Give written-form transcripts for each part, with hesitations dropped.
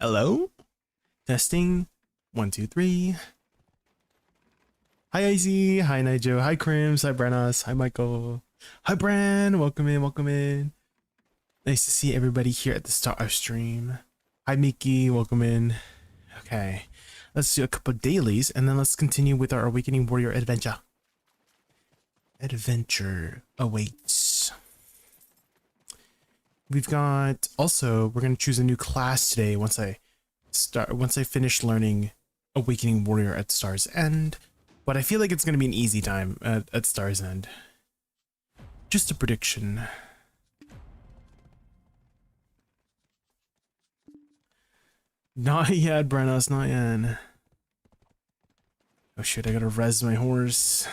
Hello? Testing. 1, 2, 3. Hi Icy. Hi Nijo. Hi Crims. Hi Brenas. Hi Michael. Hi Bran. Welcome in. Welcome in. Nice to see everybody here at the start of stream. Hi Mickey. Welcome in. Okay. Let's do a couple of dailies and then let's continue with our Awakening Warrior adventure. Adventure awaits. We've got also, we're going to choose a new class today once I finish learning Awakening Warrior at Star's End, but I feel like it's going to be an easy time at Star's End. Just a prediction. Not yet, Brenos, not yet. Oh shit, I gotta res my horse.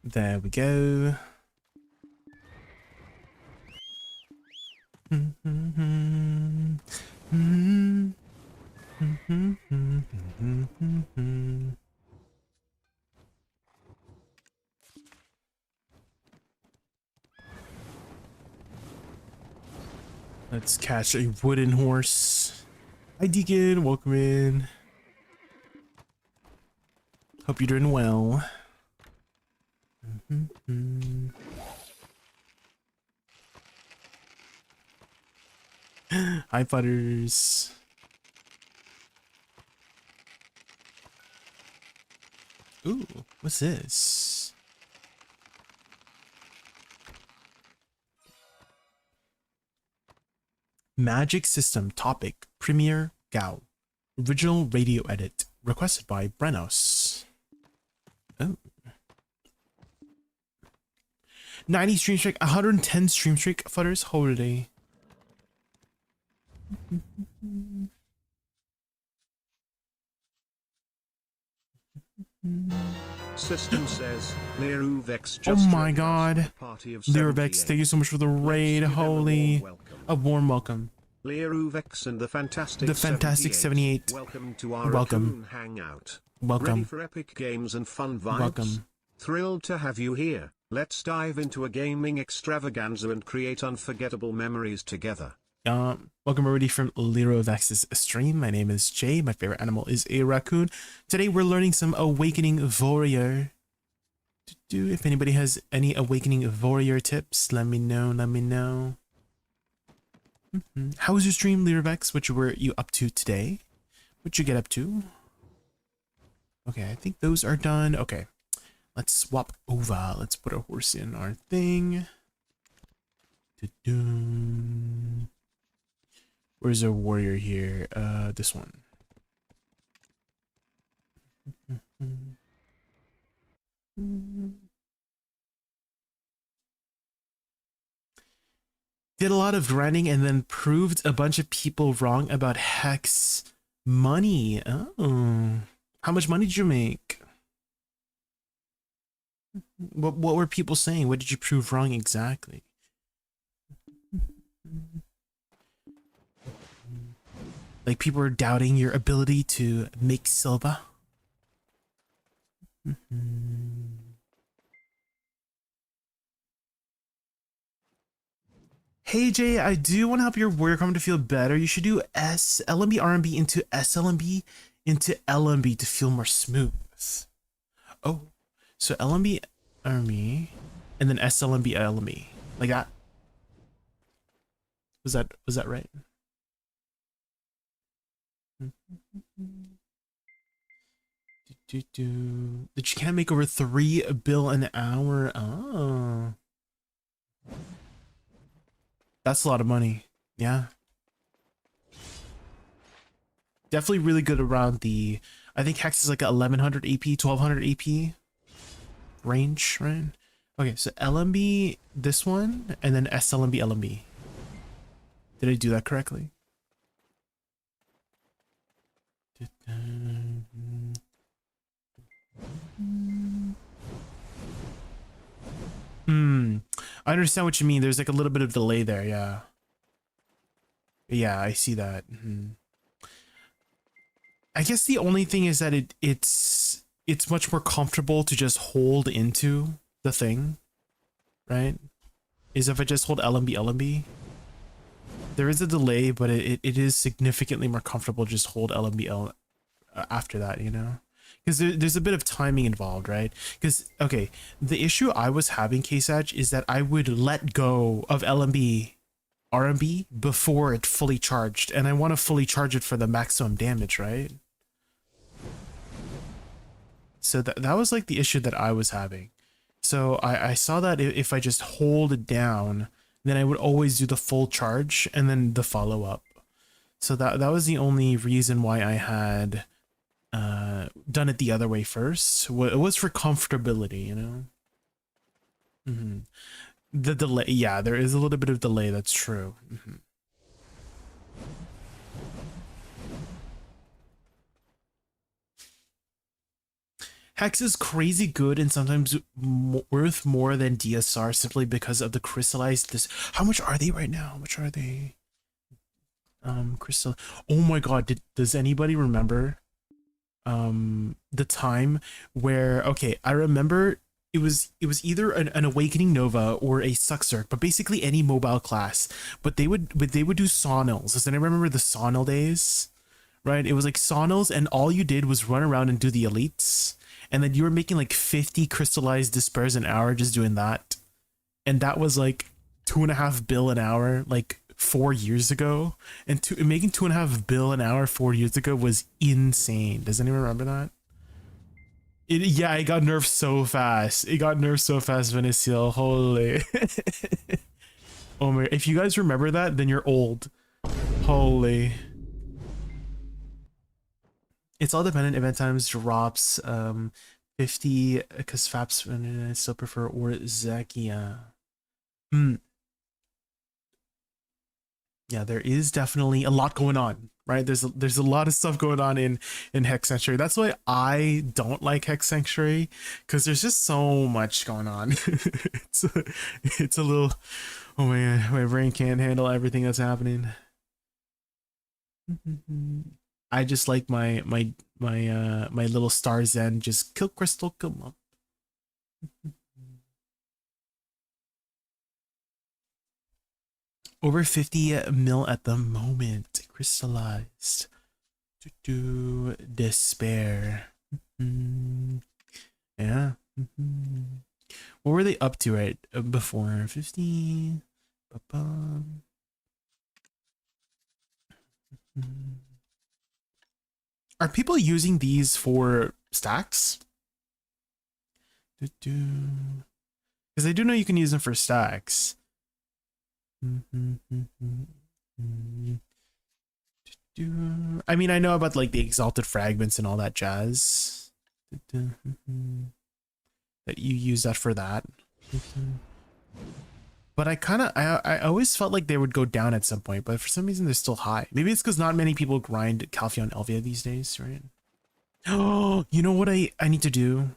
There we go. Let's catch a wooden horse. Hi Deacon, welcome in. Hope you're doing well. Hi Butters. Ooh, what's this? Magic System topic, Premier Gao. Original radio edit, requested by Brenos. Oh. 90 stream streak, 110 stream streak, Futters, holy. System says Liruvex just oh my god. Liruvex, thank you so much for the raid. Holy. A warm welcome. Liruvex and the Fantastic 78. Welcome to our welcome. hangout. Welcome. Ready for epic games and fun vibes? Welcome. Thrilled to have you here. Let's dive into a gaming extravaganza and create unforgettable memories together. Welcome everybody from Lirovex's stream. My name is Jay. My favorite animal is a raccoon. Today we're learning some Awakening Warrior. If anybody has any Awakening Warrior tips, let me know. Let me know. How was your stream, Lirovex? What were you up to today? What'd you get up to? Okay, I think those are done. Okay, let's swap over. Let's put a horse in our thing. Where's our warrior here? This one. Did a lot of grinding and then proved a bunch of people wrong about Hex money. Oh, how much money did you make? What were people saying? What did you prove wrong exactly? Like people are doubting your ability to make silver. Hey Jay, I do want to help your warrior come to feel better. You should do LMB RMB into SLMB into LMB to feel more smooth. Oh, so LMB RMB and then SLMB LMB like that. Was that right? That you can't make over 3 bill an hour. Oh, that's a lot of money. Yeah, definitely really good around the, I think Hex is like 1100 AP, 1200 AP range, right? Okay, so LMB this one and then SLMB LMB. Did I do that correctly? I understand what you mean. There's like a little bit of delay there. Yeah. Yeah, I see that. I guess the only thing is that it's much more comfortable to just hold into the thing, right? is if I just hold LMB. There is a delay, but it is significantly more comfortable just hold LMB after that, you know? Because there's a bit of timing involved, right? Because, okay, the issue I was having, KSAJ, is that I would let go of LMB RMB before it fully charged, and I want to fully charge it for the maximum damage, right? So that was like the issue that I was having. So I saw that if I just hold it down, then I would always do the full charge and then the follow-up. So that was the only reason why I had done it the other way first. It was for comfortability, you know? Mm-hmm. The delay, yeah, there is a little bit of delay, that's true. Mm-hmm. Hex is crazy good and sometimes worth more than DSR simply because of the crystallized this. How much are they right now? How much are they? Crystal. Oh my god, does anybody remember the time where, okay, I remember it was either an Awakening Nova or a Suxerk, but basically any mobile class. But they would do Sonils. Does anyone remember the Sonil days? Right? It was like Sonils, and all you did was run around and do the elites. And then you were making like 50 crystallized despairs an hour just doing that. And that was like 2.5 bill an hour, like 4 years ago. And making 2.5 bill an hour 4 years ago was insane. Does anyone remember that? Yeah, it got nerfed so fast. It got nerfed so fast, Venecia. Holy. Oh my, if you guys remember that, then you're old. Holy. It's all dependent. Event times drops 50 because Faps I still prefer or Zakia. Yeah, there is definitely a lot going on, right? There's a lot of stuff going on in Hex Sanctuary. That's why I don't like Hex Sanctuary, because there's just so much going on. it's a little, oh man, my brain can't handle everything that's happening. I just like my little star zen, just kill crystal, kill up. Over 50 mil at the moment, crystallized. Despair. Yeah. What were they up to right before? 50. Are people using these for stacks? Because I do know you can use them for stacks. I mean, I know about like the exalted fragments and all that jazz. That you use that for that. But I always felt like they would go down at some point, but for some reason they're still high. Maybe it's because not many people grind Calpheon Elvia these days, right? Oh, you know what I need to do?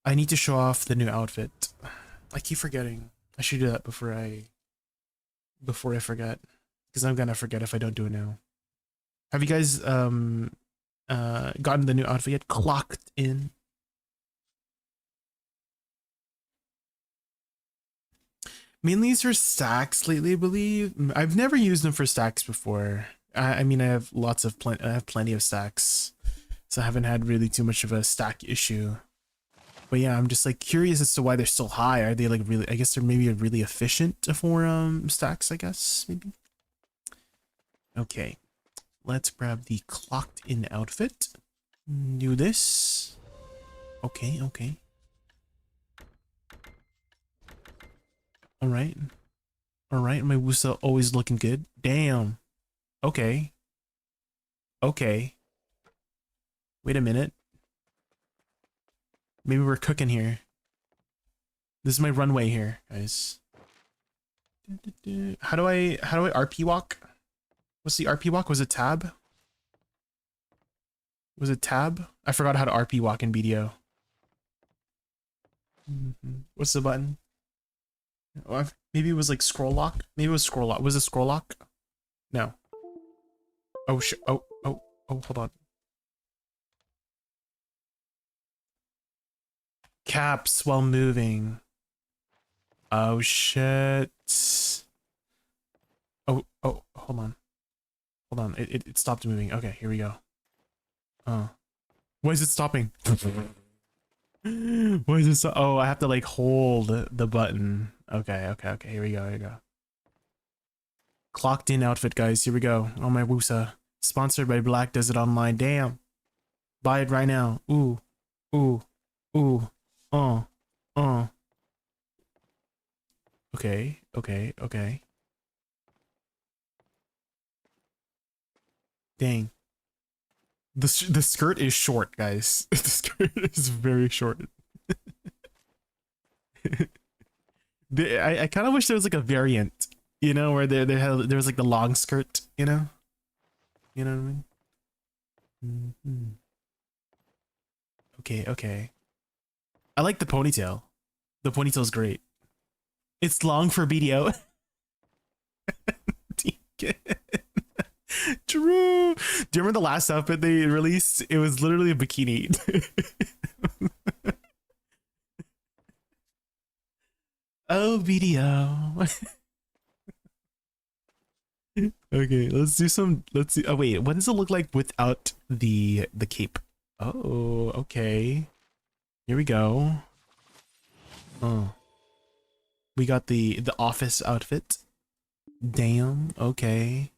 I need to show off the new outfit. I keep forgetting. I should do that before I forget, because I'm gonna forget if I don't do it now. Have you guys gotten the new outfit yet? Clocked in. Mainly used for stacks lately, I believe. I've never used them for stacks before. I mean, I have I have plenty of stacks, so I haven't had really too much of a stack issue. But yeah, I'm just like curious as to why they're still high. Are they like really? I guess they're maybe really efficient for stacks. I guess maybe. Okay, let's grab the clocked in outfit. Do this. Okay, okay. All right. All right, my Wusa always looking good. Damn. Okay. Okay. Wait a minute. Maybe we're cooking here. This is my runway here, guys. How do I RP walk? What's the RP walk? Was it tab? Was it tab? I forgot how to RP walk in BDO. What's the button? Oh, maybe it was like scroll lock. Maybe it was scroll lock. Was it scroll lock? No. Oh hold on. Caps while moving. Oh shit. Oh, hold on. Hold on. It stopped moving. Okay, here we go. Oh. Why is it stopping? Why is it so? Oh, I have to like hold the button. Okay. Here we go. Clocked in outfit, guys. Here we go. Oh my Wusa. Sponsored by Black Desert Online. Damn. Buy it right now. Ooh. Uh. Okay. Dang. The skirt is short, guys. The skirt is very short. I kind of wish there was like a variant, you know, where there was like the long skirt, you know what I mean? Mm-hmm. Okay. I like the ponytail. The ponytail's great. It's long for BDO. True. Do you remember the last outfit they released? It was literally a bikini. Oh, BDO. Okay, let's do some. Let's see. Oh wait, what does it look like without the cape? Oh, okay. Here we go. Oh, we got the office outfit. Damn. Okay.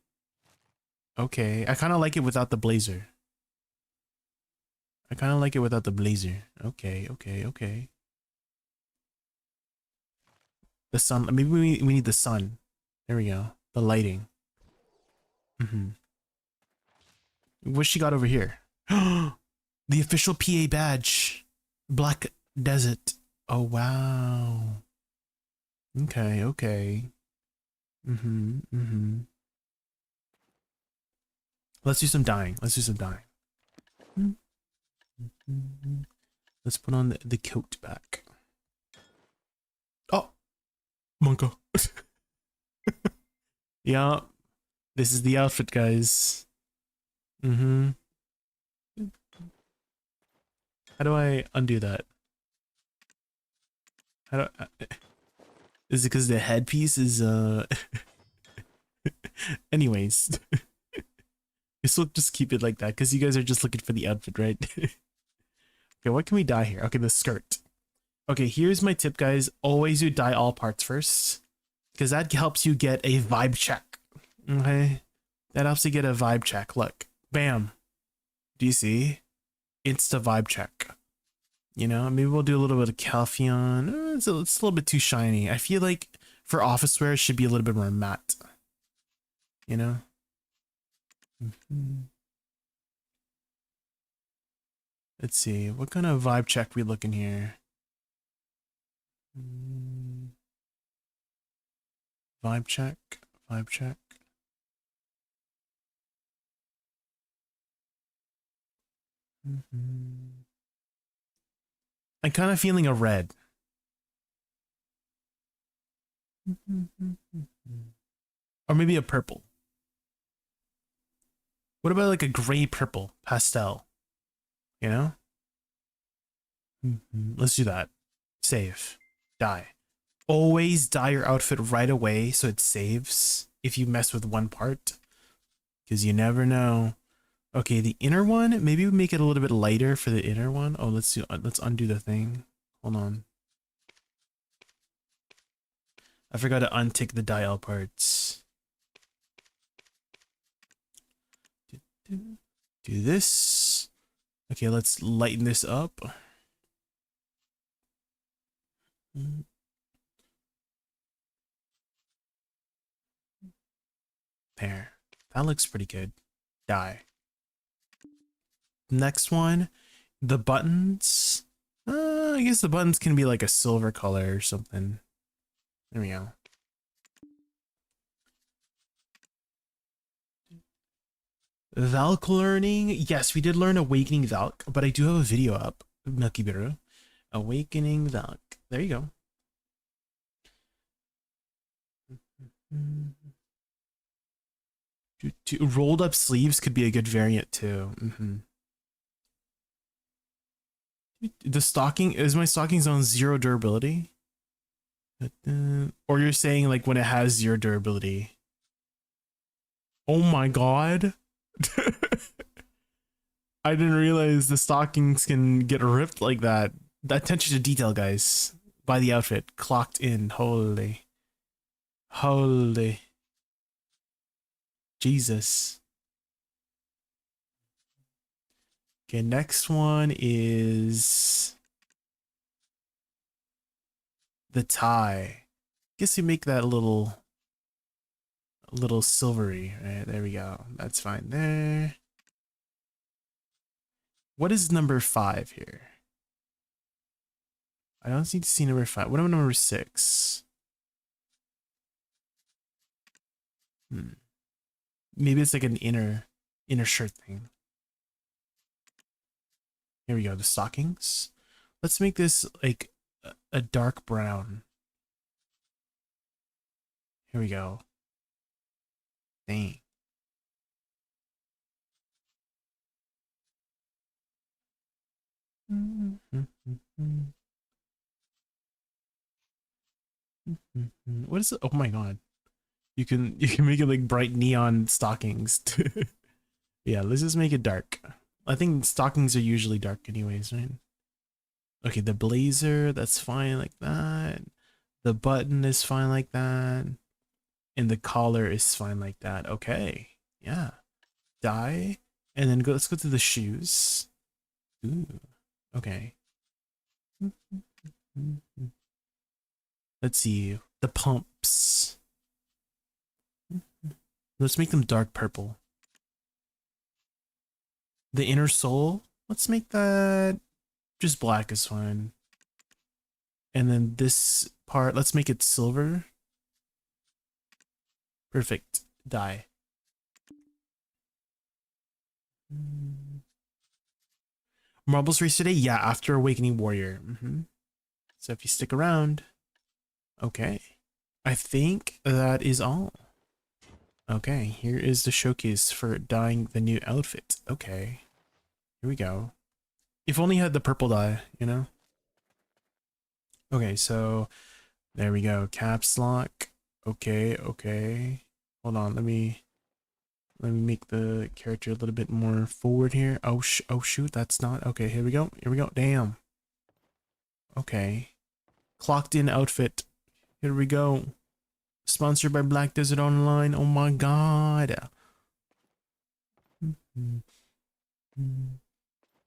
I kind of like it without the blazer. Okay. The sun. Maybe we need the sun. There we go. The lighting. What's she got over here? The official PA badge. Black Desert. Oh wow. Okay. Let's do some dyeing. Let's put on the coat back. Oh, Monka. Yeah, this is the outfit, guys. How do I undo that? Is it because the headpiece is anyways. We'll just keep it like that because you guys are just looking for the outfit, right? Okay, what can we dye here? Okay, the skirt. Okay, here's my tip, guys. Always do dye all parts first because that helps you get a vibe check. Okay, that helps you get a vibe check. Look, bam. Do you see? Insta vibe check. You know, maybe we'll do a little bit of Calpheon. It's a little bit too shiny. I feel like for office wear, it should be a little bit more matte. You know? Let's see. What kind of vibe check we looking here? Vibe check. I'm kind of feeling a red. Or maybe a purple. What about like a gray purple pastel? You know? Let's do that. Save. Dye. Always dye your outfit right away so it saves if you mess with one part. Because you never know. Okay, the inner one, maybe we make it a little bit lighter for the inner one. Oh, let's undo the thing. Hold on. I forgot to untick the dial parts. Do this. Okay, let's lighten this up. There. That looks pretty good. Dye. Next one, the buttons. I guess the buttons can be like a silver color or something. There we go. Valk learning. Yes, we did learn Awakening Valk, but I do have a video up. Milky Biru. Awakening Valk. There you go. Rolled up sleeves could be a good variant too. The stocking, is my stockings on 0 durability? Or you're saying like when it has your durability. Oh my god. I didn't realize the stockings can get ripped like that. The attention to detail, guys. By the outfit. Clocked in. Holy. Holy. Jesus. Okay, next one is the tie. Guess you make that a little silvery, right? There we go. That's fine there. What is number 5 here? I don't need to see number 5. What about number 6? Maybe it's like an inner shirt thing. Here we go, the stockings. Let's make this like a dark brown. Here we go. Dang. What is it? Oh my god. You can make it like bright neon stockings. Yeah, let's just make it dark. I think stockings are usually dark anyways, right? Okay, the blazer, that's fine like that. The button is fine like that. And the collar is fine like that. Okay. Yeah. Dye. And then let's go to the shoes. Ooh. Okay. Let's see. The pumps. Let's make them dark purple. The inner sole, let's make that just black is fine. And then this part, let's make it silver. Perfect. Dye. Marbles race today? Yeah, after Awakening Warrior. So if you stick around. Okay. I think that is all. Okay, here is the showcase for dyeing the new outfit. Okay. Here we go. If only had the purple dye, you know? Okay, so there we go. Caps lock. Okay, okay. Hold on, let me make the character a little bit more forward here. Oh shoot, that's not okay. Here we go. Here we go. Damn. Okay. Clocked in outfit. Here we go. Sponsored by Black Desert Online. Oh my god.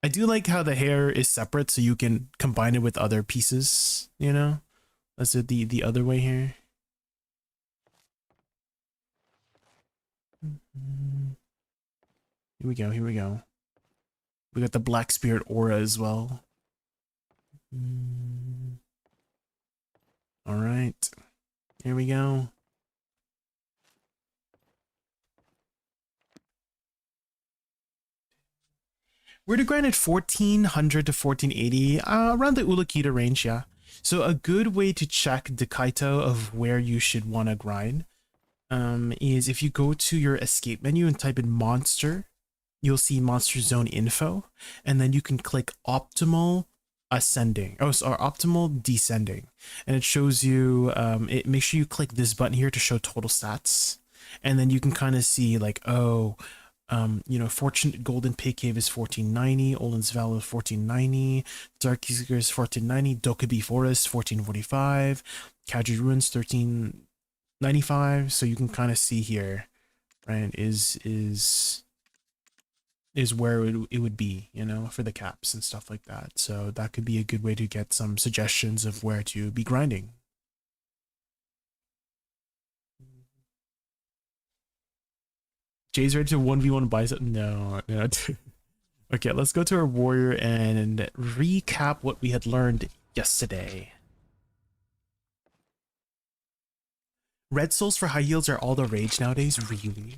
I do like how the hair is separate so you can combine it with other pieces, you know? Let's do the other way here. Here we go, here we go. We got the Black Spirit aura as well. All right. Here we go. We're granted 1400 to 1480, around the Ulakita range, yeah. So a good way to check the Kaito of where you should want to grind is if you go to your escape menu and type in monster, you'll see monster zone info, and then you can click optimal ascending, or optimal descending, and it shows you, make sure you click this button here to show total stats, and then you can kind of see like, oh, you know, Fortunate Golden Pig Cave is 1490, Olin's Valley 1490, Dark Seeker is 1490, Dokubi Forest 1445, Kadri Ruins 1395. So you can kind of see here, right, is where it would be, you know, for the caps and stuff like that. So that could be a good way to get some suggestions of where to be grinding. Jay's ready to 1v1 bicep. No. Okay, let's go to our warrior and recap what we had learned yesterday. Red souls for high yields are all the rage nowadays, really?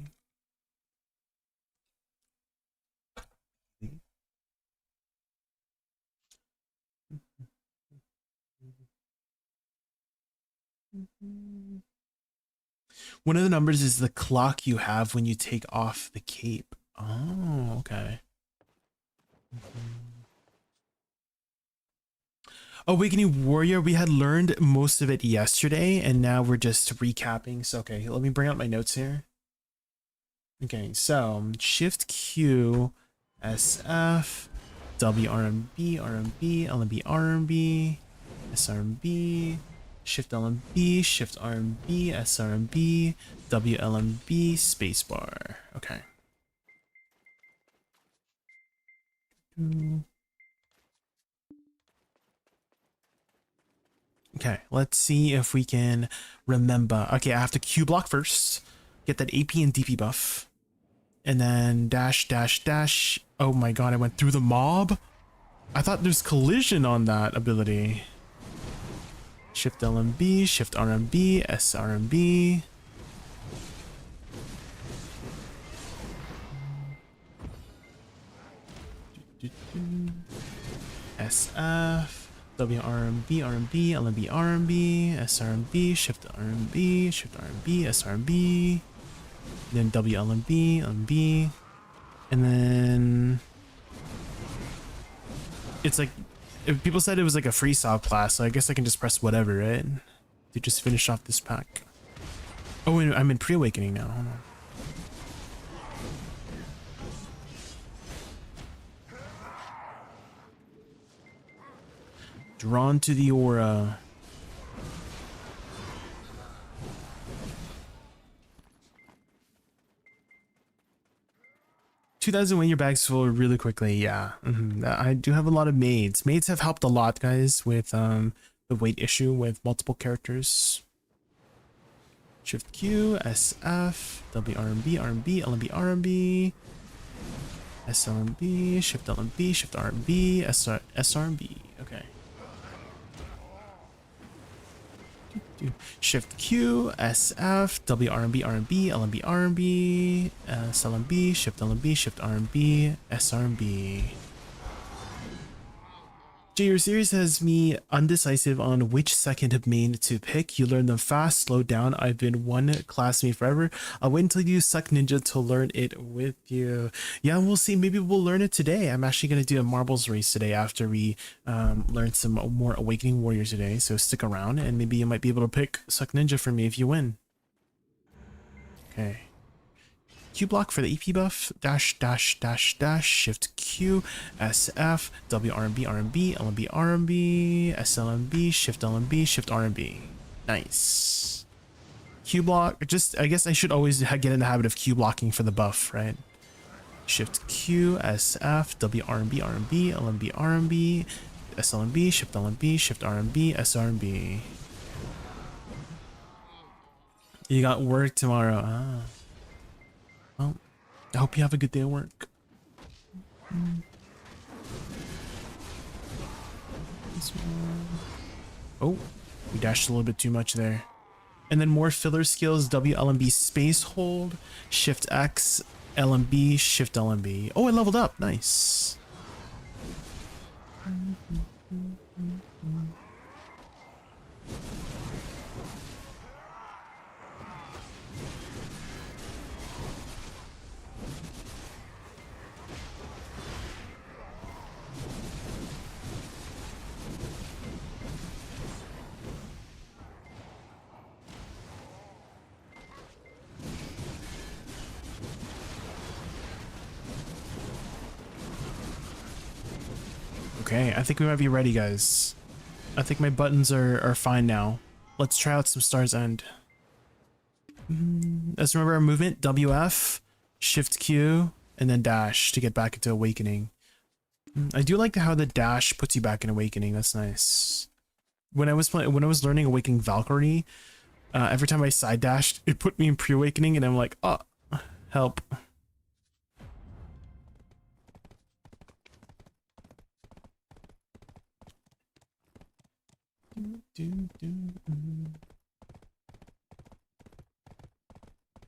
One of the numbers is the clock you have when you take off the cape. Oh, okay. Awakening Warrior, we had learned most of it yesterday, and now we're just recapping. So, okay, let me bring out my notes here. Okay, so Shift Q, SF, W RMB, RMB, LMB, RMB, SRMB, Shift LMB, Shift RMB, SRMB, WLMB, spacebar. Okay. Okay, let's see if we can remember. Okay, I have to Q block first, get that AP and DP buff, and then dash, dash, dash. Oh my god, I went through the mob? I thought there's collision on that ability. Shift LMB, Shift RMB, SRMB. SF, WRMB, RMB, LMB, RMB, SRMB, Shift RMB, Shift RMB, SRMB, then WLMB, LMB, and then it's like, if people said it was like a free sob class, so I guess I can just press whatever, right? To just finish off this pack. Oh, and I'm in pre-awakening now. Hold on. Drawn to the aura. $2,000 win your bags full really quickly. Yeah, I do have a lot of maids. Maids have helped a lot, guys, with the weight issue with multiple characters. Shift Q, SF, WRMB, RMB, LMB, RMB, SLMB, Shift LMB, Shift RMB, SRMB. Okay. Shift Q, SF, WRMB, RMB, LMB, RMB, SLMB, Shift LMB, Shift RMB, SRMB. Jay, your series has me undecisive on which second main to pick. You learn them fast, slow down. I've been one classmate forever. I'll wait until you suck ninja to learn it with you. Yeah, we'll see. Maybe we'll learn it today. I'm actually going to do a marbles race today after we learn some more Awakening Warriors today. So stick around and maybe you might be able to pick suck ninja for me if you win. Okay. Q block for the EP buff, dash, dash, dash, dash, Shift Q, SF, WRMB, RMB, LMB, RMB, SLMB, Shift LMB, Shift RMB. Nice. Q block, just, I guess I should always get in the habit of Q blocking for the buff, right? Shift Q, SF, WRMB, RMB, LMB, RMB, SLMB, Shift LMB, Shift RMB, SRMB. You got work tomorrow. Ah. Well, I hope you have a good day at work. Oh, we dashed a little bit too much there. And then more filler skills, WLMB space hold, Shift X, LMB, Shift LMB. Oh, I leveled up. Nice. Okay, I think we might be ready, guys. I think my buttons are fine now. Let's try out some Star's End. Let's remember our movement, WF, Shift Q, and then dash to get back into Awakening. I do like how the dash puts you back in Awakening. That's nice. When I was learning Awakening Valkyrie, every time I side dashed, it put me in pre-awakening, and I'm like, oh, help.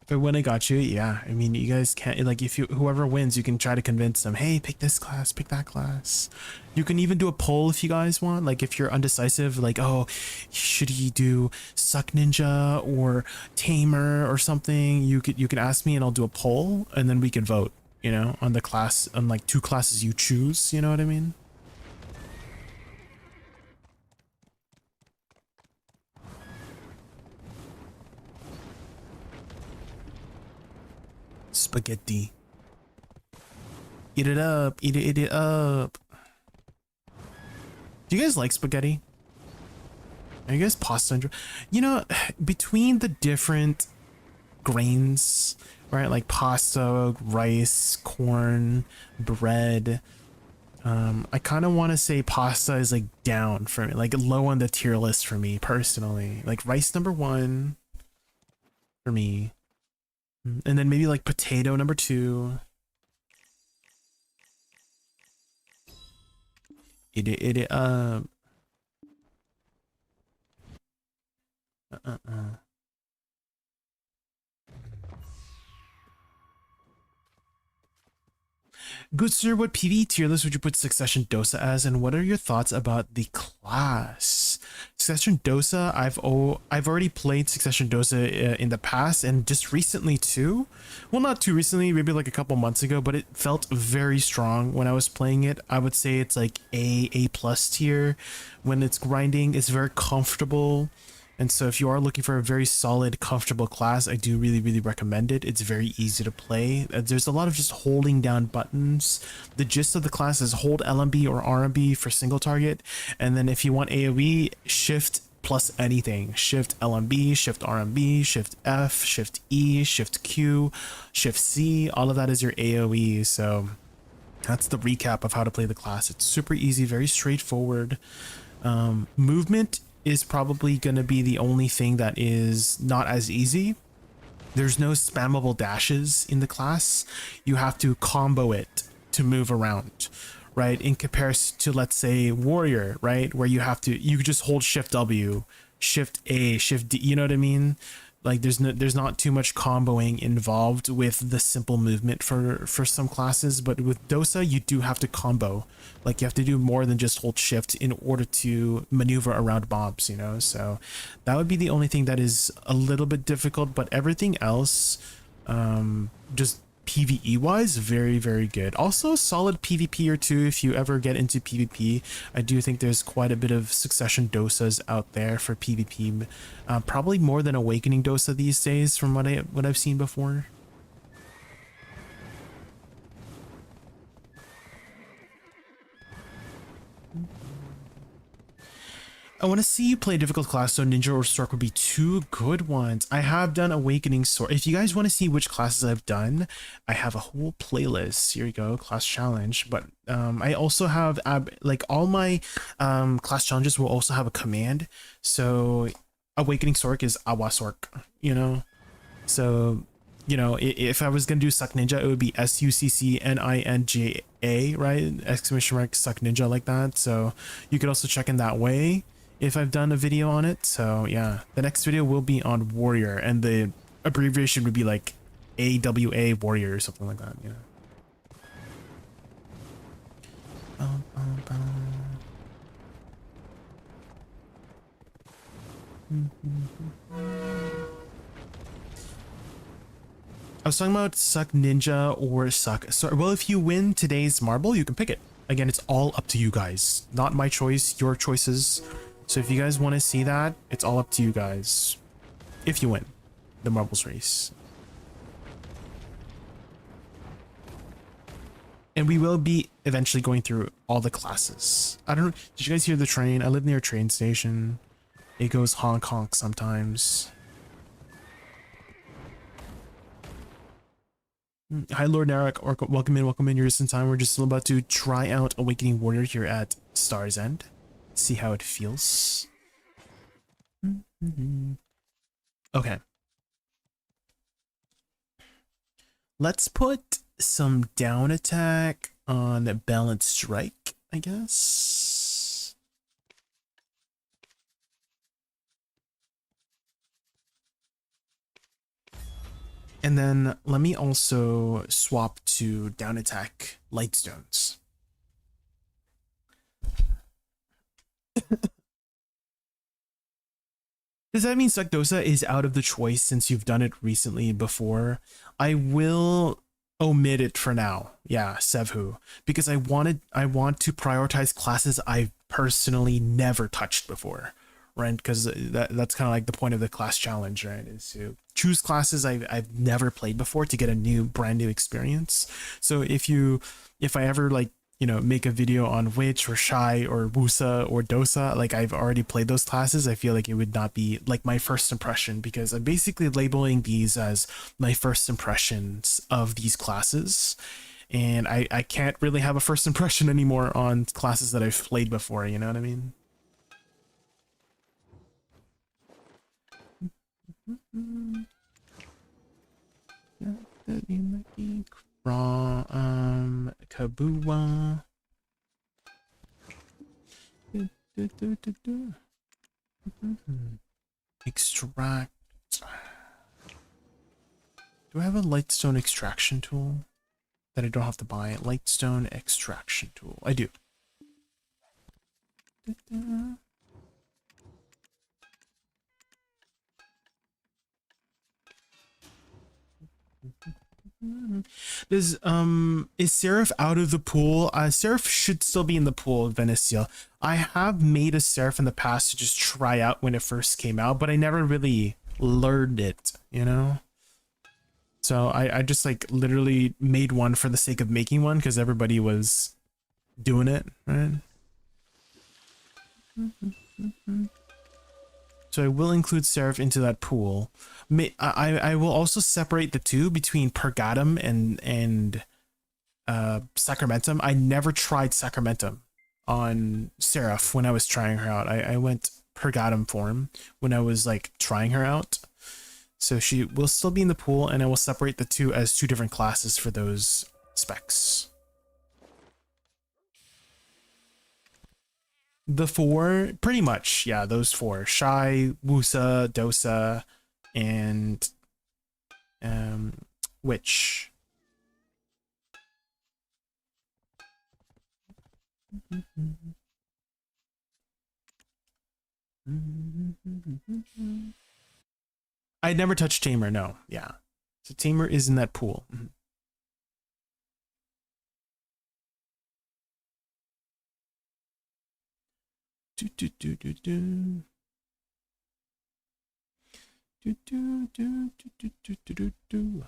But when I got you, yeah, I mean, you guys can't, like, if you, whoever wins, you can try to convince them, hey, pick this class, pick that class. You can even do a poll if you guys want, like, if you're undecisive, like, oh, should he do Suck Ninja or Tamer or something, you can ask me and I'll do a poll, and then we can vote, you know, on the class, on like 2 classes you choose, you know what I mean? spaghetti. Eat it up, eat it up. Do you guys like spaghetti? Are you guys pasta? You know, between the different grains, right? Like pasta, rice, corn, bread. I kind of want to say pasta is like down for me, like low on the tier list for me personally. Like rice #1 for me, and then maybe like potato #2. Eat it up. Good sir, what PvE tier list would you put Succession Dosa as, and what are your thoughts about the class? Succession Dosa, I've already played Succession Dosa in the past, and just recently too. Well, not too recently, maybe like a couple months ago, but it felt very strong when I was playing it. I would say it's like A+ tier when it's grinding. It's very comfortable. And so if you are looking for a very solid, comfortable class, I do really recommend it. It's very easy to play. There's a lot of just holding down buttons. The gist of the class is hold LMB or RMB for single target. And then if you want AoE, shift plus anything. Shift LMB, shift RMB, shift F, shift E, shift Q, shift C. All of that is your AoE. So that's the recap of how to play the class. It's super easy, very straightforward. Movement is probably going to be the only thing that is not as easy. There's no spammable dashes in the class. You have to combo it to move around, right? In comparison to, let's say, Warrior, right? Where you just hold Shift W, Shift A, Shift D, you know what I mean? Like there's not too much comboing involved with the simple movement for some classes, but with Dosa you do have to combo. Like you have to do more than just hold shift in order to maneuver around mobs, you know? So that would be the only thing that is a little bit difficult, but everything else, just PvE wise, very good. Also solid PvP or two if you ever get into PvP. I do think there's quite a bit of Succession Dosas out there for PvP, probably more than Awakening Dosa these days from what I've seen before. I want to see you play a difficult class, so Ninja or Stork would be two good ones. I have done Awakening Sword. If you guys want to see which classes I've done, I have a whole playlist. Here you go, class challenge. But I also have, like all my class challenges will also have a command. So Awakening Stork is Awa Sork, you know? So, you know, if I was going to do Suck Ninja, it would be SUCCNINJA, right? Exclamation mark Suck Ninja like that. So you could also check in that way if I've done a video on it. So yeah, the next video will be on Warrior, and the abbreviation would be like AWA Warrior or something like that, you know. I was talking about Suck Ninja or Suck. So, well, if you win today's marble, you can pick it. Again, it's all up to you guys. Not my choice, your choices. So if you guys want to see that, it's all up to you guys. If you win the marbles race. And we will be eventually going through all the classes. I don't know. Did you guys hear the train? I live near a train station. It goes honk honk sometimes. Hi, Lord Narek. Welcome in. You're just in time. We're just about to try out Awakening Warrior here at Star's End. See how it feels. Okay. Let's put some down attack on Balanced Strike, I guess. And then let me also swap to down attack Lightstones. Does that mean Suck Dosa is out of the choice since you've done it recently before? I will omit it for now. Yeah, Sevhu. Because I want to prioritize classes I've personally never touched before. right? Because that's kind of like the point of the class challenge, right? Is to choose classes I've never played before to get a brand new experience. So if I ever like, you know, make a video on Witch or Shy or Wusa or Dosa, like I've already played those classes, I feel like it would not be like my first impression, because I'm basically labeling these as my first impressions of these classes. And I can't really have a first impression anymore on classes that I've played before, you know what I mean? Kabua. Extract. Do I have a lightstone extraction tool that I don't have to buy? Lightstone extraction tool. I do. Is Seraph out of the pool? Seraph should still be in the pool, Venecia. I have made a Seraph in the past to just try out when it first came out, but I never really learned it, you know? So I just like literally made one for the sake of making one because everybody was doing it, right? So I will include Seraph into that pool. I will also separate the two between Pergatum and Sacramentum. I never tried Sacramentum on Seraph when I was trying her out. I went Pergatum form when I was like trying her out. So she will still be in the pool, and I will separate the two as two different classes for those specs. The four, pretty much, yeah, those four. Shy, Wusa, Dosa, and Witch. I never touched Tamer, no. Yeah. So Tamer is in that pool. Do, do, do, do, do. Do, do, do, do, do, do, do, do.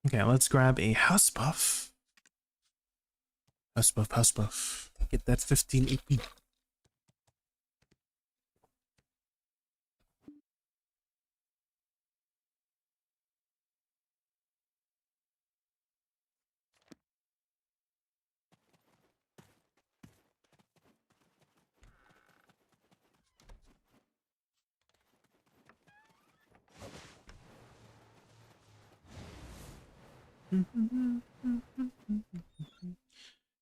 Okay, let's grab a house buff. House buff, house buff. Get that 15 AP.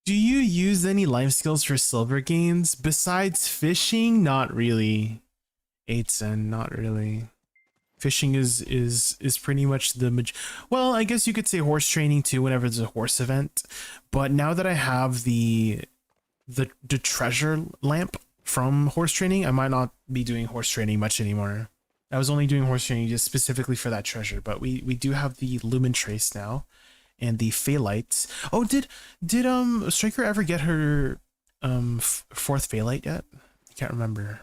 Do you use any life skills for silver gains? Besides fishing, not really. 8-cent, not really. Fishing is pretty much the well, I guess you could say horse training too whenever there's a horse event. But now that I have the treasure lamp from horse training, I might not be doing horse training much anymore. I was only doing horse training just specifically for that treasure, but we do have the lumen trace now and the phallites. Oh, did Striker ever get her fourth phalite yet? I can't remember.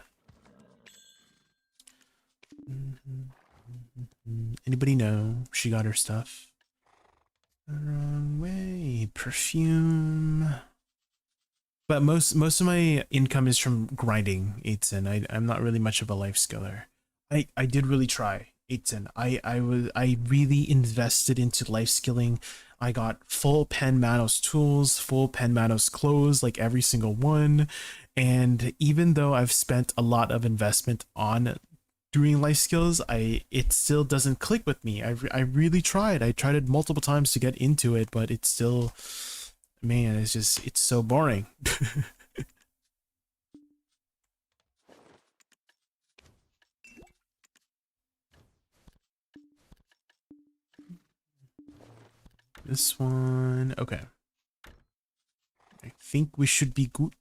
Anybody know she got her stuff? Wrong way. Perfume. But most of my income is from grinding 8-cent. I'm not really much of a life skiller. I did really try 8-cent. I really invested into life skilling. I got full Pen Manos tools, full Pen Manos clothes, like every single one. And even though I've spent a lot of investment on doing life skills, it still doesn't click with me. I really tried. I tried it multiple times to get into it, but it's still, man, it's so boring. This one, okay. I think we should be good.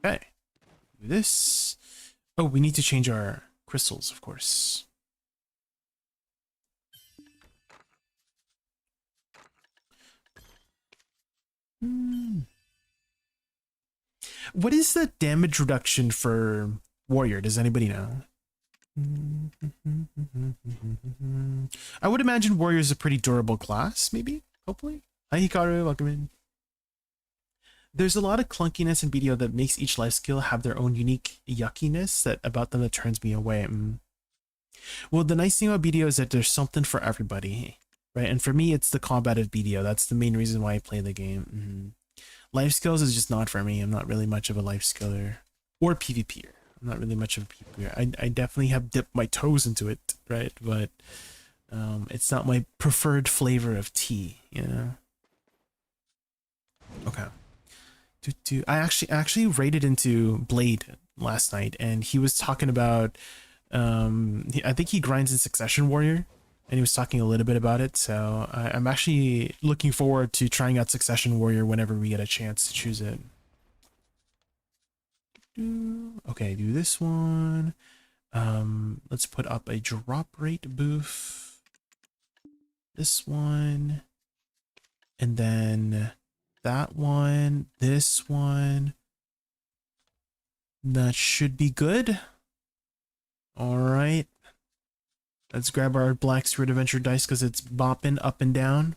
Okay. This. Oh, we need to change our crystals, of course. Hmm. What is the damage reduction for warrior? Does anybody know? I would imagine warrior is a pretty durable class, maybe, hopefully. Hi Hikaru, welcome in. There's a lot of clunkiness in BDO that makes each life skill have their own unique yuckiness that about them that turns me away. Well, the nice thing about BDO is that there's something for everybody, right? And for me, it's the combat of BDO. That's the main reason why I play the game. Life skills is just not for me. I'm not really much of a life skiller or PvPer. I'm not really much of a PvPer. I definitely have dipped my toes into it, right? But it's not my preferred flavor of tea, you know? Okay. I actually raided into Blade last night, and he was talking about I think he grinds in Succession Warrior, and he was talking a little bit about it. So I'm actually looking forward to trying out Succession Warrior whenever we get a chance to choose it. Okay, do this one. Let's put up a drop rate boof. This one, and then that one, this one. That should be good. All right. Let's grab our Black Spirit Adventure dice because it's bopping up and down.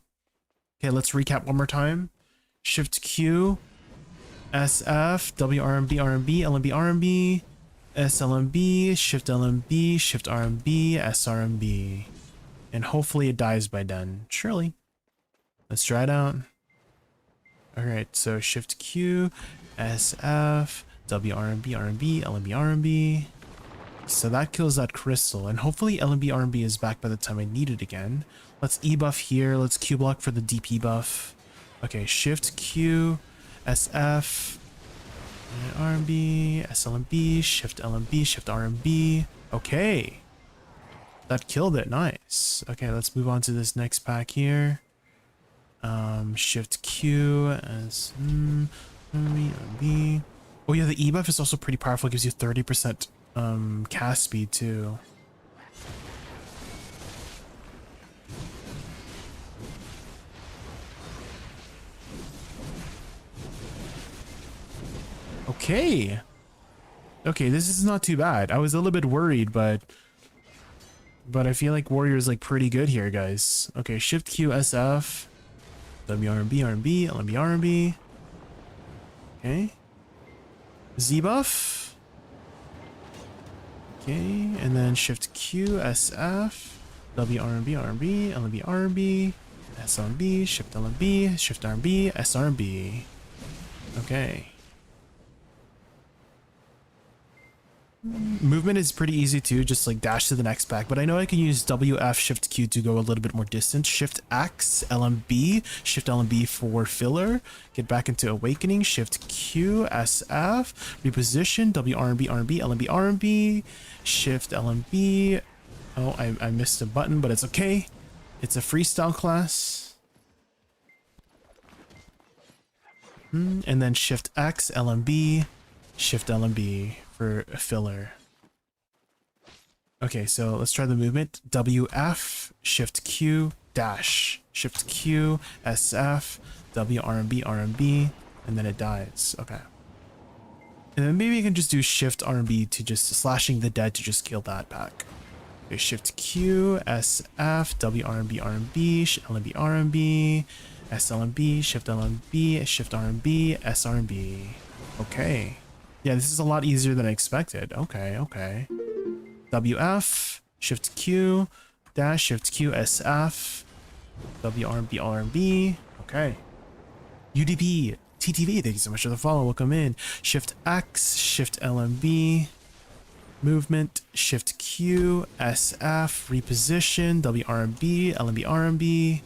Okay, let's recap one more time. Shift Q, SF, WRMB, RMB, LMB, RMB, SLMB, Shift LMB, Shift RMB, SRMB. And hopefully it dies by then. Surely. Let's try it out. Alright, so Shift Q, SF, WRMB, RMB, LMB, RMB. So that kills that crystal, and hopefully LMB RMB is back by the time I need it again. Let's E buff here. Let's Q block for the DP buff. Okay, Shift Q, SF, RMB, SLMB, Shift LMB, Shift RMB. Okay, that killed it. Nice. Okay, let's move on to this next pack here. Shift Q as RMB. Oh yeah, the E buff is also pretty powerful. It gives you 30% cast speed too. Okay, this is not too bad. I was a little bit worried, but I feel like warrior is like pretty good here, guys. Okay, Shift Q, SF, WRMB, RMB, LMB, RMB. Okay, Z buff. Okay, and then Shift Q, SF, WRMB, RMB, LMB, RMB, SRMB, Shift LMB, Shift RMB, SRMB. Okay. Movement is pretty easy too, just like dash to the next pack, but I know I can use WF Shift Q to go a little bit more distance. Shift X LMB, Shift LMB for filler, get back into Awakening, Shift Q SF, reposition, WRMB RMB, LMB RMB, Shift LMB. Oh, I missed a button, but it's okay. It's a freestyle class. And then Shift X LMB, Shift LMB for a filler. Okay, so let's try the movement. WF, Shift Q, dash, Shift Q, SF, WRMB, RMB, and then it dies. Okay. And then maybe I can just do Shift RMB to just slashing the dead to just kill that pack. Okay, Shift Q, SF, WRMB, RMB, LMB, RMB, SLMB, Shift LMB, Shift RMB, SRMB. Okay. Yeah, this is a lot easier than I expected. Okay, okay. WF, Shift Q, dash, Shift Q, SF, WRMB, RMB. Okay. UDP, TTV, thank you so much for the follow. Welcome in. Shift X, Shift LMB, movement, Shift Q, SF, reposition, WRMB, LMB, RMB,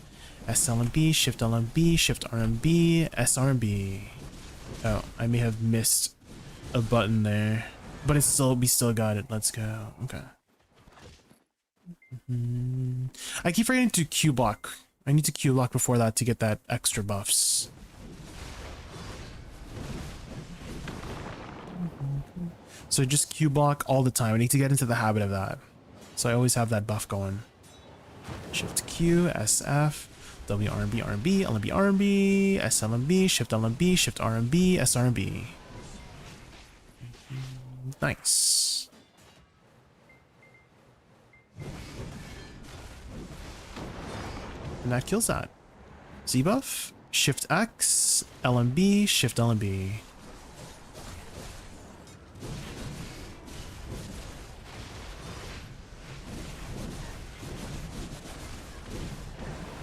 SLMB, Shift LMB, Shift RMB, SRMB. Oh, I may have missed a button there, but it's still, we still got it. Let's go. Okay. I keep forgetting to Q block. I need to Q block before that to get that extra buffs. So just Q block all the time. I need to get into the habit of that. So I always have that buff going. Shift Q, SF, W RMB, RMB, LMB, RMB, SLMB, Shift LMB, Shift RMB, SRMB. Nice. And that kills that. Z buff, Shift X, LMB, Shift LMB.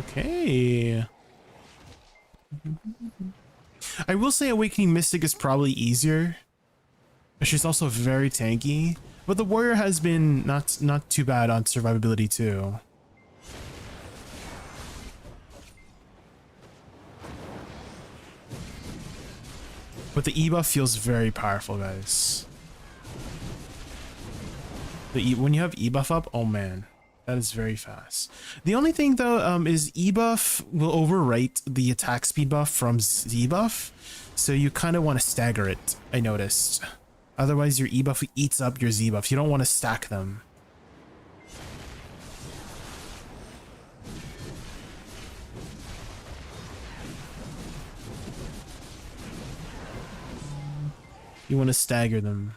Okay. I will say Awakening Mystic is probably easier. But she's also very tanky. But the warrior has been not too bad on survivability too. But the E buff feels very powerful, guys. When you have E buff up, oh man, that is very fast. The only thing though is E buff will overwrite the attack speed buff from Z buff, so you kind of want to stagger it, I noticed. Otherwise your E buff eats up your Z buff. You don't want to stack them. You want to stagger them.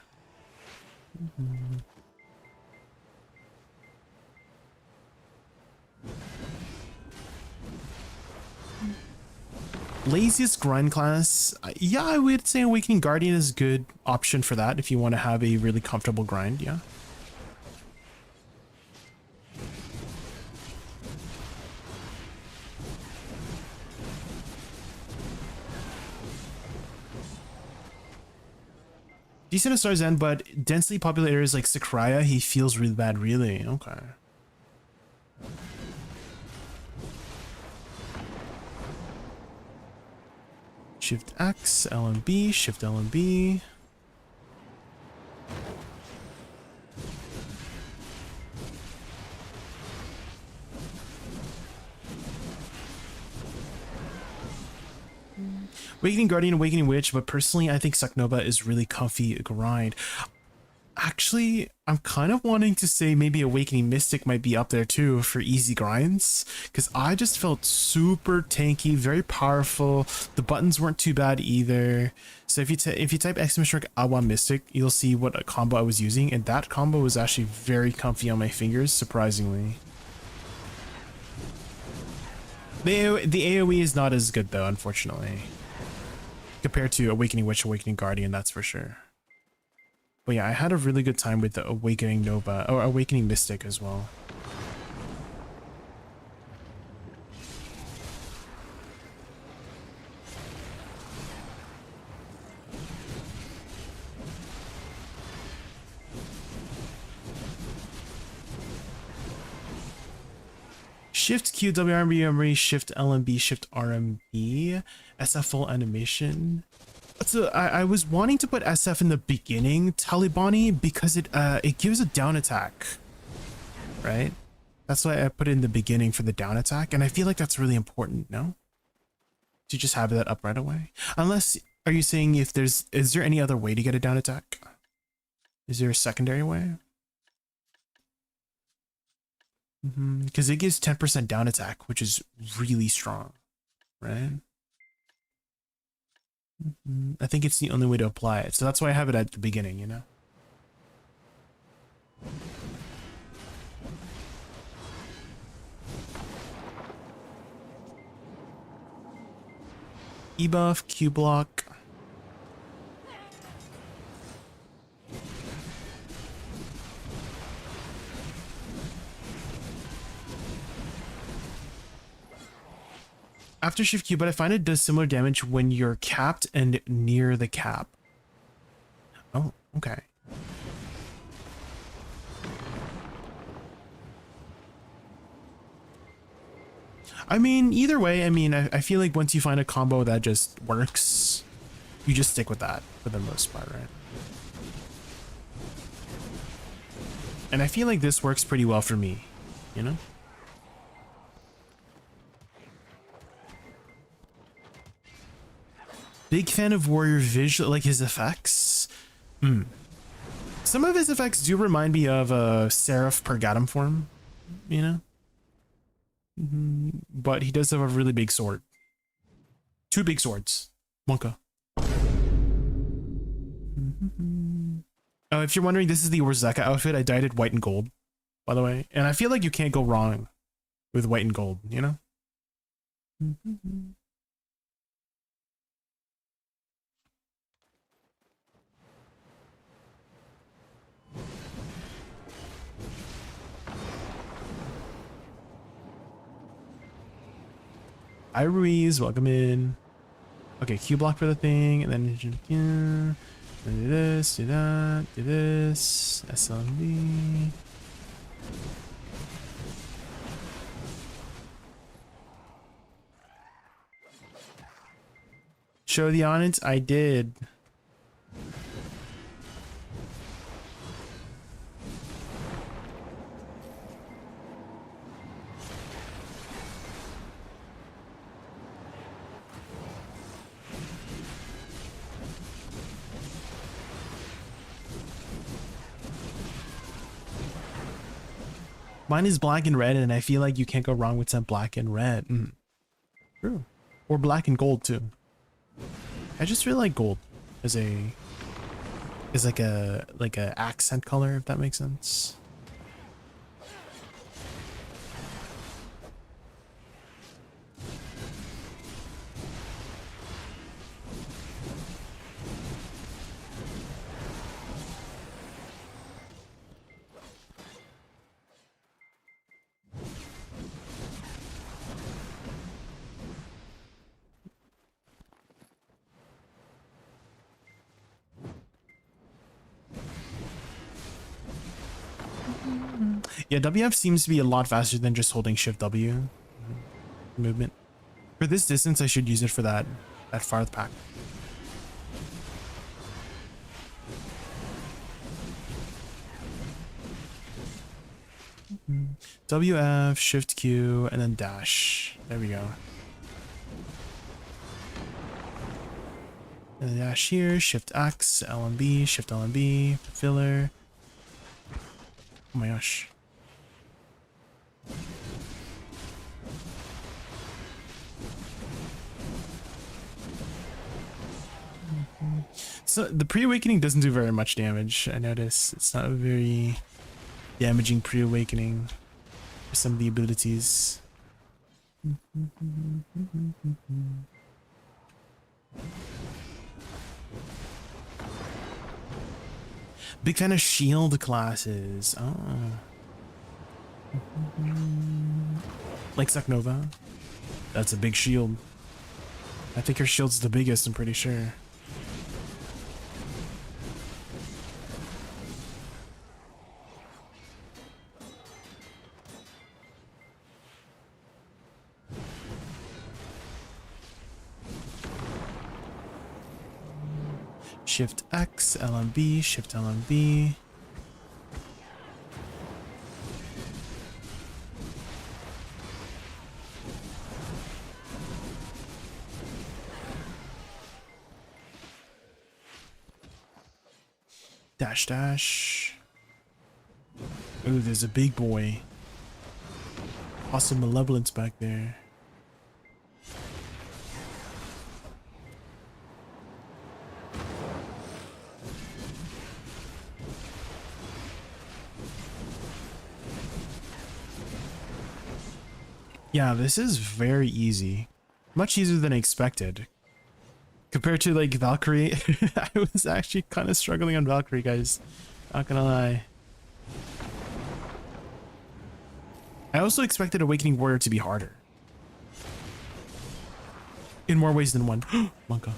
Laziest grind class. Yeah, I would say Awakening Guardian is a good option for that if you want to have a really comfortable grind, yeah. Decent at Star's End, but densely populated areas like Sakraya, he feels really bad, really. Okay. Shift X, LMB, Shift LMB. Awakening Guardian, Awakening Witch, but personally I think Saknova is really comfy grind. Actually, I'm kind of wanting to say maybe Awakening Mystic might be up there too for easy grinds, because I just felt super tanky, very powerful. The buttons weren't too bad either. So if you type AWAMystic, you'll see what a combo I was using, and that combo was actually very comfy on my fingers, surprisingly. The AOE is not as good though, unfortunately, compared to Awakening Witch, Awakening Guardian, that's for sure. But yeah, I had a really good time with the Awakening Nova, or Awakening Mystic as well. Shift Q, WRMB, Shift LMB, Shift RMB, SF full animation. So I was wanting to put SF in the beginning, Talibani, because it gives a down attack, right? That's why I put it in the beginning for the down attack, and I feel like that's really important, no? To just have that up right away. Unless, are you saying if is there any other way to get a down attack? Is there a secondary way? Because it gives 10% down attack, which is really strong, right? I think it's the only way to apply it, so that's why I have it at the beginning, you know? E-buff, Q block. After shift Q, but I find it does similar damage when you're capped and near the cap. Oh, okay. I mean, either way, I mean, I feel like once you find a combo that just works, you just stick with that for the most part, right? And I feel like this works pretty well for me, you know? Big fan of Warrior visual, like his effects. Some of his effects do remind me of Seraph Pergatum form, you know? But he does have a really big sword. 2 big swords. Monka. Oh, if you're wondering, this is the Orzeka outfit. I dyed it white and gold, by the way. And I feel like you can't go wrong with white and gold, you know? Hi Ruiz, welcome in. Okay, Q block for the thing, and then do this, do that, do this, SLB. Show the audience, I did. Mine is black and red, and I feel like you can't go wrong with some black and red. True. Or black and gold too. I just really like gold as like a accent color, if that makes sense. Yeah, WF seems to be a lot faster than just holding Shift W movement. For this distance, I should use it for that farth pack. WF, Shift Q, and then dash. There we go. And then dash here, Shift X, LMB, Shift LMB, filler. Oh my gosh. So the pre-awakening doesn't do very much damage. I notice it's not a very damaging pre-awakening for some of the abilities. Big fan of shield classes. Oh. Like Sucknova. That's a big shield. I think her shield's the biggest, I'm pretty sure. Shift X, LMB, Shift LMB. Dash dash. Ooh, there's a big boy. Awesome malevolence back there. Yeah, this is very easy. Much easier than I expected. Compared to like Valkyrie, I was actually kind of struggling on Valkyrie, guys. Not gonna lie. I also expected Awakening Warrior to be harder. In more ways than one. Monka.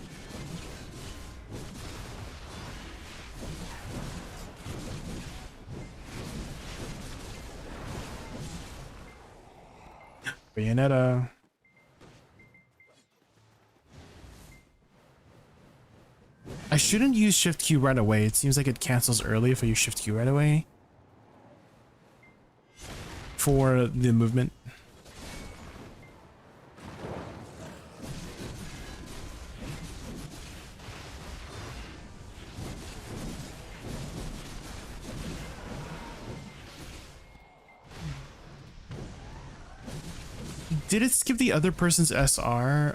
Bayonetta. I shouldn't use Shift Q right away. It seems like it cancels early if I use Shift Q right away. For the movement. Did it skip the other person's SR?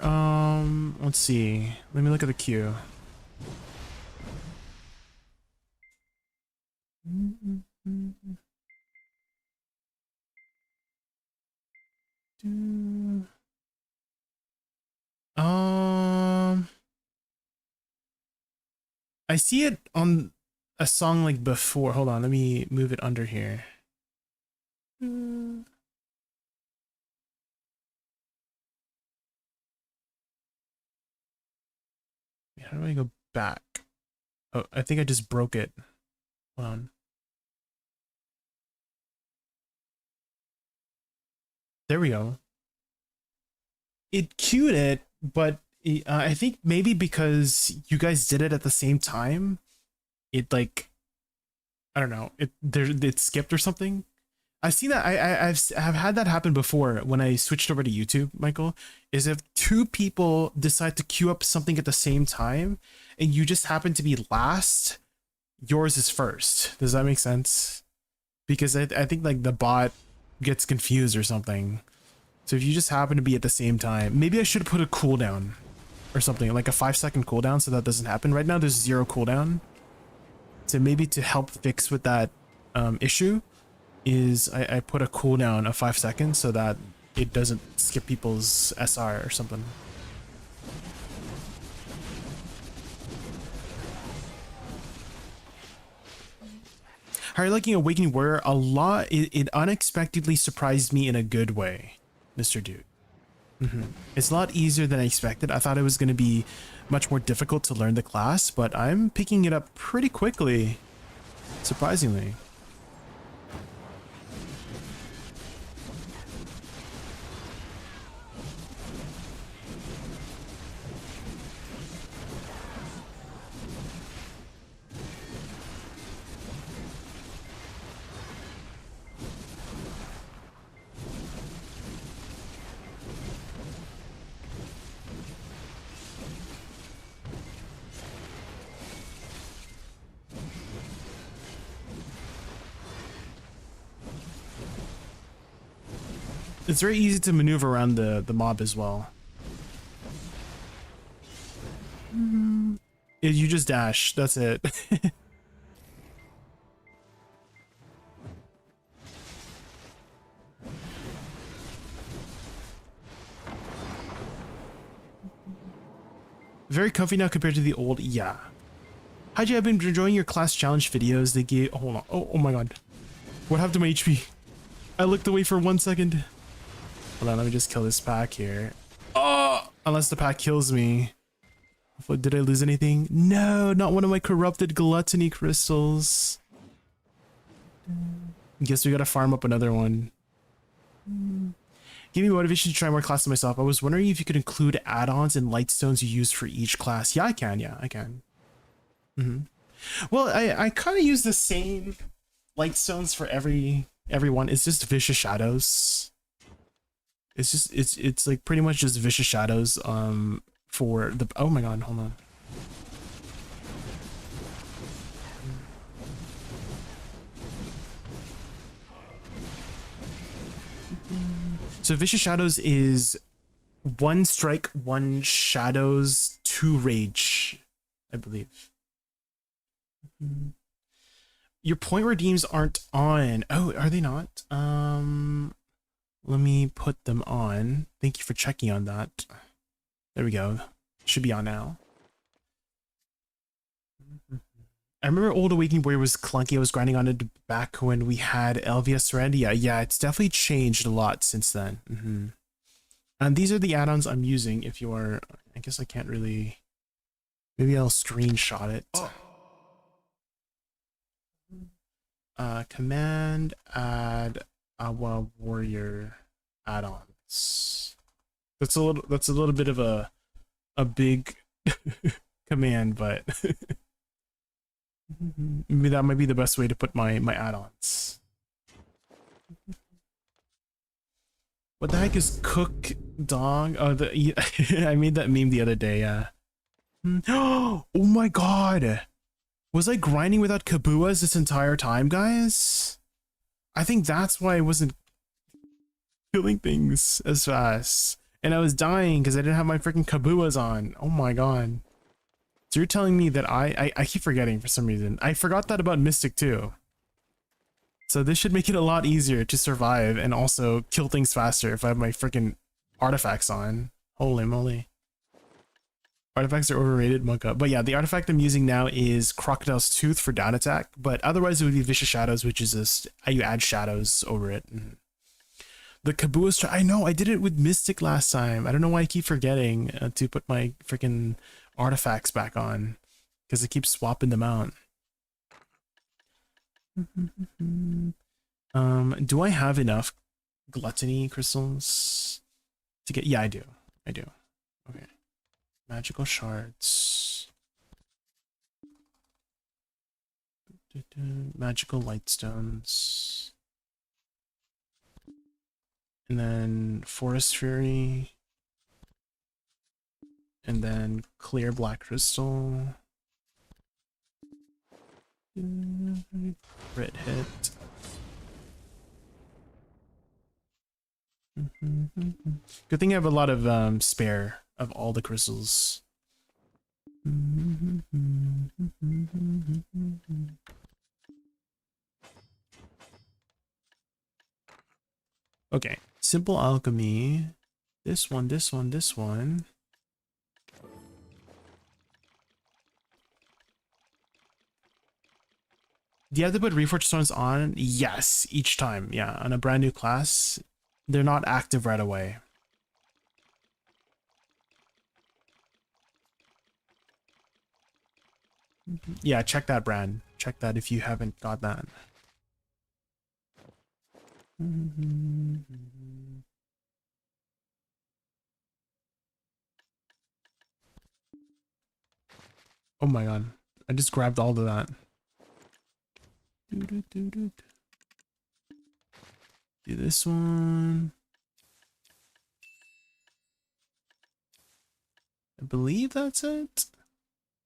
Let's see. Let me look at the queue. I see it on a song like before. Hold on, let me move it under here. How do I go back? Oh, I think I just broke it. Hold on. There we go. It queued it, but I think maybe because you guys did it at the same time, it like, I don't know, it skipped or something. I've seen that. I've had that happen before when I switched over to YouTube, Michael, is if two people decide to queue up something at the same time and you just happen to be last, yours is first. Does that make sense? Because I think like the bot gets confused or something. So if you just happen to be at the same time, maybe I should put a cooldown or something, like a 5-second cooldown so that doesn't happen. Right now there's 0 cooldown. So maybe to help fix with that issue is I put a cooldown of 5 seconds so that it doesn't skip people's SR or something. How are you liking Awakening Warrior? A lot. It unexpectedly surprised me in a good way, Mr. Dude. It's a lot easier than I expected. I thought it was going to be much more difficult to learn the class, but I'm picking it up pretty quickly, surprisingly. It's very easy to maneuver around the mob as well. You just dash, that's it. Very comfy now compared to the old, yeah. Hi Jay, I've been enjoying your class challenge videos. They gave, hold on, oh my god. What happened to my HP? I looked away for 1 second. Hold on, let me just kill this pack here. Oh, unless the pack kills me. Did I lose anything? No, not one of my corrupted gluttony crystals. Guess we gotta farm up another one. Give me motivation to try more classes myself. I was wondering if you could include add-ons and light stones you use for each class. Yeah, I can. Yeah, I can. Well, I kind of use the same light stones for everyone. It's just vicious shadows. It's like pretty much just vicious shadows for the, oh my god, hold on. So vicious shadows is 1 strike, 1 shadows, 2 rage, I believe. Your point redeems aren't on. Oh, are they not? Let me put them on. Thank you for checking on that. There we go. Should be on now. I remember Old Awakening Warrior was clunky. I was grinding on it back when we had Elvia Serendia. Yeah, it's definitely changed a lot since then. And these are the add-ons I'm using. If you are, I guess I can't really, maybe I'll screenshot it. Command add AWA Warrior add-ons. That's a little bit of a big command, but maybe that might be the best way to put my add-ons. What the heck is cook dog? Oh, I made that meme the other day. Yeah. Oh my god. Was I grinding without Kabuas this entire time, guys? I think that's why I wasn't... killing things as fast. And I was dying because I didn't have my freaking kabuas on. Oh my god. So you're telling me that I keep forgetting for some reason. I forgot that about Mystic too. So this should make it a lot easier to survive and also kill things faster if I have my freaking artifacts on. Holy moly. Artifacts are overrated, Monka. But yeah, the artifact I'm using now is Crocodile's Tooth for down attack, but otherwise it would be Vicious Shadows, which is just you add shadows over it. The Kabua's I know, I did it with Mystic last time. I don't know why I keep forgetting to put my freaking artifacts back on, because I keep swapping them out. Do I have enough gluttony crystals to get? Yeah, I do. Okay. Magical shards. Magical light stones. And then forest fury. And then clear black crystal. Red hit. Good thing I have a lot of spare of all the crystals. Okay, simple alchemy. This one. Do you have to put reforged stones on? Yes, each time. Yeah, on a brand new class. They're not active right away. Yeah, check that, brand. Check that if you haven't got that. Oh my god. I just grabbed all of that. Do this one. I believe that's it.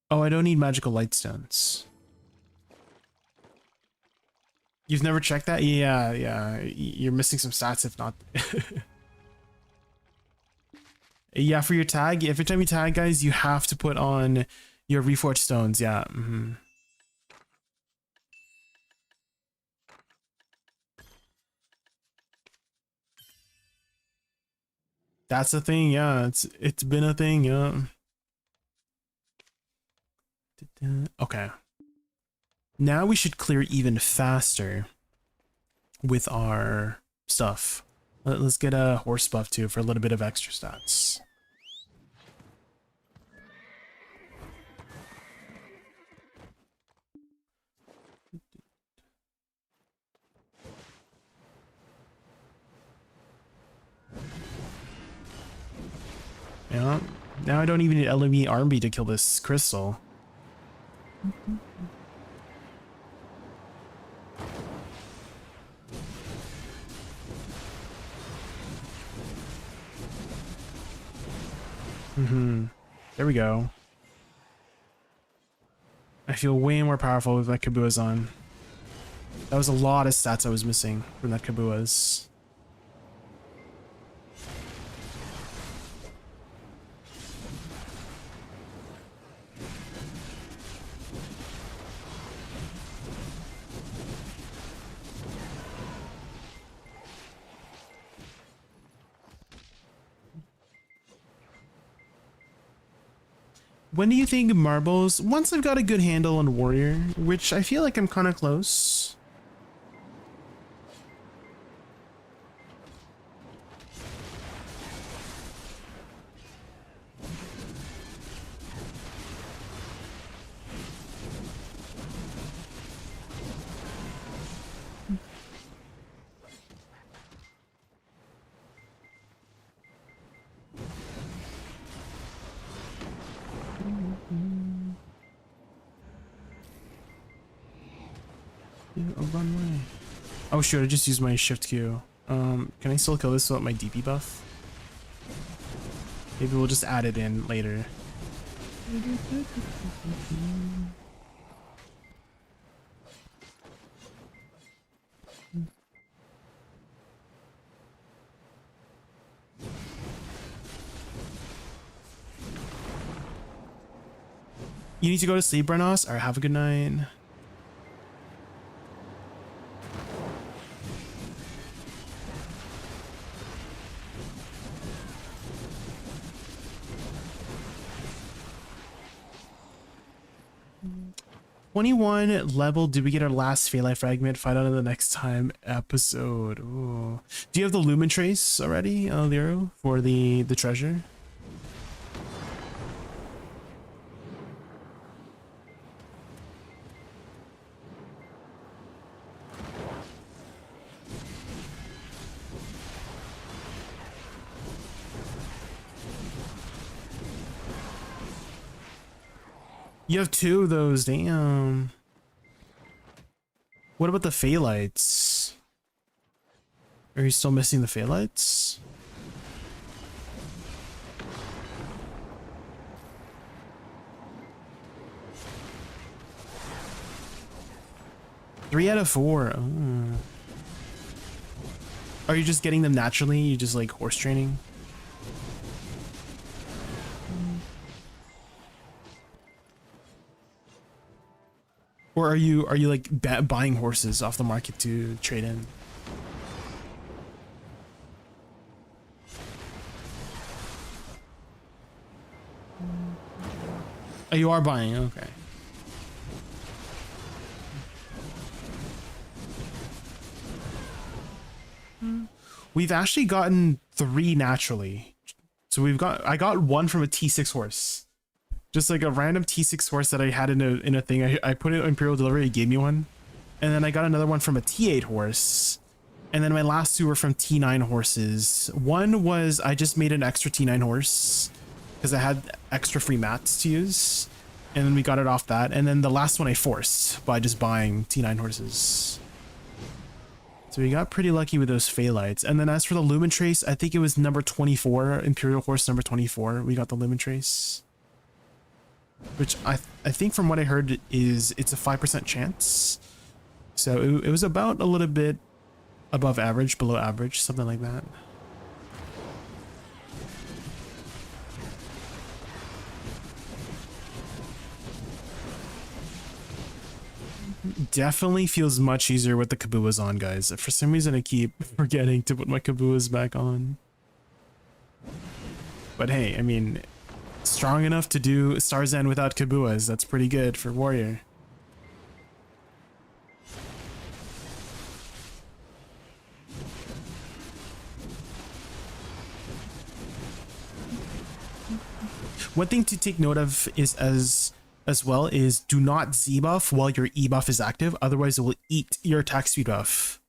Oh, I don't need magical light stones. You've never checked that? Yeah. You're missing some stats if not. Yeah, for your tag, every time you tag, guys, you have to put on your reforged stones. Yeah. That's a thing. Yeah, it's been a thing. Yeah. Okay. Now we should clear even faster with our stuff. Let's get a horse buff too for a little bit of extra stats. Yeah. Now I don't even need LME Army to kill this crystal. There we go. I feel way more powerful with my Kabuas on. That was a lot of stats I was missing from that Kabuas. When do you think marbles? Once I've got a good handle on warrior, which I feel like I'm kind of close. Oh shoot, I just used my shift Q. Can I still kill this without my DP buff? Maybe we'll just add it in later. You need to go to sleep, Brenos. All right, have a good night. "21 level. Did we get our last Phalite fragment? Find out in the next time episode." Ooh. Do you have the Lumen Trace already, Lero, for the treasure? You have 2 of those, damn. What about the Phalites? Are you still missing the Phalites? Three out of 4. Oh. Are you just getting them naturally? You just like horse training? Or are you like buying horses off the market to trade in? Oh, you are buying, okay. We've actually gotten 3 naturally. So I got 1 from a T6 horse. Just like a random T6 horse that I had in a thing. I put it in Imperial Delivery, it gave me one. And then I got another one from a T8 horse. And then my last 2 were from T9 horses. One was I just made an extra T9 horse because I had extra free mats to use. And then we got it off that. And then the last one I forced by just buying T9 horses. So we got pretty lucky with those Phalites. And then as for the Lumen Trace, I think it was number 24, Imperial Horse number 24. We got the Lumen Trace. Which I think from what I heard is it's a 5% chance. So it was about a little bit above average, below average, something like that. Definitely feels much easier with the Kabuas on, guys. For some reason I keep forgetting to put my Kabuas back on. But hey, I mean, strong enough to do Starzan without Kabuas. That's pretty good for Warrior. One thing to take note of is as well is do not Z buff while your E buff is active, otherwise it will eat your attack speed buff.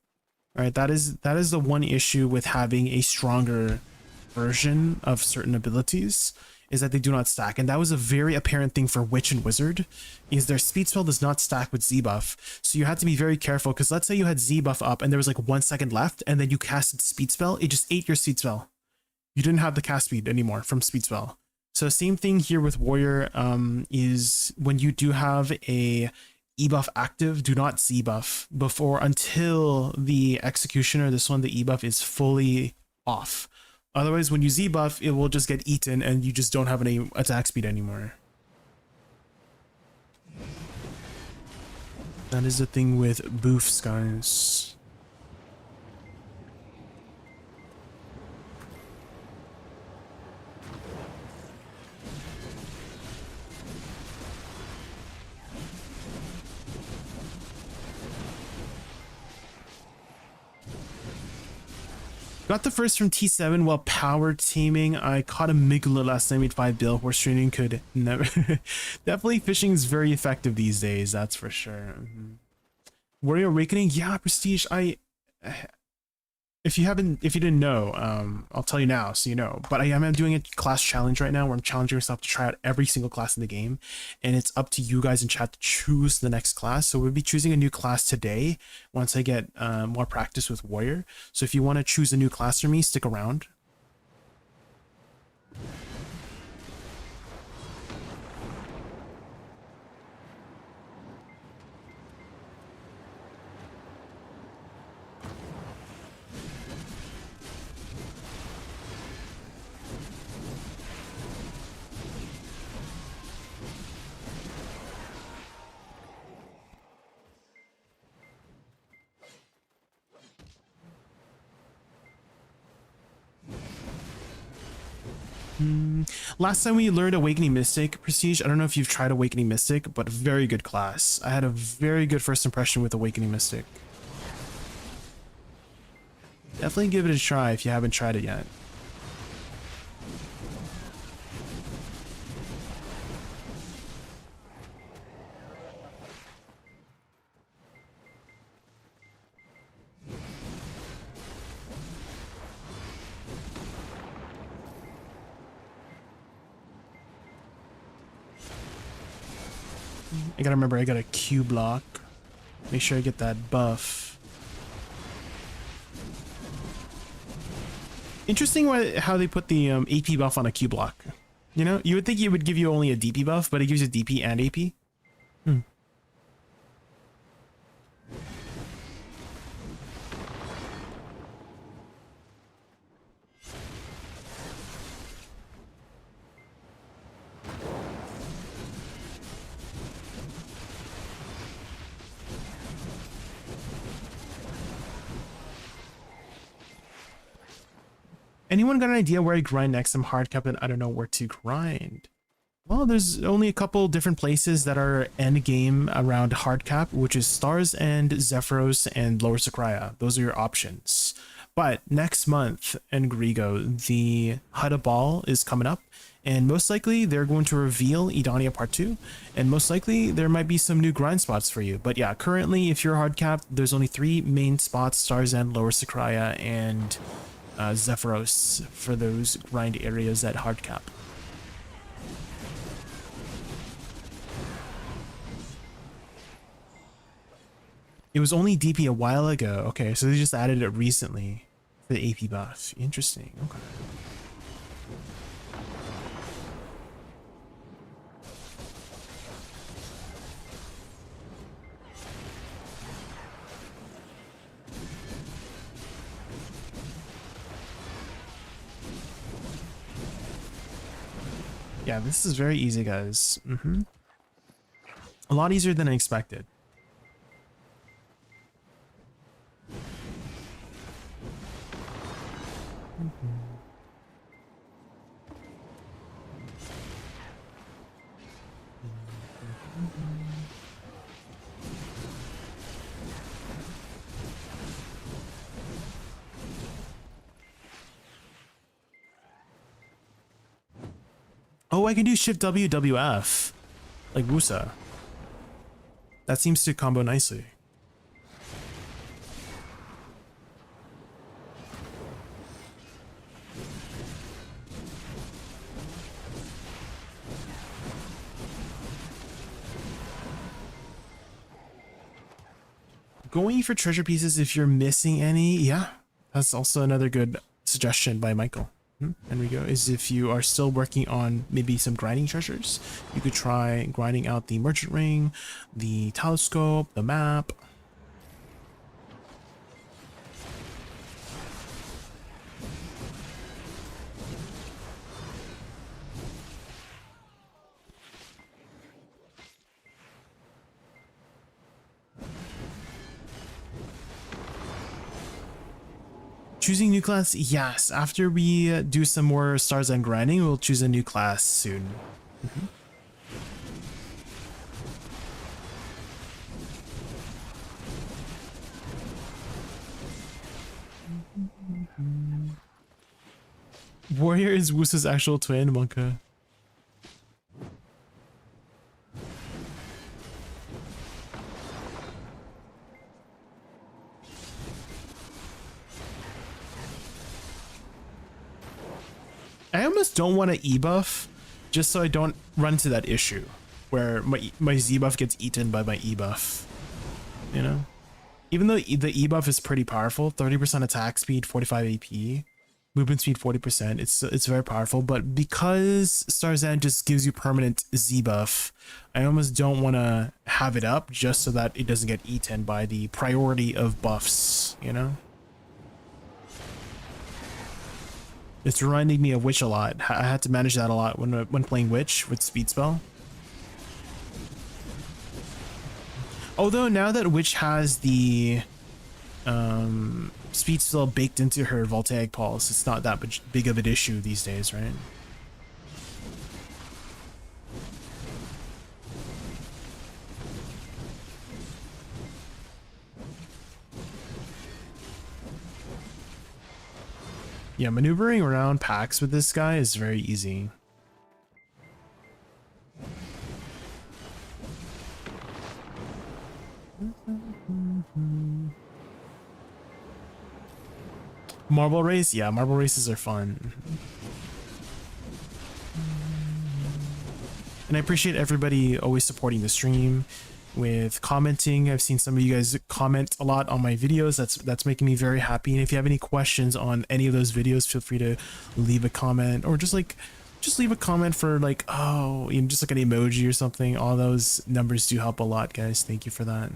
All right, that is the one issue with having a stronger version of certain abilities, is that they do not stack. And that was a very apparent thing for Witch and Wizard, is their speed spell does not stack with Z buff. So you had to be very careful, because let's say you had Z buff up and there was like 1 second left and then you casted speed spell, it just ate your speed spell. You didn't have the cast speed anymore from speed spell. So same thing here with Warrior, is when you do have a E buff active, do not Z buff until the Executioner, this one, the E buff is fully off. Otherwise, when you Z buff, it will just get eaten and you just don't have any attack speed anymore. That is the thing with boofs, guys. Got the first from T7 while power teaming. I caught a Migla last time with 5 bill. Horse training could never. Definitely fishing is very effective these days, that's for sure. Warrior Awakening, yeah, Prestige. If you didn't know, I'll tell you now so you know. But I am doing a class challenge right now where I'm challenging myself to try out every single class in the game, and it's up to you guys in chat to choose the next class. So we'll be choosing a new class today once I get more practice with Warrior. So if you want to choose a new class for me, stick around. Last time we learned Awakening Mystic, Prestige. I don't know if you've tried Awakening Mystic, but very good class. I had a very good first impression with Awakening Mystic. Definitely give it a try if you haven't tried it yet. I gotta remember I got a Q block. Make sure I get that buff. Interesting how they put the AP buff on a Q block. You know, you would think it would give you only a DP buff, but it gives you DP and AP. Anyone got an idea where I grind next? I'm hard cap and I don't know where to grind. Well, there's only a couple different places that are end game around hard cap, which is Stars and Zephyros and Lower Sakraya. Those are your options. But next month in Grigo, the Hutta Ball is coming up, and most likely they're going to reveal Edania Part 2, and most likely there might be some new grind spots for you. But yeah, currently if you're hard capped, there's only 3 main spots: Stars and Lower Sakraya and Zephyros for those grind areas at hard cap. It was only DP a while ago. Okay, so they just added it recently for the AP buff. Interesting. Okay. Yeah, this is very easy, guys. A lot easier than I expected. Oh, I can do Shift W, WF, like Wusa. That seems to combo nicely. Going for treasure pieces if you're missing any, yeah, that's also another good suggestion by Michael. And we go, is if you are still working on maybe some grinding treasures, you could try grinding out the merchant ring, the telescope, the map. Choosing new class? Yes. After we do some more Stars and grinding, we'll choose a new class soon. Warrior is Wusa's actual twin, Monka. I almost don't want to E-buff just so I don't run into that issue where my Z-buff gets eaten by my E-buff, you know? Even though the E-buff is pretty powerful, 30% attack speed, 45 AP, movement speed 40%, it's very powerful, but because Starzan just gives you permanent Z-buff, I almost don't want to have it up just so that it doesn't get eaten by the priority of buffs, you know? It's reminding me of Witch a lot. I had to manage that a lot when playing Witch with Speed Spell. Although now that Witch has the Speed Spell baked into her Voltaic Pulse, it's not that big of an issue these days, right? Yeah, maneuvering around packs with this guy is very easy. Marble race? Yeah, marble races are fun. And I appreciate everybody always supporting the stream with commenting. I've seen some of you guys comment a lot on my videos. That's making me very happy. And if you have any questions on any of those videos, feel free to leave a comment, or just leave a comment for like, oh, you know, just like an emoji or something. All those numbers do help a lot, guys. Thank you for that.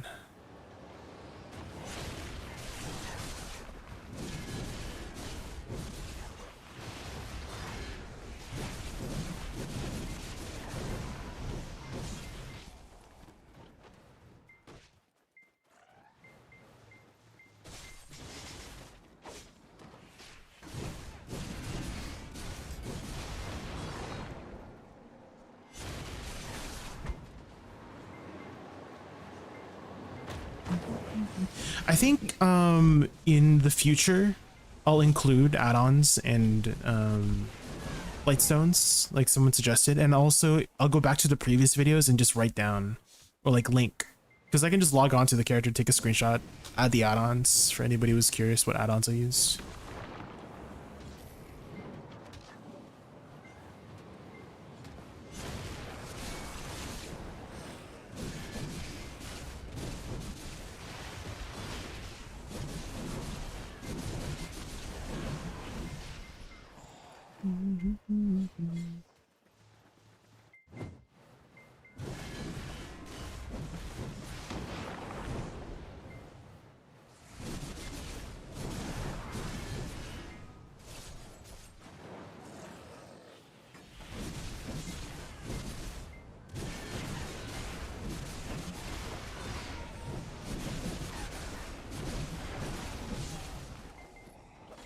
I think in the future I'll include add-ons and lightstones like someone suggested, and also I'll go back to the previous videos and just write down or like link, because I can just log on to the character, take a screenshot, add the add-ons for anybody who's curious what add-ons I used.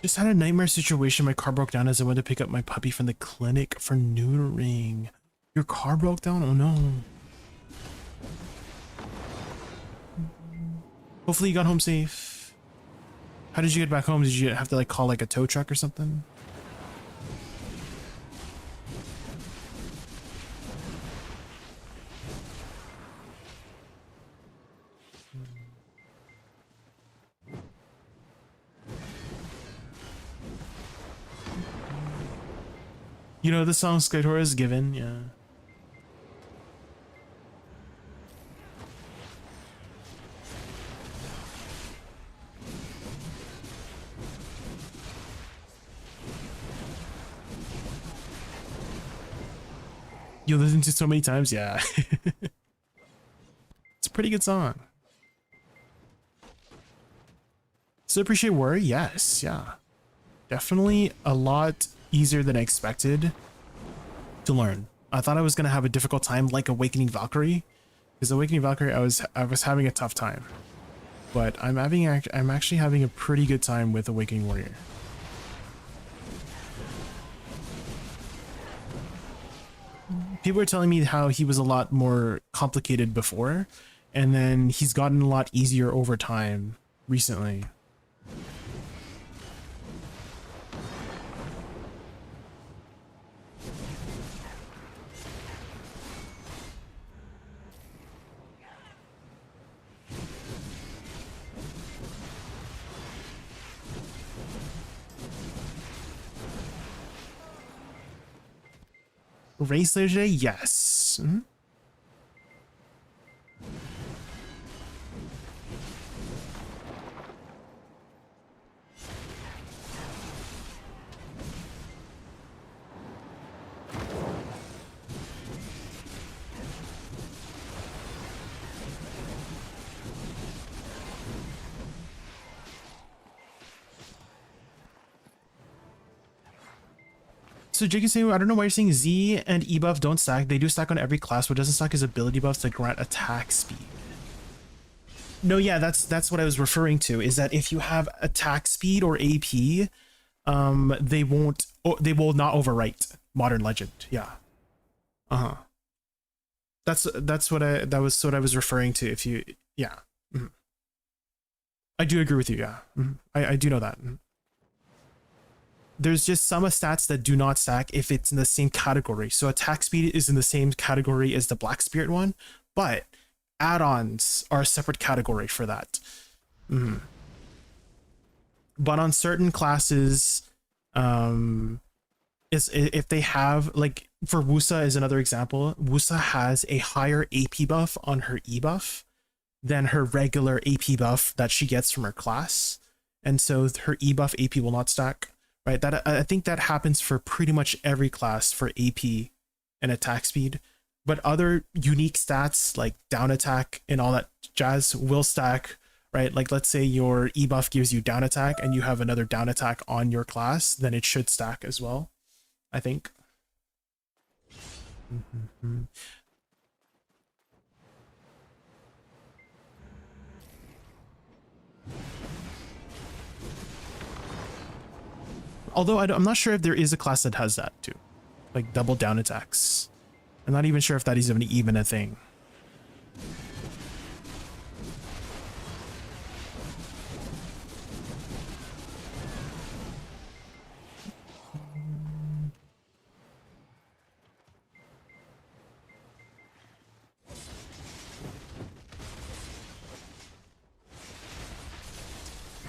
Just had a nightmare situation. My car broke down as I went to pick up my puppy from the clinic for neutering. Your car broke down? Oh no. Hopefully you got home safe. How did you get back home? Did you have to like call like a tow truck or something? You know the song Skytora is given, yeah. You listen to so many times, yeah. It's a pretty good song. So appreciate worry, yes, yeah. Definitely a lot easier than I expected to learn. I thought I was gonna have a difficult time like Awakening Valkyrie, because Awakening Valkyrie I was having a tough time, but I'm actually having a pretty good time with Awakening Warrior. People are telling me how he was a lot more complicated before, and then he's gotten a lot easier over time recently. Race later today? Yes. Mm-hmm. So Jake is saying, I don't know why you're saying Z and E buff don't stack. They do stack on every class. What doesn't stack is ability buffs that grant attack speed. No, yeah, that's what I was referring to, is that if you have attack speed or AP, they will not overwrite Modern Legend. Yeah. Uh-huh. That's what I was referring to. If you, yeah. Mm-hmm. I do agree with you, yeah. Mm-hmm. I do know that. Mm-hmm. there's just some stats that do not stack if it's in the same category. So attack speed is in the same category as the Black Spirit one, but add-ons are a separate category for that. But on certain classes, if they have, like for Wusa is another example, Wusa has a higher AP buff on her E buff than her regular AP buff that she gets from her class. And so her E buff AP will not stack, right? That I think that happens for pretty much every class for AP and attack speed. But other unique stats like down attack and all that jazz will stack, right? Like let's say your E buff gives you down attack and you have another down attack on your class, then it should stack as well, I think. Although I'm not sure if there is a class that has that too, like double down attacks. I'm not even sure if that is even a thing.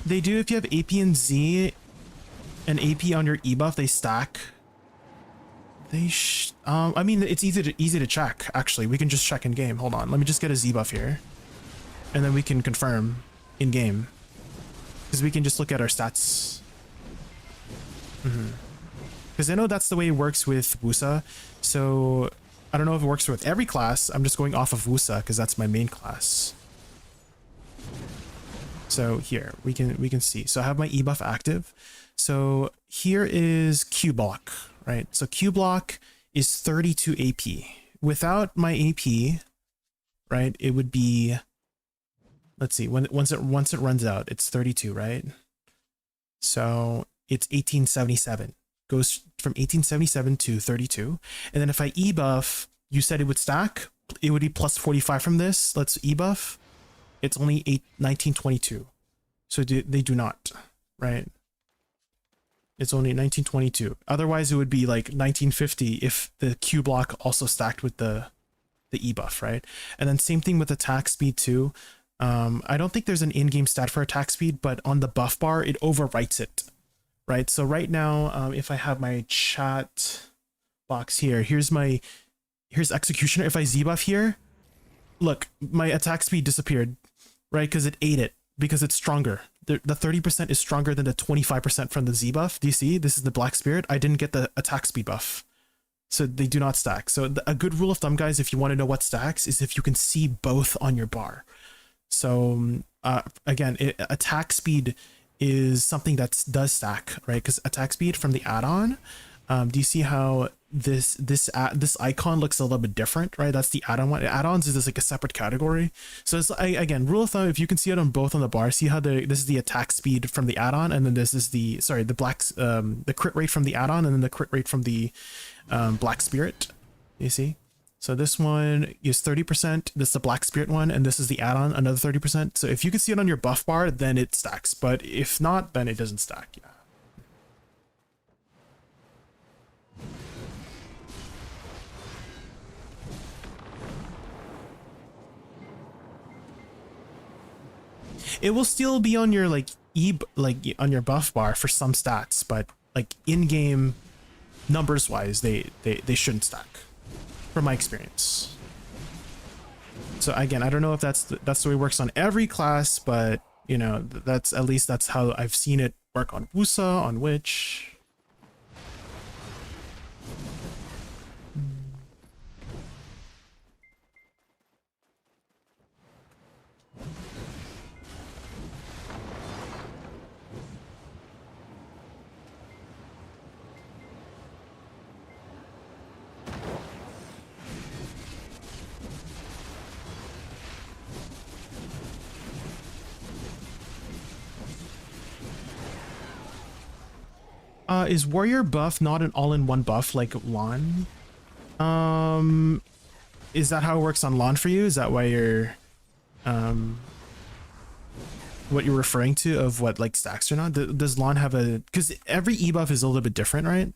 They do if you have AP and Z and AP on your E buff, they stack. I mean, it's easy to check, actually. We can just check in game. Hold on. Let me just get a Z buff here. And then we can confirm in game. Because we can just look at our stats. Because I know that's the way it works with Wusa. So I don't know if it works with every class. I'm just going off of Wusa because that's my main class. So here we can see. So I have my E buff active. So here is Q block, right? So Q block is 32 AP. Without my AP, right, it would be, let's see, once it runs out, it's 32, right? So it's 1877. Goes from 1877 to 32. And then if I E buff, you said it would stack. It would be plus 45 from this. Let's E buff. It's only 1922. So they do not, right? It's only 1922. Otherwise, it would be like 1950 if the Q block also stacked with the E buff, right? And then same thing with attack speed too. I don't think there's an in-game stat for attack speed, but on the buff bar, it overwrites it, right? So right now, if I have my chat box here, here's Executioner. If I Z buff here, look, my attack speed disappeared, right? Because it ate it, because it's stronger. The 30% is stronger than the 25% from the Z buff. Do you see? This is the Black Spirit. I didn't get the attack speed buff. So they do not stack. So a good rule of thumb, guys, if you want to know what stacks, is if you can see both on your bar. So again, attack speed is something that does stack, right? Because attack speed from the add-on, do you see how this icon looks a little bit different, right? That's the add-on one. Add-ons is just like a separate category. So it's again, rule of thumb, if you can see it on both on the bar, see how this is the attack speed from the add-on, and then this is the crit rate from the add-on, and then the crit rate from the Black Spirit. You see? So this one is 30%, this is the Black Spirit one, and this is the add-on, another 30%. So if you can see it on your buff bar, then it stacks. But if not, then it doesn't stack. Yeah. It will still be on your on your buff bar for some stats, but like in-game numbers wise, they shouldn't stack, from my experience. So again, I don't know if that's the way it works on every class, but you know, that's how I've seen it work on Wusa, on Witch. Is warrior buff not an all-in-one buff like LAN? Is that how it works on LAN for you? Is that why you're what you're referring to of what like stacks or not. Does Lon have a, because every e-buff is a little bit different, right?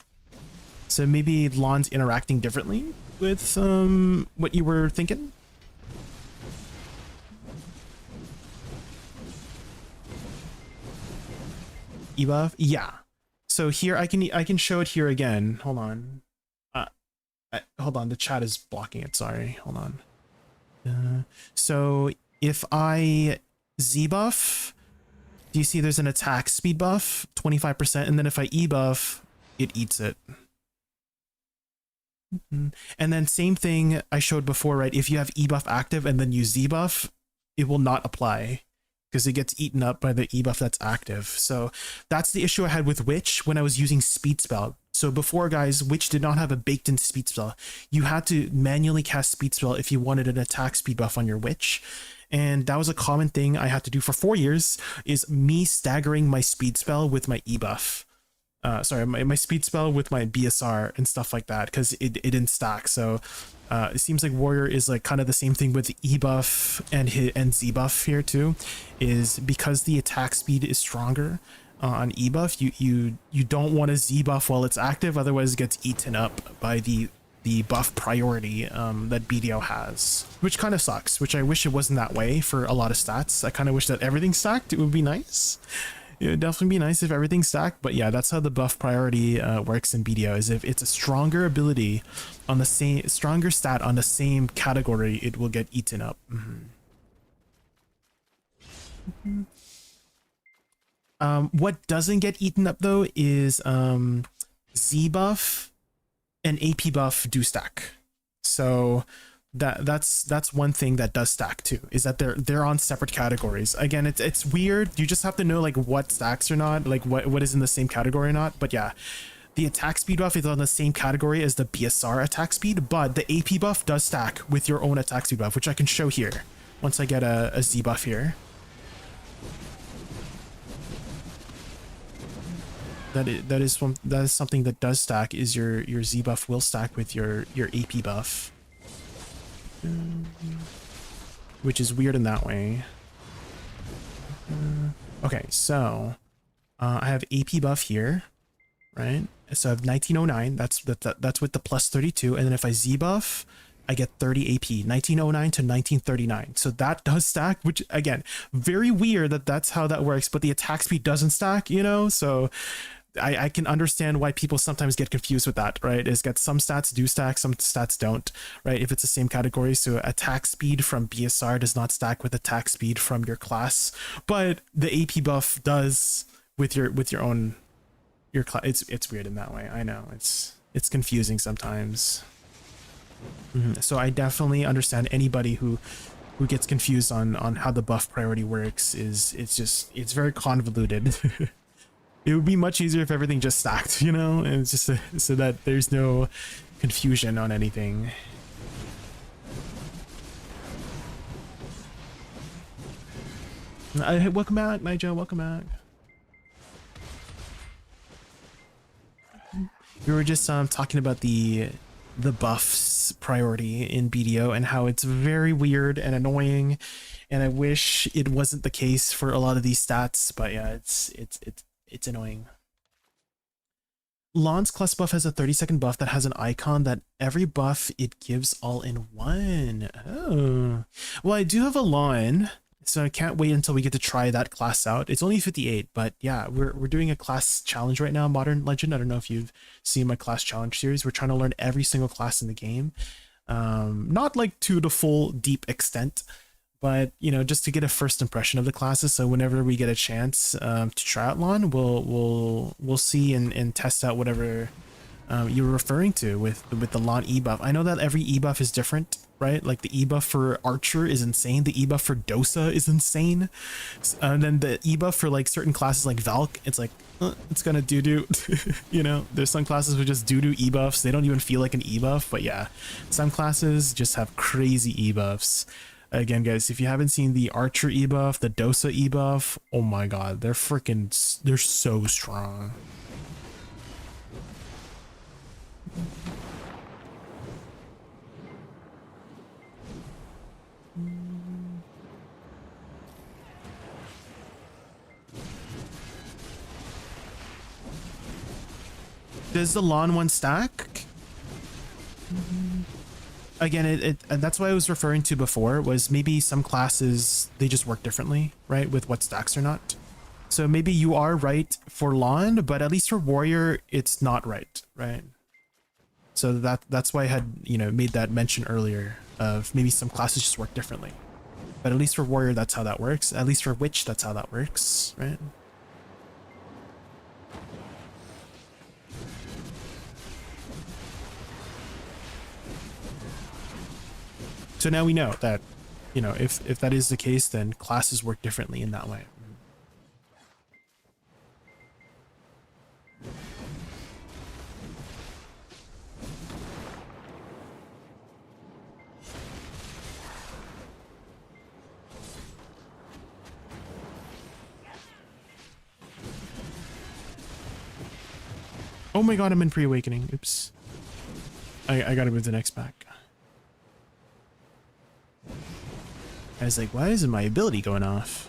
So maybe Lon's interacting differently with what you were thinking. E-buff, yeah. So here I can show it here again. Hold on. Hold on, the chat is blocking it. Sorry, hold on. So if I Z buff, do you see there's an attack speed buff, 25%, and then if I E buff, it eats it. And then same thing I showed before, right? If you have E buff active and then you Z buff, it will not apply because it gets eaten up by the E buff that's active. So that's the issue I had with Witch when I was using Speed Spell. So before, guys, Witch did not have a baked in Speed Spell. You had to manually cast Speed Spell if you wanted an attack speed buff on your Witch. And that was a common thing I had to do for 4 years, is me staggering my Speed Spell with my E buff. Sorry, my Speed Spell with my BSR and stuff like that, because it didn't stack. So it seems like Warrior is like kind of the same thing with E buff and Z buff here too, is because the attack speed is stronger on E buff, you don't want to Z buff while it's active, otherwise it gets eaten up by the buff priority that BDO has, which kind of sucks, which I wish it wasn't that way for a lot of stats. I kind of wish that everything stacked. It would be nice. It would definitely be nice if everything stacked, but yeah, that's how the buff priority works in BDO, is if it's a stronger ability on the same, stronger stat on the same category, it will get eaten up. What doesn't get eaten up though is Z buff and AP buff do stack. So that's one thing that does stack too, is that they're on separate categories. Again, it's weird. You just have to know like what stacks or not, like what is in the same category or not. But yeah, the attack speed buff is on the same category as the BSR attack speed, but the AP buff does stack with your own attack speed buff, which I can show here once I get a Z buff here. That is something that does stack, is your Z buff will stack with your AP buff. Which is weird in that way. Okay, so I have AP buff here, right? So I have 1909. That's with the plus 32, and then if I Z buff, I get 30 AP, 1909 to 1939. So that does stack, which again, very weird that that's how that works. But the attack speed doesn't stack, you know. So I can understand why people sometimes get confused with that, right? Is that some stats do stack, some stats don't, right? If it's the same category. So attack speed from BSR does not stack with attack speed from your class, but the AP buff does with your own class. It's weird in that way. I know it's confusing sometimes. So I definitely understand anybody who gets confused on how the buff priority works. It's very convoluted. It would be much easier if everything just stacked, you know, and it's just so that there's no confusion on anything. Welcome back, Nigel. Welcome back. We were just talking about the buffs priority in BDO and how it's very weird and annoying, and I wish it wasn't the case for a lot of these stats. But yeah, it's annoying. Lon's class buff has a 30-second buff that has an icon that every buff it gives all in one. Oh, well, I do have a Lon, so I can't wait until we get to try that class out. It's only 58, but yeah, we're doing a class challenge right now, Modern Legend. I don't know if you've seen my class challenge series. We're trying to learn every single class in the game, not like to the full deep extent, but you know, just to get a first impression of the classes. So whenever we get a chance to try out Lon, we'll see and test out whatever you were referring to with the Lon E buff. I know that every E buff is different, right? Like the E buff for Archer is insane. The E buff for Dosa is insane. And then the E buff for like certain classes like Valk, it's like it's gonna doo-doo. You know, there's some classes with just doo-doo E buffs. They don't even feel like an E buff, but yeah, some classes just have crazy E buffs. Again, guys, if you haven't seen the Archer E buff, the Dosa E buff, oh my god, they're so strong. Does the lawn one stack? Again, that's what I was referring to before, was maybe some classes, they just work differently, right? With what stacks or not. So maybe you are right for lawn, but at least for warrior, it's not right, right? So that's why I had, you know, made that mention earlier of maybe some classes just work differently. But at least for warrior, that's how that works. At least for witch, that's how that works, right? So now we know that, you know, if that is the case, then classes work differently in that way. Oh my god, I'm in pre-awakening. Oops. I gotta move the next back. I was like, why isn't my ability going off?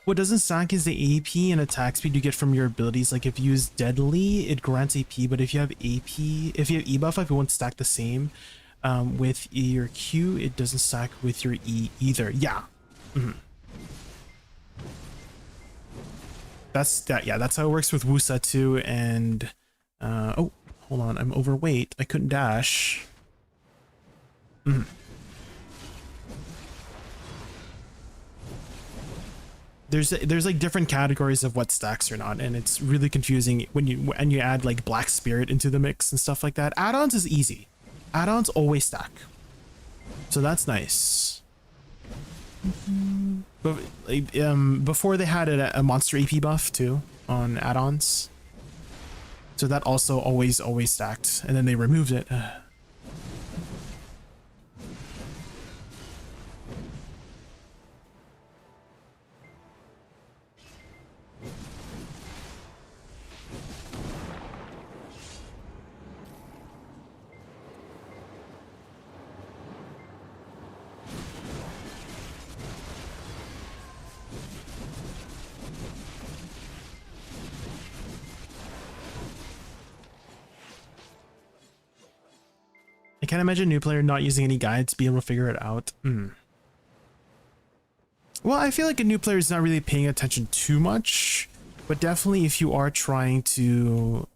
What doesn't stack is the AP and attack speed you get from your abilities. Like if you use Deadly, it grants AP, but if you have AP, if you have E buff, it won't stack the same. With your Q, it doesn't stack with your E either. Yeah. Mm-hmm. That's that. Yeah, that's how it works with Wusa too. And oh, hold on, I'm overweight. I couldn't dash. Mm-hmm. There's like different categories of what stacks or not, and it's really confusing when you add like Black Spirit into the mix and stuff like that. Add-ons is easy. Add-ons always stack, so that's nice. But before they had a monster AP buff too on add-ons, so that also always stacked, and then they removed it. I can't imagine a new player not using any guides to be able to figure it out. Well, I feel like a new player is not really paying attention too much, but definitely if you are trying to,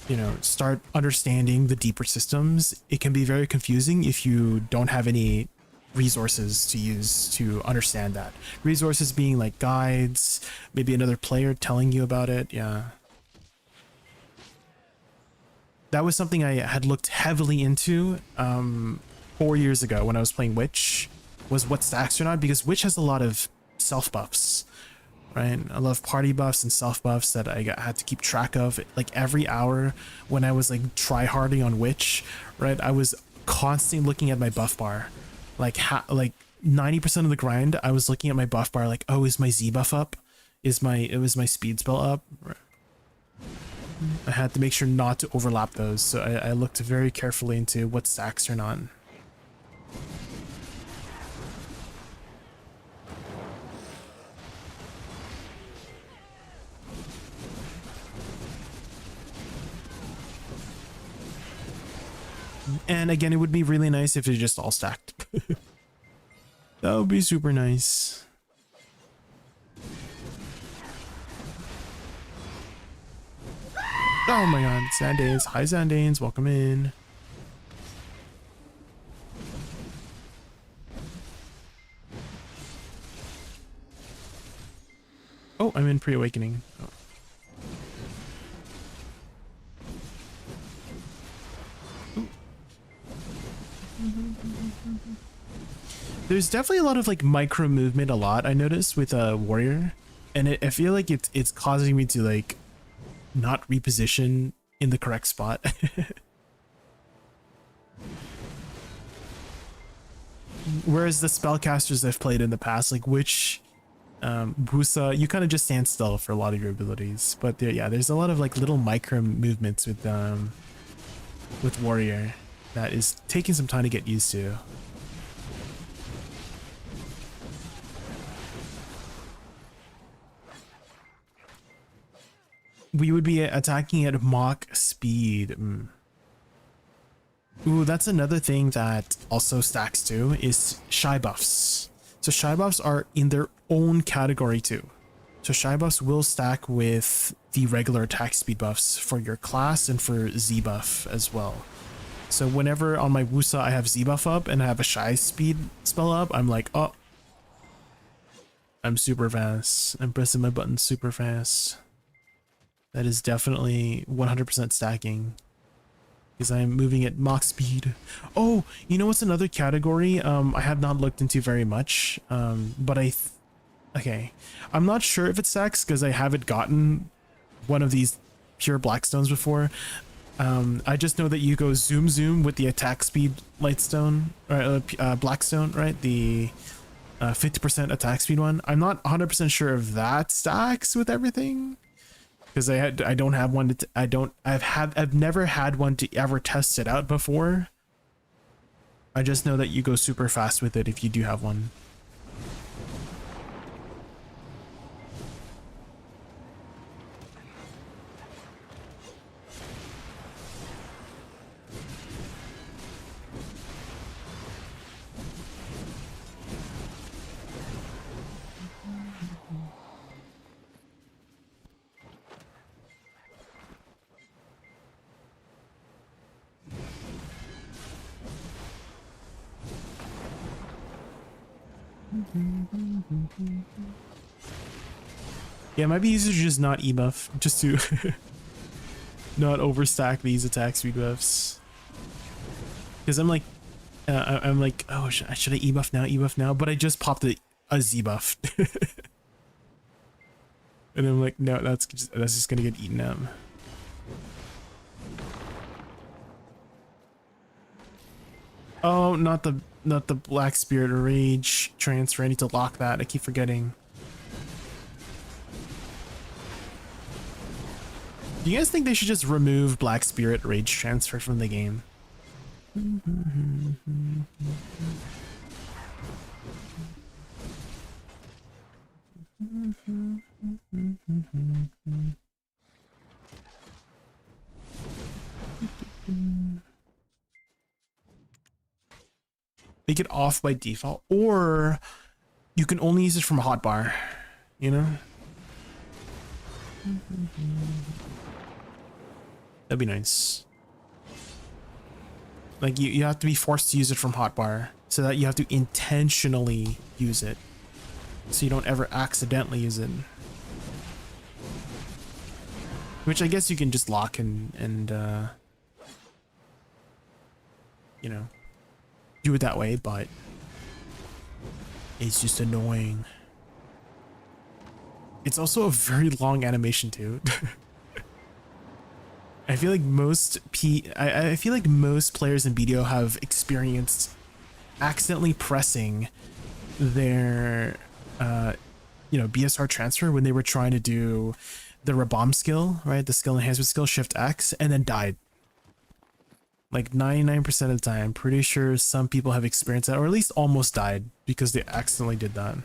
you know, start understanding the deeper systems, it can be very confusing if you don't have any resources to use to understand that. Resources being like guides, maybe another player telling you about it. Yeah. That was something I had looked heavily into 4 years ago when I was playing Witch, was what stacks or not, because Witch has a lot of self buffs, right? A lot of party buffs and self buffs that I had to keep track of. Like every hour when I was like try-harding on Witch, right? I was constantly looking at my buff bar. Like 90% of the grind, I was looking at my buff bar like, oh, is my Z buff up? Is my speed spell up? I had to make sure not to overlap those, so I looked very carefully into what stacks or not. And again, it would be really nice if it just all stacked. That would be super nice. Oh my god, Zandanes. Hi Zandanes, welcome in. Oh, I'm in pre-awakening. Oh. There's definitely a lot of like micro movement I noticed with a warrior, and I feel like it's causing me to like not reposition in the correct spot. Whereas the spellcasters I've played in the past, like Witch Wusa, you kind of just stand still for a lot of your abilities. But there, yeah, there's a lot of like little micro movements with Warrior that is taking some time to get used to. We would be attacking at Mach speed. Ooh, that's another thing that also stacks too, is shy buffs. So shy buffs are in their own category too. So shy buffs will stack with the regular attack speed buffs for your class and for Z buff as well. So whenever on my Wusa I have Z buff up and I have a shy speed spell up, I'm like, oh, I'm super fast. I'm pressing my buttons super fast. That is definitely 100% stacking because I'm moving at Mach speed. Oh, you know what's another category I have not looked into very much, but okay, I'm not sure if it stacks because I haven't gotten one of these pure Blackstones before. I just know that you go zoom zoom with the attack speed Lightstone or Blackstone, right? The 50% attack speed one. I'm not 100% sure if that stacks with everything. Because I don't have one to I've never had one to ever test it out before. I just know that you go super fast with it if you do have one. Yeah, it might be easier to just not e-buff, just to not overstack these attack speed buffs. Because I'm like, oh, should I e-buff now? E-buff now? But I just popped a Z-buff. And I'm like, no, that's just gonna get eaten up. Oh, not the Black Spirit Rage transfer. I need to lock that. I keep forgetting. Do you guys think they should just remove Black Spirit Rage transfer from the game? Make it off by default, or you can only use it from a hotbar, you know? That'd be nice. Like you have to be forced to use it from hotbar, so that you have to intentionally use it, so you don't ever accidentally use it. Which I guess you can just lock and you know, do it that way, but it's just annoying. It's also a very long animation too. I feel like I feel like most players in BDO have experienced accidentally pressing their you know, BSR transfer when they were trying to do the Rabomb skill, right? The skill enhancement skill, Shift X, and then died. Like 99% of the time, I'm pretty sure some people have experienced that, or at least almost died because they accidentally did that.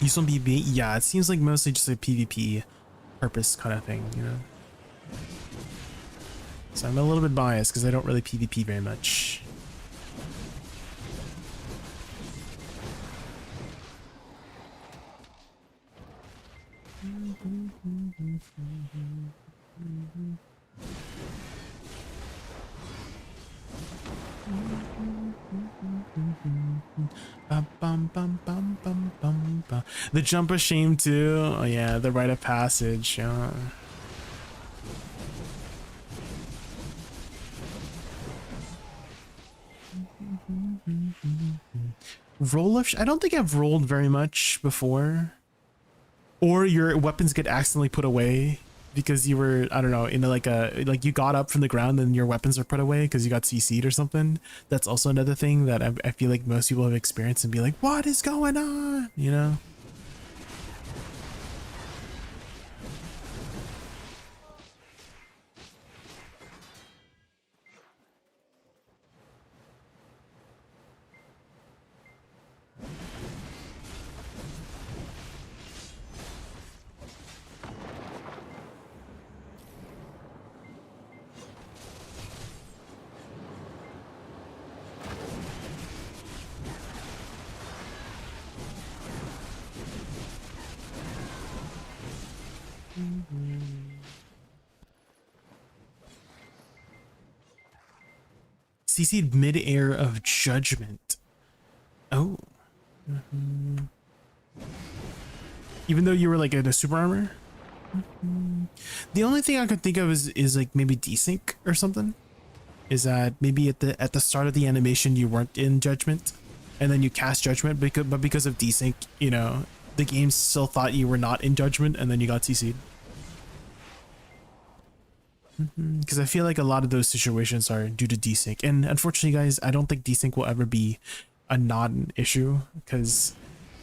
Use on PvP? Yeah, it seems like mostly just a PvP purpose kind of thing, you know? So I'm a little bit biased because I don't really PvP very much. The jump of shame too. Oh yeah, the rite of passage. Yeah. Roll of I don't think I've rolled very much before. Or your weapons get accidentally put away because you were, I don't know, in like like you got up from the ground and your weapons are put away because you got CC'd or something. That's also another thing that I feel like most people have experienced and be like, what is going on? You know? CC'd mid-air of judgment. Oh. Even though you were like in a super armor? The only thing I could think of is like maybe desync or something. Is that maybe at the start of the animation you weren't in judgment, and then you cast judgment, but because of desync, you know, the game still thought you were not in judgment, and then you got CC'd. Because I feel like a lot of those situations are due to desync, and unfortunately, guys, I don't think desync will ever be a non-issue, because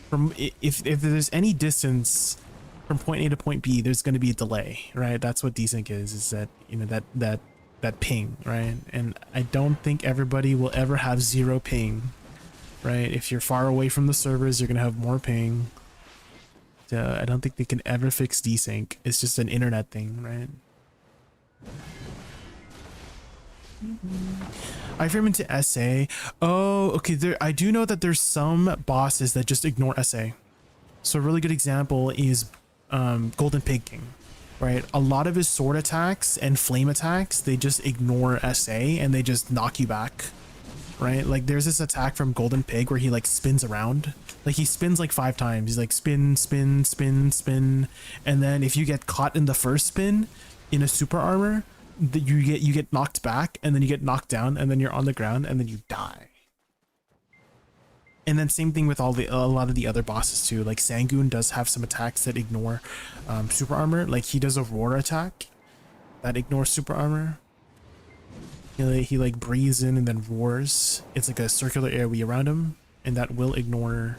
from if there's any distance from point A to point B, there's going to be a delay, right? That's what desync is that, you know, that ping, right? And I don't think everybody will ever have zero ping, right? If you're far away from the servers, you're going to have more ping. I don't think they can ever fix desync. It's just an internet thing, right? I frame into SA. Oh, okay. I do know that there's some bosses that just ignore SA. So a really good example is Golden Pig King, right? A lot of his sword attacks and flame attacks, they just ignore SA and they just knock you back, right? Like there's this attack from Golden Pig where he like spins around. Like he spins like 5 times. He's like spin, spin, spin, spin. And then if you get caught in the first spin in a super armor, you get knocked back, and then you get knocked down, and then you're on the ground, and then you die. And then same thing with a lot of the other bosses too. Like Sangoon does have some attacks that ignore super armor. Like he does a roar attack that ignores super armor. He like breathes in and then roars. It's like a circular AoE around him, and that will ignore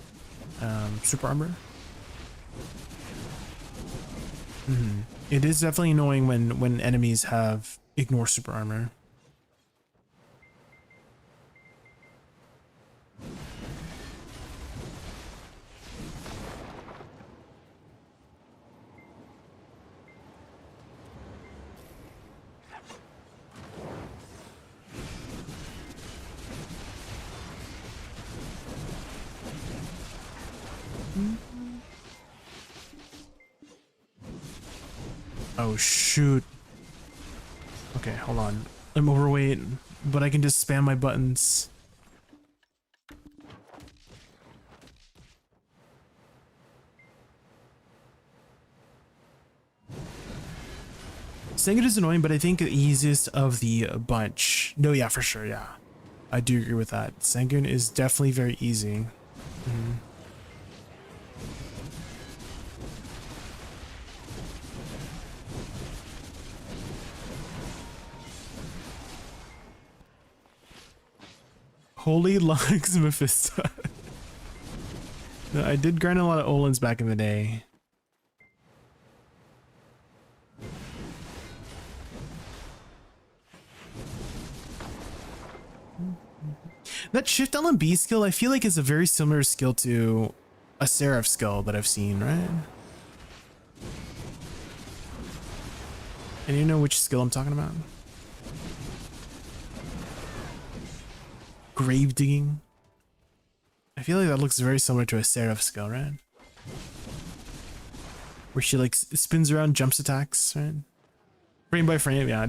super armor. It is definitely annoying when enemies have ignore super armor. Oh shoot. Okay, hold on. I'm overweight, but I can just spam my buttons. Sangoon is annoying, but I think the easiest of the bunch. No, yeah, for sure, yeah. I do agree with that. Sangoon is definitely very easy. Holy Lux Mephisto. No, I did grind a lot of Olins back in the day. That Shift LMB skill, I feel like is a very similar skill to a Seraph skill that I've seen, right? And you know which skill I'm talking about? Grave digging. I feel like that looks very similar to a Seraph skill, right? Where she like spins around, jumps attacks, right? Frame by frame, yeah.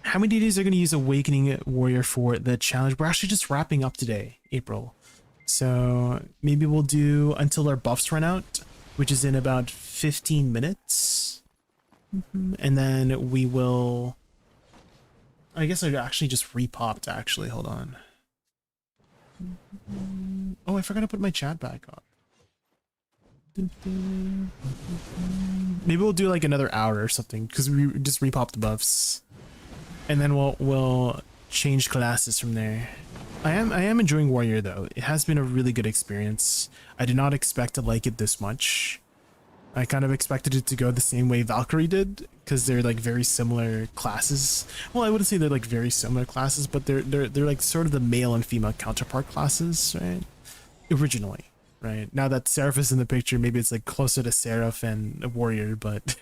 How many days are going to use Awakening Warrior for the challenge? We're actually just wrapping up today, April. So maybe we'll do until our buffs run out. which is in about 15 minutes. And then we will... I guess I actually just repopped, actually. Hold on. Oh, I forgot to put my chat back up. Maybe we'll do like another hour or something, because we just repopped the buffs. And then we'll change classes from there. I am enjoying Warrior though. It has been a really good experience. I did not expect to like it this much. I kind of expected it to go the same way Valkyrie did, because they're like very similar classes. Well, I wouldn't say they're like very similar classes, but they're like sort of the male and female counterpart classes, right? Originally, right? Now that Seraph is in the picture, maybe it's like closer to Seraph and a Warrior, but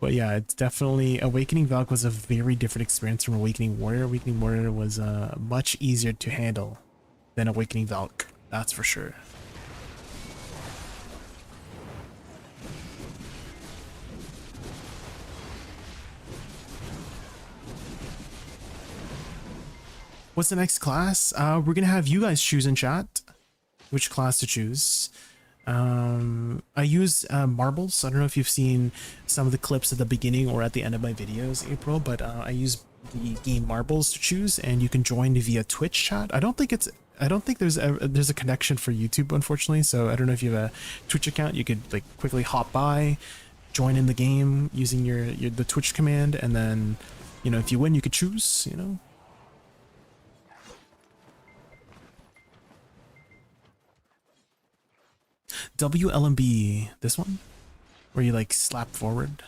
but yeah, it's definitely Awakening Valk was a very different experience from Awakening Warrior. Awakening Warrior was much easier to handle than Awakening Valk, that's for sure. What's the next class? We're gonna have you guys choose in chat which class to choose. I use marbles. I don't know if you've seen some of the clips at the beginning or at the end of my videos, April, but I use the game marbles to choose, and you can join via Twitch chat. I don't think there's a connection for YouTube, unfortunately, so I don't know if you have a Twitch account. You could like quickly hop by, join in the game using the Twitch command, and then, you know, if you win, you could choose, you know. WLMB, this one, where you like slap forward.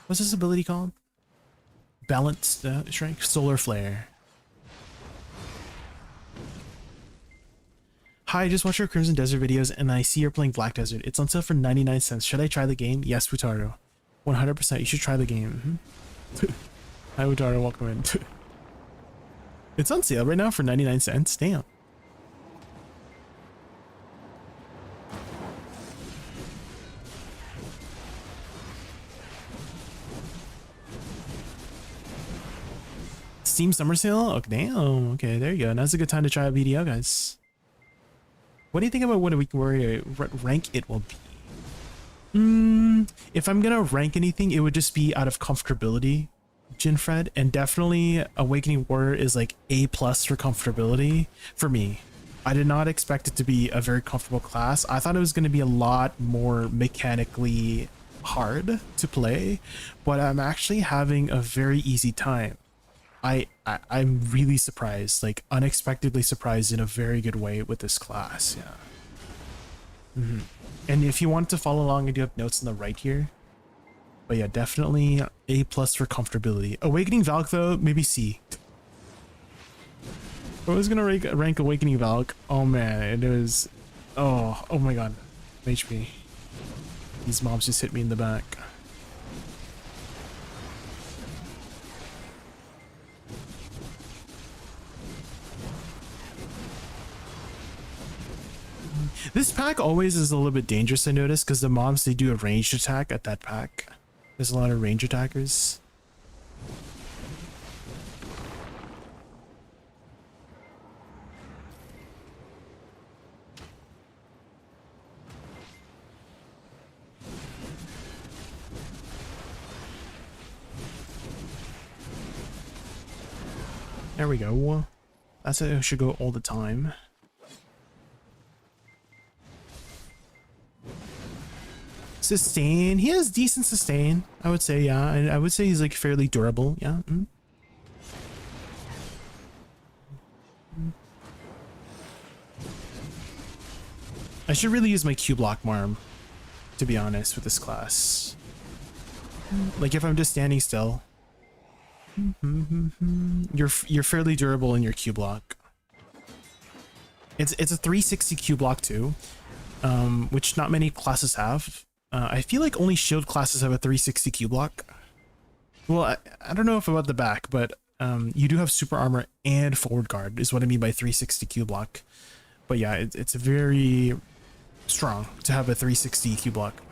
What's this ability called? Balanced shrink, solar flare. Hi, I just watched your Crimson Desert videos and I see you're playing Black Desert. It's on sale for 99 cents. Should I try the game? Yes, Futaro. 100%. You should try the game. Hi, Futaro. Welcome in. It's on sale right now for 99 cents. Damn. Steam Summer Sale? Oh, damn. Okay, there you go. Now's a good time to try out BDO, guys. What do you think about what rank it will be? If I'm gonna rank anything, it would just be out of comfortability, Jinfred, and definitely Awakening Warrior is like A+ for comfortability for me. I did not expect it to be a very comfortable class. I thought it was going to be a lot more mechanically hard to play, but I'm actually having a very easy time. I'm really surprised, like unexpectedly surprised in a very good way with this class. Yeah. And if you want to follow along, I do have notes on the right here. But yeah, definitely A+ for comfortability. Awakening Valk though, maybe C. If I was gonna rank Awakening Valk, oh man, it was, oh my god, HP. These mobs just hit me in the back. This pack always is a little bit dangerous, I noticed, because the mobs, they do a ranged attack at that pack. There's a lot of range attackers. There we go. That's how it should go all the time. Sustain. He has decent sustain, I would say. Yeah, I would say he's like fairly durable. Yeah. I should really use my Q block more, to be honest, with this class. Like if I'm just standing still, you're fairly durable in your Q block. It's a 360 Q block too, which not many classes have. I feel like only shield classes have a 360 Q block. Well, I don't know if about the back, but you do have super armor and forward guard is what I mean by 360 Q block. But yeah, it's very strong to have a 360 Q block.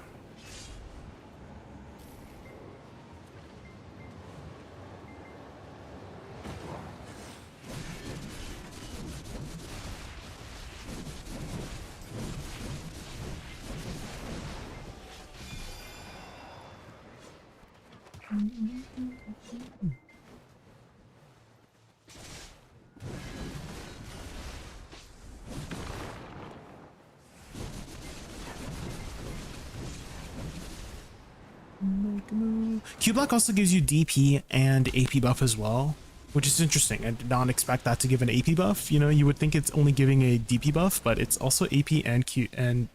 Q block also gives you DP and AP buff as well, which is interesting. I did not expect that to give an AP buff. You know, you would think it's only giving a DP buff, but it's also AP and Q and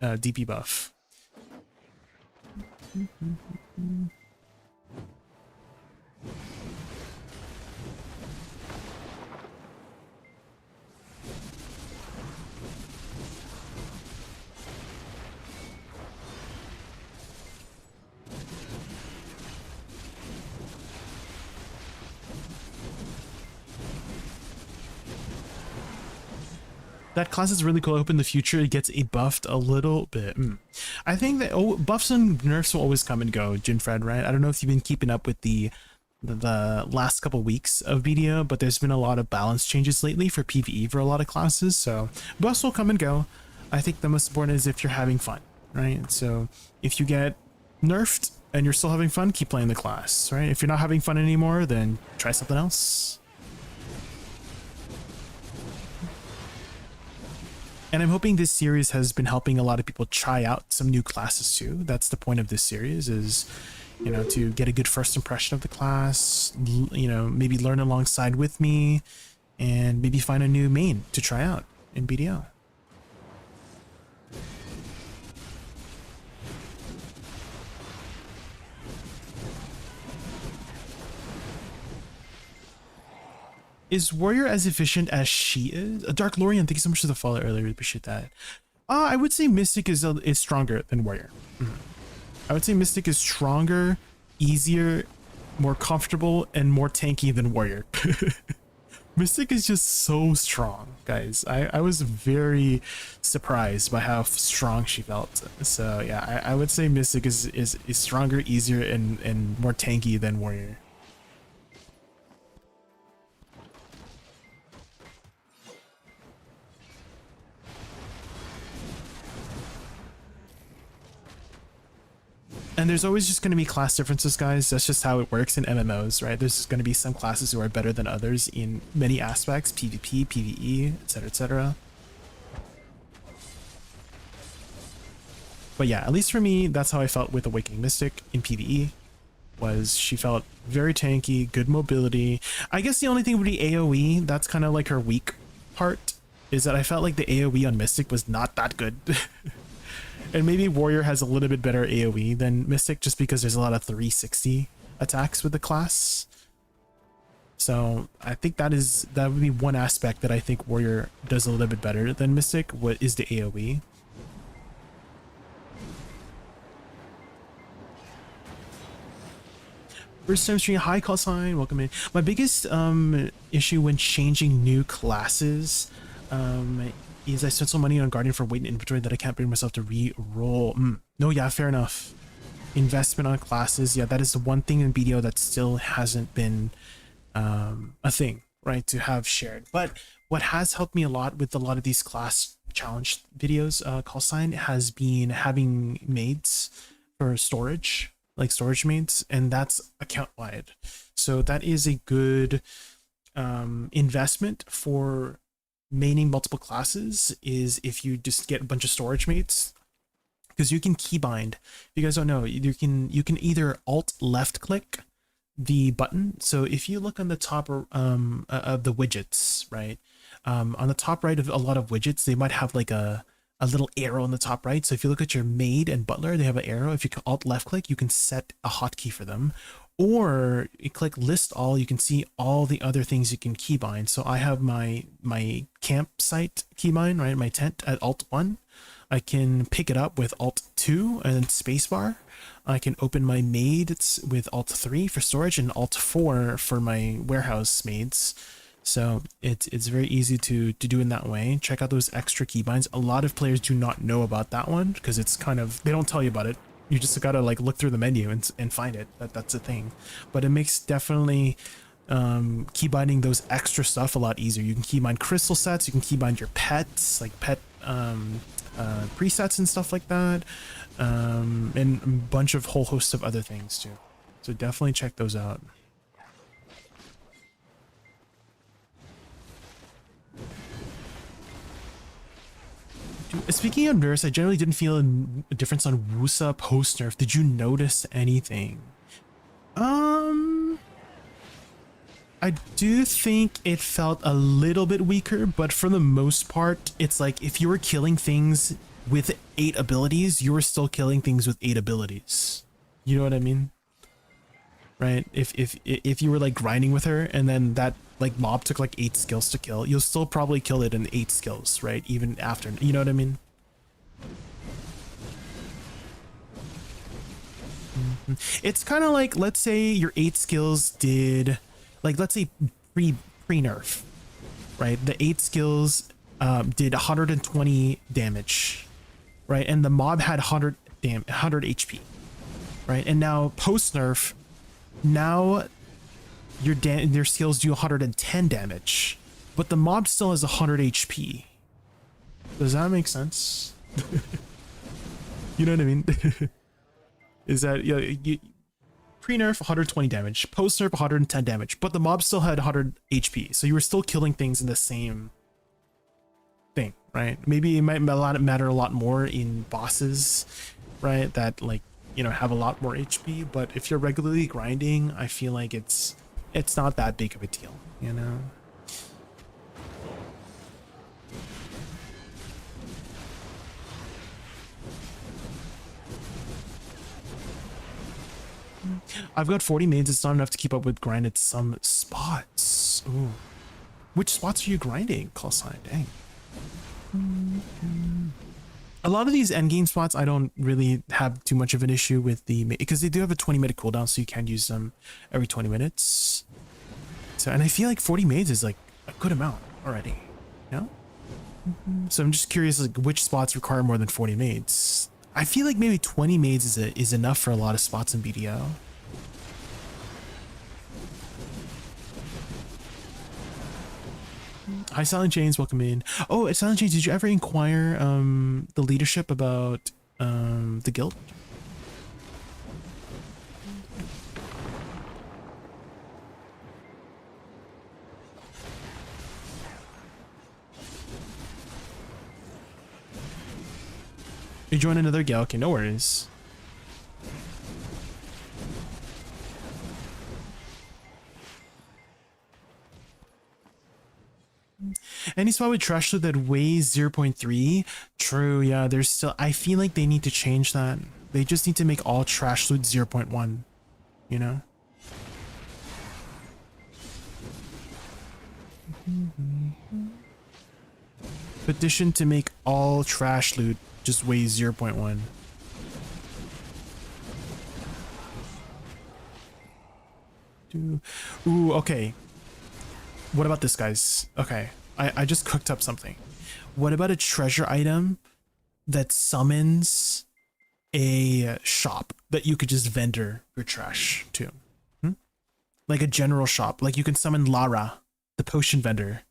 DP buff. That class is really cool. I hope in the future it gets buffed a little bit. I think that buffs and nerfs will always come and go, Jinfred, right? I don't know if you've been keeping up with the last couple weeks of BDO, but there's been a lot of balance changes lately for PvE for a lot of classes, so buffs will come and go. I think the most important is if you're having fun, right? So if you get nerfed and you're still having fun, keep playing the class, right? If you're not having fun anymore, then try something else. And I'm hoping this series has been helping a lot of people try out some new classes too. That's the point of this series, is, you know, to get a good first impression of the class, you know, maybe learn alongside with me, and maybe find a new main to try out in BDO. Is Warrior as efficient as she is? Dark Lorian, thank you so much for the follow earlier. We appreciate that. I would say Mystic is stronger than Warrior. I would say Mystic is stronger, easier, more comfortable, and more tanky than Warrior. Mystic is just so strong, guys. I was very surprised by how strong she felt. So yeah, I would say Mystic is stronger, easier, and more tanky than Warrior. And there's always just going to be class differences, guys. That's just how it works in MMOs, right? There's just going to be some classes who are better than others in many aspects, PvP, PvE, etc., etc. But yeah, at least for me, that's how I felt with Awakening Mystic in PvE. Was she felt very tanky, good mobility. I guess the only thing would be AoE. That's kind of like her weak part, is that I felt like the AoE on Mystic was not that good. And maybe Warrior has a little bit better AoE than Mystic, just because there's a lot of 360 attacks with the class. So I think that would be one aspect that I think Warrior does a little bit better than Mystic. What is the AoE? First time stream, hi call sign, welcome in. My biggest issue when changing new classes is I spent so money on Guardian for weight and inventory that I can't bring myself to re-roll. No, yeah, fair enough. Investment on classes, yeah, that is the one thing in BDO that still hasn't been a thing, right, to have shared. But what has helped me a lot with a lot of these class challenge videos, call sign, has been having maids for storage, like storage maids, and that's account wide. So that is a good investment for maining multiple classes, is if you just get a bunch of storage mates, because you can keybind. If you guys don't know, you can either alt left click the button. So if you look on the top of the widgets, right, on the top right of a lot of widgets, they might have like a little arrow on the top right. So if you look at your maid and butler, they have an arrow. If you can alt left click, you can set a hotkey for them. Or you click list all, you can see all the other things you can keybind. So I have my campsite keybind, right? My tent at Alt 1. I can pick it up with Alt 2 and spacebar. I can open my maids with Alt 3 for storage and Alt 4 for my warehouse maids. So it's very easy to do in that way. Check out those extra keybinds. A lot of players do not know about that one because it's kind of, they don't tell you about it. You just gotta like look through the menu and find it. That's a thing. But it makes definitely keybinding those extra stuff a lot easier. You can keybind crystal sets, you can keybind your pets, like pet presets and stuff like that, and a bunch of whole host of other things too. So definitely check those out. Speaking of nerfs, I generally didn't feel a difference on Wusa post nerf. Did you notice anything? I do think it felt a little bit weaker, but for the most part, it's like if you were killing things with 8 abilities, you were still killing things with 8 abilities. You know what I mean? Right? If you were like grinding with her and then that like mob took like 8 skills to kill, you'll still probably kill it in 8 skills, right? Even after, you know what I mean? It's kind of like, let's say your 8 skills did, like, let's say pre-nerf, right? The 8 skills did 120 damage, right? And the mob had 100 HP, right? And now post-nerf, now your skills do 110 damage, but the mob still has 100 HP. Does that make sense? You know what I mean? Is that, you pre-nerf 120 damage, post-nerf 110 damage, but the mob still had 100 HP, so you were still killing things in the same thing, right? Maybe it might matter a lot more in bosses, right, that like, you know, have a lot more HP, but if you're regularly grinding, I feel like it's not that big of a deal, you know? I've got 40 maids. It's not enough to keep up with grind at some spots. Ooh. Which spots are you grinding, call sign? Dang. A lot of these endgame spots, I don't really have too much of an issue with the, because they do have a 20-minute cooldown, so you can use them every 20 minutes. So, and I feel like 40 maids is like a good amount already, you know? So I'm just curious, like, which spots require more than 40 maids? I feel like maybe 20 maids is enough for a lot of spots in BDO. Hi, Silent Chains, welcome in. Oh, Silent Chains, did you ever inquire the leadership about the guild? You join another guild? Okay, no worries. Any spot with trash loot that weighs 0.3? True, yeah, there's still, I feel like they need to change that. They just need to make all trash loot 0.1, you know? Petition to make all trash loot just weighs 0.1. Ooh, okay. What about this, guys? Okay, I just cooked up something. What about a treasure item that summons a shop that you could just vendor your trash to? Like a general shop. Like you can summon Lara, the potion vendor,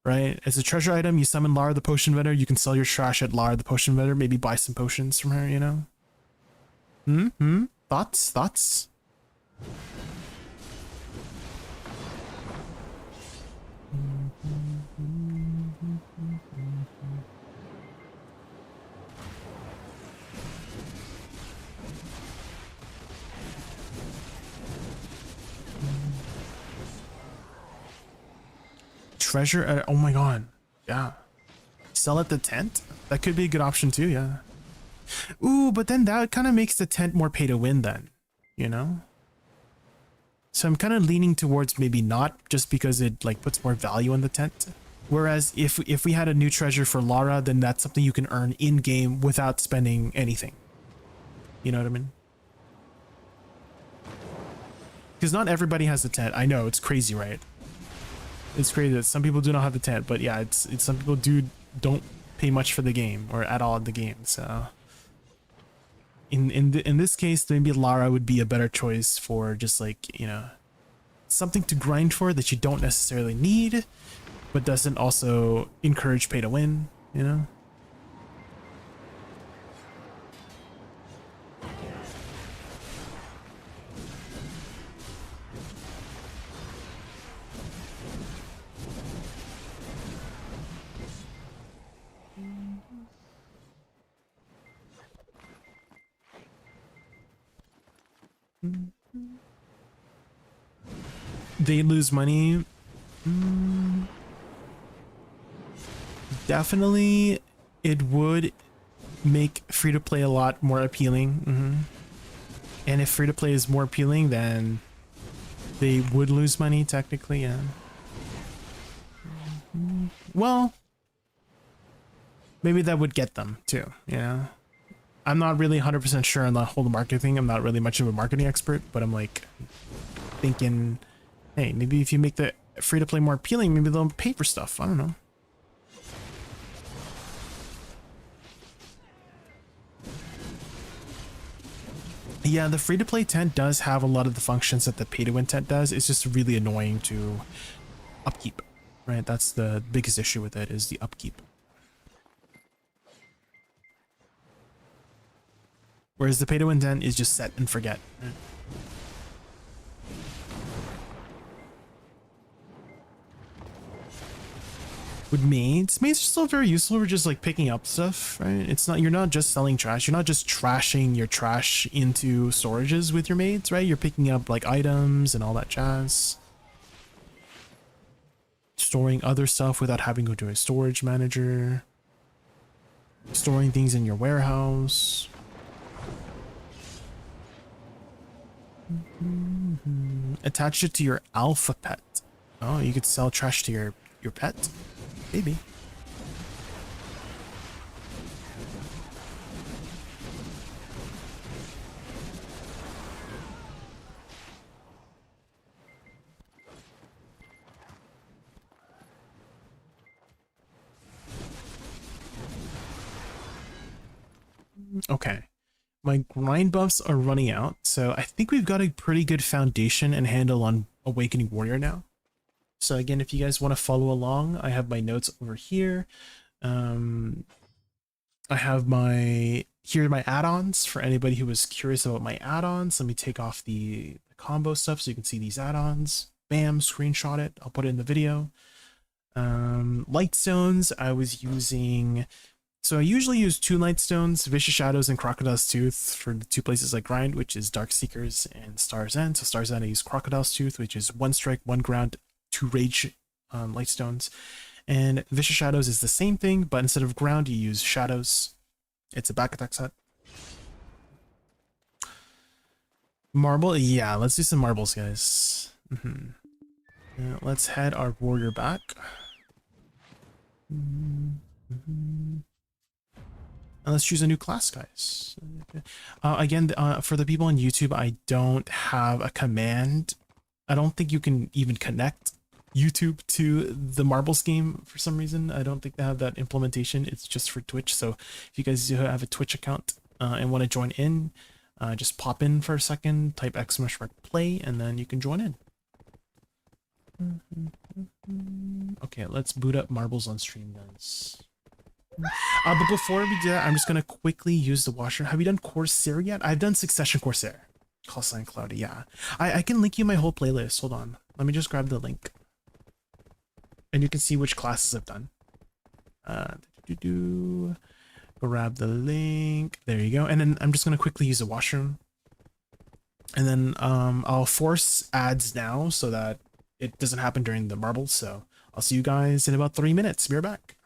right? As a treasure item, you summon Lara, the potion vendor. You can sell your trash at Lara, the potion vendor. Maybe buy some potions from her, you know? Thoughts? Treasure, oh my god, yeah. Sell at the tent? That could be a good option too, yeah. Ooh, but then that kind of makes the tent more pay to win then, you know? So I'm kind of leaning towards maybe not, just because it like puts more value on the tent. Whereas if we had a new treasure for Lara, then that's something you can earn in game without spending anything. You know what I mean? Because not everybody has a tent. I know, it's crazy, right? It's crazy that some people do not have the tent, but yeah, it's some people don't pay much for the game or at all in the game. So in this case, maybe Lara would be a better choice for just like, you know, something to grind for that you don't necessarily need, but doesn't also encourage pay to win, you know? They lose money. Definitely, it would make free to play a lot more appealing. And if free to play is more appealing, then they would lose money technically. Yeah. Well, maybe that would get them too. Yeah. I'm not really 100% sure on the whole market thing. I'm not really much of a marketing expert, but I'm like thinking, hey, maybe if you make the free to play more appealing, maybe they'll pay for stuff. I don't know. Yeah, the free to play tent does have a lot of the functions that the pay to win tent does. It's just really annoying to upkeep, right? That's the biggest issue with it, is the upkeep. Whereas the pay to win tent is just set and forget. Right? With maids are still very useful for just like picking up stuff, right? It's not, you're not just selling trash. You're not just trashing your trash into storages with your maids, right? You're picking up like items and all that jazz. Storing other stuff without having to go to a storage manager. Storing things in your warehouse. Attach it to your alpha pet. Oh, you could sell trash to your pet? Maybe. Okay. My grind buffs are running out, so I think we've got a pretty good foundation and handle on Awakening Warrior now. So again, if you guys want to follow along, I have my notes over here. I have here are my add-ons for anybody who was curious about my add-ons. Let me take off the combo stuff so you can see these add-ons. Bam, screenshot it. I'll put it in the video. Lightstones, I was using... So I usually use 2 Lightstones, Vicious Shadows and Crocodile's Tooth for the 2 places I grind, which is Dark Seekers and Star's End. So Star's End I use Crocodile's Tooth, which is 1 strike, 1 ground, 2 rage Lightstones. And Vicious Shadows is the same thing, but instead of ground, you use Shadows. It's a back attack set. Marble, yeah, let's do some marbles, guys. Let's head our warrior back. And let's choose a new class, guys. Again, for the people on YouTube, I don't have a command. I don't think you can even connect YouTube to the marbles game for some reason. I don't think they have that implementation. It's just for Twitch. So if you guys do have a Twitch account and want to join in, just pop in for a second, type !play, and then you can join in. Okay, let's boot up marbles on stream, guys. But before we do that, I'm just going to quickly use the washer. Have you done Corsair yet? I've done Succession Corsair. Call sign Cloudy, yeah. I can link you my whole playlist. Hold on. Let me just grab the link. And you can see which classes I've done. Grab the link. There you go. And then I'm just going to quickly use the washroom. And then I'll force ads now so that it doesn't happen during the marbles. So I'll see you guys in about 3 minutes. Be right back.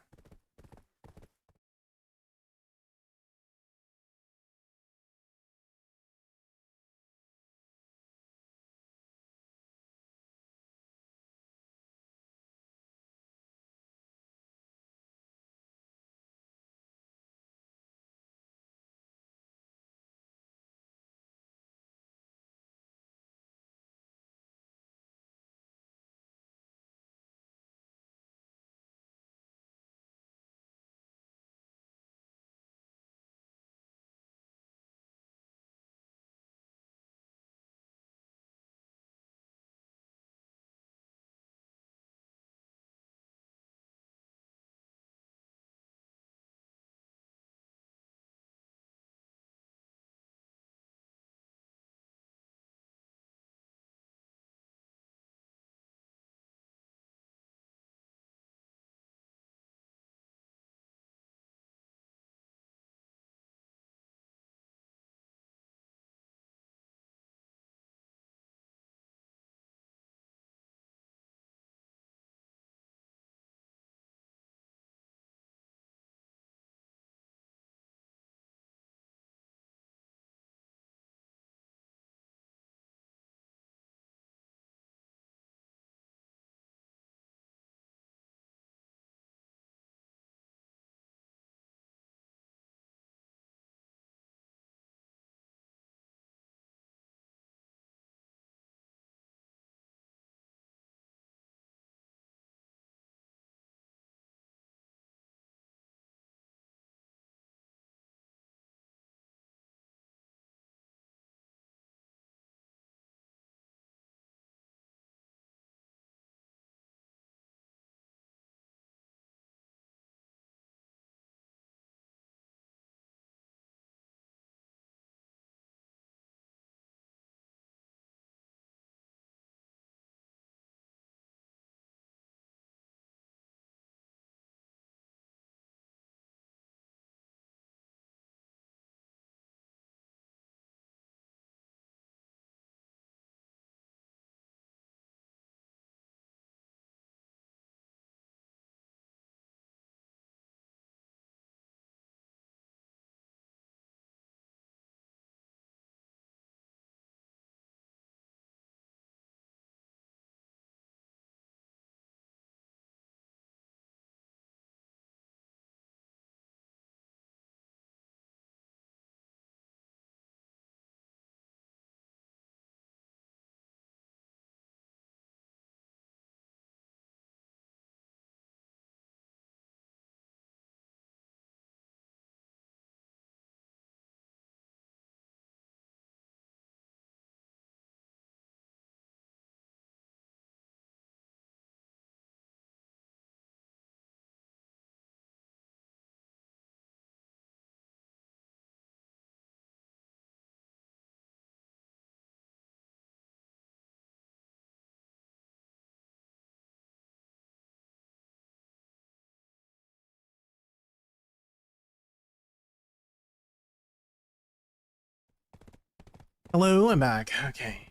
Hello, I'm back. Okay.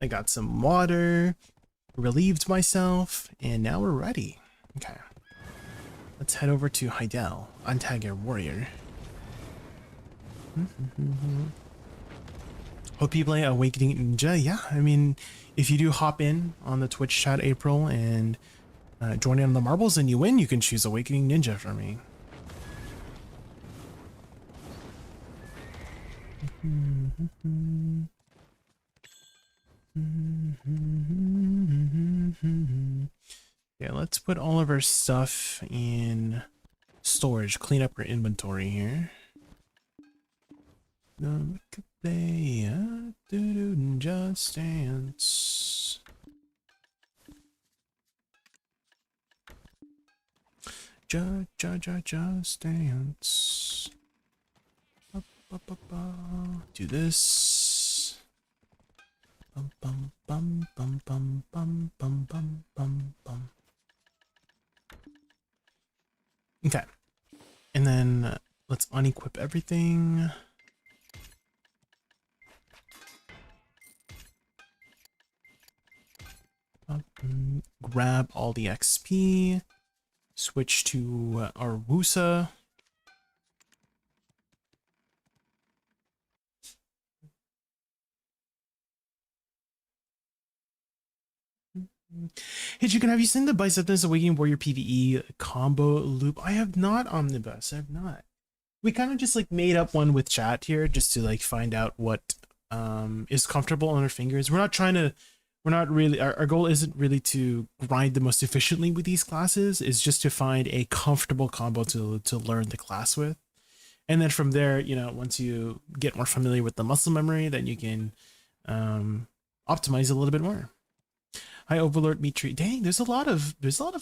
I got some water, relieved myself, and now we're ready. Okay. Let's head over to Heidel, untag your warrior. Hope you play Awakening Ninja. Yeah, I mean, if you do hop in on the Twitch chat, April, and join in on the marbles and you win, you can choose Awakening Ninja for me. Yeah, let's put all of our stuff in storage, clean up our inventory here. Just dance. Just dance. Do this. Bum bum bum bum bum bum bum bum bum bum. Okay, and then let's unequip everything. Grab all the XP. Switch to our Wusa. Hey Chicken, have you seen the Biceptness Awakening Warrior PvE combo loop? I have not, Omnibus. I have not. We kind of just like made up one with chat here just to like find out what is comfortable on our fingers. We're not really, our goal isn't really to grind the most efficiently with these classes. It's just to find a comfortable combo to learn the class with. And then from there, you know, once you get more familiar with the muscle memory, then you can optimize a little bit more. Hi, Overlord Mitri. Dang, there's a lot of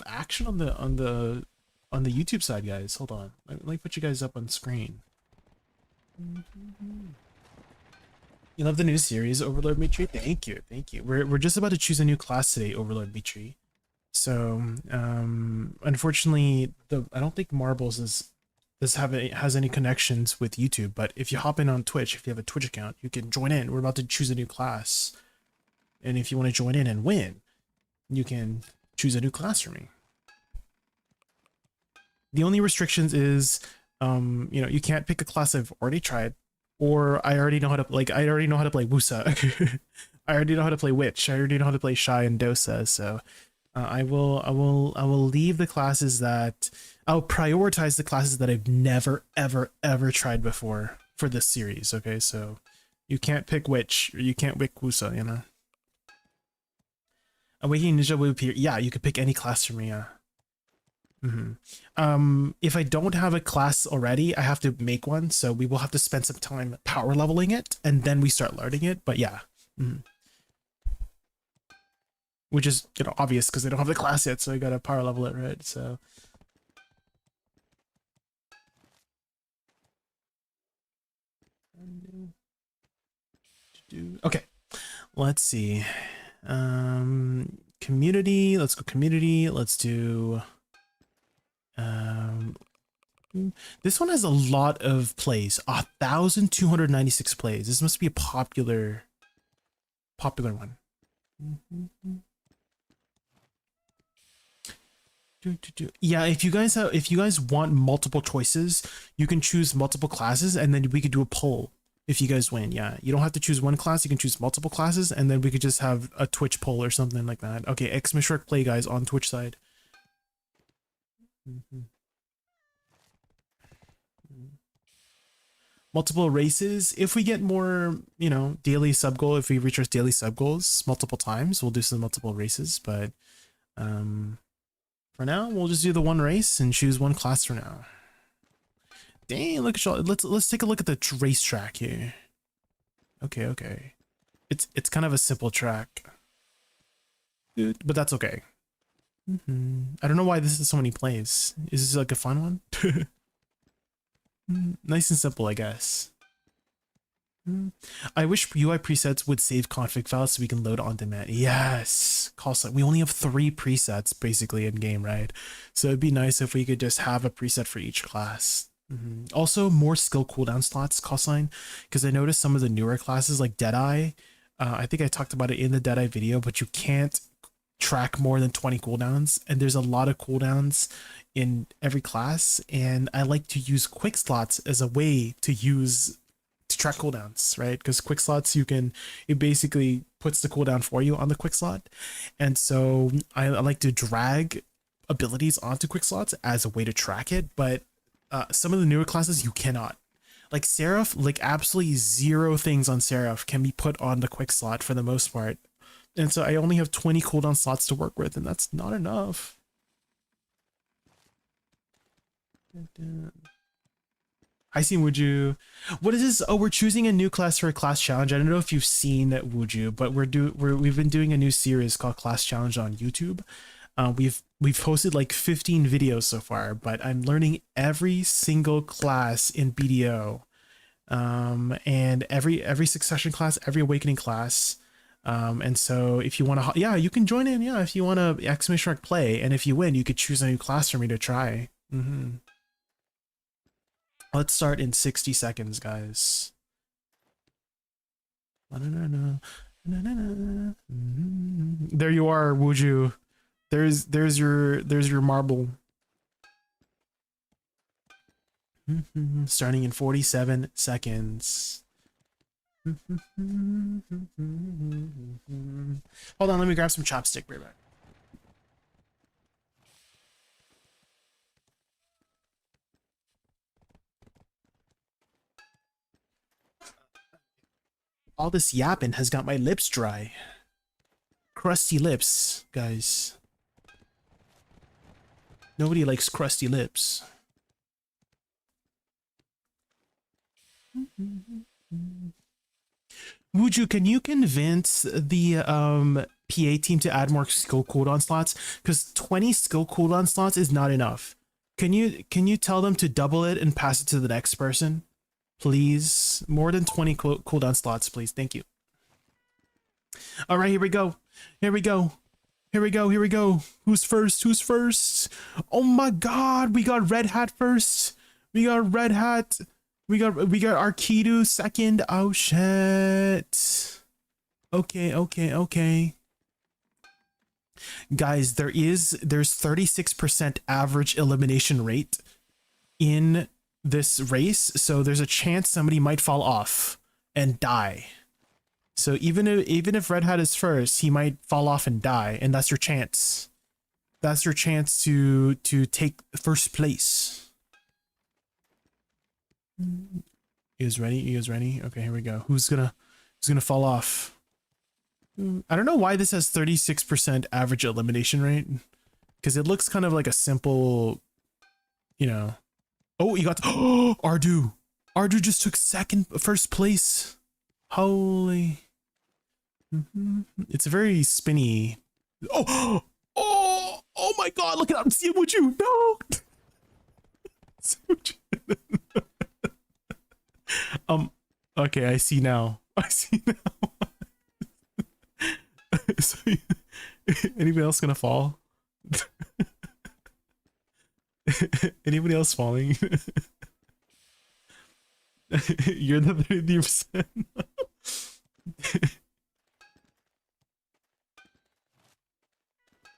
action on the YouTube side, guys. Hold on, let me put you guys up on screen. You love the new series, Overlord Mitri? Thank you, thank you. We're just about to choose a new class today, Overlord Mitri. So unfortunately, I don't think Marbles has any connections with YouTube. But if you hop in on Twitch, if you have a Twitch account, you can join in. We're about to choose a new class, and if you want to join in and win, you can choose a new class for me. The only restrictions is, you know, you can't pick a class I've already tried, or I already know how to I already know how to play Wusa. I already know how to play Witch. I already know how to play Shy and Dosa. So I will leave the classes that I'll prioritize the classes that I've never ever tried before for this series. Okay, so you can't pick Witch, or you can't pick Wusa, you know. Awakening Ninja will appear. Yeah, you could pick any class for me. Yeah. If I don't have a class already, I have to make one. So we will have to spend some time power leveling it, and then we start learning it. But yeah, which is, you know, obvious because I don't have the class yet, so I gotta power level it, right? So. Okay, let's see. Community, let's go community. Let's do this one has a lot of plays, 1,296 plays. This must be a popular one. Yeah, if you guys want multiple choices, you can choose multiple classes, and then we could do a poll if you guys win. Yeah, you don't have to choose one class, you can choose multiple classes, and then we could just have a Twitch poll or something like that. Okay, Xmishork play guys on Twitch side. Multiple races. If we get more, you know, daily sub goal, if we reach our daily sub goals multiple times, we'll do some multiple races. But for now, we'll just do the one race and choose one class for now. Dang, look at y'all. Let's take a look at the racetrack here. Okay. It's kind of a simple track, but that's okay. I don't know why this is so many plays. Is this like a fun one? Nice and simple, I guess. I wish UI presets would save config files so we can load on demand. Yes, call set. We only have 3 presets basically in game, right? So it'd be nice if we could just have a preset for each class. Also, more skill cooldown slots, cosine, because I noticed some of the newer classes like Deadeye. I think I talked about it in the Deadeye video, but you can't track more than 20 cooldowns, and there's a lot of cooldowns in every class, and I like to use quick slots as a way to track cooldowns, right? Because quick slots, it basically puts the cooldown for you on the quick slot, and so I like to drag abilities onto quick slots as a way to track it. But some of the newer classes you cannot. Like Seraph, like absolutely zero things on Seraph can be put on the quick slot for the most part. And so I only have 20 cooldown slots to work with, and that's not enough. I see Wuju. What is this? Oh, we're choosing a new class for a class challenge. I don't know if you've seen Wuju, but we've been doing a new series called Class Challenge on YouTube. We've posted like 15 videos so far, but I'm learning every single class in BDO, and every succession class, every awakening class. And so if you want to, yeah, you can join in. Yeah, if you want to exclamation mark play, and if you win, you could choose a new class for me to try. Let's start in 60 seconds, guys. There you are, Wuju. There's your marble. Starting in 47 seconds. Hold on, let me grab some chopstick. Right back. All this yapping has got my lips dry. Crusty lips, guys. Nobody likes crusty lips. Wuju, can you convince the PA team to add more skill cooldown slots? Because 20 skill cooldown slots is not enough. Can you tell them to double it and pass it to the next person? Please. More than 20 cooldown slots, please. Thank you. All right, here we go. Here we go. Here we go. Here we go. Who's first? Who's first? Oh my god, we got Red Hat first. We got Red Hat. We got Arkidu second. Oh shit. Okay. Guys, there's 36% average elimination rate in this race, so there's a chance somebody might fall off and die. So even if Red Hat is first, he might fall off and die, and that's your chance. That's your chance to take first place. You guys ready? You guys ready? Okay, here we go. Who's gonna fall off? I don't know why this has 36% average elimination rate, because it looks kind of like a simple, you know. Oh, you got Ardu. Ardu just took first place. Holy. It's very spinny. Oh my god, look at that. See what you no. Okay, I see now. So, anybody else gonna fall? Anybody else falling? You're the 30%.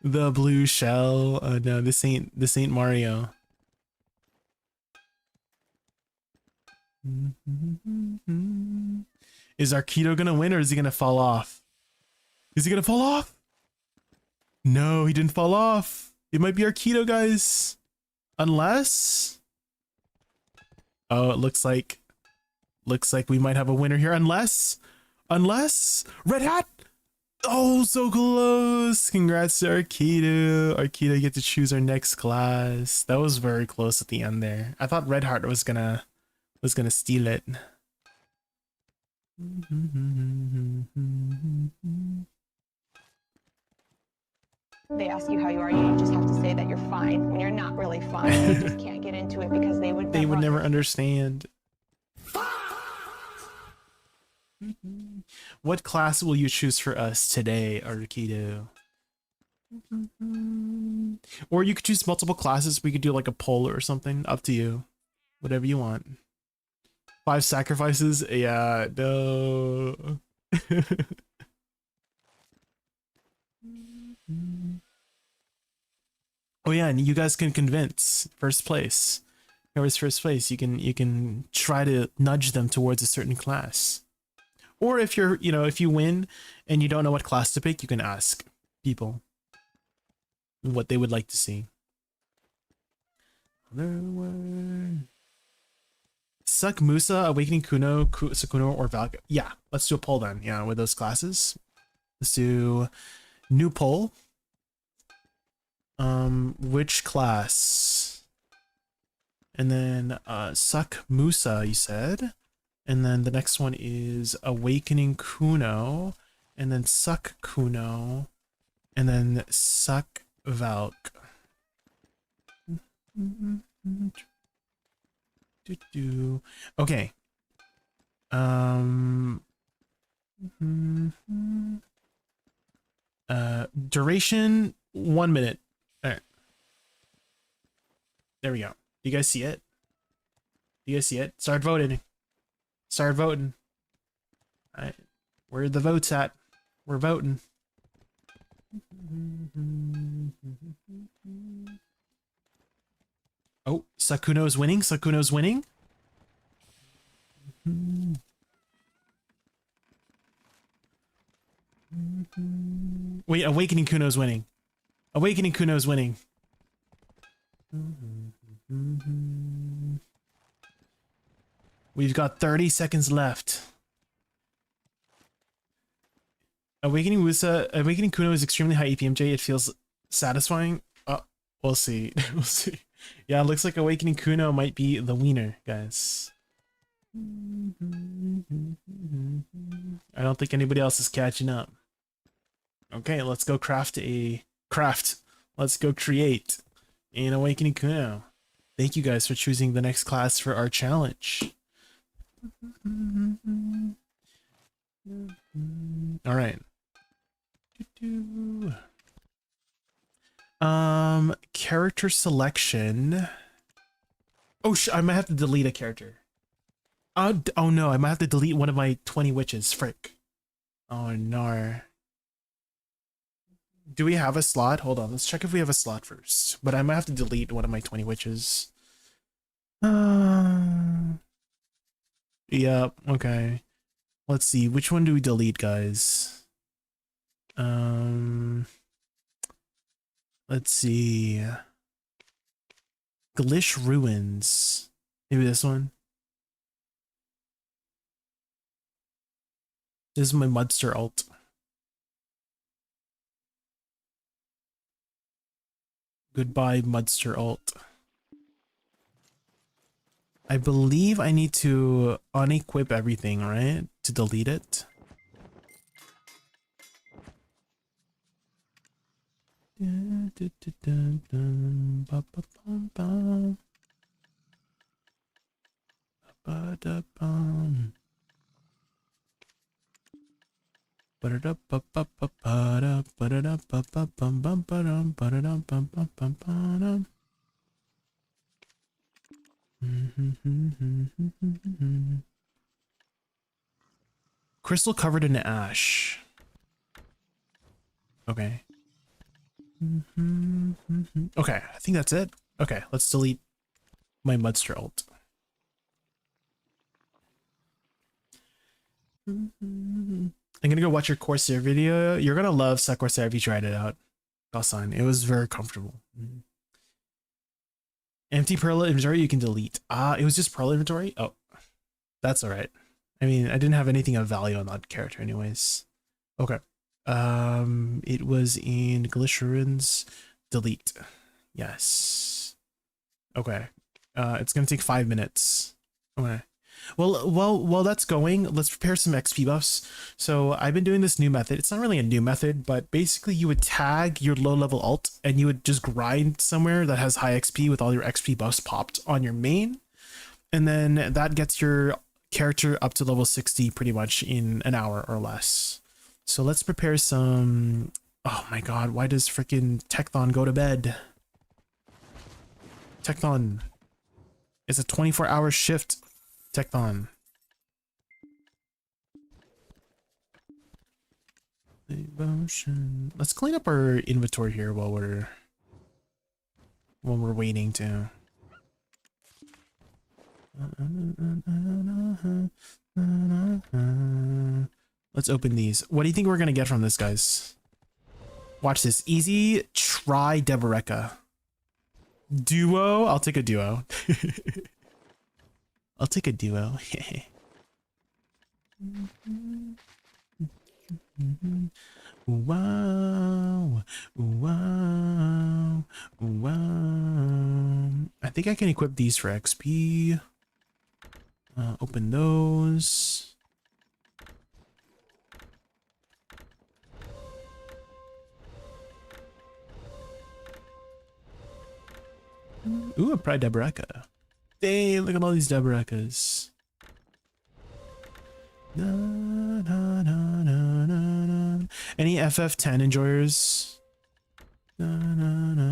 The blue shell. No, this ain't Mario. Is Arkido gonna win, or is he gonna fall off? Is he gonna fall off? No, he didn't fall off. It might be Arkido, guys. Unless... Oh, it looks like we might have a winner here. Unless Red Hat. Oh, so close. Congrats to Arkido. Arkido, you get to choose our next class. That was very close at the end there. I thought Red Hat was gonna steal it. They ask you how you are, you just have to say that you're fine when you're not really fine. You just can't get into it because they would never understand. What class will you choose for us today, Arkido? Or you could choose multiple classes. We could do like a poll or something. Up to you. Whatever you want. 5 sacrifices? Yeah, no. Oh yeah, and you guys can convince first place. Whoever's first place, you can try to nudge them towards a certain class. Or if you're, if you win and you don't know what class to pick, you can ask people what they would like to see. Suck Musa, Awakening Kuno, Sakuno, or Valka. Yeah, let's do a poll then. Yeah, with those classes. Let's do new poll. Which class? And then Suck Musa, you said. And then the next one is Awakening Kuno. And then Suck Kuno. And then Suck Valk. Okay. Duration 1 minute. All right. There we go. Do you guys see it? Do you guys see it? Start voting. Start voting. All right. Where are the votes at? We're voting. Oh, Sakuno's winning. Sakuno's winning. Wait, Awakening Kuno's winning. Awakening Kuno's winning. We've got 30 seconds left. Awakening Kuno is extremely high EPMJ. It feels satisfying. We'll see. We'll see. Yeah, it looks like Awakening Kuno might be the wiener, guys. I don't think anybody else is catching up. Okay, let's go Let's go create an Awakening Kuno. Thank you guys for choosing the next class for our challenge. All right. Character selection. Oh, I might have to delete a character. Oh no, I might have to delete one of my 20 witches. Frick. Oh no. Do we have a slot? Hold on, let's check if we have a slot first. But I might have to delete one of my 20 witches. Yep, okay. Let's see, which one do we delete, guys? Let's see. Glish Ruins. Maybe this one. This is my Mudster alt. Goodbye, Mudster alt. I believe I need to unequip everything, right? To delete it. Crystal covered in ash. Okay. Okay, I think that's it. Okay, let's delete my Mudster alt. I'm gonna go watch your Corsair video. You're gonna love Suck Corsair if you tried it out. It was very comfortable. Empty Pearl inventory you can delete. It was just Pearl inventory? Oh, that's alright. I mean, I didn't have anything of value on that character anyways. Okay. It was in Glycerins. Delete. Yes. Okay. It's gonna take 5 minutes. Okay. Well, while that's going, let's prepare some XP buffs. So I've been doing this new method. It's not really a new method, but basically you would tag your low level alt and you would just grind somewhere that has high XP with all your XP buffs popped on your main. And then that gets your character up to level 60 pretty much in an hour or less. So let's prepare some... Oh my god, why does freaking Tekthon go to bed? Tekthon. It's a 24-hour shift, Tecton. Devotion. Let's clean up our inventory here while we're waiting to. Let's open these. What do you think we're gonna get from this, guys? Watch this. Easy try Deboreka. Duo? I'll take a duo. I'll take a duo. Wow. Wow. Wow. I think I can equip these for XP. Open those. Ooh, a Pride Deboreka. Dang, look at all these Deberekas. Na, na, na, na, na, na. Any FF10 enjoyers? Na, na, na.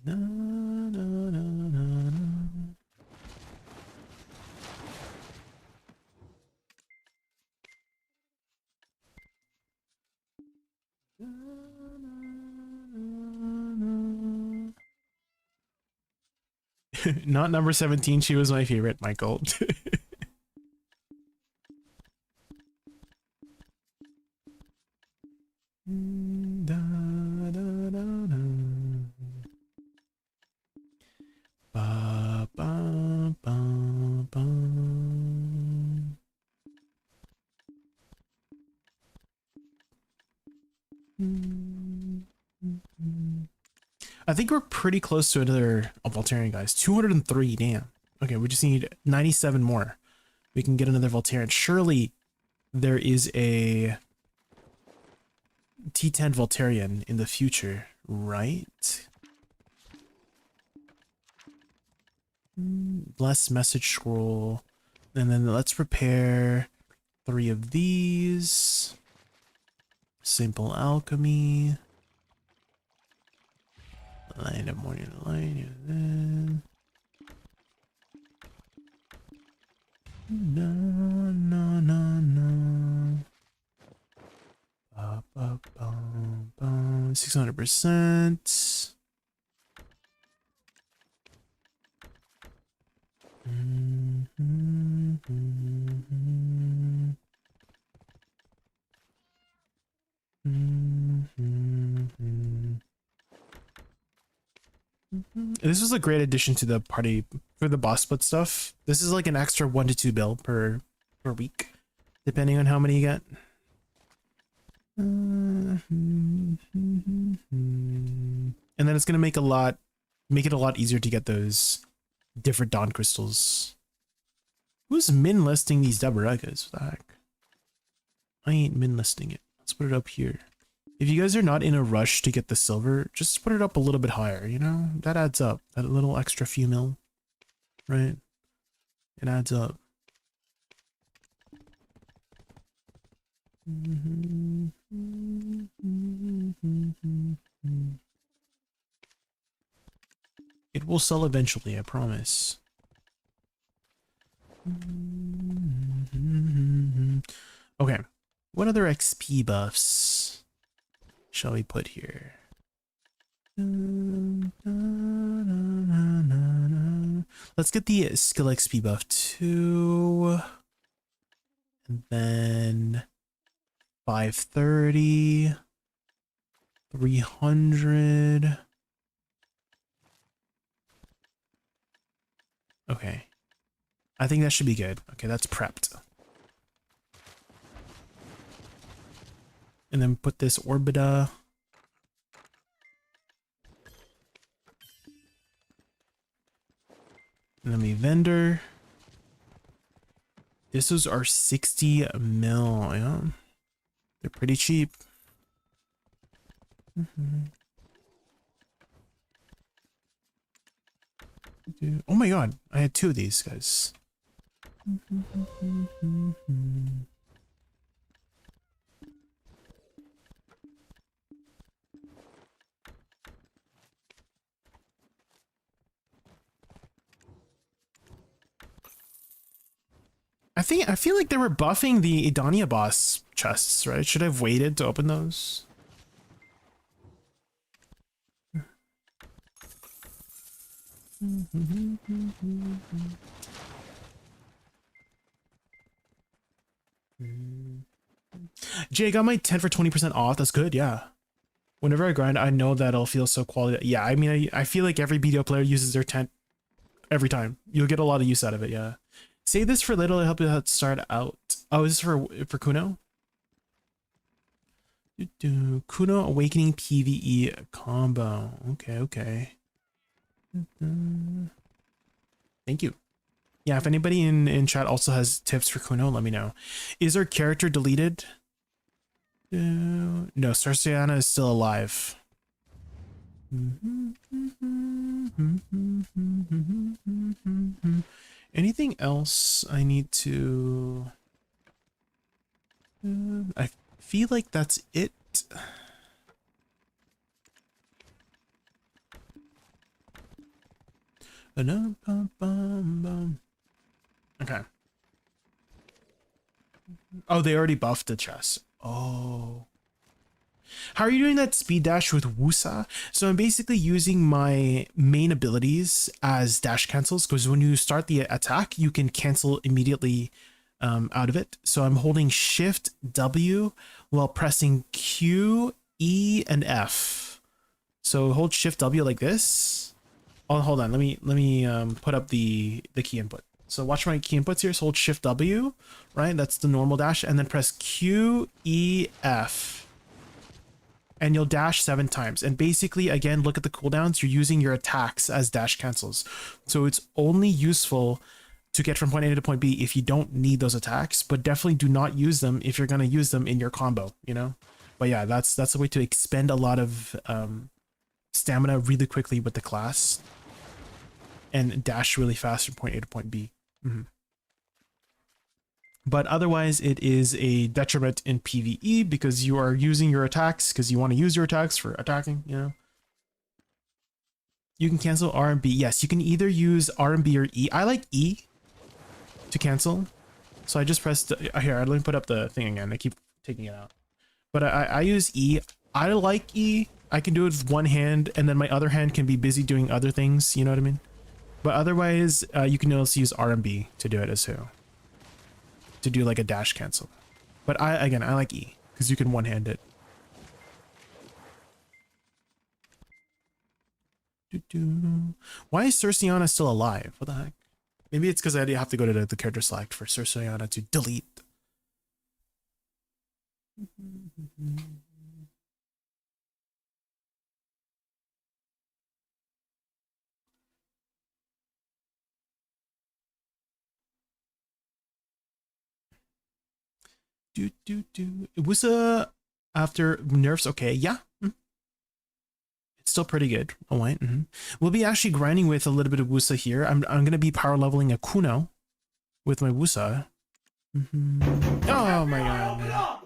Na, na, na, na, na. Not number 17, she was my favorite, Michael. Da, da, da, da. Ba, ba, ba, ba. I think we're pretty close to another Voltarian, guys. 203, damn. Okay, we just need 97 more. We can get another Voltarian. Surely there is a T10 Voltarian in the future, right? Bless message scroll. And then let's prepare 3 of these. Simple alchemy. Light of morning light. Then. No, no, no, no. 600%. This was a great addition to the party for the boss split stuff. This is like an extra 1 to 2 bill per week, depending on how many you get. And then it's gonna make it a lot easier to get those different dawn crystals. Who's min listing these Deberekas? What the heck? I ain't min listing it. Let's put it up here. If you guys are not in a rush to get the silver, just put it up a little bit higher, you know? That adds up. That little extra few mil, right? It adds up. It will sell eventually, I promise. Okay, what other XP buffs shall we put here? Let's get the skill XP buff too. And then 530, 300. Okay. I think that should be good. Okay, that's prepped. And then put this Orbita. And then the vendor. This was our 60 mil, yeah. They're pretty cheap. Oh my god, I had 2 of these guys. I feel like they were buffing the Idania boss chests, right? Should I have waited to open those? Jay, got my 10 for 20% off. That's good, yeah. Whenever I grind, I know that it'll feel so quality. Yeah, I mean, I feel like every BDO player uses their tent every time. You'll get a lot of use out of it, yeah. Save this for little to help you start out. Oh, is this for Kuno? Kuno Awakening PvE combo. Okay, okay. Thank you. Yeah, if anybody in chat also has tips for Kuno, let me know. Is her character deleted? No, Sarsiana is still alive. Anything else I need to... I feel like that's it. Okay. Oh, they already buffed the chest. Oh. How are you doing that speed dash with Wusa? So I'm basically using my main abilities as dash cancels, because when you start the attack, you can cancel immediately out of it. So I'm holding Shift W while pressing Q, E, and F. So hold Shift W like this. Oh, hold on. Let me put up the key input. So watch my key inputs here. So hold Shift W, right? That's the normal dash, and then press Q, E, F. And you'll dash 7 times. And basically, again, look at the cooldowns. You're using your attacks as dash cancels. So it's only useful to get from point A to point B if you don't need those attacks, but definitely do not use them if you're going to use them in your combo, you know? But yeah, that's a way to expend a lot of stamina really quickly with the class and dash really fast from point A to point B. But otherwise, it is a detriment in PvE because you are using your attacks because you want to use your attacks for attacking, you know? You can cancel R and B. Yes, you can either use R and B or E. I like E to cancel. So I just pressed... Here, let me put up the thing again. I keep taking it out. But I use E. I like E. I can do it with one hand, and then my other hand can be busy doing other things, you know what I mean? But otherwise, you can also use R and B to do it as well. To do like a dash cancel. But I like E because you can one-hand it. Why is Cerciana still alive? What the heck? Maybe it's because I have to go to the character select for Cerciana to delete. It was after nerfs. Okay, yeah. It's still pretty good. Oh wait. We'll be actually grinding with a little bit of Wusa here. I'm gonna be power leveling a Kuno with my Wusa. Oh my god.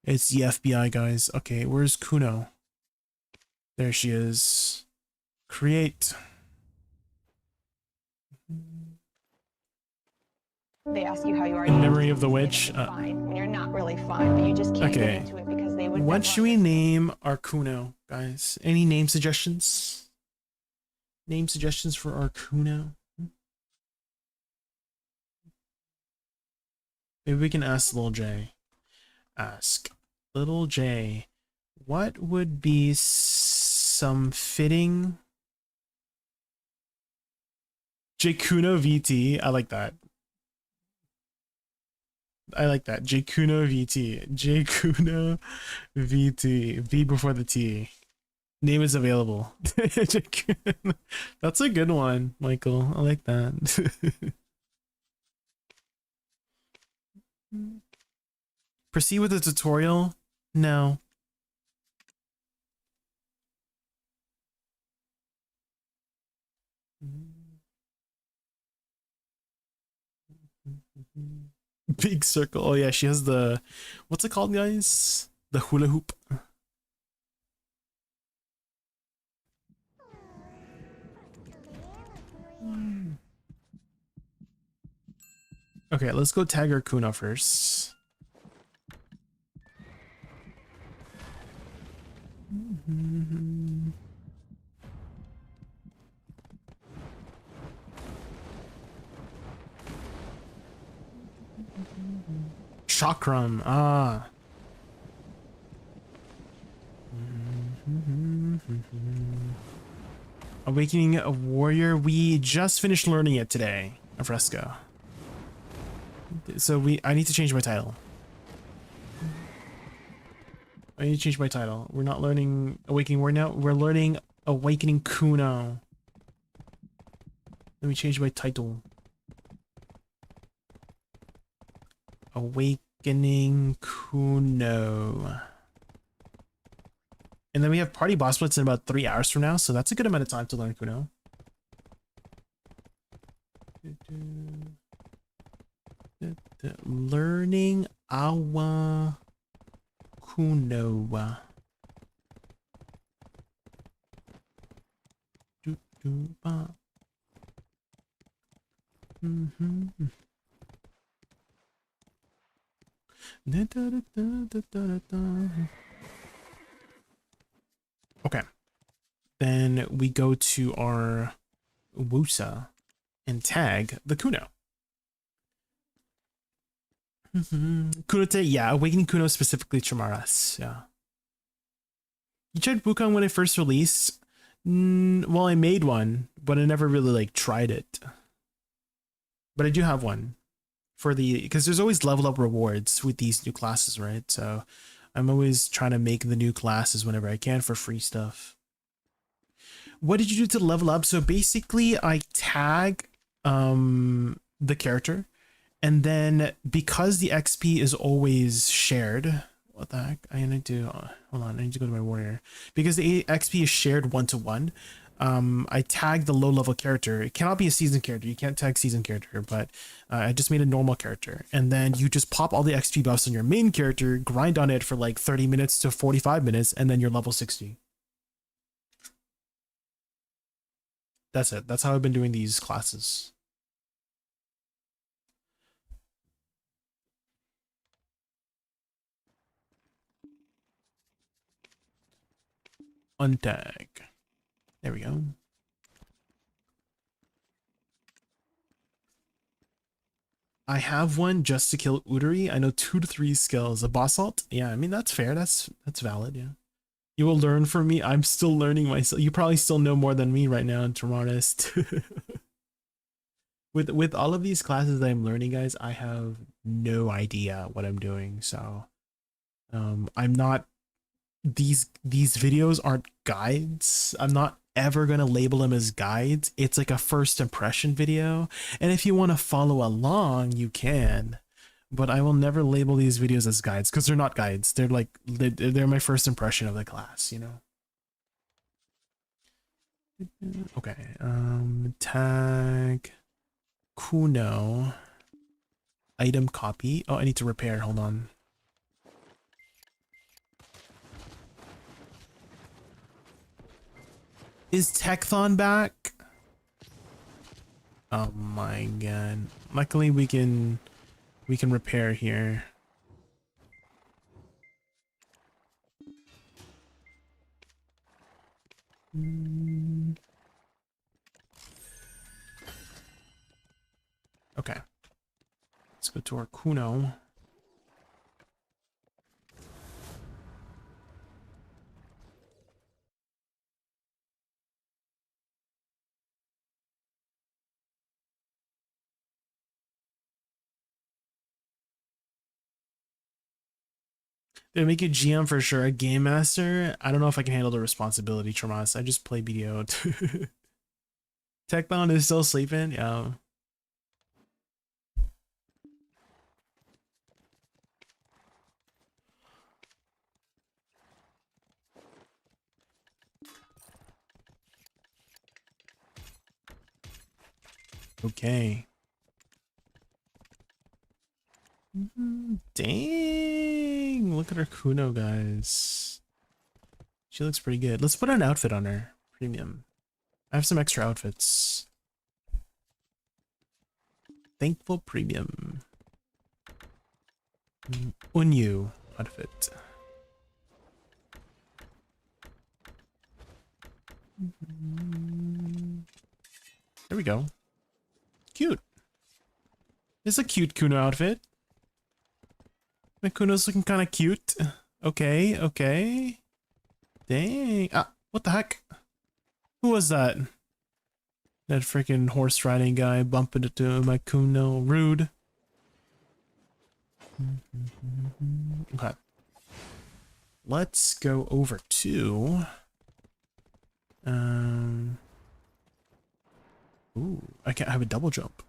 It's the FBI, guys. Okay, where's Kuno? There she is. Create. They ask you how you are. In memory of the witch. Fine when you're not really fine, but you just can't okay. get into it because they would. What should we name our Kuno, guys? Any name suggestions? Name suggestions for our Kuno? Maybe we can ask Little J. Ask Little J, what would be some fitting JaykunVT? I like that. I like that. JaykunVT. JaykunVT. V before the T. Name is available. That's a good one, Michael. I like that. Proceed with the tutorial? No. Big circle. Oh yeah, she has the... What's it called, guys? The hula hoop. Okay, let's go tag our Kuno first. Chakram, ah. Awakening a Warrior, we just finished learning it today, a fresco. So I need to change my title. I need to change my title. We're not learning Awakening Warrior now, we're learning Awakening Kuno. Let me change my title. Awakening Kuno. And then we have party boss splits in about 3 hours from now, so that's a good amount of time to learn Kuno. Learning Awa Kuno. Okay. Then we go to our Wusa and tag the Kuno. Kunote, yeah, Awakening Kuno specifically Chamaras, yeah. You tried Wukong when it first released? Well, I made one, but I never really like tried it. But I do have one for because there's always level up rewards with these new classes, right? So I'm always trying to make the new classes whenever I can for free stuff. What did you do to level up? So basically I tag the character, and then because the XP is always shared, what the heck? I need to hold on, I need to go to my warrior. Because the XP is shared 1-to-1, I tag the low level character. It cannot be a seasoned character. You can't tag seasoned character, but I just made a normal character. And then you just pop all the XP buffs on your main character, grind on it for like 30 minutes to 45 minutes, and then you're level 60. That's it. That's how I've been doing these classes. Untag. There we go. I have one just to kill Udari. I know 2 to 3 skills. A boss ult? Yeah, I mean, that's fair. That's valid, yeah. You will learn from me. I'm still learning myself. You probably still know more than me right now, to be honest. With all of these classes that I'm learning, guys, I have no idea what I'm doing. So I'm not, these videos aren't guides. I'm not ever going to label them as guides. It's like a first impression video, and if you want to follow along, you can, but I will never label these videos as guides because they're not guides. They're like, they're my first impression of the class, you know. Okay, tag Kuno, item copy. Oh, I need to repair, hold on. Is Techthon back? Oh my god. Luckily we can repair here. Okay. Let's go to our Kuno. They make you GM for sure. A game master? I don't know if I can handle the responsibility, Tremas. I just play BDO. Techthon is still sleeping? Yeah. Okay. Dang, look at her Kuno, guys. She looks pretty good. Let's put an outfit on her. Premium. I have some extra outfits. Thankful premium. Unyu outfit. There we go. Cute. It's a cute Kuno outfit. My Kuno's looking kind of cute. Okay, okay. Dang. Ah, what the heck? Who was that? That freaking horse riding guy bumping into my Kuno. Rude. Okay. Let's go over to... Ooh, I can't have a double jump.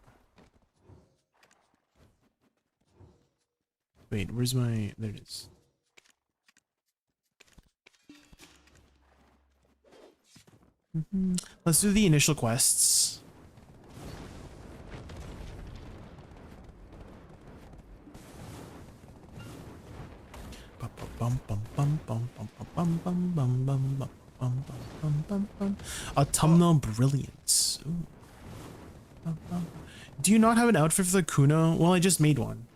Wait, where's my... There it is. Let's do the initial quests. Autumnal Brilliance. Ooh. Do you not have an outfit for the Kuno? Well, I just made one.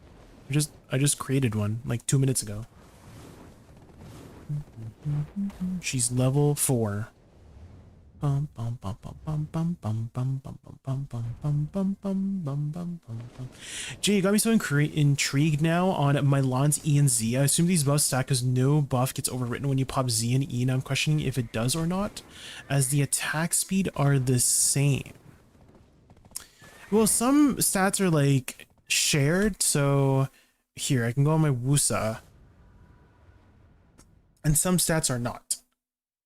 I just created one like 2 minutes ago. She's level 4. Jay, you got me so intrigued now on Milan's E and Z. I assume these buffs stack because no buff gets overwritten when you pop Z and E. Now I'm questioning if it does or not, as the attack speed are the same. Well, some stats are like shared, so here I can go on my Wusa, and some stats are not.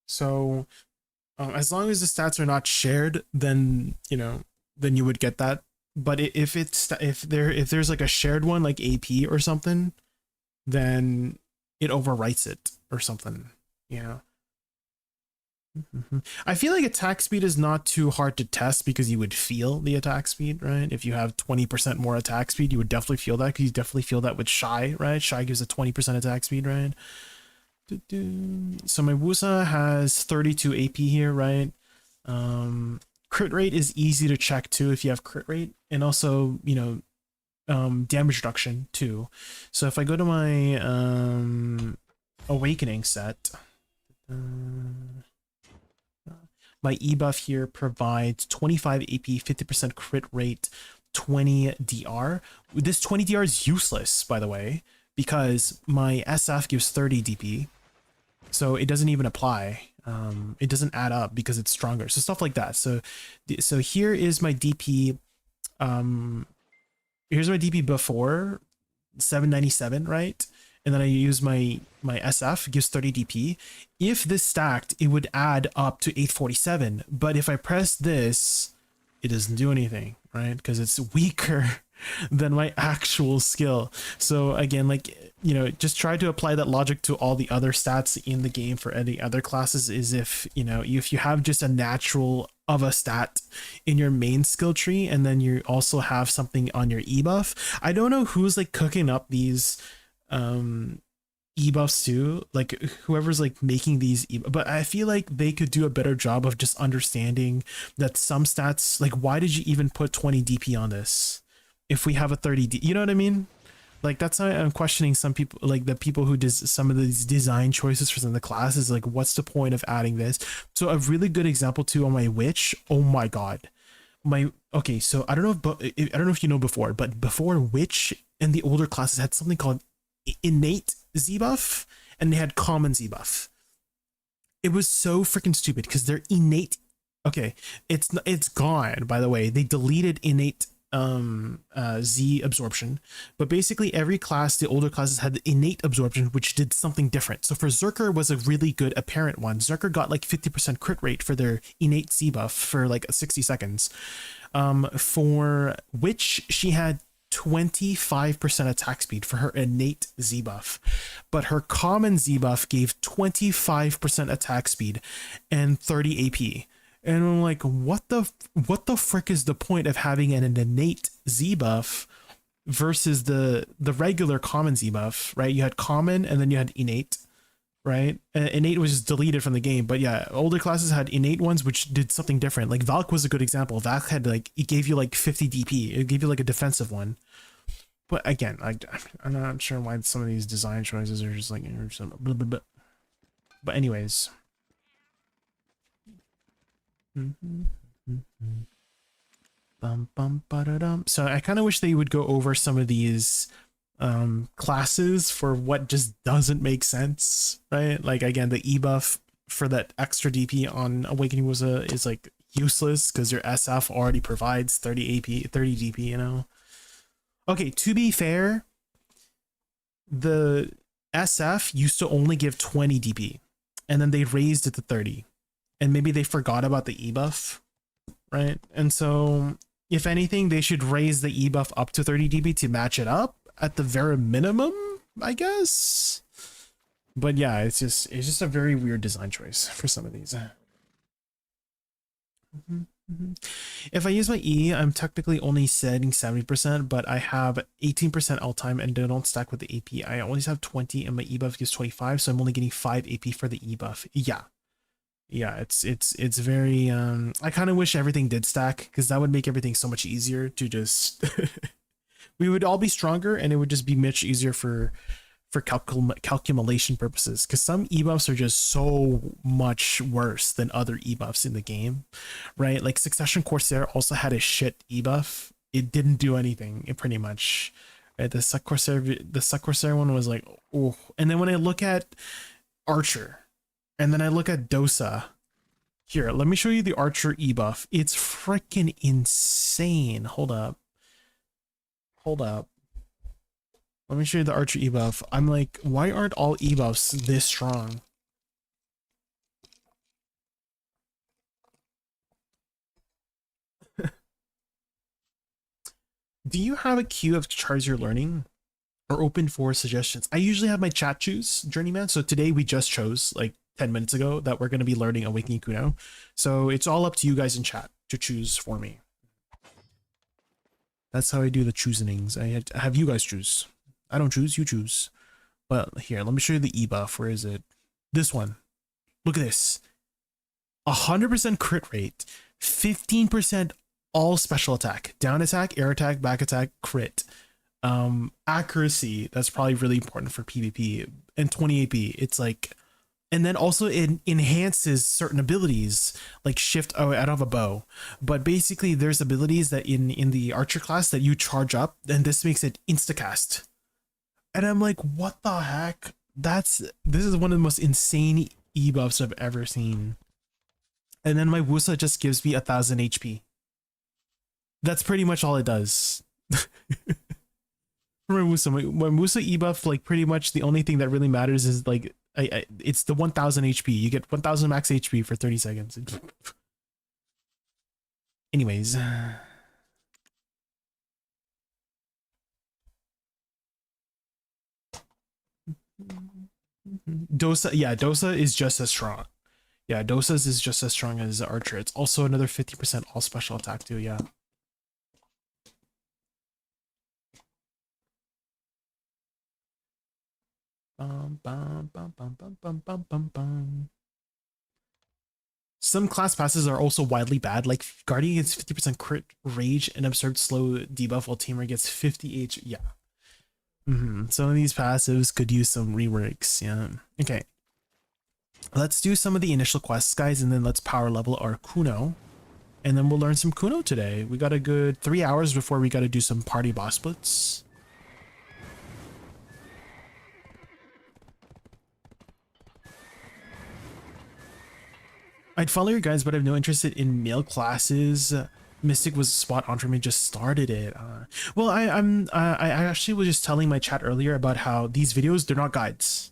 So as long as the stats are not shared, then then you would get that. But if there's like a shared one like AP or something, then it overwrites it or something. I feel like attack speed is not too hard to test because you would feel the attack speed, right? If you have 20% more attack speed, you would definitely feel that, because you definitely feel that with Shy, right? Shy gives a 20% attack speed, right? So my Wusa has 32 AP here, right? Crit rate is easy to check too if you have crit rate, and also damage reduction too. So if I go to my Awakening set, my E-buff here provides 25 AP, 50% crit rate, 20 DR. This 20 DR is useless, by the way, because my SF gives 30 DP. So it doesn't even apply. It doesn't add up because it's stronger. So stuff like that. So here is my DP. Here's my DP before 797, right? And then I use my SF, gives 30 DP. If this stacked, it would add up to 847. But if I press this, it doesn't do anything, right? Because it's weaker than my actual skill. So again, just try to apply that logic to all the other stats in the game for any other classes. Is if you have just a natural of a stat in your main skill tree, and then you also have something on your E-buff. I don't know who's like cooking up these E-buffs too, like whoever's like making these but I feel like they could do a better job of just understanding that some stats, like why did you even put 20 DP on this if we have a 30 D, you know what I mean? Like that's how I'm questioning some people, like the people who does some of these design choices for some of the classes. Like what's the point of adding this? So a really good example too on my Witch, oh my god, okay, so I don't know if you know before, but before Witch and the older classes had something called innate Z buff, and they had common Z buff. It was so freaking stupid because they're innate. Okay, it's gone, by the way. They deleted innate Z absorption, but basically every class, the older classes, had the innate absorption, which did something different. So for Zerker was a really good apparent one. Zerker got like 50% crit rate for their innate Z buff for like 60 seconds. For Witch, she had 25% attack speed for her innate Z buff, but her common Z buff gave 25% attack speed and 30 AP. And I'm like, what the frick is the point of having an innate Z buff versus the regular common Z buff, right? You had common and then you had innate, right? Innate was just deleted from the game, but yeah, older classes had innate ones which did something different. Like Valk was a good example. Valk had like, it gave you like 50 DP. It gave you like a defensive one. But again, I'm not sure why some of these design choices are just like blah, blah, blah. But anyways. So I kind of wish they would go over some of these classes for what just doesn't make sense, right? Like again, the e-buff for that extra DP on Awakening is like useless because your SF already provides 30 AP, 30 DP, you know? Okay, to be fair, the SF used to only give 20 DP and then they raised it to 30 and maybe they forgot about the e-buff, right? And so if anything, they should raise the e-buff up to 30 DP to match it up at the very minimum, I guess. But yeah, it's just a very weird design choice for some of these. If I use my E, I'm technically only setting 70%, but I have 18% L time and they don't stack with the AP. I always have 20 and my E buff gives 25, so I'm only getting 5 AP for the E buff. Yeah, it's very I kind of wish everything did stack because that would make everything so much easier to just we would all be stronger and it would just be much easier for calculation purposes, because some ebuffs are just so much worse than other ebuffs in the game, right? Like Succession Corsair also had a shit ebuff. It didn't do anything, it pretty much, right? The Suck Corsair one was like, oh. And then when I look at Archer and then I look at Dosa, here, let me show you the Archer ebuff. It's freaking insane. Hold up. Let me show you the Archer ebuff. I'm like, why aren't all ebuffs this strong? Do you have a queue of charts you're learning or open for suggestions? I usually have my chat choose, Journeyman. So today we just chose like 10 minutes ago that we're going to be learning Awakening Kuno. So it's all up to you guys in chat to choose for me. That's how I do the choosings. I have you guys choose. I don't choose, you choose. But here, let me show you the e-buff. Where is it? This one. Look at this. 100% crit rate, 15% all special attack, down attack, air attack, back attack, crit. Accuracy, that's probably really important for PvP, and 20 AP. It's like, and then also it enhances certain abilities like shift out of a bow. But basically there's abilities that in the Archer class that you charge up, and this makes it instacast. And I'm like, what the heck? This is one of the most insane e-buffs I've ever seen. And then my Wusa just gives me 1000 HP. That's pretty much all it does. For my Wusa e-buff, like pretty much the only thing that really matters is like, it's the 1000 HP. You get 1000 max HP for 30 seconds. Anyways. Dosa, yeah, Dosa is just as strong. Yeah, Dosa's is just as strong as Archer. It's also another 50% all special attack too, yeah. Some class passes are also widely bad, like Guardian gets 50% crit rage and absurd slow debuff while Tamer gets 50 H. Yeah. Some of these passives could use some reworks, yeah. Okay. Let's do some of the initial quests, guys, and then let's power level our Kuno. And then we'll learn some Kuno today. We got a good 3 hours before we got to do some party boss splits. I'd follow your guys, but I have no interest in male classes. Mystic was spot on for me, just started it. Well, I actually was just telling my chat earlier about how these videos, they're not guides.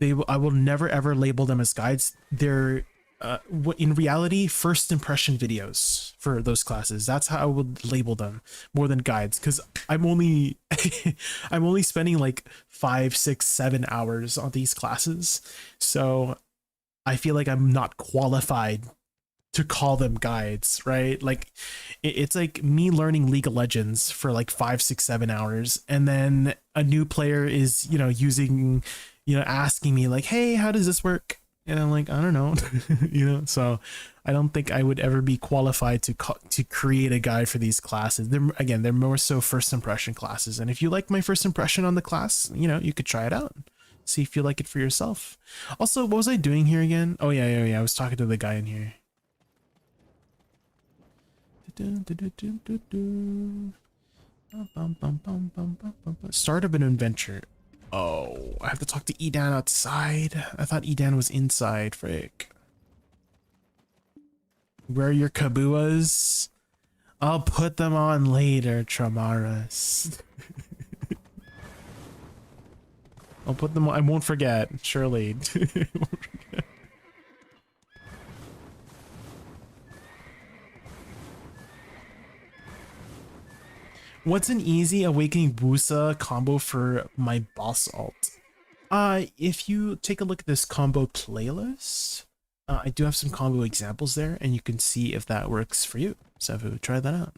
I will never ever label them as guides. They're in reality first impression videos for those classes. That's how I would label them more than guides, because I'm only I'm only spending like 5, 6, 7 hours on these classes, so I feel like I'm not qualified to call them guides, right? Like it's like me learning League of Legends for like 5, 6, 7 hours, and then a new player is, you know, using, you know, asking me like, hey, how does this work? And I'm like, I don't know, you know, so I don't think I would ever be qualified to create a guide for these classes. They're more so first impression classes. And if you like my first impression on the class, you know, you could try it out. See if you like it for yourself. Also, what was I doing here again? Oh yeah. I was talking to the guy in here. Start of an adventure. Oh, I have to talk to Edan outside. I thought Edan was inside, frick. Where are your kabuas? I'll put them on later, Tramaras. I'll put them on. I won't forget, surely. Won't forget. What's an easy Awakening Busa combo for my boss alt? If you take a look at this combo playlist, I do have some combo examples there, and you can see if that works for you. So try that out.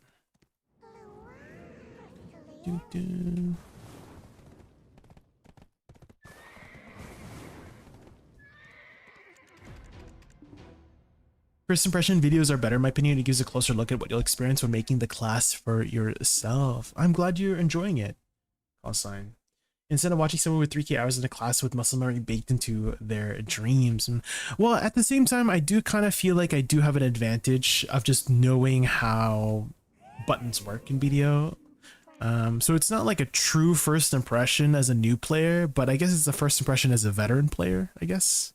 First impression videos are better, in my opinion. It gives a closer look at what you'll experience when making the class for yourself. I'm glad you're enjoying it. Call sign. Instead of watching someone with 3K hours in a class with muscle memory baked into their dreams. And well, at the same time, I do kind of feel like I do have an advantage of just knowing how buttons work in video. So it's not like a true first impression as a new player, but I guess it's a first impression as a veteran player, I guess.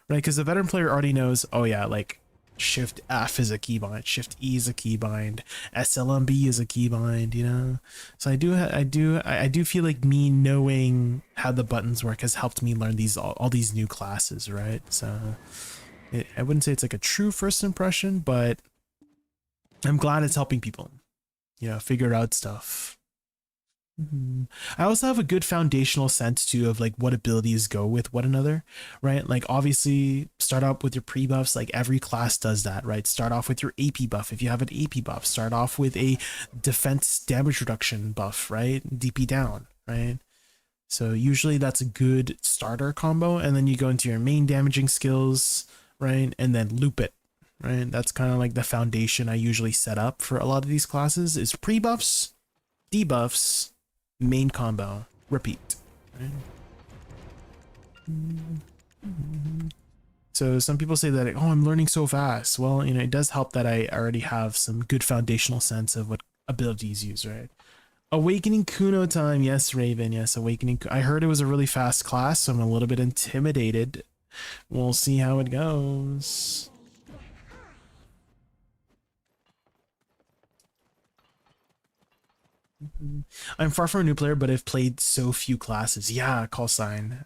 Right? Because the veteran player already knows, oh yeah, like Shift F is a keybind, Shift E is a keybind, SLMB is a keybind, you know. So I do feel like me knowing how the buttons work has helped me learn all these new classes, right? So I wouldn't say it's like a true first impression, but I'm glad it's helping people, you know, figure out stuff. I also have a good foundational sense too of like what abilities go with one another, right? Like obviously start out with your pre-buffs, like every class does that, right? Start off with your AP buff. If you have an AP buff, start off with a defense damage reduction buff, right? DP down, right? So usually that's a good starter combo, and then you go into your main damaging skills, right? And then loop it, right? That's kind of like the foundation I usually set up for a lot of these classes is pre-buffs, debuffs, main combo, repeat. Right? So some people say that, oh, I'm learning so fast. Well, you know, it does help that I already have some good foundational sense of what abilities use, right? Awakening Kuno time. Yes, Raven. Yes, Awakening. I heard it was a really fast class, so I'm a little bit intimidated. We'll see how it goes. I'm far from a new player, but I've played so few classes. Yeah, call sign.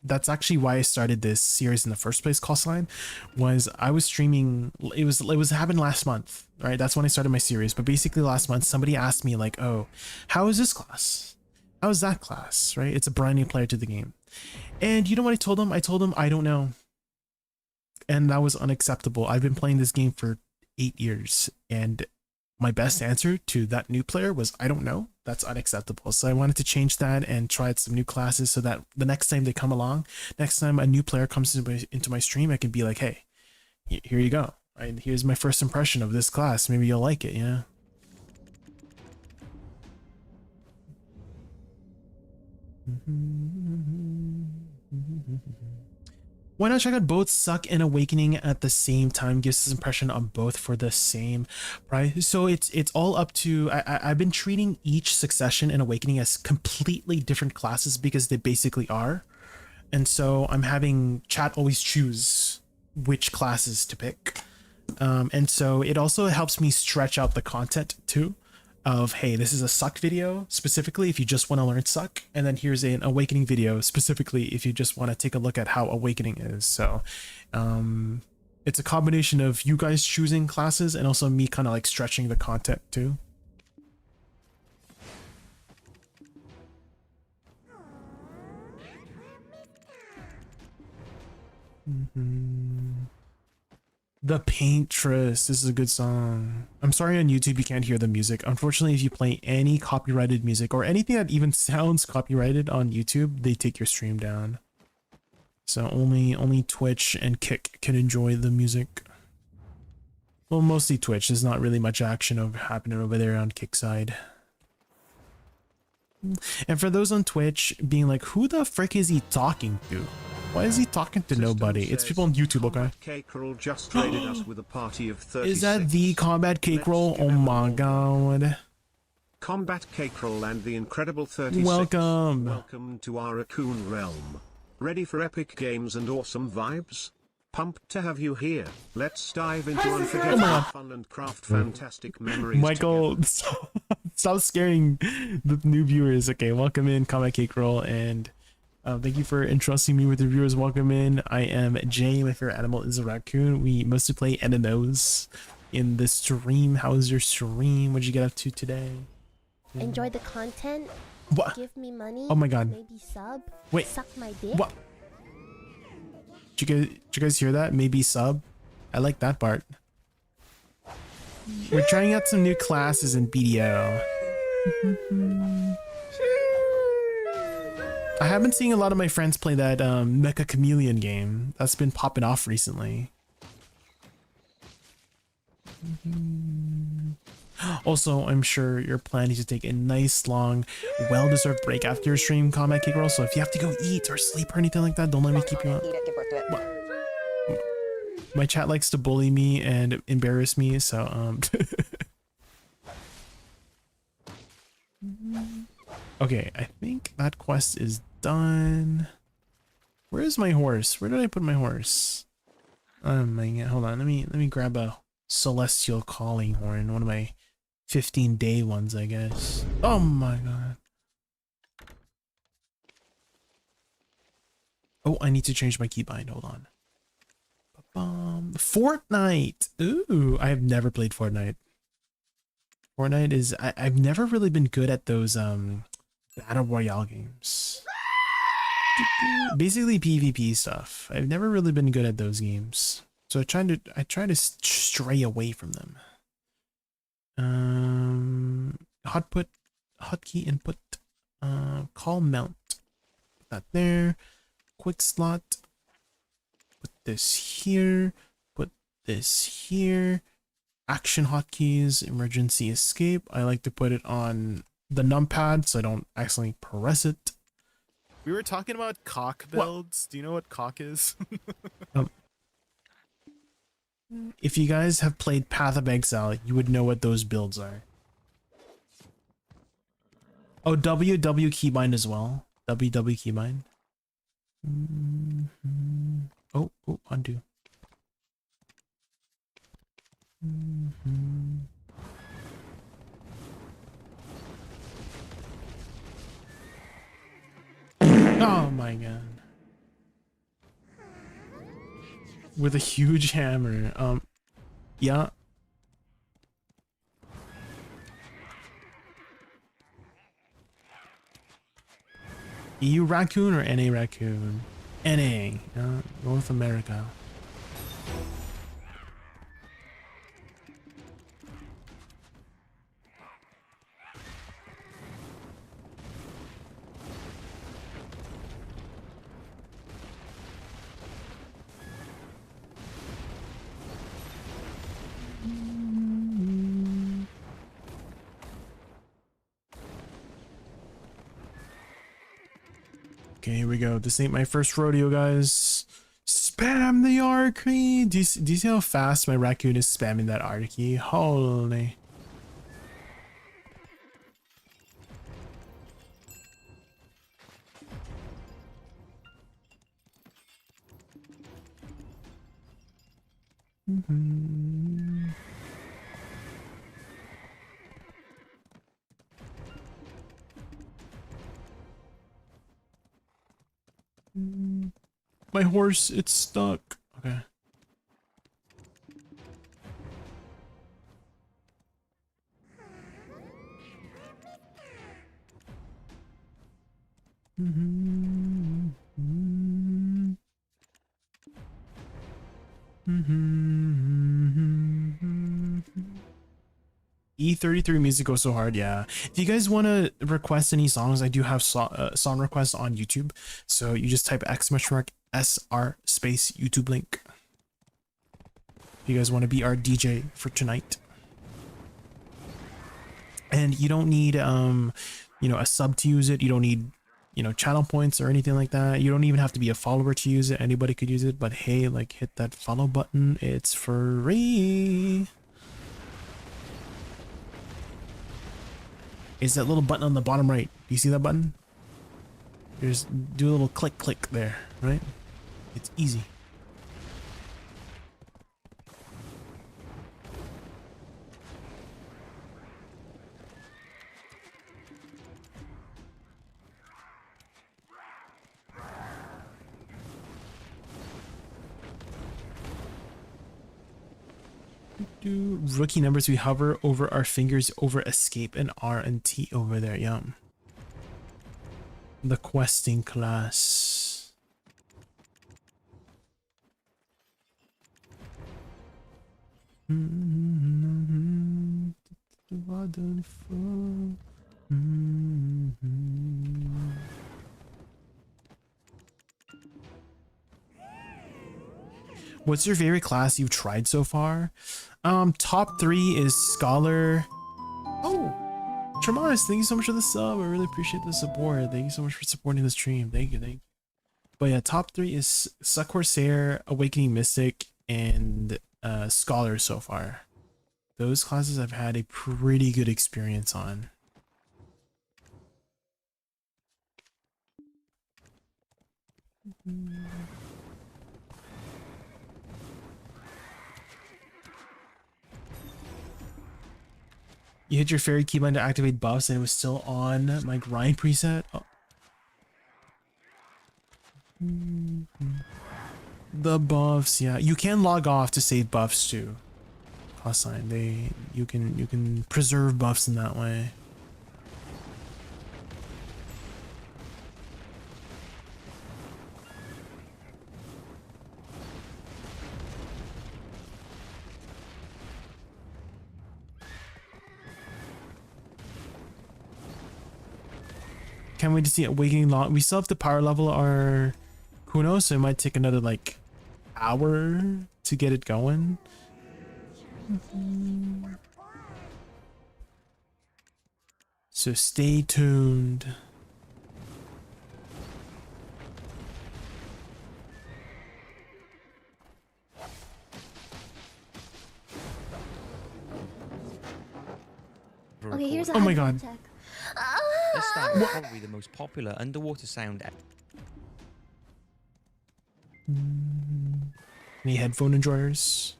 That's actually why I started this series in the first place. Call sign was I was streaming. It was happened last month, right? That's when I started my series. But basically last month, somebody asked me like, "Oh, how is this class? How is that class?" Right? It's a brand new player to the game, and you know what I told them? I told them I don't know, and that was unacceptable. I've been playing this game for 8 years, and my best answer to that new player was, I don't know. That's unacceptable. So I wanted to change that and try some new classes so that the next time they come along, next time a new player comes into my stream, I can be like, hey, here you go. Right? Here's my first impression of this class. Maybe you'll like it, you know? Why not check out both Suck and Awakening at the same time? Gives us impression on both for the same price. So it's all up to, I've been treating each Succession and Awakening as completely different classes because they basically are. And so I'm having chat always choose which classes to pick. And so it also helps me stretch out the content too. Of, hey, this is a Suck video specifically if you just want to learn Suck, and then here's an Awakening video specifically if you just want to take a look at how Awakening is. So it's a combination of you guys choosing classes and also me kind of like stretching the content too. The Paintress. This is a good song. I'm sorry on YouTube you can't hear the music. Unfortunately, if you play any copyrighted music or anything that even sounds copyrighted on YouTube, they take your stream down. So only Twitch and Kick can enjoy the music. Well, mostly Twitch. There's not really much action happening over there on Kick side. And for those on Twitch being like, who the frick is he talking to? Why is he talking to nobody? It's people on YouTube, okay? Cake-Roll just raided us with a party of 36. Is that the Combat Cake-Roll? Oh my god. Combat Cake-Roll and the Incredible 36. Welcome. Welcome to our Raccoon realm. Ready for epic games and awesome vibes? Pumped to have you here. Let's dive into unforgettable fun and craft fantastic memories. Michael, stop scaring the new viewers. Okay, welcome in, Combat Cake-Roll, and thank you for entrusting me with the viewers. Welcome in. I am Jay. My favorite animal is a raccoon. We mostly play MMOs in the stream. How was your stream? What did you get up to today? Enjoy the content. What? Give me money. Oh my god. Maybe sub. Wait. Suck my dick. What? Did you guys hear that? Maybe sub. I like that part. We're trying out some new classes in BDO. I have been seeing a lot of my friends play that Mecha Chameleon game. That's been popping off recently. Also, I'm sure you're planning to take a nice, long, well-deserved break after your stream, Combat Cake-Roll. So if you have to go eat or sleep or anything like that, don't let me keep you up. My chat likes to bully me and embarrass me, so okay, I think that quest is done. Where is my horse? Where did I put my horse? Oh my god, hold on. Let me grab a celestial calling horn, one of my 15-day ones, I guess. Oh my god. Oh, I need to change my keybind. Hold on. Fortnite. Ooh, I have never played Fortnite. Fortnite is I've never really been good at those battle royale games. Basically PvP stuff. I've never really been good at those games. So I try to stray away from them. Hotkey input, call mount. Put that there. Quick slot. Put this here. Put this here. Action hotkeys, emergency escape. I like to put it on the numpad so I don't accidentally press it. We were talking about cock builds. What? Do you know what cock is? If you guys have played Path of Exile, you would know what those builds are. Oh, WW keybind as well. WW keybind. Oh, undo. Oh my god. With a huge hammer. Yeah. EU raccoon or NA raccoon? NA, North America. Okay, here we go. This ain't my first rodeo, guys. Spam the R key. Do you see how fast my raccoon is spamming that R key? Holy. My horse, it's stuck. Okay. E33 music goes so hard, yeah. If you guys want to request any songs, I do have song requests on YouTube. So you just type SR space YouTube link. If you guys want to be our DJ for tonight. And you don't need, you know, a sub to use it. You don't need, you know, channel points or anything like that. You don't even have to be a follower to use it. Anybody could use it. But hey, like, hit that follow button. It's free. Is that little button on the bottom right? Do you see that button? Just do a little click there, right? It's easy. Rookie numbers, we hover over our fingers over escape and R and T over there. Yum. The questing class. What's your favorite class you've tried so far? Top 3 is Scholar. Oh, Tremaris, thank you so much for the sub. I really appreciate the support. Thank you so much for supporting the stream. Thank you. But yeah, top 3 is Suck Corsair, Awakening Mystic, and Scholar so far. Those classes I've had a pretty good experience on. You hit your fairy keybind to activate buffs and it was still on my grind preset. Oh. The buffs, yeah. You can log off to save buffs too. Plus sign. You can preserve buffs in that way. Can't wait to see Awakening long. We still have to power level our Kuno, so it might take another like hour to get it going. So stay tuned. Okay, here's a Oh my god. check. This sound is probably the most popular underwater sound ever. Any headphone enjoyers?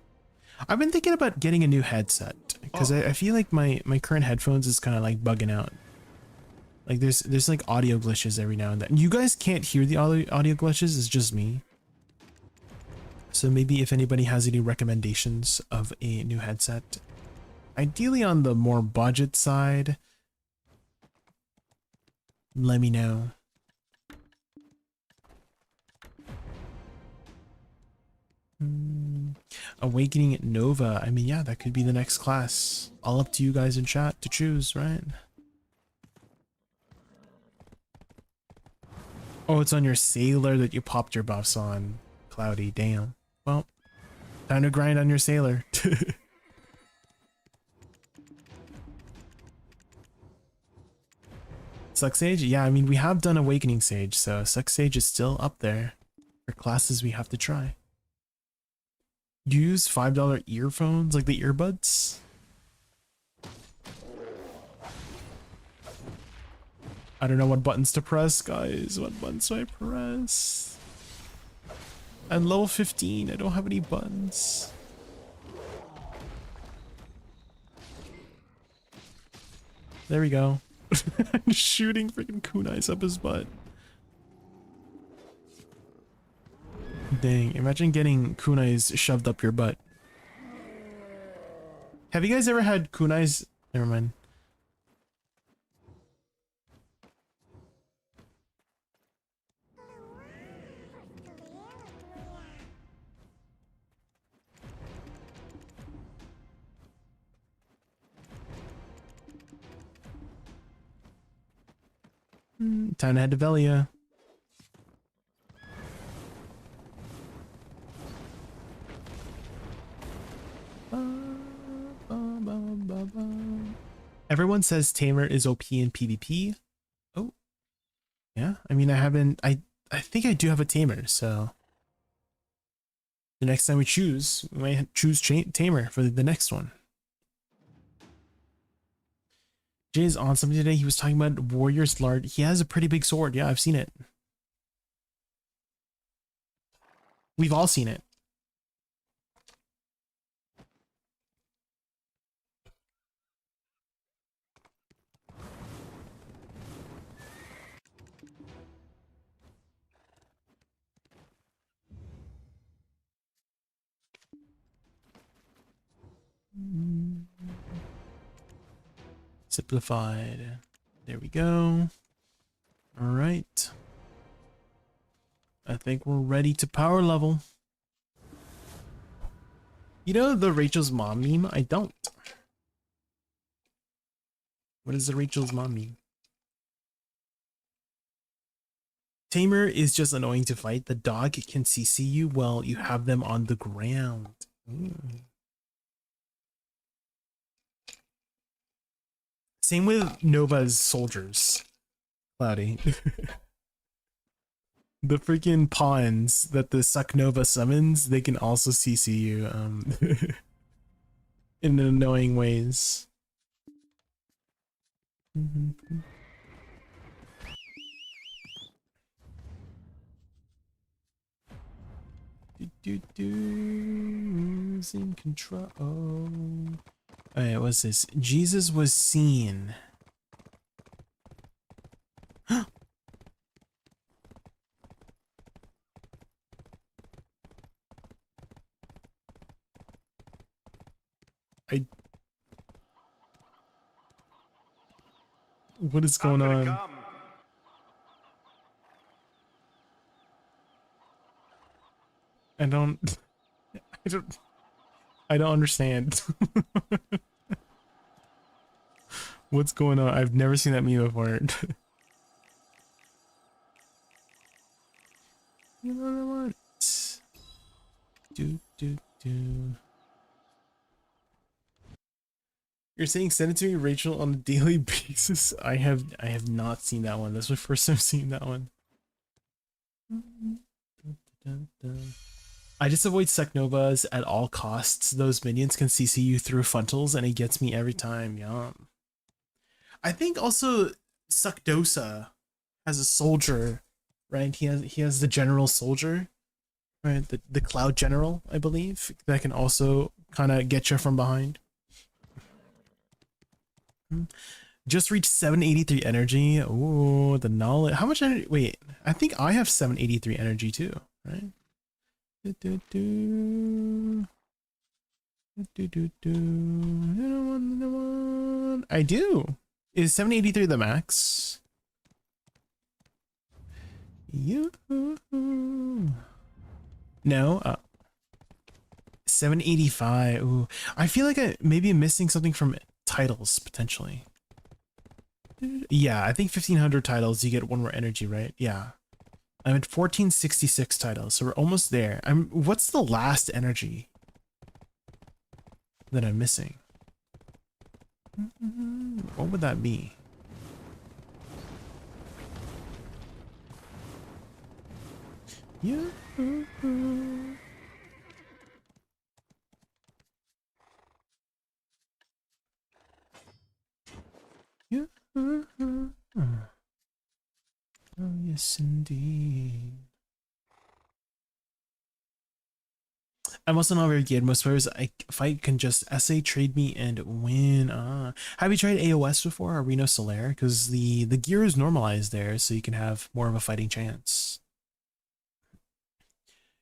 I've been thinking about getting a new headset because I feel like my current headphones is kind of like bugging out. Like there's like audio glitches every now and then. You guys can't hear the audio glitches, it's just me. So maybe if anybody has any recommendations of a new headset, ideally on the more budget side, let me know. Awakening Nova. I mean, yeah, that could be the next class. All up to you guys in chat to choose, right? Oh, it's on your Sailor that you popped your buffs on. Cloudy, damn. Well, time to grind on your Sailor. Suck Sage? Yeah, I mean, we have done Awakening Sage, so Suck Sage is still up there for classes we have to try. Use $5 earphones, like the earbuds? I don't know what buttons to press, guys. What buttons do I press? I'm level 15. I don't have any buttons. There we go. I'm shooting freaking kunais up his butt. Dang, imagine getting kunais shoved up your butt. Have you guys ever had kunais? Never mind. Time to head to Velia. Everyone says Tamer is OP in PvP. Oh, yeah. I mean, I think I do have a Tamer, so the next time we might choose Tamer for the next one. Jay's on something today. He was talking about Warrior's Lard. He has a pretty big sword. Yeah, I've seen it. We've all seen it. Simplified. There we go. All right. I think we're ready to power level. You know the Rachel's mom meme? I don't. What is the Rachel's mom meme? Tamer is just annoying to fight. The dog can CC you while you have them on the ground. Same with Nova's soldiers. Cloudy. The freaking pawns that the Suck Nova summons, they can also CC you in annoying ways. Losing control. Alright, what's this? Jesus was seen. What is going on? I don't understand. What's going on? I've never seen that meme before. You know what? You're saying send it to me, Rachel, on a daily basis? I have not seen that one. That's my first time seeing that one. I just avoid Seknovas at all costs. Those minions can CC you through funtles and it gets me every time. Yum. I think also Suckdosa has a soldier, right? He has the general soldier, right? The cloud general, I believe, that can also kind of get you from behind. Just reached 783 energy. Oh, the knowledge. How much energy? Wait, I think I have 783 energy too, right? I do. Is 783 the max? No. 785. Ooh, I feel like I maybe I'm missing something from titles potentially. Yeah, I think 1500 titles you get one more energy, right? Yeah. I'm at 1466 titles, so we're almost there. What's the last energy that I'm missing? What would that be? Yeah. Yeah. Oh yes, indeed. I'm also not very good. Most players I fight can just SA trade me and win. Have you tried AOS before, or Reno Solaire? Because the gear is normalized there, so you can have more of a fighting chance.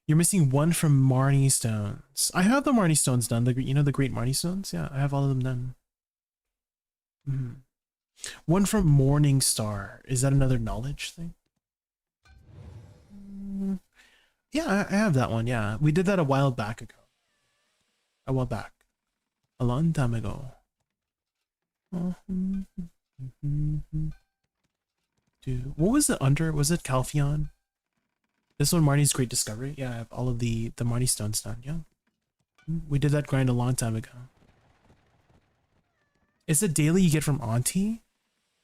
You're missing one from Marnie Stones. I have the Marnie Stones done. You know the Great Marnie Stones? Yeah, I have all of them done. One from Morning Star. Is that another knowledge thing? Yeah, I have that one. Yeah, we did that a while back ago. A while back. A long time ago. Dude, what was the under? Was it Calpheon? This one, Marnie's Great Discovery. Yeah, I have all of the Marnie Stones done. Yeah. We did that grind a long time ago. It's a daily you get from Auntie.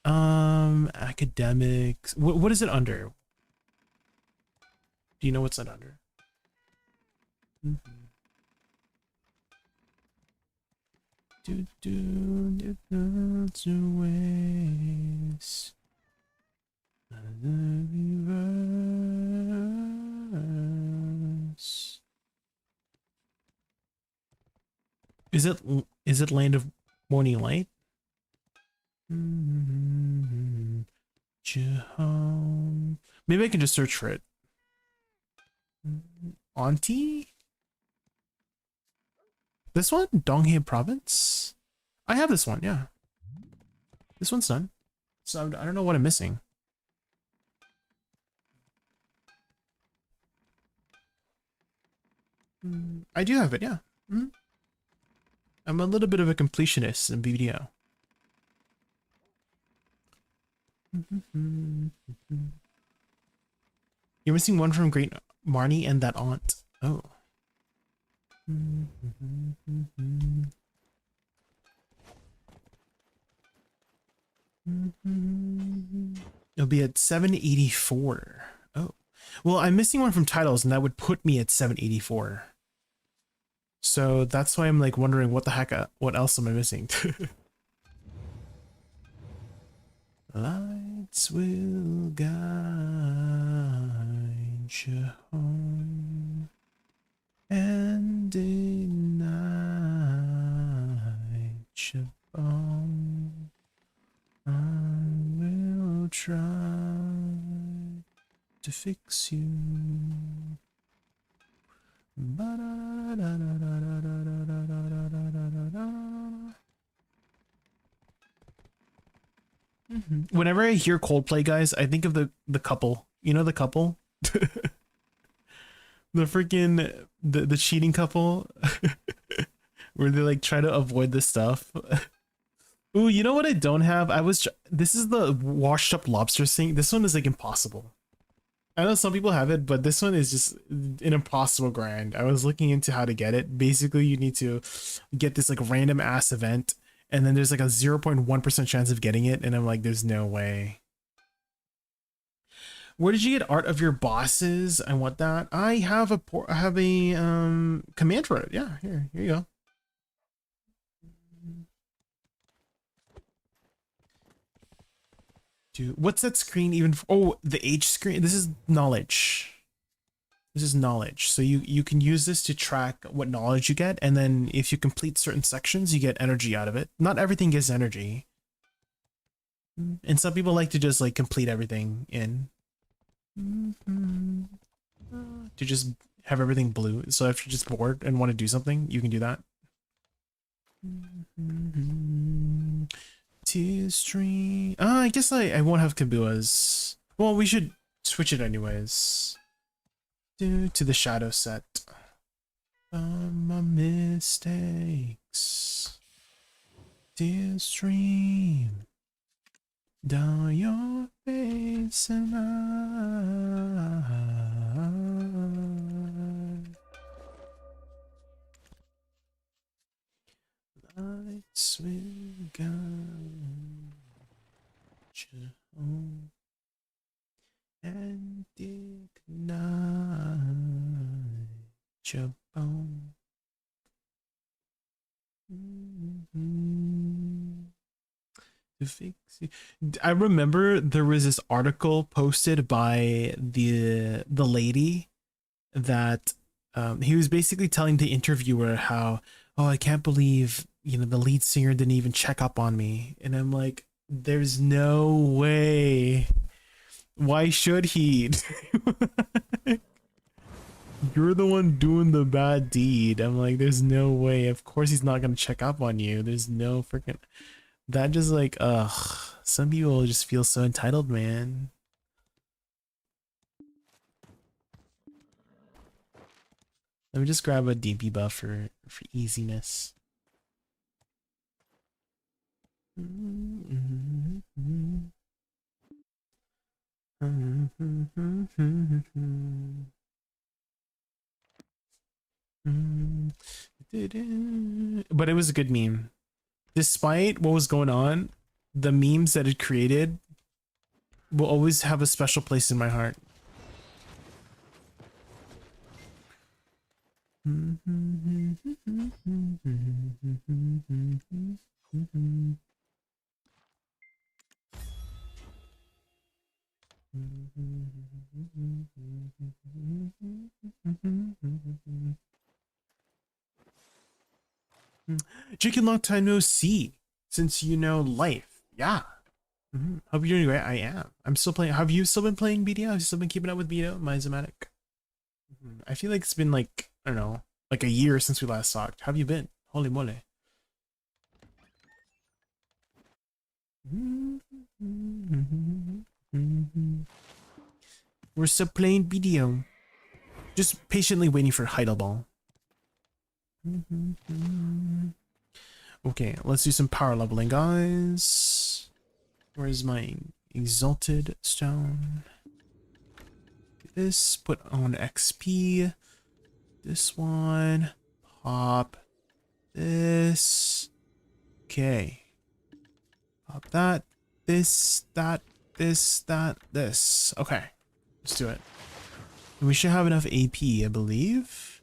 Academics. What is it under? Do you know what's it under? Ways. Is it Land of Morning Light? Maybe I can just search for it. Auntie? This one? Donghae Province? I have this one, yeah. This one's done. So I don't know what I'm missing. I do have it, yeah. I'm a little bit of a completionist in BDO. You're missing one from Great Marnie and that aunt. Oh. It'll be at 784. Oh. Well, I'm missing one from titles, and that would put me at 784. So that's why I'm like wondering what the heck, what else am I missing? Lights will guide you home, and ignite your bone. I will try to fix you. Whenever I hear Coldplay, guys, I think of the couple. You know the couple? The freaking the cheating couple where they like try to avoid this stuff. Ooh, you know what I don't have? This is the washed up lobster thing. This one is like impossible. I know some people have it, but this one is just an impossible grind. I was looking into how to get it. Basically, you need to get this like random ass event, and then there's like a 0.1% chance of getting it, and I'm like, there's no way. Where did you get art of your bosses? I want that. I have a command for it. Yeah, here you go. Dude, what's that screen even for? Oh, the H screen. This is knowledge. This is knowledge. So you can use this to track what knowledge you get, and then if you complete certain sections, you get energy out of it. Not everything gives energy. And some people like to just like complete everything in. To just have everything blue. So if you're just bored and want to do something, you can do that. Tear stream. I guess I won't have Kabua's. Well, we should switch it anyways. To the shadow set. My mistakes. Tear stream down your face and lights will guide you home and ignite your bone. To fix you. I remember there was this article posted by the lady that he was basically telling the interviewer how, oh, I can't believe, you know, the lead singer didn't even check up on me. And I'm like, there's no way. Why should he? You're the one doing the bad deed. I'm like, there's no way. Of course he's not going to check up on you. There's no freaking... That just like, ugh. Some people just feel so entitled, man. Let me just grab a DP buff for easiness. But it was a good meme. despite what was going on, the memes that it created will always have a special place in my heart. Jaykin, long time no see. Since you know life. Yeah. Hope you're doing great. I am. I'm still playing. Have you still been playing BDO? Have you still been keeping up with BDO? My Zomatic. I feel like it's been like, I don't know, like a year since we last talked. How have you been? Holy moly. We're still playing BDO. Just patiently waiting for Heidelball. Okay, let's do some power leveling, guys. Where's my exalted stone? This, put on XP. This one, pop this. Okay. Pop that, this, that, this. Okay, let's do it. And we should have enough AP, I believe.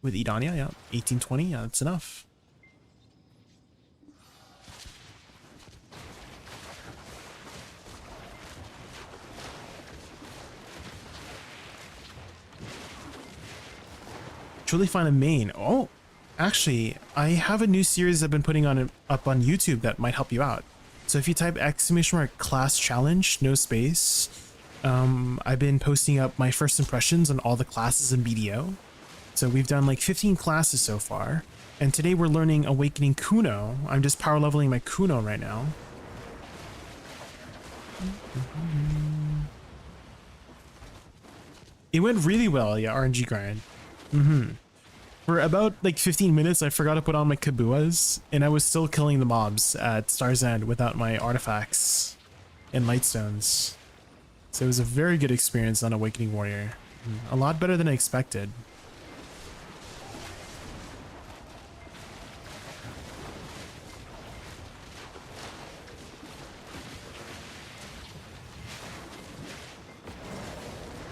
With Idania, yeah. 1820, yeah, that's enough. Truly find a main. Oh, actually, I have a new series I've been putting up on YouTube that might help you out. So if you type !class challenge, no space, I've been posting up my first impressions on all the classes in BDO. So we've done like 15 classes so far, and today we're learning Awakening Kuno. I'm just power leveling my Kuno right now. It went really well, yeah, RNG grind. For about like 15 minutes, I forgot to put on my Kabuas, and I was still killing the mobs at Star's End without my artifacts and lightstones. So it was a very good experience on Awakening Warrior. A lot better than I expected.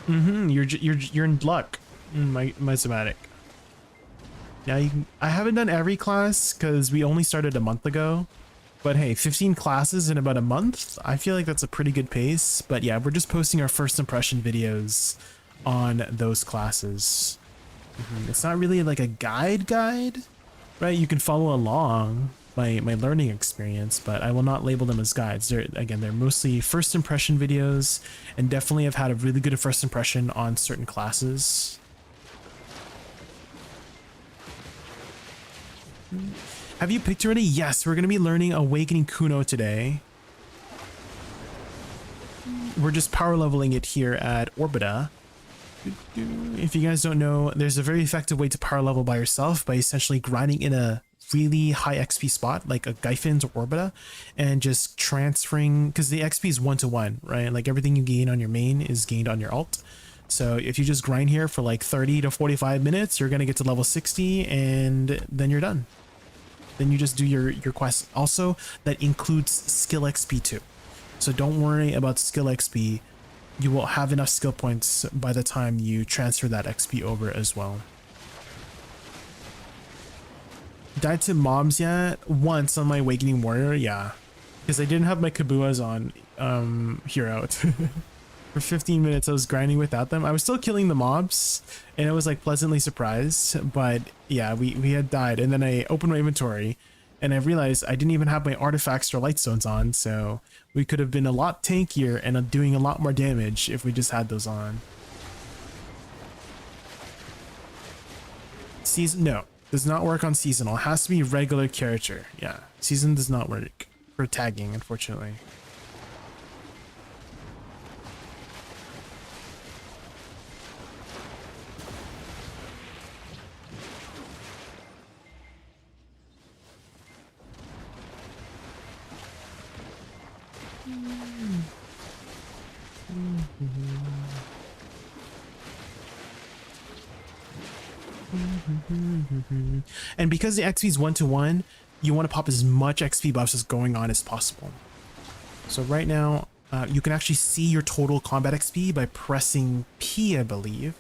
You're in luck. My somatic. Yeah, you can, I haven't done every class because we only started a month ago. But hey, 15 classes in about a month, I feel like that's a pretty good pace. But yeah, we're just posting our first impression videos on those classes. It's not really like a guide, right? You can follow along my learning experience, but I will not label them as guides. They're mostly first impression videos, and definitely have had a really good first impression on certain classes. Have you picked already? Yes, we're going to be learning Awakening Kuno today. We're just power leveling it here at Orbita. If you guys don't know, there's a very effective way to power level by yourself by essentially grinding in a really high XP spot like a Gyfins or Orbita and just transferring, because the XP is 1-to-1, right? Like everything you gain on your main is gained on your alt. So if you just grind here for like 30 to 45 minutes, you're going to get to level 60 and then you're done. Then you just do your quest. Also, that includes skill XP too. So don't worry about skill XP. You will have enough skill points by the time you transfer that XP over as well. Died to mobs yet? Once on my Awakening Warrior, yeah. Because I didn't have my Kabuas on hero. For 15 minutes I was grinding without them. I was still killing the mobs and I was like pleasantly surprised, but yeah, we had died, and then I opened my inventory and I realized I didn't even have my artifacts or lightstones on, so we could have been a lot tankier and doing a lot more damage if we just had those on. Season, no, does not work on seasonal. It has to be regular character. Yeah, season does not work for tagging, unfortunately. And because the XP is 1-to-1, you want to pop as much XP buffs as going on as possible. So right now, you can actually see your total combat XP by pressing P, I believe.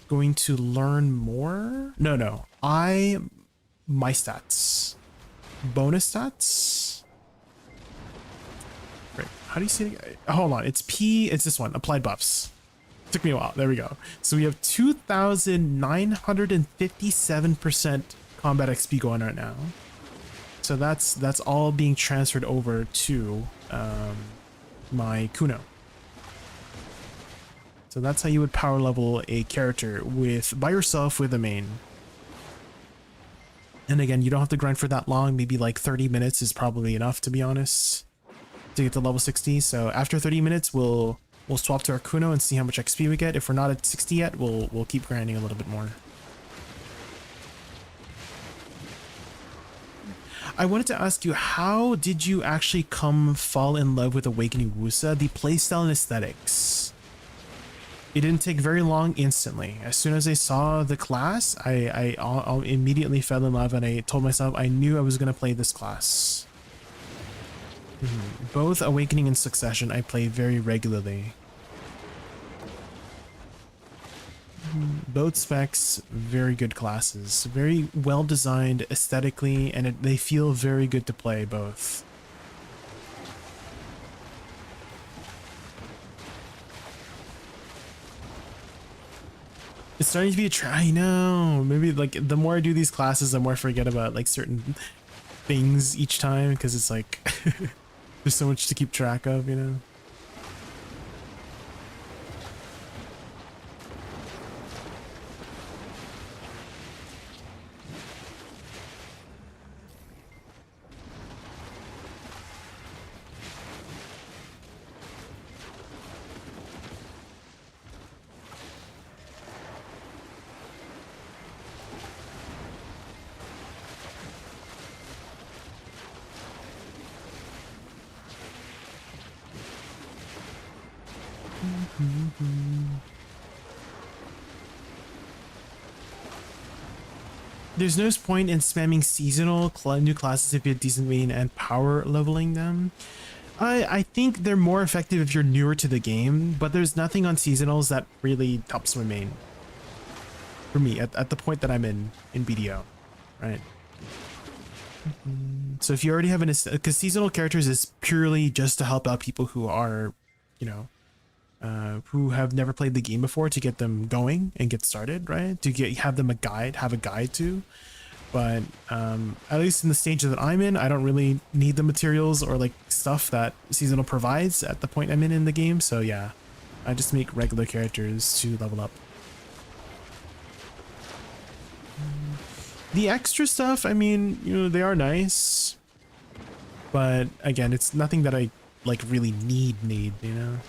Going to learn more. No. My stats. Bonus stats. Great. How do you see it? Hold on. It's P. It's this one. Applied buffs. Took me a while. There we go. So we have 2,957% combat XP going right now. So that's all being transferred over to my Kuno. So that's how you would power level a character by yourself with a main. And again, you don't have to grind for that long. Maybe like 30 minutes is probably enough, to be honest, to get to level 60. So after 30 minutes, we'll swap to our Kuno and see how much XP we get. If we're not at 60 yet, we'll keep grinding a little bit more. I wanted to ask you, how did you actually fall in love with Awakening Wusa, the playstyle and aesthetics? It didn't take very long instantly. As soon as I saw the class, I immediately fell in love, and I told myself I knew I was going to play this class. Both Awakening and Succession I play very regularly. Both specs, very good classes. Very well designed aesthetically, and they feel very good to play both. It's starting to be a try. I know. Maybe like the more I do these classes, the more I forget about like certain things each time, because it's like there's so much to keep track of, you know. There's no point in spamming seasonal new classes if you have decent main and power leveling them. I think they're more effective if you're newer to the game, but there's nothing on seasonals that really helps my main. For me, at the point that I'm in BDO, right? So if you already have because seasonal characters is purely just to help out people who are, you know, who have never played the game before, to get them going and get started, right? To have them have a guide to. But at least in the stage that I'm in, I don't really need the materials or like stuff that seasonal provides at the point I'm in the game. So yeah, I just make regular characters to level up. The extra stuff, I mean, you know, they are nice, but again, it's nothing that I like really need, you know.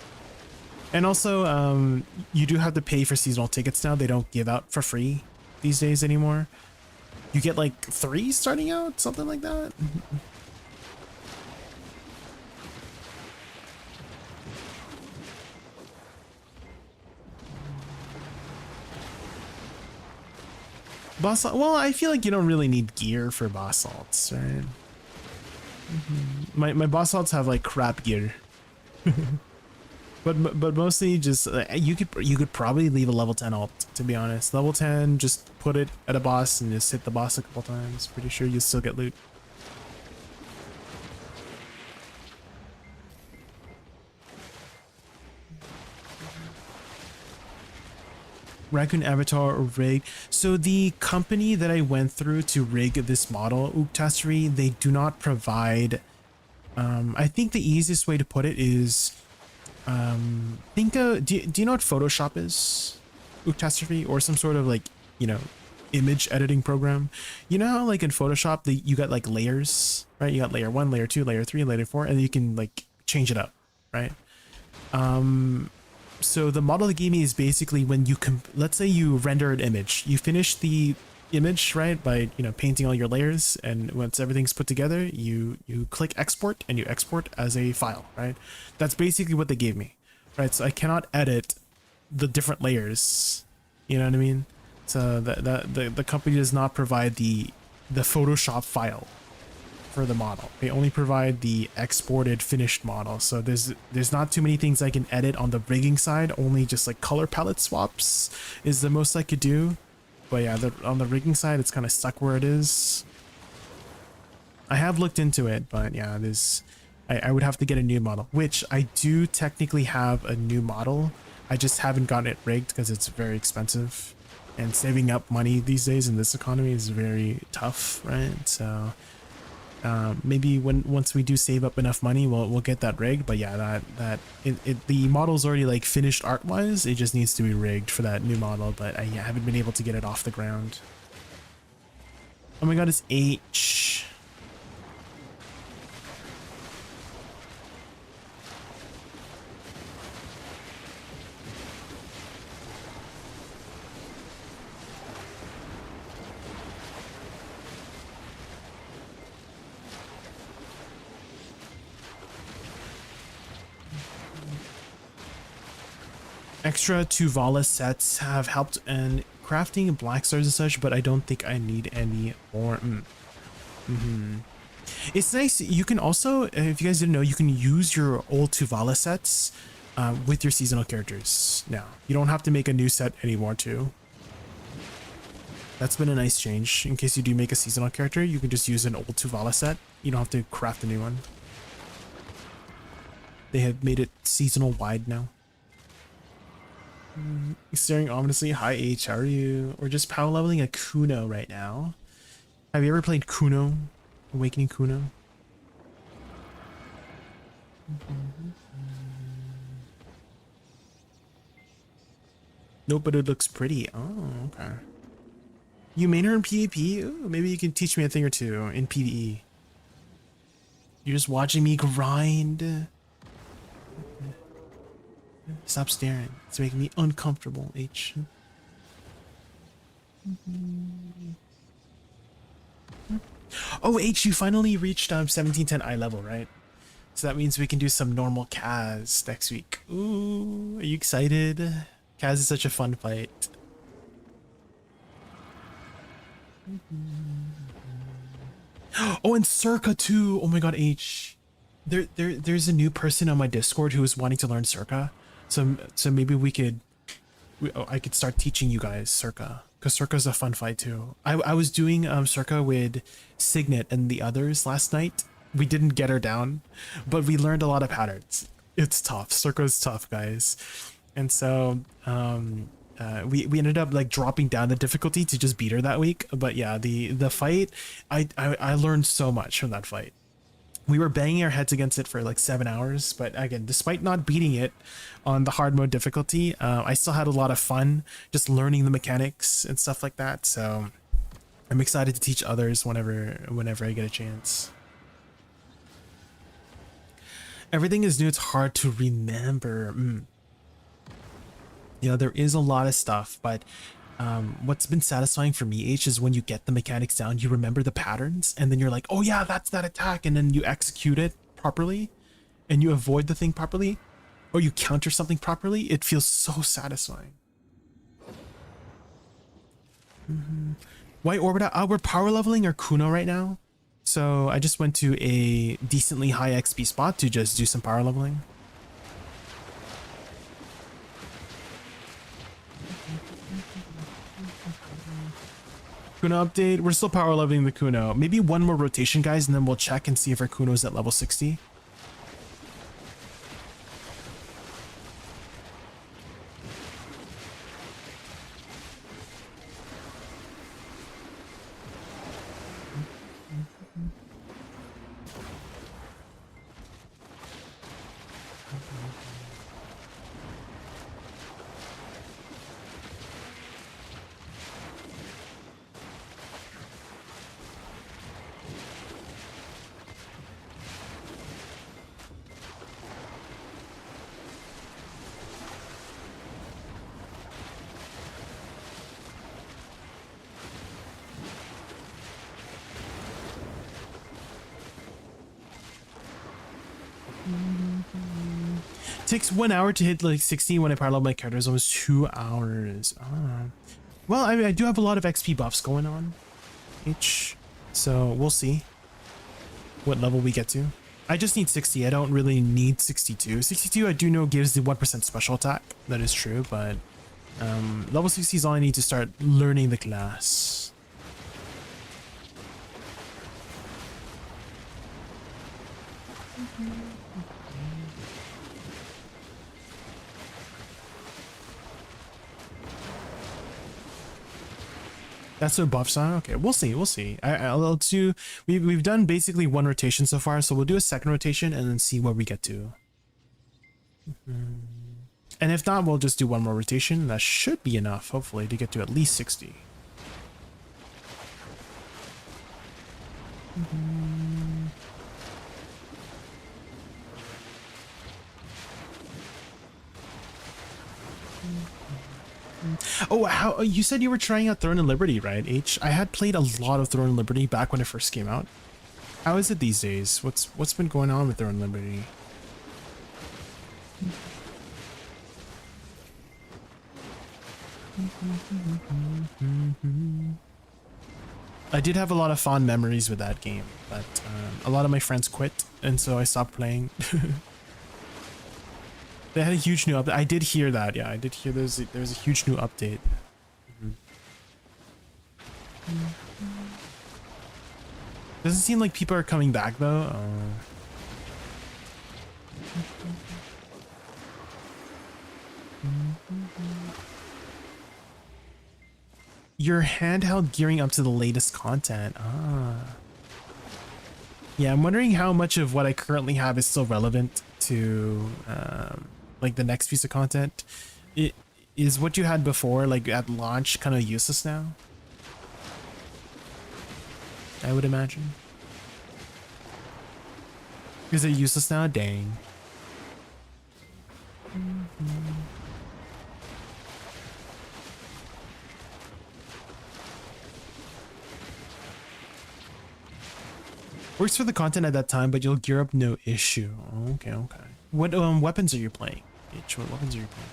And also, you do have to pay for seasonal tickets now. They don't give out for free these days anymore. You get like 3 starting out, something like that. Boss, well, I feel like you don't really need gear for boss salts, right? My boss salts have like crap gear. But mostly just you could probably leave a level 10 alt, to be honest. Level 10, just put it at a boss and just hit the boss a couple times. Pretty sure you'll still get loot. Raccoon avatar or rig. So the company that I went through to rig this model, Uktasri, they do not provide. I think the easiest way to put it is. Do you know what Photoshop is? Uktasri, or some sort of like, you know, image editing program. You know how like in Photoshop you got like layers, right? You got layer 1, layer 2, layer 3, layer 4, and you can like change it up, right? So the model they gave me is basically when you let's say you render an image, you finish the image, right, by, you know, painting all your layers, and once everything's put together, you click export and you export as a file, right? That's basically what they gave me, right? So I cannot edit the different layers, you know what I mean? So the company does not provide the Photoshop file. for the model. They only provide the exported finished model. So there's not too many things I can edit on the rigging side. Only just like color palette swaps is the most I could do. But yeah, on the rigging side, it's kind of stuck where it is. I have looked into it, but yeah, I would have to get a new model, which I do technically have a new model. I just haven't gotten it rigged because it's very expensive. And saving up money these days in this economy is very tough, right? So maybe once we do save up enough money, we'll get that rigged. But yeah, the model's already like finished art wise. It just needs to be rigged for that new model. But I haven't been able to get it off the ground. Oh my god, it's H. Extra Tuvala sets have helped in crafting black stars and such, but I don't think I need any more. It's nice. You can also, if you guys didn't know, you can use your old Tuvala sets with your seasonal characters now. You don't have to make a new set anymore too. That's been a nice change. In case you do make a seasonal character, you can just use an old Tuvala set. You don't have to craft a new one. They have made it seasonal wide now. Staring ominously. Hi H, how are you? We're just power leveling a Kuno right now. Have you ever played Kuno? Awakening Kuno? Nope, but it looks pretty. Oh, okay. You main her in PvP? Ooh, maybe you can teach me a thing or two in PvE. You're just watching me grind. Stop staring. It's making me uncomfortable, H. Oh, H, you finally reached 1710 eye level, right? So that means we can do some normal Kaz next week. Ooh, are you excited? Kaz is such a fun fight. Oh, and Circa too. Oh my god, H. There's a new person on my Discord who is wanting to learn Circa. So maybe I could start teaching you guys Circa, because Circa's a fun fight too. I was doing Circa with Signet and the others last night. We didn't get her down, but we learned a lot of patterns. It's tough. Circa's tough, guys. And so we ended up like dropping down the difficulty to just beat her that week. But yeah, the fight, I learned so much from that fight. We were banging our heads against it for like 7 hours, but again, despite not beating it on the hard mode difficulty, I still had a lot of fun just learning the mechanics and stuff like that. So I'm excited to teach others whenever I get a chance. Everything is new. It's hard to remember. You know, there is a lot of stuff, but what's been satisfying for me, H, is when you get the mechanics down, you remember the patterns, and then you're like, oh yeah, that's that attack, and then you execute it properly, and you avoid the thing properly, or you counter something properly. It feels so satisfying. White Orbita, we're power leveling our Kuno right now, so I just went to a decently high XP spot to just do some power leveling. Kuno update. We're still power leveling the Kuno. Maybe one more rotation, guys, and then we'll check and see if our Kuno is at level 60. Takes 1 hour to hit like 60 when I power level my characters. Almost 2 hours. Well, I do have a lot of XP buffs going on, so we'll see. what level we get to. I just need 60. I don't really need 62. 62 I do know gives the 1% special attack. That is true, but level 60 is all I need to start learning the class. That's what buffs are? Okay, we'll see, we'll see. I'll do, we've done basically one rotation so far, so we'll do a second rotation and then see where we get to. And if not, we'll just do one more rotation. That should be enough, hopefully, to get to at least 60. Oh, how you said you were trying out Throne and Liberty, right, H? I had played a lot of Throne and Liberty back when it first came out. How is it these days? What's been going on with Throne and Liberty? I did have a lot of fond memories with that game, but a lot of my friends quit, and so I stopped playing. They had a huge new update. I did hear that. Yeah, I did hear there's a huge new update. Doesn't seem like people are coming back though. Your handheld gearing up to the latest content. Yeah, I'm wondering how much of what I currently have is still relevant to like the next piece of content. Is what you had before, like at launch, kind of useless now? I would imagine. Is it useless now? Dang. Works for the content at that time, but you'll gear up no issue. Okay, okay. What weapons are you playing? H, what weapons are you playing?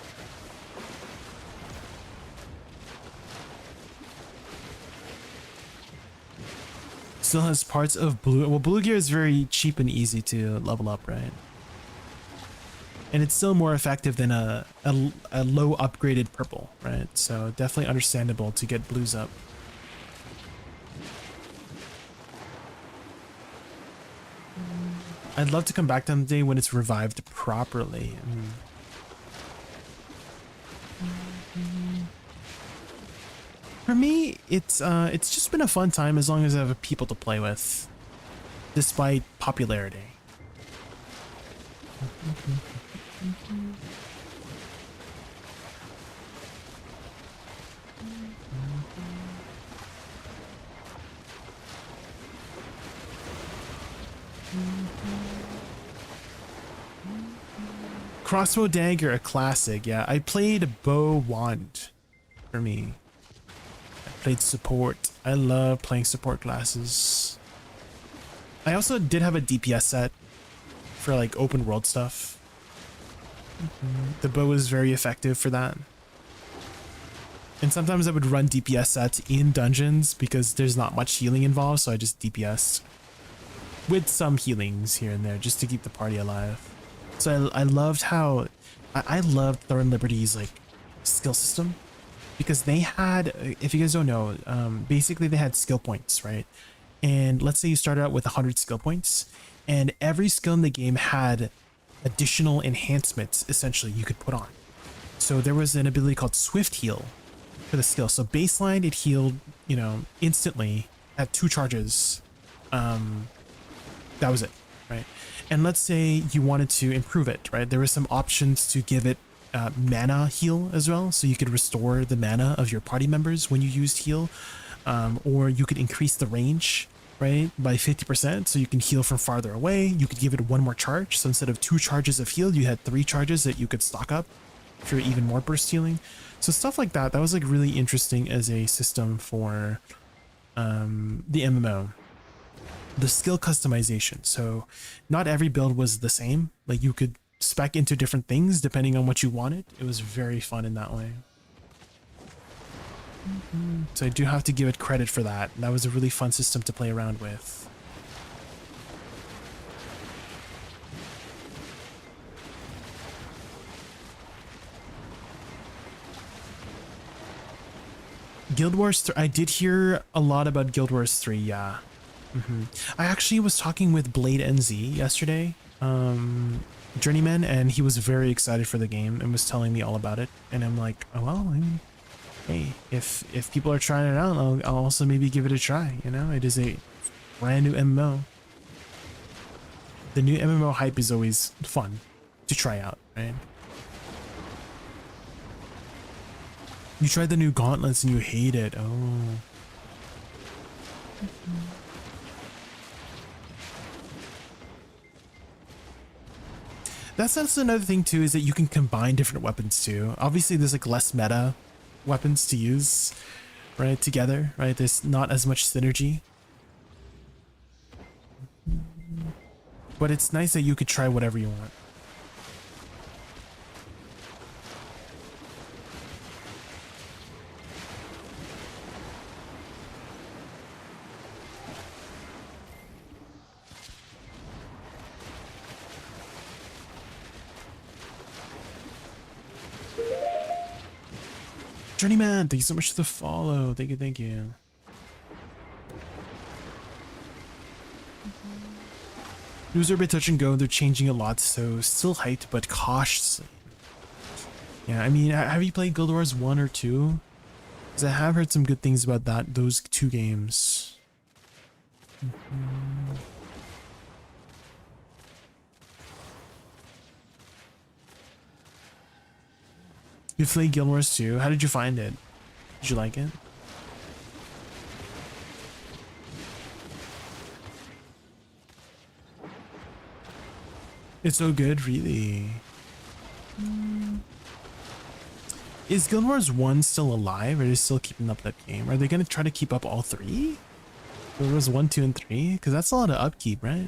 Still has parts of blue. Well, blue gear is very cheap and easy to level up, right? And it's still more effective than a low upgraded purple, right? So definitely understandable to get blues up. I'd love to come back to the day when it's revived properly. For me, it's just been a fun time as long as I have people to play with, despite popularity. Crossbow dagger, a classic. Yeah, I played bow wand for me. I played support. I love playing support classes. I also did have a DPS set for like open world stuff. The bow was very effective for that. And sometimes I would run DPS sets in dungeons because there's not much healing involved, so I just DPS with some healings here and there just to keep the party alive. So I loved how I loved Throne Liberty's like skill system, because they had, if you guys don't know, basically they had skill points, right? And let's say you started out with 100 skill points, and every skill in the game had additional enhancements essentially you could put on. So there was an ability called Swift Heal for the skill. So baseline, it healed, you know, instantly at 2 charges. That was it, right? And let's say you wanted to improve it, right? There were some options to give it mana heal as well, so you could restore the mana of your party members when you used heal, or you could increase the range, right, by 50%, so you can heal from farther away. You could give it 1 more charge, so instead of 2 charges of heal, you had 3 charges that you could stock up for even more burst healing. So stuff like that, that was like really interesting as a system for the MMO. The skill customization. So not every build was the same. Like you could spec into different things depending on what you wanted. It was very fun in that way. So I do have to give it credit for that. That was a really fun system to play around with. Guild Wars 3. I did hear a lot about Guild Wars 3. Yeah. I actually was talking with Blade NZ yesterday, Journeyman, and he was very excited for the game and was telling me all about it. And I'm like, oh, well, I mean, hey, if people are trying it out, I'll also maybe give it a try. You know, it is a brand new MMO. The new MMO hype is always fun to try out, right? You tried the new Gauntlets and you hate it. Oh. That's another thing too, is that you can combine different weapons too. Obviously there's like less meta weapons to use, right, together, right? There's not as much synergy. But it's nice that you could try whatever you want. Journeyman, thank you so much for the follow. Thank you, thank you. News are a bit touch and go. They're changing a lot, so still hyped, but cautiously. Yeah, I mean, have you played Guild Wars 1 or 2? Because I have heard some good things about those two games. You played Guild Wars 2? How did you find it? Did you like it? It's so good, really. Is Guild Wars 1 still alive? Or are they still keeping up that game? Are they going to try to keep up all three? Guild Wars 1, 2, and 3? Because that's a lot of upkeep, right?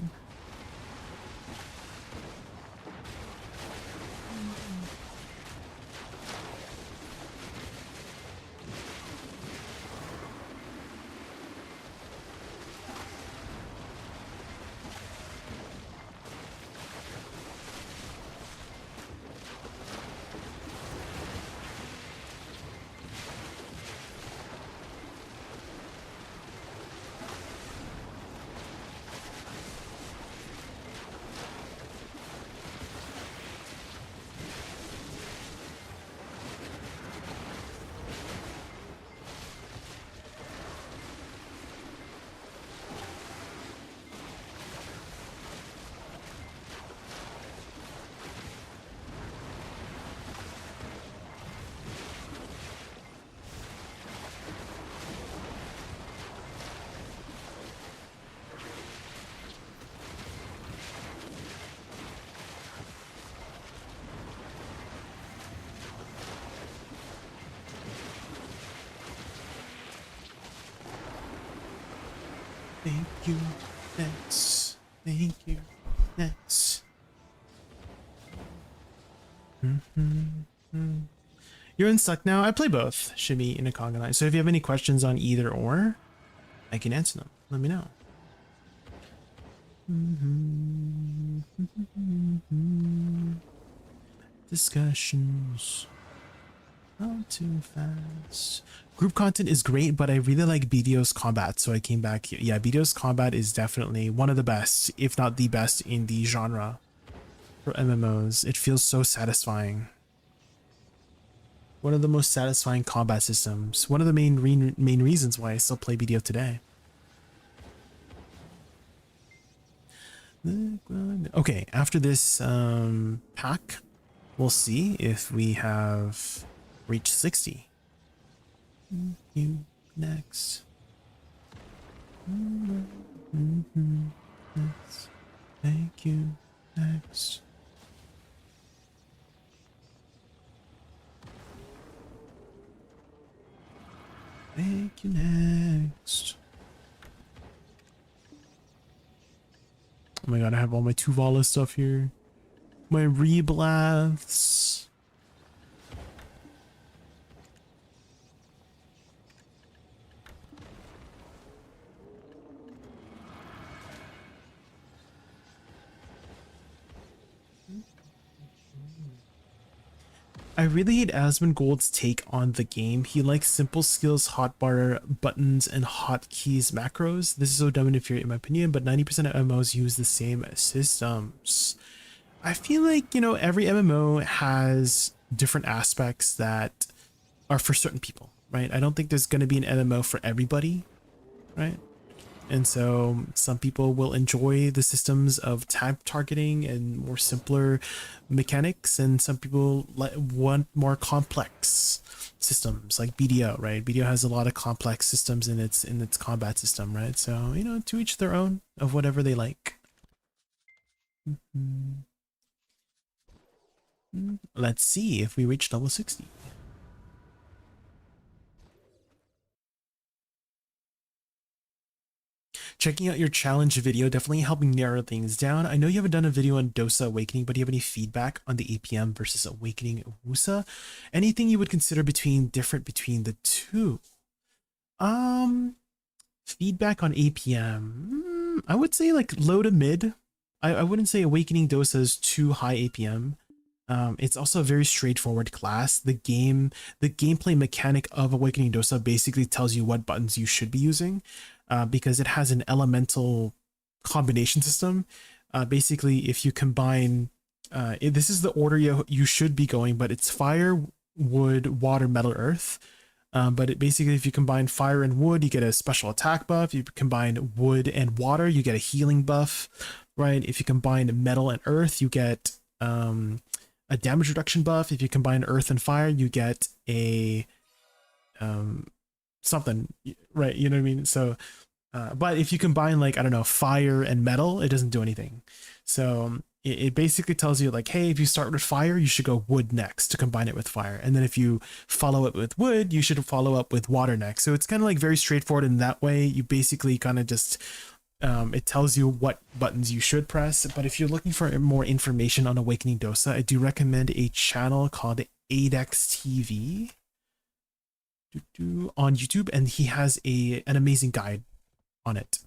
Thank you. Thanks. Thank you. Thanks. You're unstuck now. I play both Shimmy and Conga Line. So if you have any questions on either or, I can answer them. Let me know. Discussions. Not too fast. Group content is great, but I really like BDO's combat, so I came back here. Yeah, BDO's combat is definitely one of the best, if not the best, in the genre for MMOs. It feels so satisfying. One of the most satisfying combat systems. One of the main reasons why I still play BDO today. Okay, after this pack, we'll see if we have reached 60. You next. Next. Thank you. Next. Thank you. Next. Oh my god, I have all my Tuvala stuff here. My reblaths. I really hate AsmonGold's take on the game. He likes simple skills, hotbar buttons, and hotkeys macros. This is so dumb and inferior in my opinion, but 90% of MMOs use the same systems. I feel like, you know, every MMO has different aspects that are for certain people, right? I don't think there's going to be an MMO for everybody, right? And so some people will enjoy the systems of tab targeting and more simpler mechanics, and some people want more complex systems like BDO, right? BDO has a lot of complex systems in its combat system, right? So, you know, to each their own of whatever they like. Let's see if we reach level 60. Checking out your challenge video, definitely helping narrow things down. I know you haven't done a video on Dosa Awakening, but do you have any feedback on the APM versus Awakening Wusa? Anything you would consider different between the two? Feedback on APM. I would say like low to mid. I wouldn't say Awakening Dosa is too high APM. It's also a very straightforward class. The gameplay mechanic of Awakening Dosa basically tells you what buttons you should be using. Because it has an elemental combination system. Basically, if you combine, this is the order you should be going, but it's fire, wood, water, metal, earth. But basically, if you combine fire and wood, you get a special attack buff. If you combine wood and water, you get a healing buff, right? If you combine metal and earth, you get a damage reduction buff. If you combine earth and fire, you get a something, right? You know what I mean? So but if you combine, like, I don't know, fire and metal, it doesn't do anything. So it basically tells you like, hey, if you start with fire, you should go wood next to combine it with fire, and then if you follow it with wood, you should follow up with water next. So it's kind of like very straightforward in that way. You basically kind of just it tells you what buttons you should press. But if you're looking for more information on Awakening Dosa, I do recommend a channel called ADVgg on YouTube, and he has an amazing guide on it,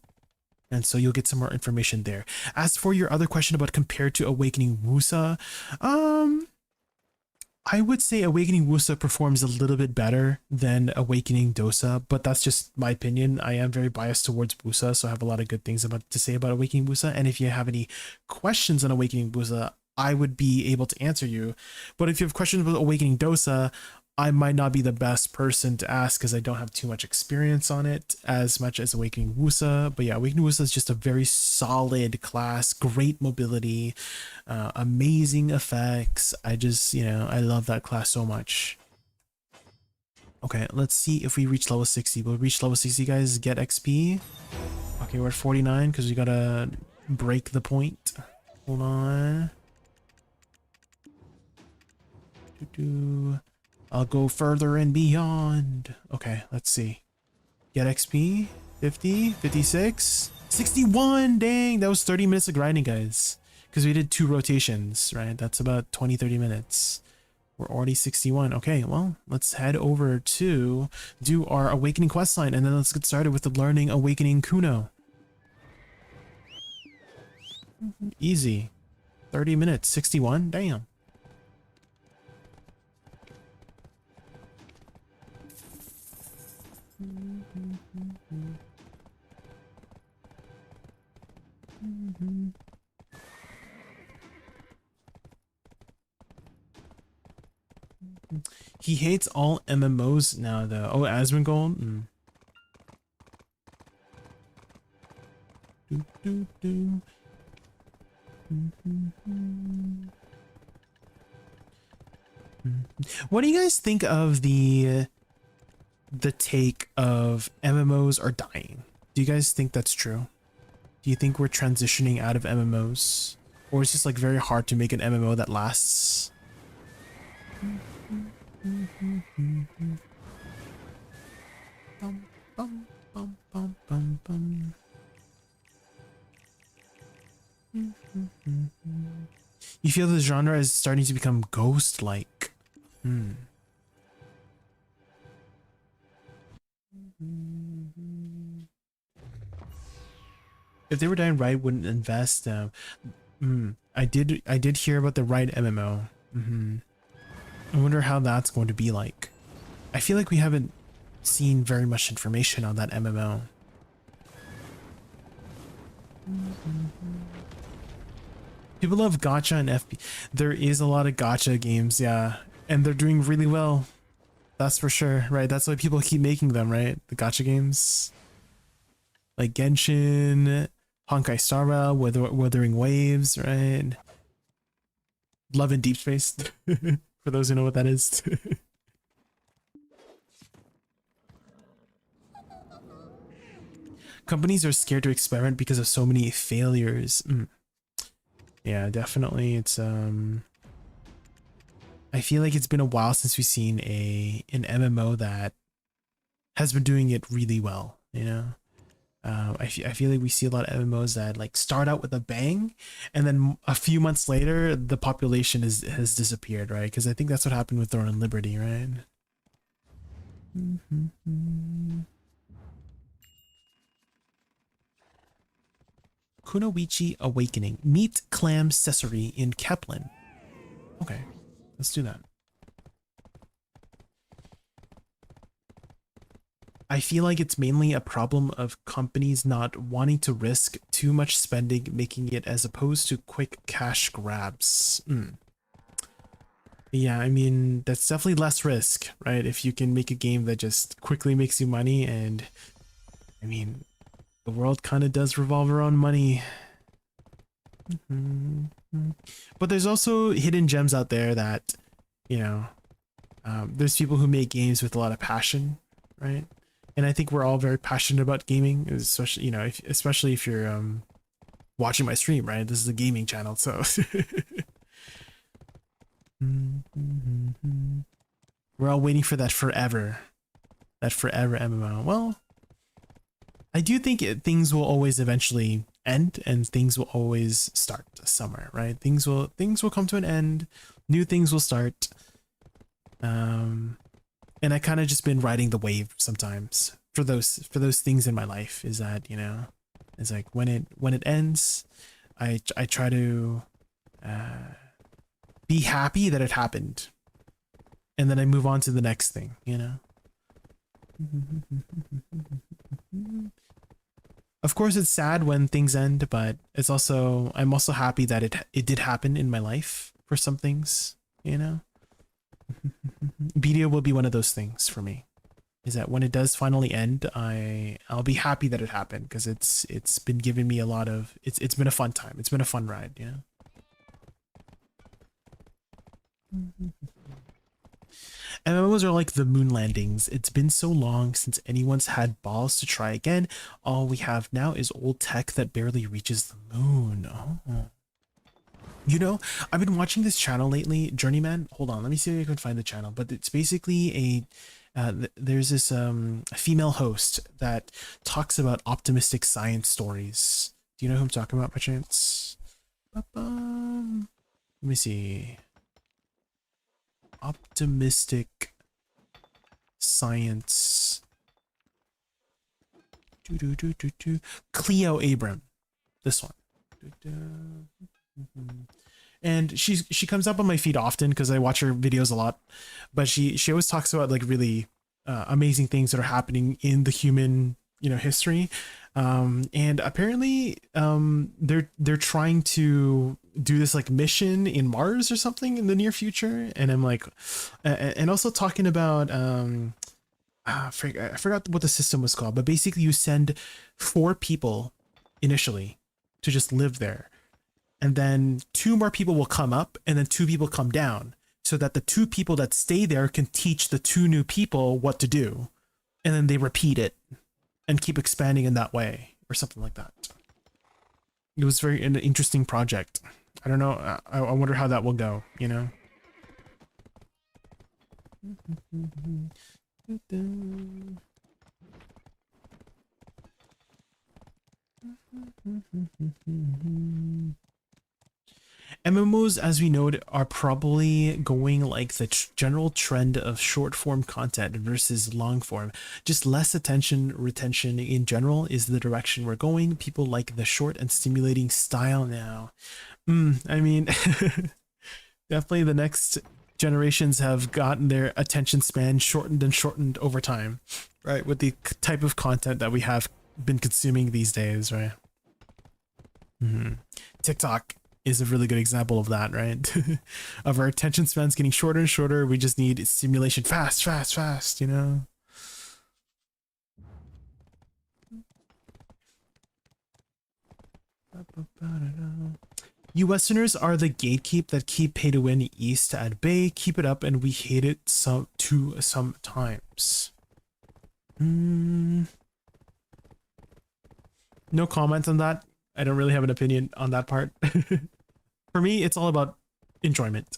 and so you'll get some more information there. As for your other question about compared to Awakening Wusa, I would say Awakening Wusa performs a little bit better than Awakening Dosa, but that's just my opinion. I am very biased towards Wusa, so I have a lot of good things to say about Awakening Wusa, and if you have any questions on Awakening Wusa, I would be able to answer you. But if you have questions about Awakening Dosa, I might not be the best person to ask because I don't have too much experience on it as much as Awakening Wusa. But yeah, Awakening Wusa is just a very solid class, great mobility, amazing effects. I just, you know, I love that class so much. Okay, let's see if we reach level 60. We'll reach level 60, guys. Get XP. Okay, we're at 49 because we gotta break the point. Hold on. I'll go further and beyond. Okay, let's see. Get XP. 50, 56, 61. Dang, that was 30 minutes of grinding, guys. Because we did 2 rotations, right? That's about 20, 30 minutes. We're already 61. Okay, well, let's head over to do our Awakening questline, and then let's get started with the learning Awakening Kuno. Easy. 30 minutes, 61. Damn. He hates all MMOs now, though. Oh, AsmonGold? What do you guys think of the take of MMOs are dying? Do you guys think that's true? Do you think we're transitioning out of MMOs? Or it's just like very hard to make an MMO that lasts? You feel the genre is starting to become ghost-like. If they were dying, Riot wouldn't invest. I did hear about the Riot MMO. I wonder how that's going to be like. I feel like we haven't seen very much information on that MMO. People love gacha and FP. There is a lot of gacha games, yeah, and they're doing really well. That's for sure, right? That's why people keep making them, right? The gacha games, like Genshin, Honkai Star Rail, Wuthering Waves, right? Love and Deep Space, for those who know what that is. Companies are scared to experiment because of so many failures. Yeah, definitely. It's I feel like it's been a while since we've seen an MMO that has been doing it really well, you know. I feel like we see a lot of MMOs that like start out with a bang, and then a few months later the population has disappeared, right? Because I think that's what happened with Throne and Liberty, right? Kunoichi Awakening. Meet Clam Cesare in Keplen. Okay, let's do that. I feel like it's mainly a problem of companies not wanting to risk too much spending making it as opposed to quick cash grabs. Yeah, I mean, that's definitely less risk, right? If you can make a game that just quickly makes you money, and I mean, the world kind of does revolve around money. But there's also hidden gems out there that, you know, there's people who make games with a lot of passion, right? And I think we're all very passionate about gaming, especially, you know, especially if you're watching my stream, right? This is a gaming channel, so we're all waiting for that forever MMO. Well, I do think things will always eventually end, and things will always start somewhere, right? Things will come to an end, new things will start. And I kind of just been riding the wave sometimes for those things in my life. Is that, you know, it's like when it ends, I try to be happy that it happened, and then I move on to the next thing, you know. Of course, it's sad when things end, but it's also, I'm also happy that it did happen in my life for some things, you know. BDO will be one of those things for me, is that when it does finally end, I'll be happy that it happened, because it's been giving me a lot of, it's been a fun time, it's been a fun ride, you know. MMOs are like the moon landings. It's been so long since anyone's had balls to try again. All we have now is old tech that barely reaches the moon. Oh. You know, I've been watching this channel lately, Journeyman. Hold on, let me see if I can find the channel. But it's basically there's this female host that talks about optimistic science stories. Do you know who I'm talking about by chance? Let me see. Optimistic science. Cleo Abram. This one. And she comes up on my feed often because I watch her videos a lot, but she always talks about like really amazing things that are happening in the human, you know, history. And apparently they're trying to do this like mission in Mars or something in the near future, and I'm like, and also talking about I forgot what the system was called, but basically you send 4 people initially to just live there, and then 2 more people will come up, and then 2 people come down, so that the 2 people that stay there can teach the 2 new people what to do, and then they repeat it and keep expanding in that way, or something like that. It was an interesting project. I don't know. I wonder how that will go, you know? MMOs, as we know, are probably going like the general trend of short form content versus long form. Just less attention retention in general is the direction we're going. People like the short and stimulating style now. I mean, definitely the next generations have gotten their attention span shortened and shortened over time, right? With the type of content that we have been consuming these days, right? TikTok is a really good example of that, right? Of our attention spans getting shorter and shorter. We just need stimulation fast, fast, fast, you know? You Westerners are the gatekeep that keep pay to win east at bay. Keep it up and we hate it sometimes. No comment on that. I don't really have an opinion on that part. For me, it's all about enjoyment.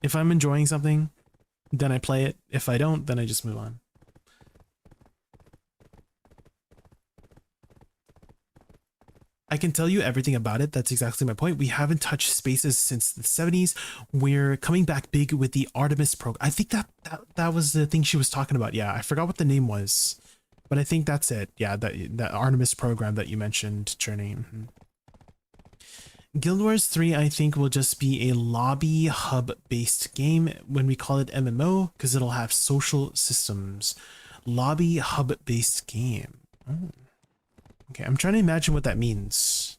If I'm enjoying something, then I play it. If I don't, then I just move on. I can tell you everything about it. That's exactly my point. We haven't touched spaces since the 70s. We're coming back big with the Artemis program. I think that was the thing she was talking about. Yeah, I forgot what the name was, but I think that's it. Yeah, that Artemis program that you mentioned, Journey. Guild Wars 3, I think, will just be a lobby hub-based game when we call it MMO, because it'll have social systems. Lobby hub-based game. Oh. Okay, I'm trying to imagine what that means.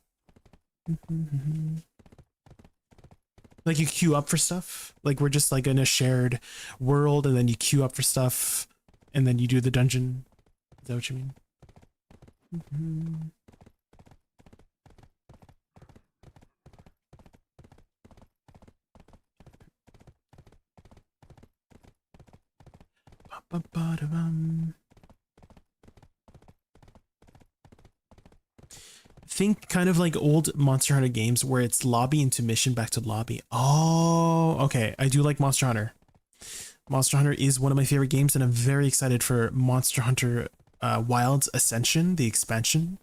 Like you queue up for stuff? Like we're just like in a shared world and then you queue up for stuff and then you do the dungeon? Is that what you mean? Think kind of like old Monster Hunter games where it's lobby into mission back to lobby. Oh, okay. I do like Monster Hunter. Monster Hunter is one of my favorite games and I'm very excited for Monster Hunter Wilds Ascension, the expansion,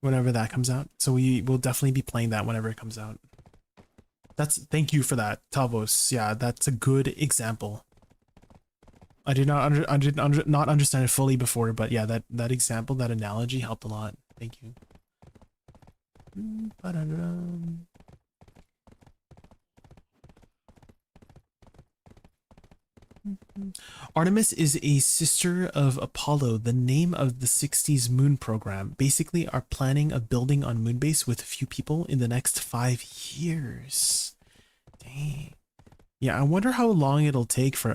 whenever that comes out. So we will definitely be playing that whenever it comes out. Thank you for that, Talvos. Yeah, that's a good example. I did not understand it fully before, but yeah, that example, that analogy helped a lot. Thank you. Artemis is a sister of Apollo, the name of the 60s moon program. Basically are planning a building on Moonbase with a few people in the next 5 years. Dang. Yeah, I wonder how long it'll take for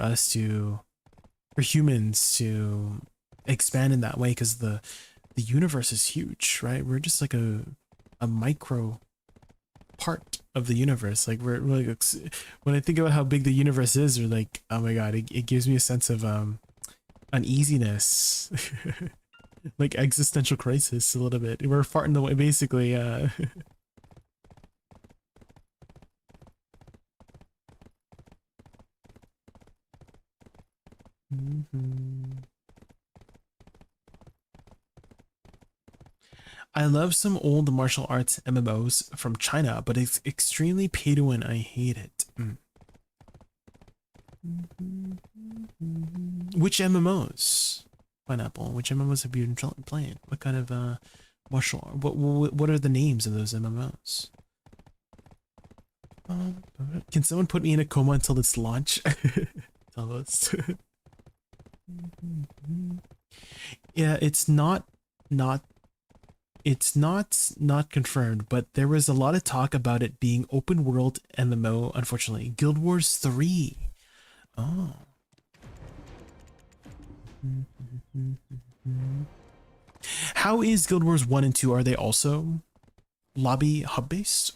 humans to expand in that way, because the universe is huge, right? We're just like a micro part of the universe. Like we're like, when I think about how big the universe is, or like, oh my god, it gives me a sense of uneasiness. Like existential crisis a little bit. We're farting the way, basically. I love some old martial arts MMOs from China, but it's extremely pay to win. I hate it. Which MMOs? Pineapple. Which MMOs have you been playing? What kind of martial art? What are the names of those MMOs? Can someone put me in a coma until its launch? Tell us. Yeah, it's not confirmed, but there was a lot of talk about it being open world MMO, unfortunately. Guild Wars 3. Oh. How is Guild Wars 1 and 2? Are they also lobby hub based?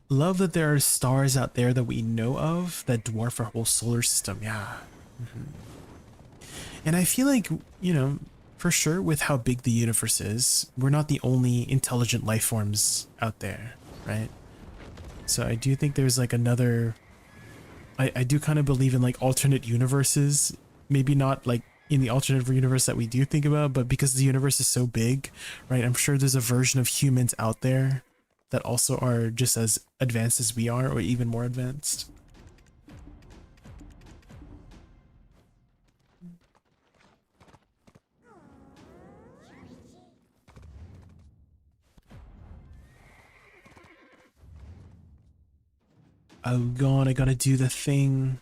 Love that there are stars out there that we know of that dwarf our whole solar system. Yeah. And I feel like, you know, for sure with how big the universe is, we're not the only intelligent life forms out there, right? So I do think there's like another, I do kind of believe in like alternate universes, maybe not like in the alternate universe that we do think about, but because the universe is so big, right? I'm sure there's a version of humans out there that also are just as advanced as we are, or even more advanced. Oh god, I gotta do the thing.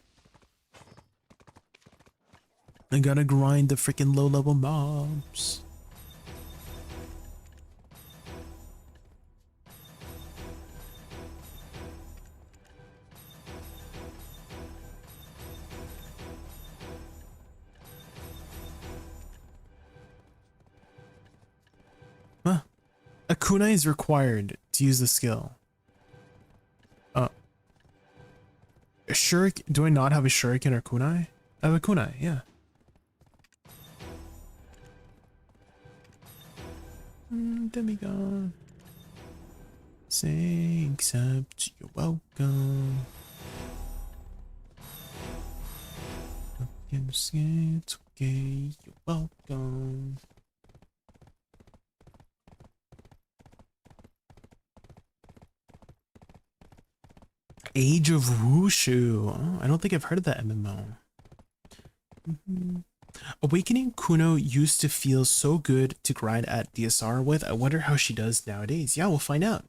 I gotta grind the freaking low level mobs. Huh. A kunai is required to use the skill. A shuriken? Do I not have a shuriken or kunai? I have a kunai, yeah. Demigod. Say accept, you're welcome. It's okay, you're welcome. Age of Wushu. Oh, I don't think I've heard of that MMO. Awakening Kuno used to feel so good to grind at DSR with. I wonder how she does nowadays. Yeah, we'll find out.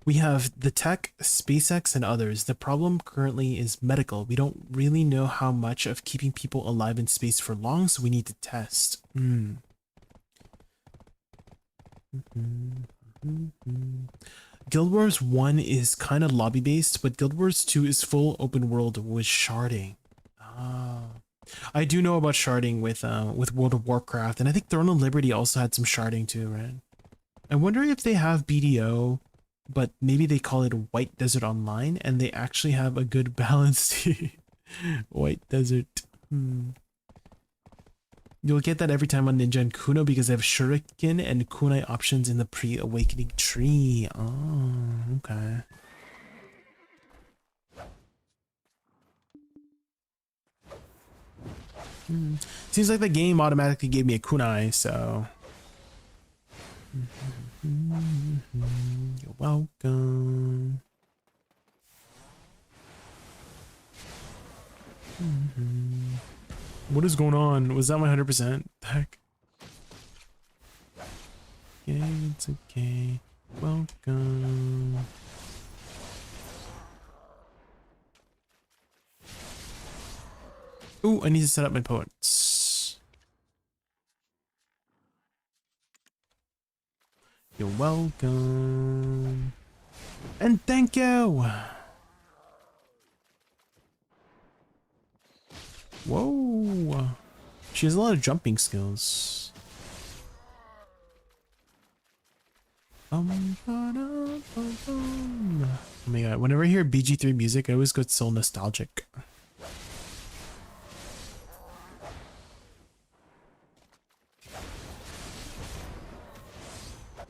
We have the tech, SpaceX, and others. The problem currently is medical. We don't really know how much of keeping people alive in space for long, so we need to test. Guild Wars 1 is kind of lobby based, but Guild Wars 2 is full open world with sharding. I do know about sharding with World of Warcraft, and I think Throne of Liberty also had some sharding too, right? I wonder if they have BDO, but maybe they call it White Desert Online, and they actually have a good balance. White Desert. You'll get that every time on Ninja and Kuno because they have Shuriken and Kunai options in the pre-awakening tree. Oh, okay. Seems like the game automatically gave me a kunai, so. You're welcome. What is going on? Was that my 100%? Heck. Yeah, it's okay. Welcome. Ooh, I need to set up my poets. You're welcome. And thank you. Whoa. She has a lot of jumping skills. Oh my god, whenever I hear BG3 music, I always get so nostalgic.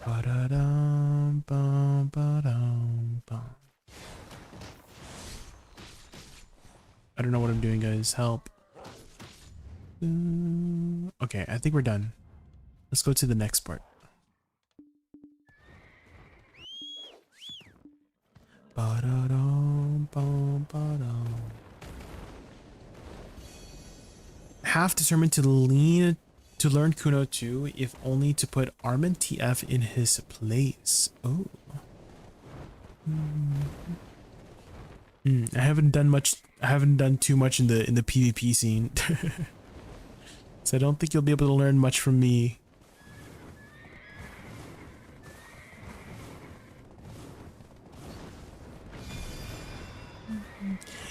I don't know what I'm doing, guys. Help. Okay, I think we're done. Let's go to the next part. Half determined to learn Kuno 2, if only to put Armin TF in his place. Oh. I haven't done too much in the PvP scene. So I don't think you'll be able to learn much from me.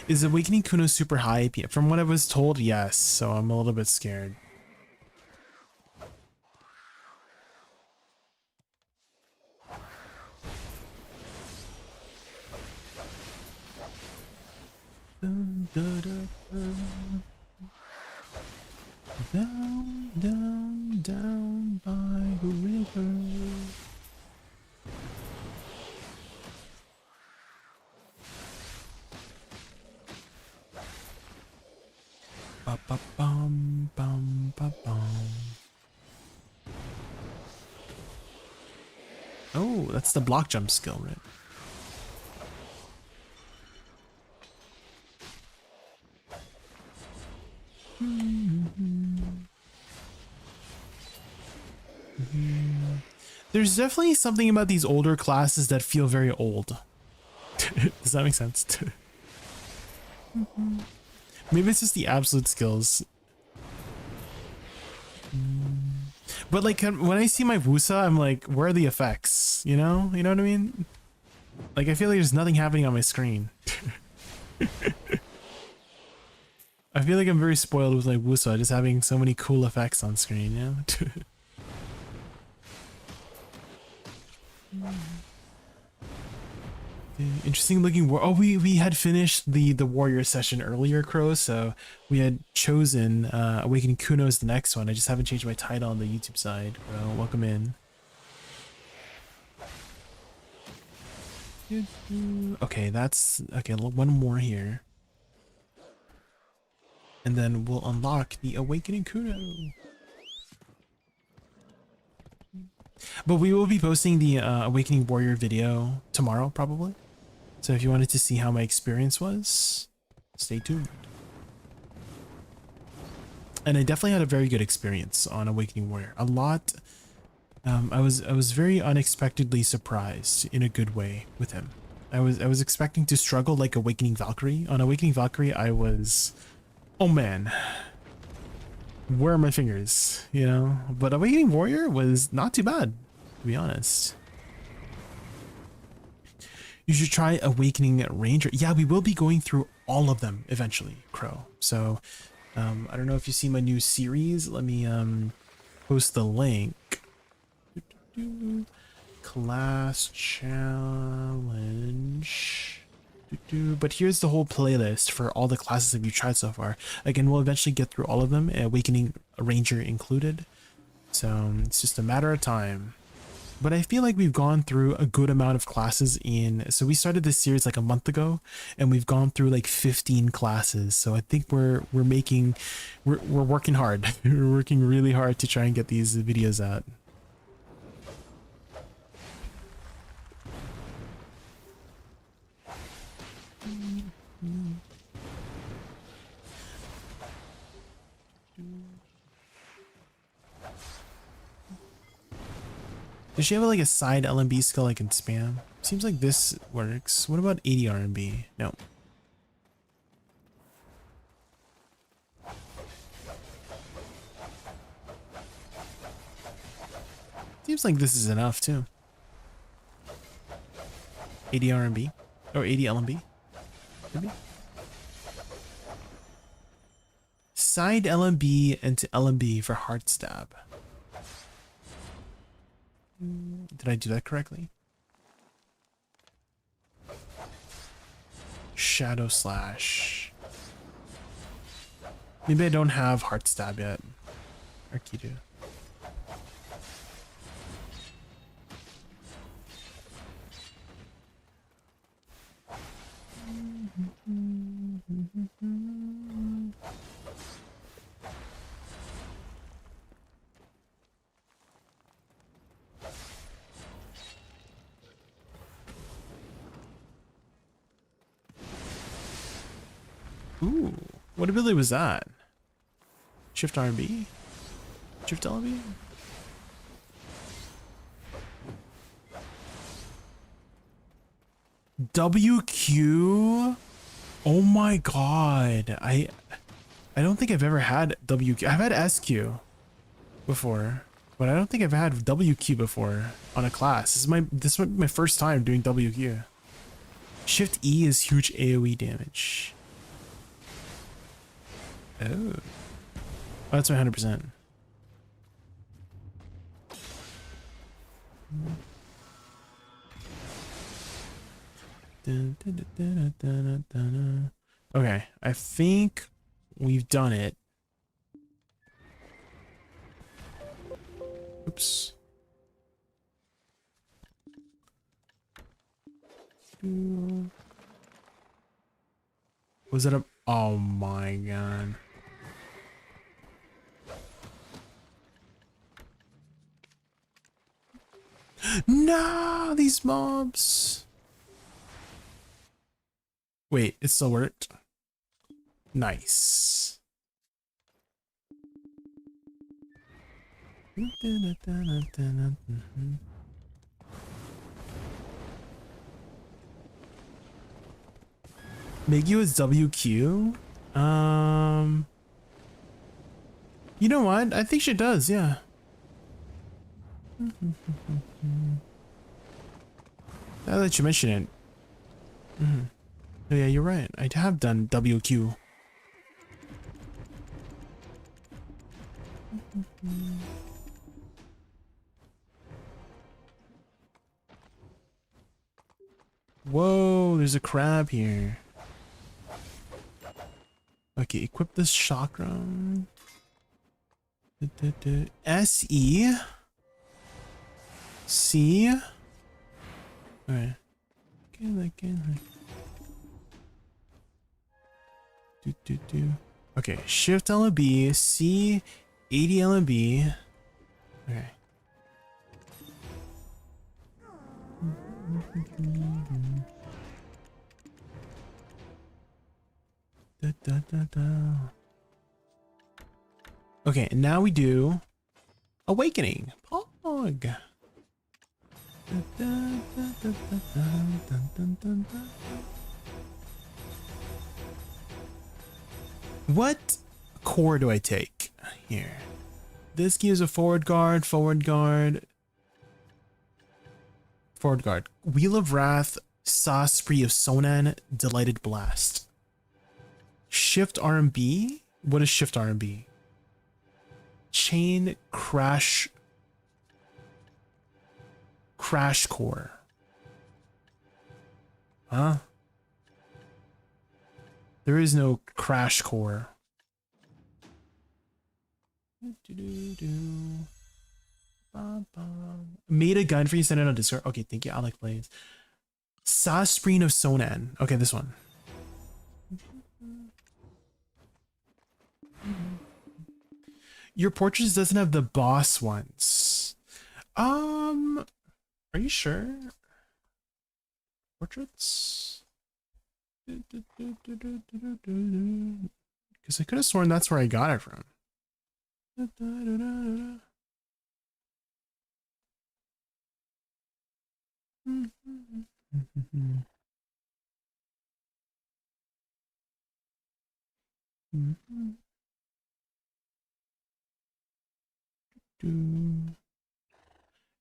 Is Awakening Kuno super high? From what I was told, yes, so I'm a little bit scared. Down by the river. Ba ba bum bum ba bum. Oh, that's the block jump skill, right? There's definitely something about these older classes that feel very old. Does that make sense? Maybe it's just the absolute skills. But like when I see my Wusa, I'm like, where are the effects? You know what I mean? Like I feel like there's nothing happening on my screen. I feel like I'm very spoiled with like Wusa, just having so many cool effects on screen, you know? Interesting looking war. Oh, we had finished the warrior session earlier, Crow, so we had chosen Awakening Kuno as the next one. I just haven't changed my title on the YouTube side. Crow, welcome in. Okay, that's okay. One more here, and then we'll unlock the Awakening Kuno. But we will be posting the Awakening Warrior video tomorrow, probably. So if you wanted to see how my experience was, stay tuned. And I definitely had a very good experience on Awakening Warrior. A lot. I was very unexpectedly surprised in a good way with him. I was expecting to struggle like Awakening Valkyrie. On Awakening Valkyrie, I was, oh man, where are my fingers? You know. But Awakening Warrior was not too bad, to be honest. You should try Awakening Ranger. Yeah, we will be going through all of them eventually, Crow. So, I don't know if you see my new series. Let me post the link. Class challenge. But here's the whole playlist for all the classes that we've tried so far. Again, we'll eventually get through all of them, Awakening Ranger included. So it's just a matter of time. But I feel like we've gone through a good amount of classes so we started this series like a month ago, and we've gone through like 15 classes. So I think we're working hard. We're working really hard to try and get these videos out. Does she have like a side LMB skill I can spam? Seems like this works. What about 80 RMB? No. Seems like this is enough too. 80 RMB or 80 LMB? Maybe. Side LMB into LMB for hard stab. Did I do that correctly? Shadow slash. Maybe I don't have heart stab yet. Arkido. Ooh, what ability was that? Shift RB? Shift LB? WQ? Oh my god. I don't think I've ever had WQ. I've had SQ before, but I don't think I've had WQ before on a class. This is my first time doing WQ. Shift E is huge AoE damage. Oh, that's my 100%. Okay, I think we've done it. Oops. Was it a... Oh my god. No, these mobs. Wait, it still worked. Nice. Make you as WQ? You know what? I think she does, yeah. Now that you mention it. Oh yeah, you're right. I have done WQ. Whoa, there's a crab here. Okay, equip this chakra. S-E. C. Alright. Okay, Shift L and B, C, ADL and B. Okay. Okay, and now we do Awakening. Pog. What core do I take here? This gives a forward guard, forward guard. Forward guard. Wheel of Wrath, Saw Spree of Sonan, Delighted Blast. Shift R&B? What is Shift R&B? Chain Crash Core. Huh? There is no Crash Core. Made a gun for you, send it on Discord. Okay, thank you. I like plays. Saw Spreen of Sonan. Okay, this one. Your portraits doesn't have the boss ones. Are you sure? Portraits? Because I could have sworn that's where I got it from.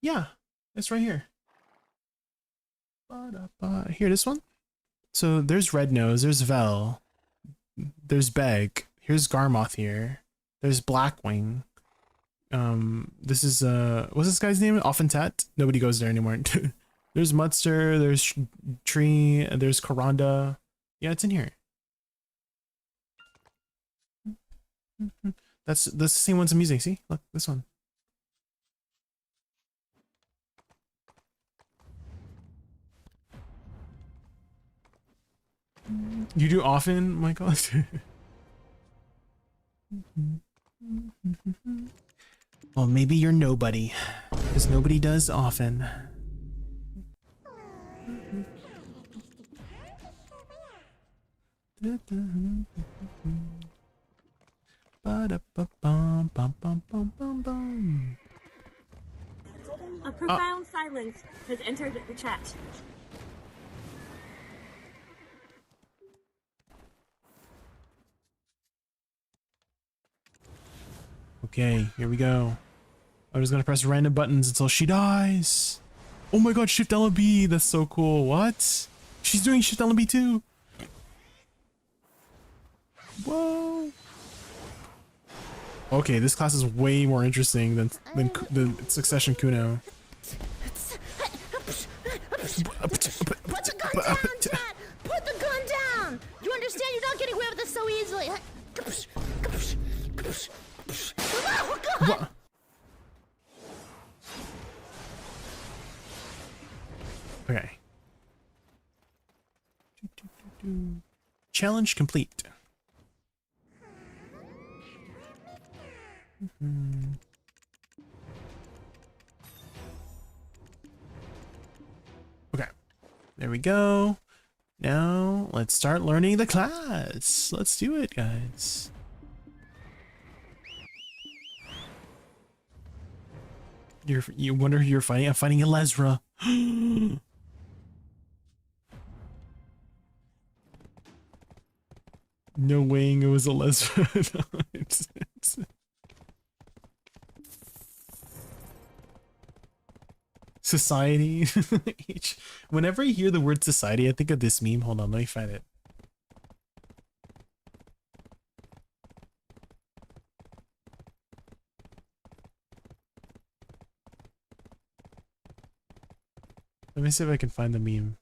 Yeah, it's right here. Here, this one. So there's Red Nose, there's Vel, there's Beg, here's Garmoth here, there's Blackwing. This is what's this guy's name? Offentet? Nobody goes there anymore. There's Mudster, there's Tree, there's Karanda. Yeah, it's in here. That's the same ones I'm using. See, look, this one. You do often, Michael? Well, maybe you're nobody, because nobody does often. A profound silence has entered the chat. Okay, here we go. I'm just gonna press random buttons until she dies. Oh my god, Shift L and B, that's so cool. What? She's doing Shift L and B too. Whoa. Okay, this class is way more interesting than the Succession Kuno. Put the gun down, Dad! Put the gun down! You understand you're not getting away with this so easily. Oh, God! What? Okay. Challenge complete. Okay, there we go. Now let's start learning the class. Let's do it, guys. You wonder who you're fighting? I'm fighting Elezra. No weighing, it was a lesbian. Society. Whenever I hear the word society, I think of this meme. Hold on, let me find it. Let me see if I can find the meme.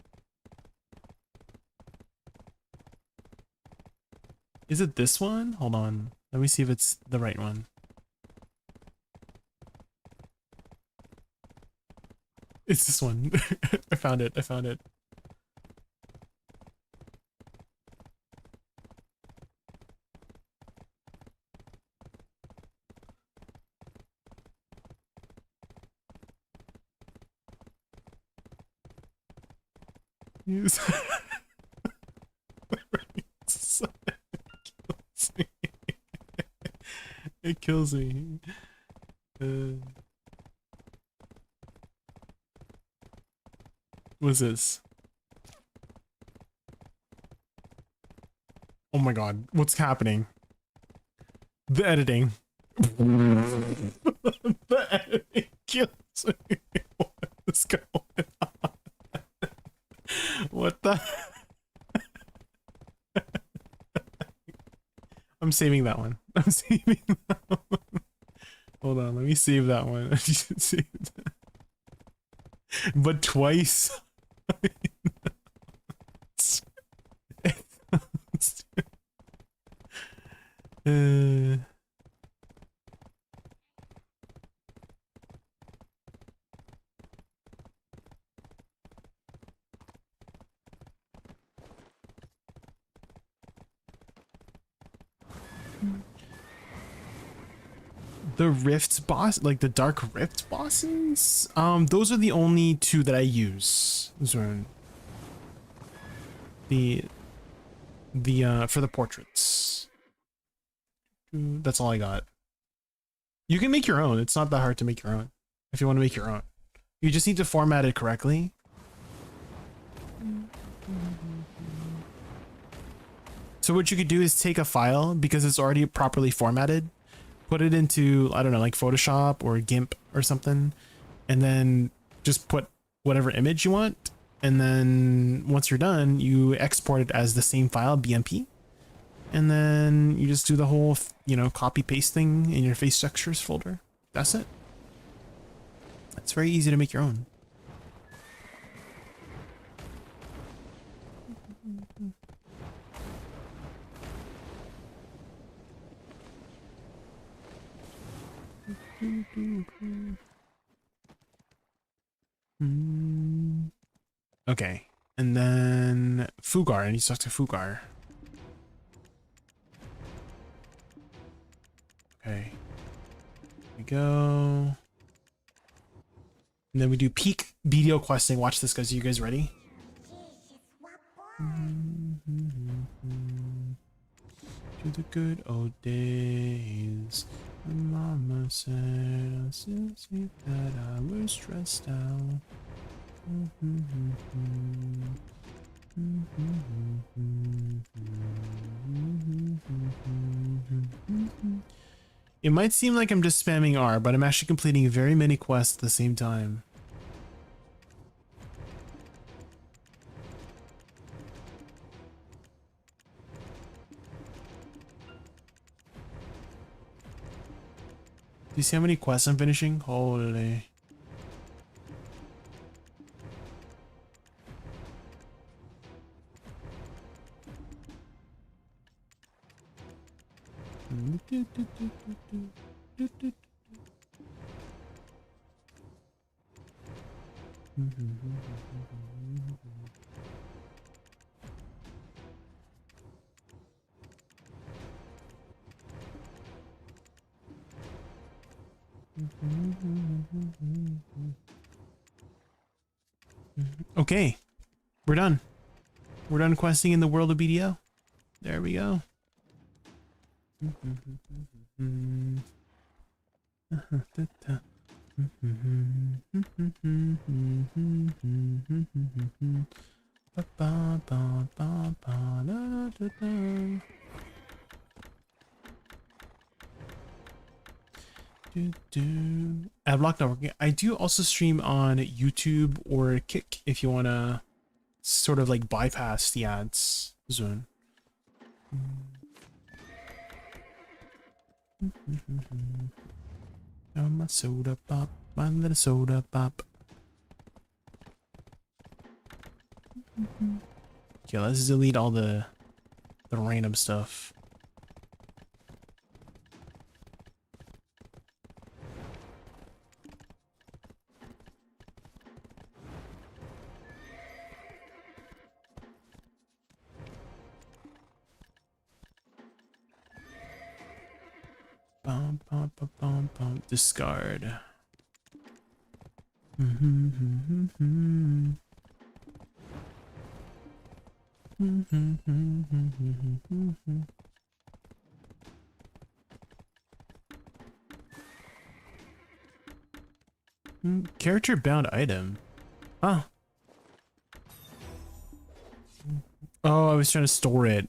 Is it this one? Hold on. Let me see if it's the right one. It's this one. I found it. I found it. Yes. It kills me. What's this? Oh my god, what's happening? The editing. The editing kills me. What is going on? What the? I'm saving that one. I'm saving that one. Hold on, let me save that one. I should save that. But twice. The Rift boss, like the Dark Rift bosses, those are the only two that I use. Zorn. The for the portraits. That's all I got. You can make your own. It's not that hard to make your own. If you want to make your own, you just need to format it correctly. So what you could do is take a file, because it's already properly formatted, put it into, I don't know, like Photoshop or GIMP or something, and then just put whatever image you want. And then once you're done, you export it as the same file, BMP. And then you just do the whole, you know, copy paste thing in your face textures folder. That's it. It's very easy to make your own. Okay, and then Fugar. I need to talk to Fugar. Okay, here we go. And then we do peak BDO questing. Watch this, guys. Are you guys ready? To the good old days. My mama said I still see that I was stressed out. It might seem like I'm just spamming R, but I'm actually completing very many quests at the same time. Do you see how many quests I'm finishing? Holy. Okay, we're done. We're done questing in the world of BDO. There we go. Adblock not working. I do also stream on YouTube or Kick if you want to sort of like bypass the ads zone. Oh, my soda pop, my little soda pop. Okay, let's delete all the random stuff. Bum, bum, bum, bum, bum. Discard. Character bound item. Huh. Oh, I was trying to store it.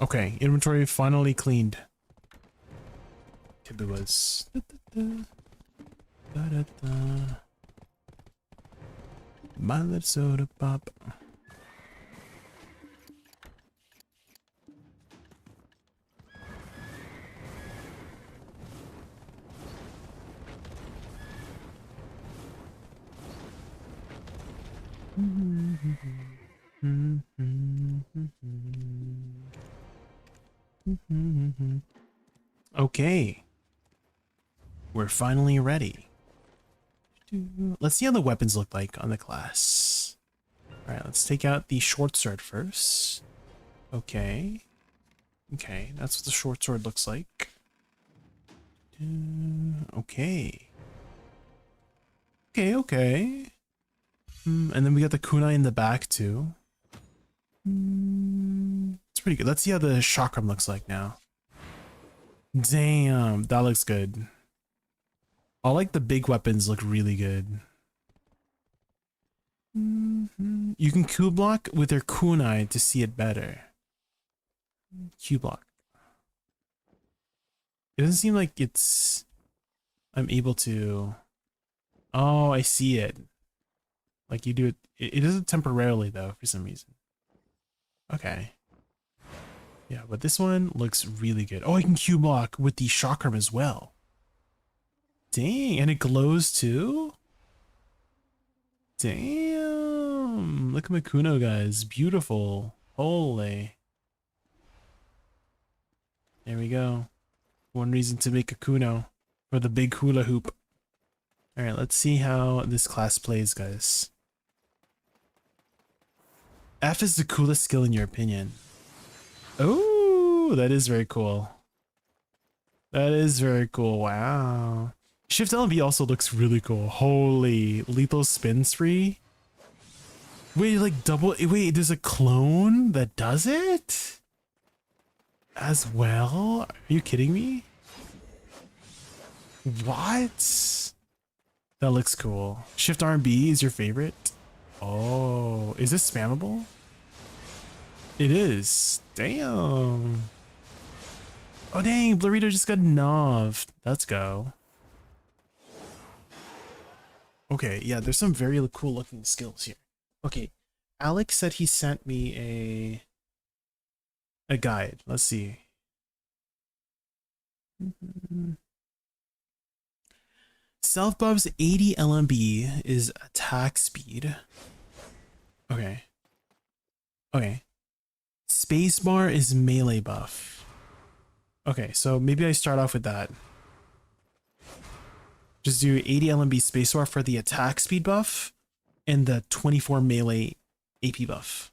Okay, inventory finally cleaned. Tip it was. My little soda pop. Okay. We're finally ready. Let's see how the weapons look like on the class. Alright, let's take out the short sword first. Okay. Okay, that's what the short sword looks like. Okay. Okay. And then we got the kunai in the back too. It's pretty good. Let's see how the chakram looks like now. Damn, that looks good. All like the big weapons look really good. You can Q block with their kunai to see it better. Q block. It doesn't seem like I'm able to. Oh, I see it. Like you do it. It does it temporarily though for some reason. Okay. Yeah, but this one looks really good. Oh, I can Q block with the chakram as well. Dang, and it glows too? Damn. Look at my Kuno, guys. Beautiful. Holy. There we go. One reason to make a Kuno for the big hula hoop. Alright, let's see how this class plays, guys. F is the coolest skill in your opinion. Oh, that is very cool. That is very cool. Wow. Shift LB also looks really cool. Holy, lethal spin spree. Wait, like double. Wait, there's a clone that does it as well? Are you kidding me? What? That looks cool. Shift RB is your favorite? Oh, is this spammable? It is. Damn. Oh dang, Blurrito just got noved. Let's go. Okay, yeah, there's some very cool looking skills here. Okay, Alex said he sent me a guide. Let's see. Self buff's 80 LMB is attack speed. Okay. Okay. Spacebar is melee buff. Okay, so maybe I start off with that. Just do 80 LMB spacebar for the attack speed buff and the 24 melee AP buff.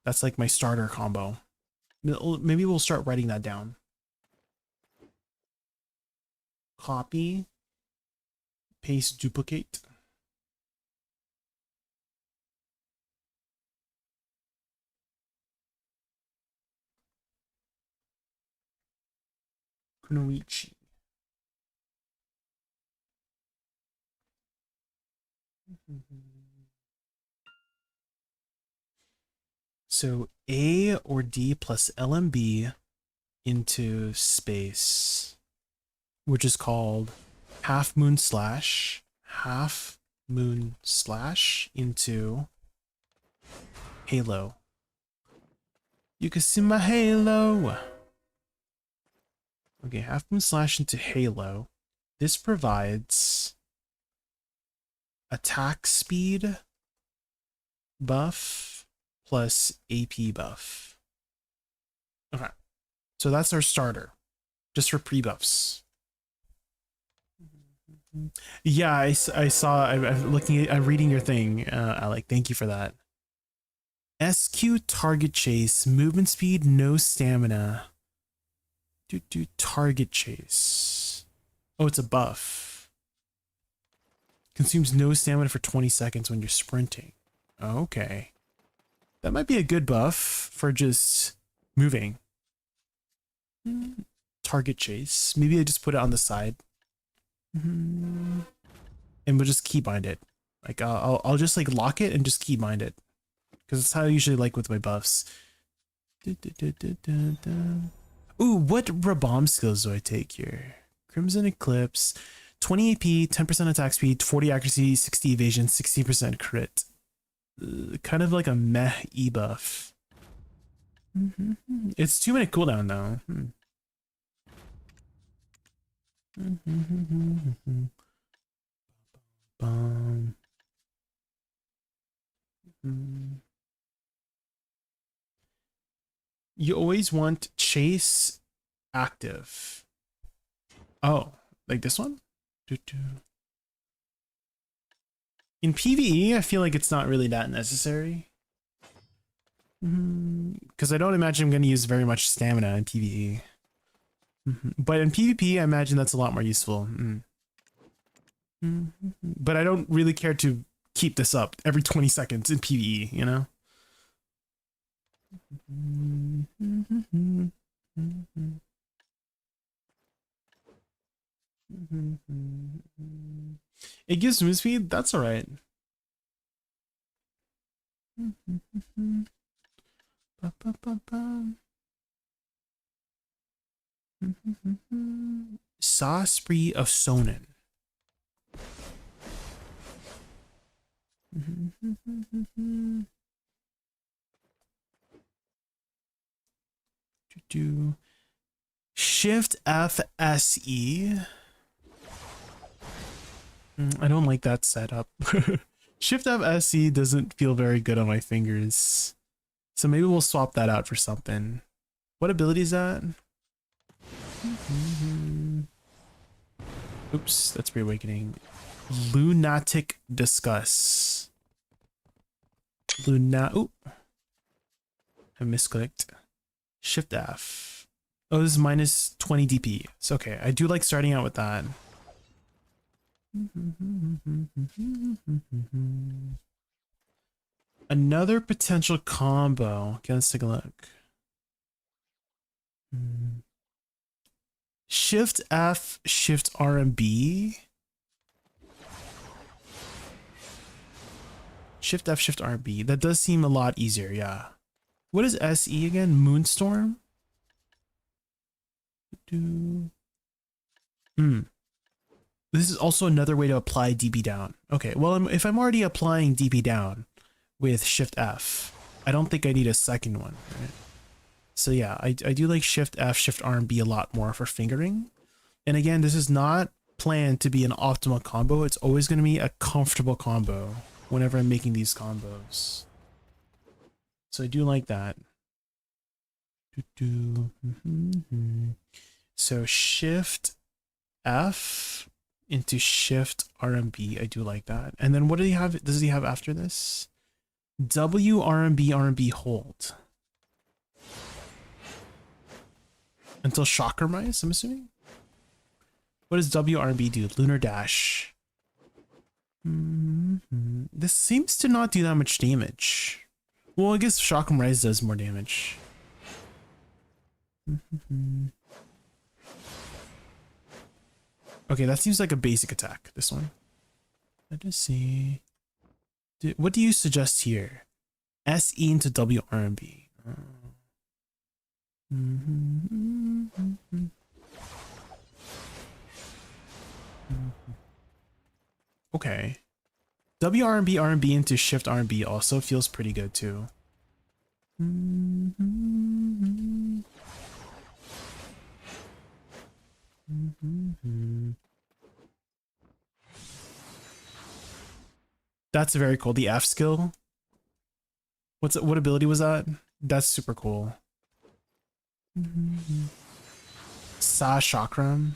That's like my starter combo. Maybe we'll start writing that down. Copy. Paste, duplicate. Kunoichi. So A or D plus LMB into space, which is called half moon slash into halo. You can see my halo. Okay, half moon slash into halo. This provides attack speed buff plus AP buff. Okay, so that's our starter, just for pre-buffs. Yeah, I saw. I'm reading your thing, Alec. Thank you for that. SQ target chase, movement speed, no stamina. Do target chase. Oh, it's a buff. Consumes no stamina for 20 seconds when you're sprinting. Okay. That might be a good buff for just moving. Target chase. Maybe I just put it on the side. And we'll just keybind it. Like I'll just like lock it and just keybind it. Because that's how I usually like with my buffs. Ooh, what Rabomb skills do I take here? Crimson Eclipse, 20 AP, 10% attack speed, 40 accuracy, 60 evasion, 60% crit. Kind of like a meh e-buff. It's 2-minute cooldown though. You always want chase active. Oh, like this one? In PvE, I feel like it's not really that necessary. Because I don't imagine I'm going to use very much stamina in PvE. But in PvP, I imagine that's a lot more useful. But I don't really care to keep this up every 20 seconds in PvE, you know? It gives move speed? That's alright. Saw Spree of Sonin. Shift F SE. I don't like that setup. Shift F SE doesn't feel very good on my fingers. So maybe we'll swap that out for something. What ability is that? Oops, that's Reawakening. Lunatic Discuss. Oop. I misclicked. Shift F. Oh, this is minus 20 DP. It's okay. I do like starting out with that. Another potential combo. Okay, let's take a look. Shift F, Shift R and B. Shift F, Shift R and B. That does seem a lot easier, yeah. What is SE again? Moonstorm? This is also another way to apply DP down. Okay, well, if I'm already applying DP down with Shift F, I don't think I need a second one, right? So yeah, I do like Shift F, Shift R and B a lot more for fingering. And again, this is not planned to be an optimal combo. It's always going to be a comfortable combo whenever I'm making these combos. So I do like that. So Shift F into Shift R and B. I do like that. And then what do he have? Does he have after this? W R and B hold. Until Shocker Mice, I'm assuming? What does WRB do? Lunar Dash. This seems to not do that much damage. Well, I guess Shock 'em Rise does more damage. Okay, that seems like a basic attack, this one. Let us see. What do you suggest here? SE into WRB. Okay. W R&B R&B into shift R&B also feels pretty good too. That's very cool. The F skill. What ability was that? That's super cool. Sa Chakram.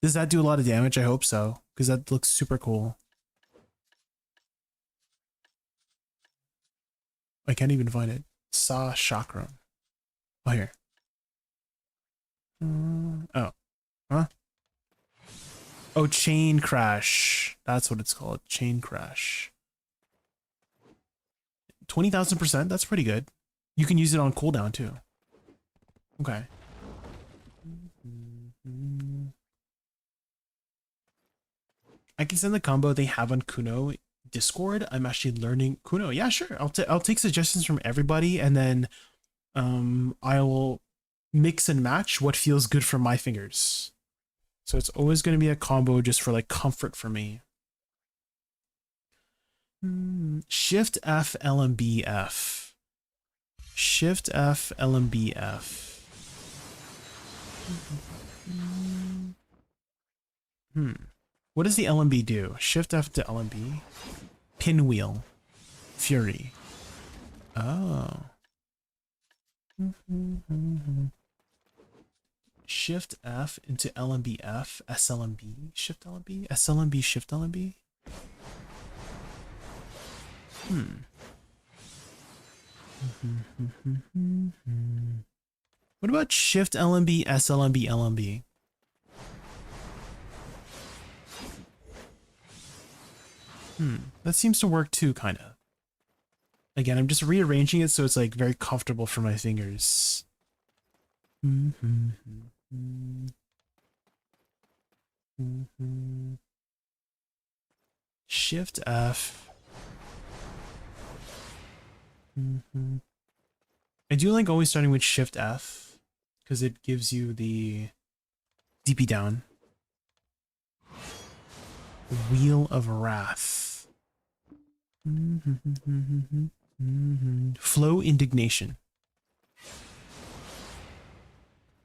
Does that do a lot of damage? I hope so, because that looks super cool. I can't even find it. Sa Chakram. Oh, here. Oh. Huh? Oh, Chain Crash. That's what it's called. Chain Crash. 20,000%. That's pretty good. You can use it on cooldown too. Okay. I can send the combo they have on Kuno Discord. I'm actually learning Kuno. Yeah, sure. I'll take suggestions from everybody, and then I will mix and match what feels good for my fingers. So it's always going to be a combo just for like comfort for me. Shift F LMB F. Shift F LMB F. What does the LMB do? Shift F to LMB. Pinwheel. Fury. Oh. Shift F into LMB F. SLMB. Shift LMB. SLMB. Shift LMB. What about Shift LMB, SLMB, LMB? That seems to work too, kind of. Again, I'm just rearranging it so it's like very comfortable for my fingers. Shift F. I do like always starting with Shift F because it gives you the DP down. Wheel of Wrath. Flow Indignation.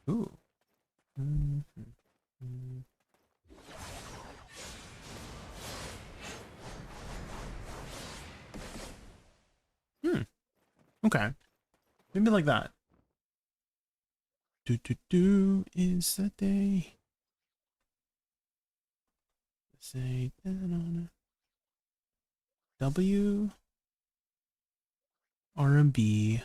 Ooh. Okay. Maybe like that. Do is the day. Say that on it. W R&B.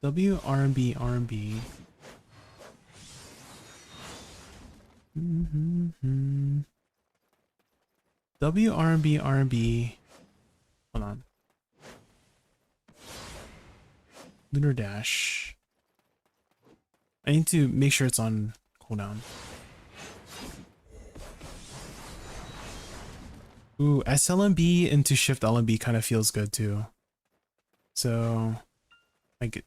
W R&B. W R&B. Hold on. Lunar Dash. I need to make sure it's on cooldown. Ooh, SLMB into Shift LMB kind of feels good too. So, like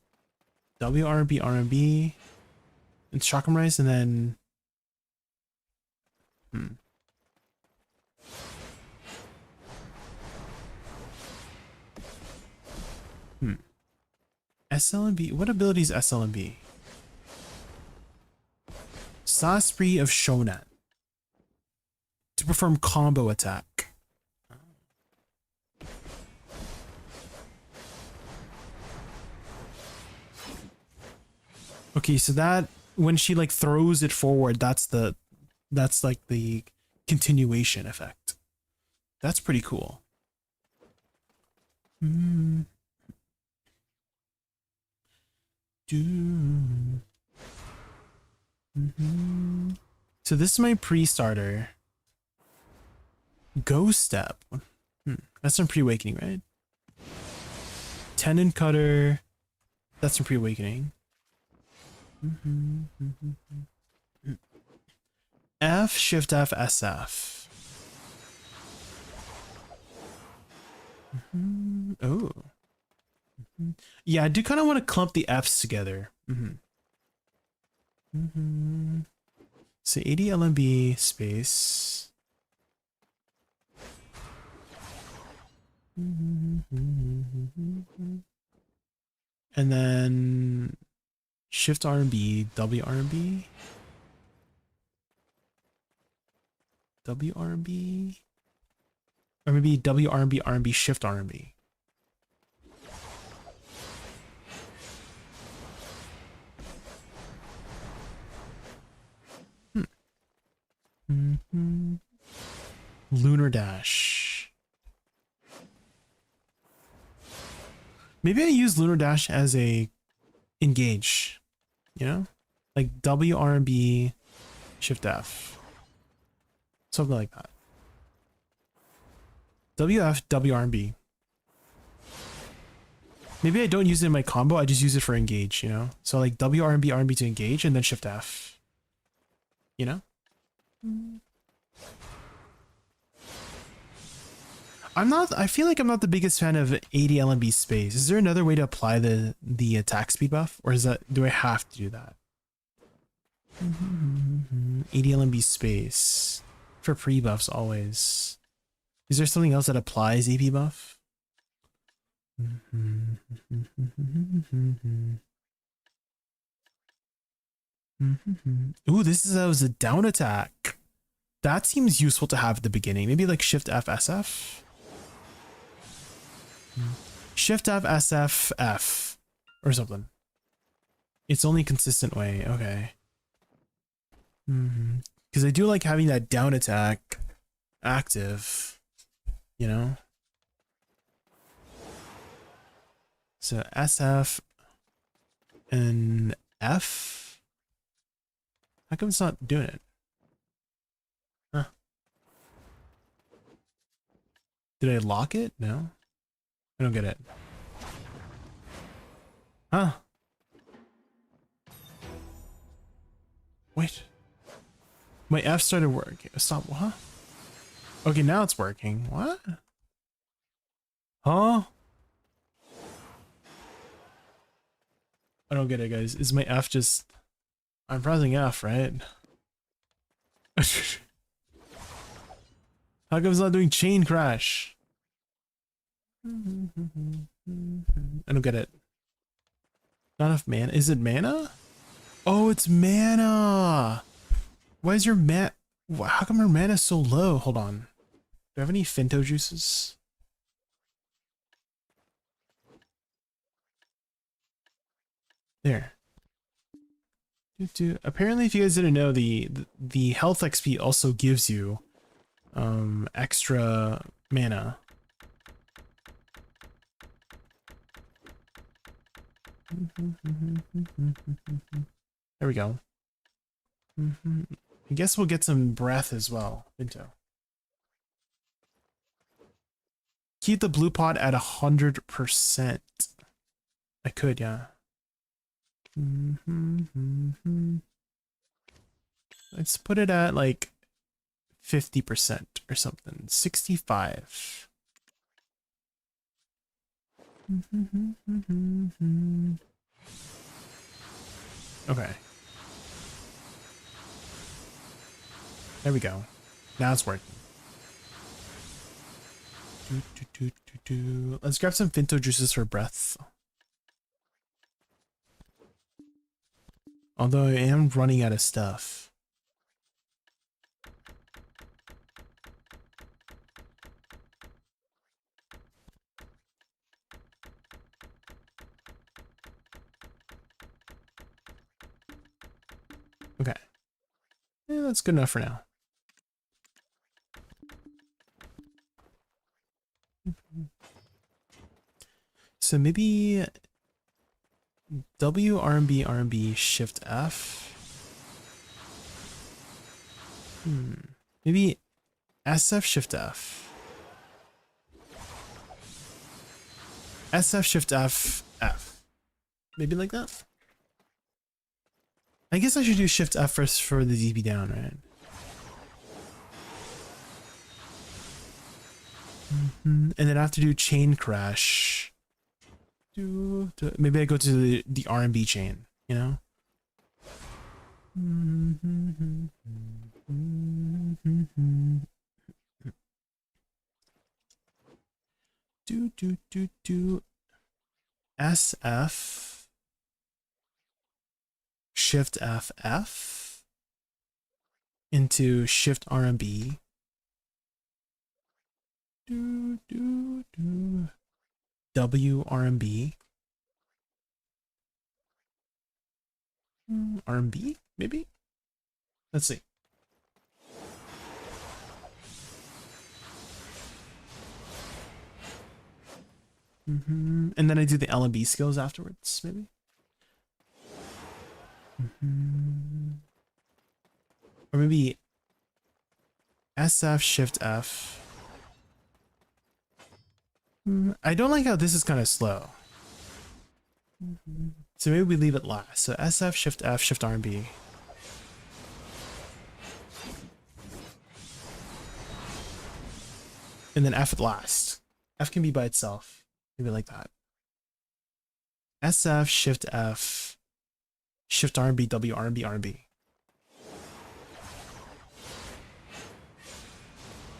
WRB, RMB, and Chakram Rise, and then SLMB. What ability is SLMB? Saw Spree of Shonan. To perform combo attack. Okay, so that when she like throws it forward, that's like the continuation effect. That's pretty cool. So this is my pre-starter. Go Step. That's some pre-awakening, right? Tendon Cutter. That's some pre-awakening. F, Shift F, SF. Oh. Yeah, I do kind of want to clump the Fs together. So ADLMB space. And then Shift RB, WRB. WRB. Or maybe WRB, RB, Shift RB. Lunar Dash. Maybe I use Lunar Dash as a engage, you know? Like WRB, Shift F. Something like that. WF, WRB. Maybe I don't use it in my combo, I just use it for engage, you know? So like WRB, RB to engage and then Shift F. You know? I feel like I'm not the biggest fan of ADLMB space. Is there another way to apply the attack speed buff? Or do I have to do that? ADLMB space. For pre-buffs always. Is there something else that applies AP buff? Ooh, this is a down attack. That seems useful to have at the beginning. Maybe like Shift F, SF. Shift F, SF, F. Or something. It's only consistent way. Okay. Because I do like having that down attack active. You know? So SF and F. How come it's not doing it? Huh. Did I lock it? No. I don't get it. Huh. Wait. My F started working. Stop. What? Okay, now it's working. What? Huh? I don't get it, guys. Is my F just... I'm pressing F, right? How come it's not doing chain crash? I don't get it. Not enough mana. Is it mana? Oh, it's mana. Why is your mana? How come your mana is so low? Hold on. Do I have any Finto juices? There. Apparently, if you guys didn't know, the health XP also gives you extra mana. There we go. I guess we'll get some breath as well. Vinto. Keep the blue pot at 100%. I could, yeah. Let's put it at like 50% or something. 65. Okay. There we go. Now it's working. Let's grab some Finto juices for breath. Although I am running out of stuff. Okay. Yeah, that's good enough for now. So maybe W, RB, RB, Shift F. Maybe SF, Shift F. SF, Shift F, F. Maybe like that? I guess I should do Shift F first for the DB down, right? And then I have to do chain crash. Maybe I go to the R&B chain, you know? SF Shift F into Shift R&B. W R&B. R&B maybe. Let's see. And then I do the L&B skills afterwards, maybe. Or maybe SF Shift F. I don't like how this is kind of slow. So maybe we leave it last. So SF Shift F Shift R&B. And then F at last. F can be by itself. Maybe like that. SF Shift F Shift R&B W R&B R&B.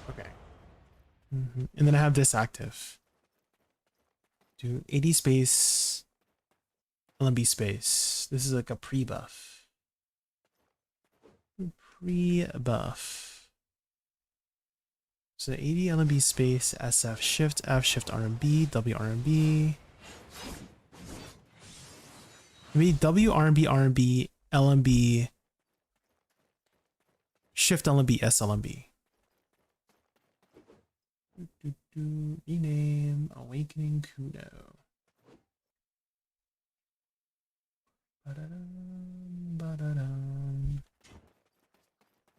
Okay. And then I have this active. Do AD space LMB space. This is like a pre-buff. Pre-buff. So AD LMB space SF Shift F Shift R&B W R&B. Maybe W R&B R&B LMB Shift LMB S LMB. Rename Awakening Kuno.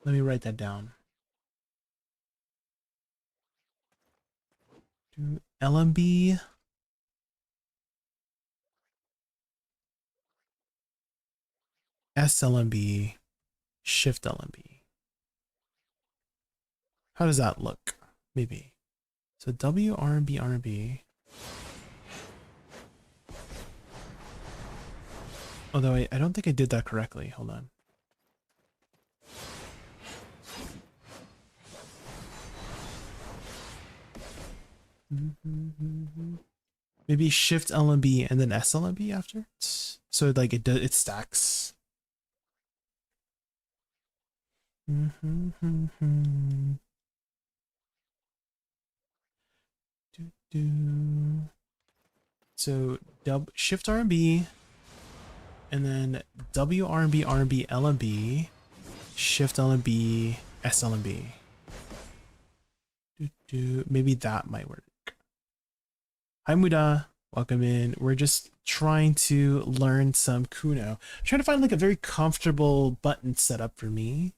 Let me write that down. Do LMB SLMB Shift LMB. How does that look? Maybe. So W R&B R&B. Although I don't think I did that correctly. Hold on. Maybe Shift LMB and then SLMB after. So like it stacks. So Shift R&B and then W R&B R&B LMB Shift LMB SLMB. Maybe that might work. Hi Muda, welcome in. We're just trying to learn some Kuno. I'm trying to find like a very comfortable button setup for me.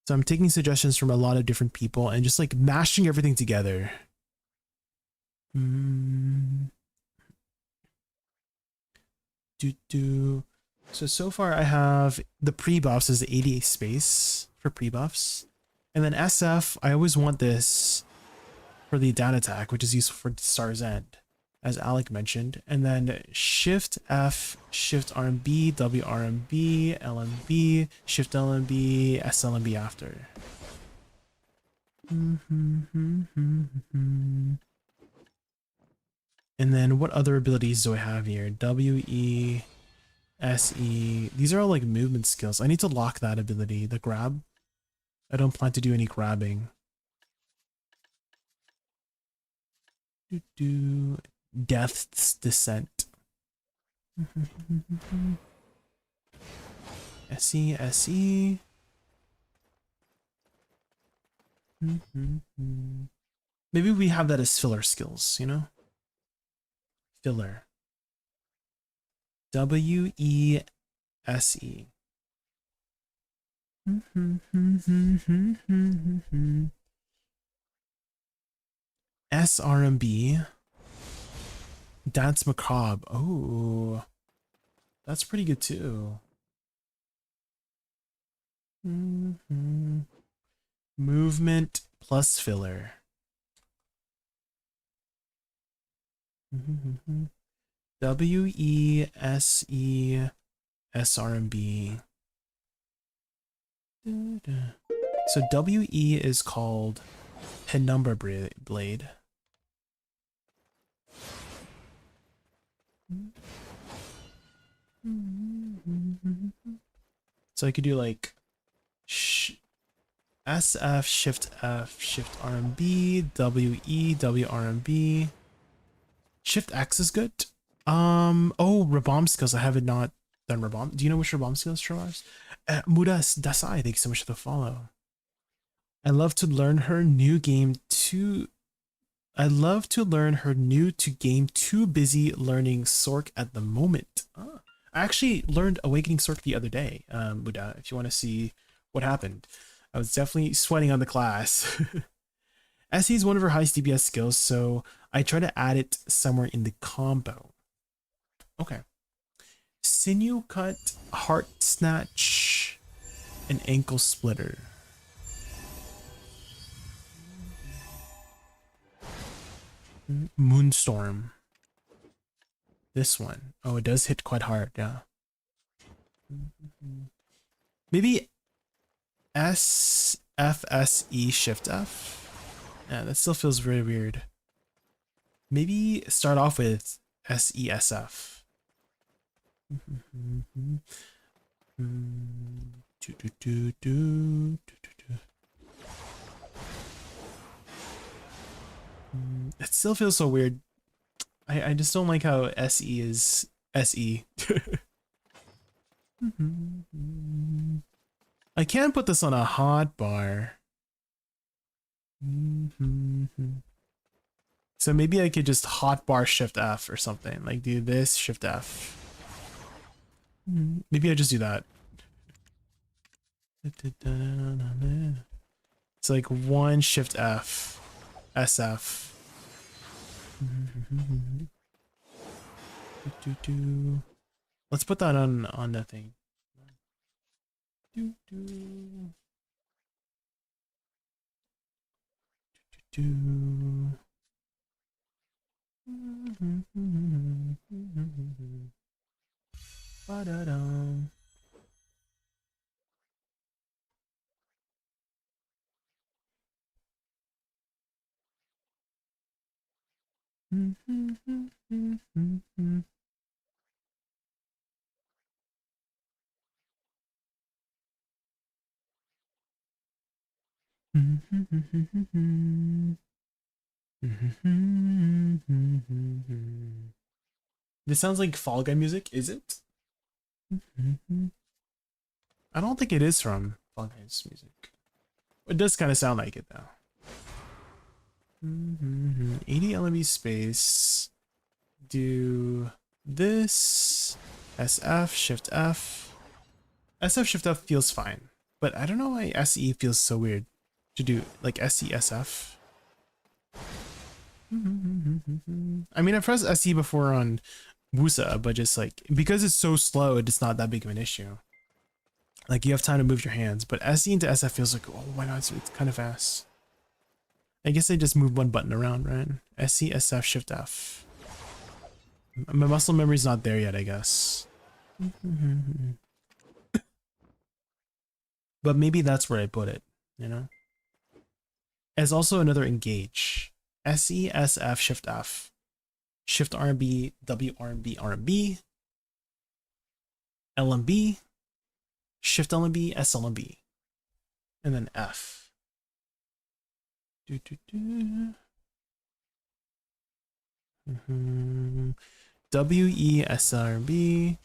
So I'm taking suggestions from a lot of different people and just like mashing everything together. So far I have the pre-buffs as the ADA space for pre-buffs. And then SF, I always want this for the down attack, which is useful for Star's End, as Alec mentioned. And then Shift F, Shift R&B, W R&B, LMB, Shift LMB, SLMB after. And then what other abilities do I have here? W, E, S, E. These are all like movement skills. I need to lock that ability, the grab. I don't plan to do any grabbing. Death's Descent. SE, SE. Maybe we have that as filler skills, you know? Filler. W, E, S, E. SRMB. Dance Macabre. Oh, that's pretty good too. Movement plus filler. WESE SRMB. So WE is called Penumbra Blade. So I could do like SF, Shift F, Shift RMB, WE, WRMB. Shift X is good. Oh, Rabom skills. I have not done Rabom. Do you know which Rabom skills, Trollars? Mudas Dasai, thank you so much for the follow. I love to learn her new game too. I love to learn her new to game. Too busy learning Sork at the moment. I actually learned Awakening Sork the other day, Muda, if you want to see what happened. I was definitely sweating on the class. SE is one of her highest DPS skills, so I try to add it somewhere in the combo. Okay. Sinew cut, heart snatch, and ankle splitter. Moonstorm. This one. Oh, it does hit quite hard, yeah. Maybe SFSE Shift F. Yeah, that still feels very weird. Maybe start off with SESF. It still feels so weird. I just don't like how SE is SE. I can put this on a hot bar. So maybe I could just hotbar Shift F or something. Like do this, Shift F. Maybe I just do that. It's like one Shift F, SF. Let's put that on the thing. Ba-da-dum. This sounds like Fall Guy music, is it? I don't think it is from Fall Guy's music. It does kind of sound like it though. 80 LMB space. Do this. SF, Shift F. SF, Shift F feels fine. But I don't know why SE feels so weird to do, like SE, SF. I mean, I've pressed SE before on Wusa, but just like, because it's so slow, it's not that big of an issue. Like, you have time to move your hands, but SE into SF feels like, oh my god, it's kind of fast. I guess I just move one button around, right? SE, SF, Shift F. My muscle memory's not there yet, I guess. But maybe that's where I put it, you know? As also another engage. SE, SF, Shift F. Shift RB, W RB, RB. LMB. Shift LMB, SLMB. And then F. WE, SRB.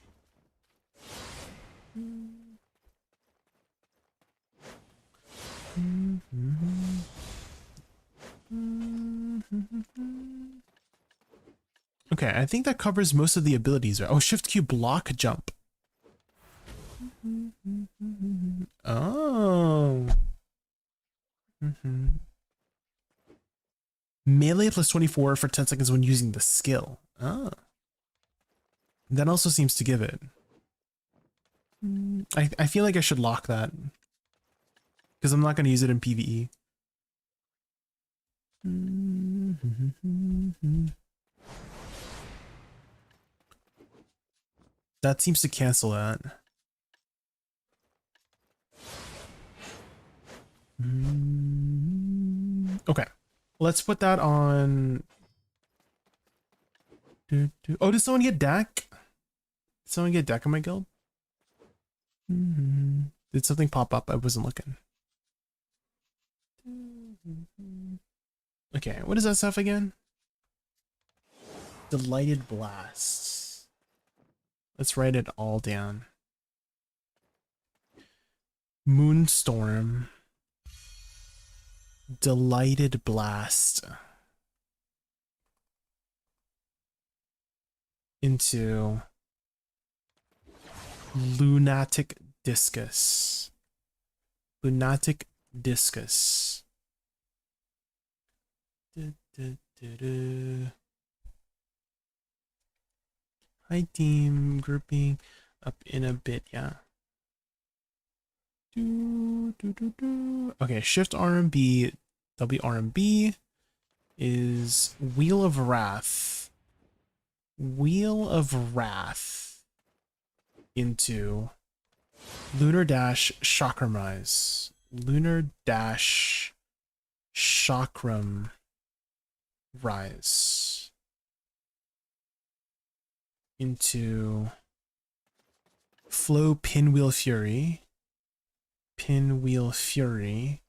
Okay, I think that covers most of the abilities, right? Oh, Shift Q block jump. Oh. Melee plus 24 for 10 seconds when using the skill. Oh. That also seems to give it. I feel like I should lock that. because I'm not going to use it in PvE. That seems to cancel that. Okay, let's put that on. Oh, did someone get deck? Did someone get deck in my guild? Did something pop up? I wasn't looking. Okay, what is that stuff again? Delighted Blasts. Let's write it all down. Moonstorm. Delighted Blast. Into Lunatic Discus. Lunatic Discus. Hi team, grouping up in a bit, yeah. Okay, shift RMB, WRMB is Wheel of Wrath. Wheel of Wrath into Lunar Dash Chakram Rise. Lunar Dash Chakram Rise into Flow Pinwheel Fury. Pinwheel Fury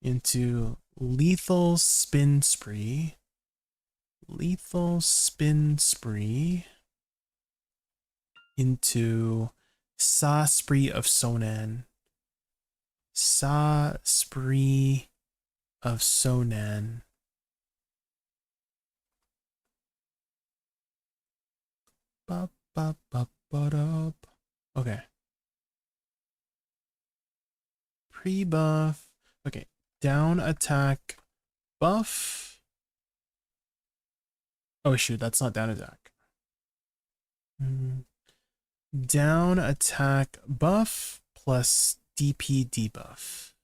into Lethal Spin Spree. Lethal Spin Spree into Sa Spree of Sonan. Sa Spree of Sonan. Okay. Pre-buff. Okay. Down attack buff. Oh shoot, that's not down attack. Down attack buff plus DP debuff.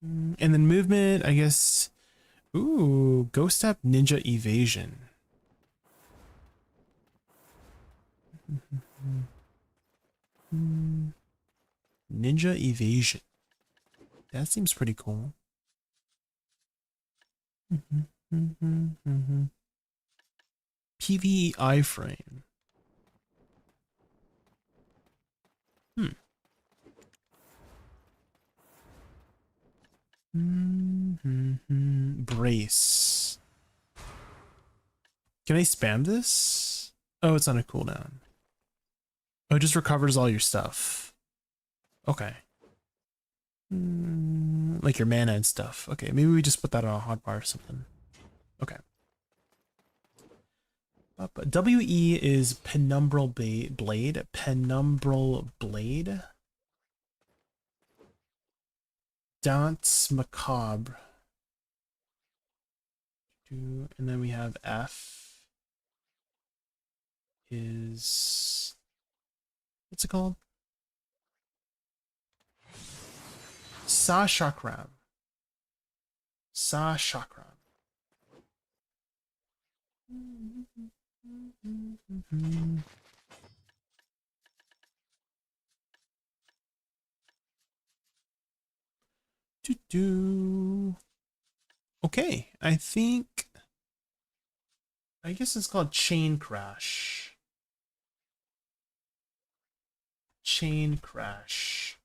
And then movement, I guess. Ooh, Ghost Step Ninja Evasion. Ninja Evasion. That seems pretty cool. PvE iframe. Brace. Can I spam this? Oh, it's on a cooldown. Oh, it just recovers all your stuff. Okay. Like your mana and stuff. Okay, maybe we just put that on a hotbar or something. Okay. WE is Penumbral Blade. Penumbral Blade. Dance Macabre. And then we have F is, what's it called? Sa Chakram. Sa Chakram. Okay, I guess it's called Chain Crash. Chain Crash.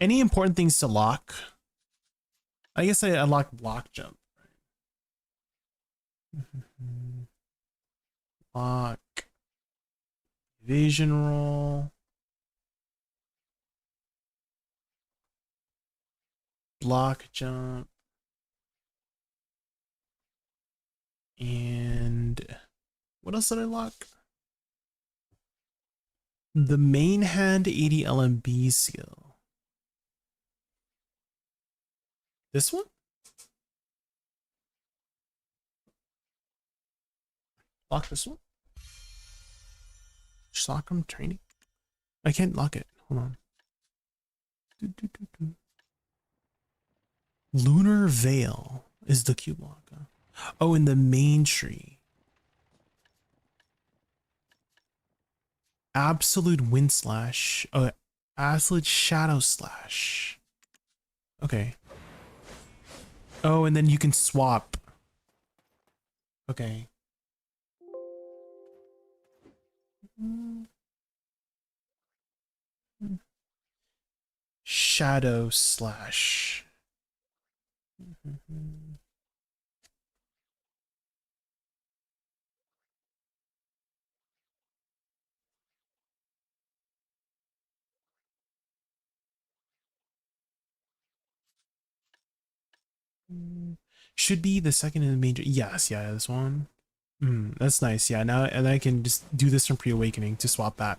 Any important things to lock? I guess I unlocked block jump. Lock. Evasion roll. Block jump. And what else did I lock? The main hand 80 LMB skill. This one? Lock this one? Chakram training? I can't lock it. Hold on. Lunar Veil is the cube lock. Oh, in the main tree. Absolute Wind Slash. Oh, Absolute Shadow Slash. Okay. Oh, and then you can swap. Okay. Shadow Slash. Should be the second in the major. Yes, yeah, this one. That's nice. Yeah, now and I can just do this from pre-awakening to swap back.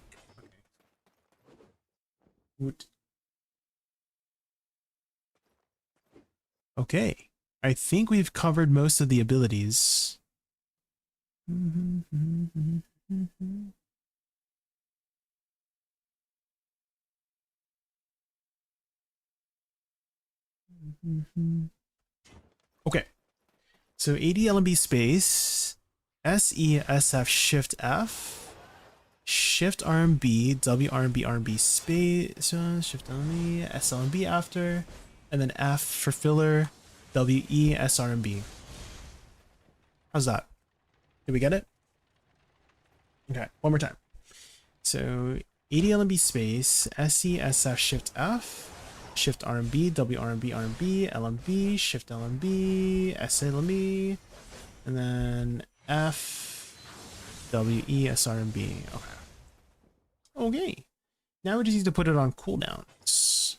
Okay, I think we've covered most of the abilities. Okay, so ADLMB space, SESF Shift F, Shift RMB, WRMB RMB space, Shift LMB, SLMB after, and then F for filler, WE SRMB. How's that? Did we get it? Okay, one more time. So ADLMB space, SESF Shift F, Shift RMB, WRMB RMB, LMB, Shift LMB, SLMB, and then F, WE SRMB. Okay. Okay. Now we just need to put it on cooldowns.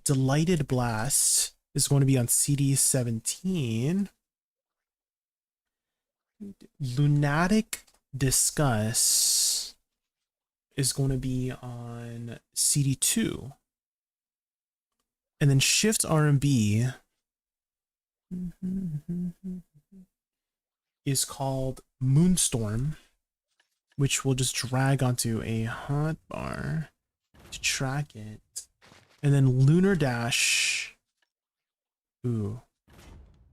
Delighted Blast is going to be on CD17. Lunatic Discuss is going to be on CD2. And then Shift RMB is called Moonstorm, which we'll just drag onto a hotbar to track it. And then Lunar Dash. Ooh.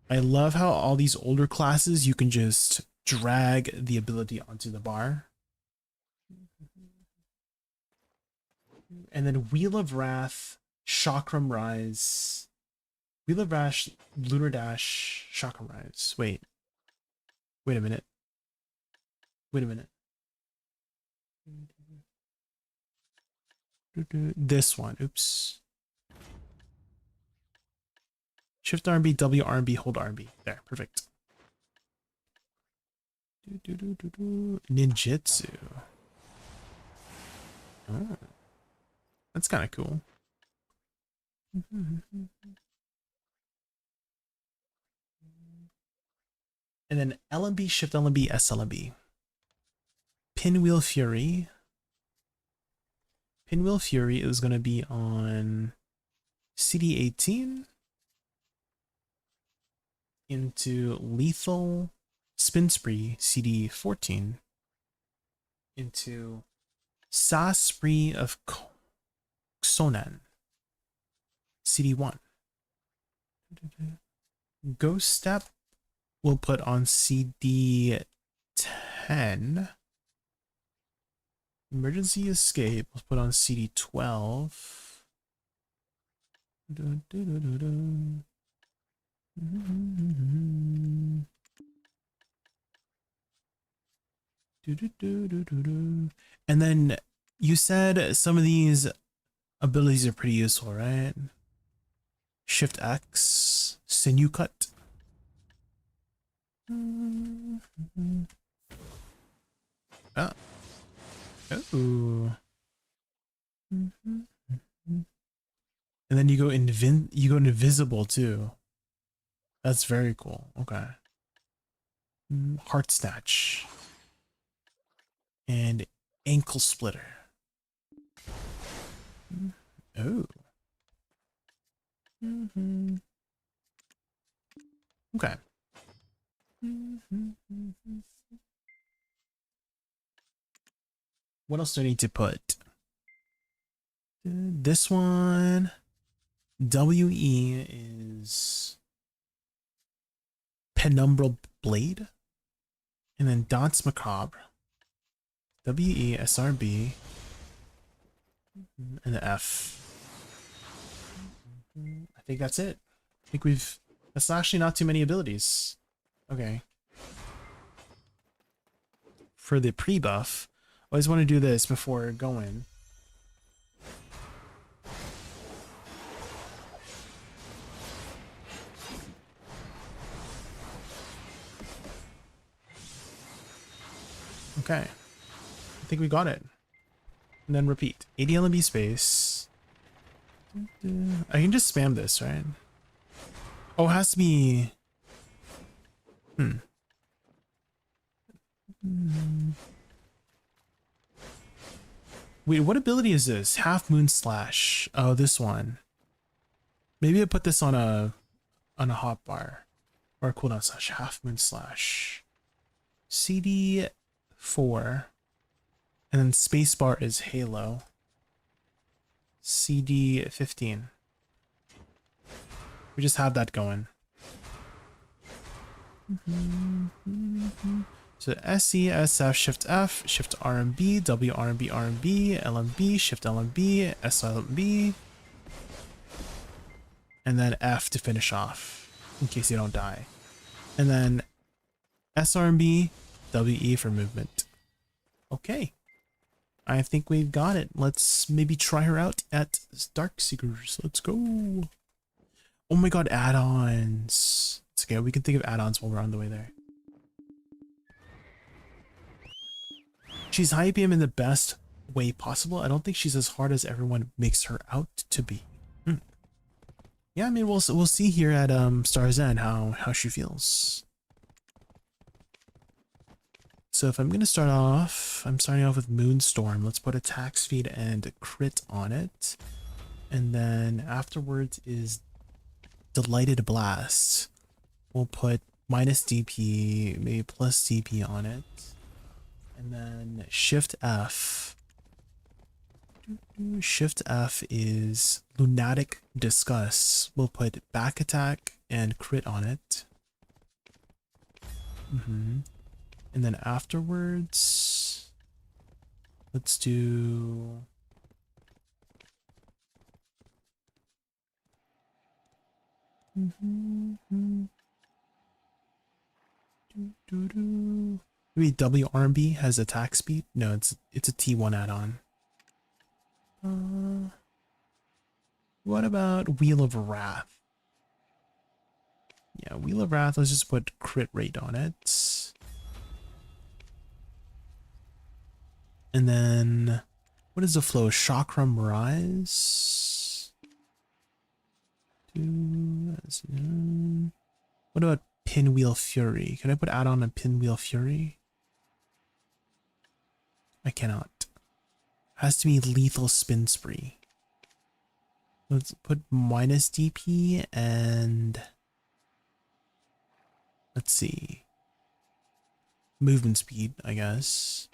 I love how all these older classes you can just drag the ability onto the bar. And then Wheel of Wrath, Chakram Rise. Wheel of Wrath, Lunar Dash, Chakram Rise. Wait a minute. This one. Oops. Shift RB, W RB, hold RB. There, perfect. Ninjutsu. Oh, that's kind of cool. And then LMB, Shift LMB, SLMB. Pinwheel Fury. Pinwheel Fury is going to be on CD18 into Lethal Spin Spree CD14 into Sa Spree of Xonan CD1. Ghost Step we'll put on CD10. Emergency Escape we'll put on CD12. And then you said some of these abilities are pretty useful, right? Shift X, Sinew Cut. Oh. Oh. And then you go invisible too. That's very cool. Okay. Heart snatch. And ankle splitter. Oh. Okay. What else do I need to put? This one, WE is Penumbral Blade. And then Dance Macabre. WE, SRB. And the F. I think that's it. I think that's actually not too many abilities. Okay. For the pre-buff, I always want to do this before going. Okay. I think we got it. And then repeat. ADLB space. I can just spam this, right? Oh, it has to be... Wait, what ability is this? Half Moon Slash. Oh, this one. Maybe I put this on a hotbar. Or a cooldown slash. Half Moon Slash. CD 4, and then spacebar is Halo. CD 15. We just have that going. So SC, SF, Shift F, Shift RMB, W RMB, RMB, LMB, Shift LMB, SLB, and then F to finish off in case you don't die. And then SRMB, WE for movement. Okay. I think we've got it. Let's maybe try her out at Darkseekers. Let's go. Oh my god, add-ons. It's okay, we can think of add-ons while we're on the way there. She's high PM in the best way possible. I don't think she's as hard as everyone makes her out to be. Yeah, I mean, we'll see here at Star's End how she feels. So if I'm going to start off, I'm starting off with Moonstorm. Let's put attack speed and crit on it. And then afterwards is Delighted Blast. We'll put minus DP, maybe plus DP on it. And then Shift F. Shift F is Lunatic Discuss. We'll put back attack and crit on it. And then afterwards, let's do... Maybe WRB has attack speed? No, it's a T1 add-on. What about Wheel of Wrath? Yeah, Wheel of Wrath, let's just put crit rate on it. And then, what is the flow? Chakram Rise? What about Pinwheel Fury? Can I put add-on a Pinwheel Fury? I cannot. Has to be Lethal Spin Spree. Let's put minus DP and let's see. Movement speed, I guess.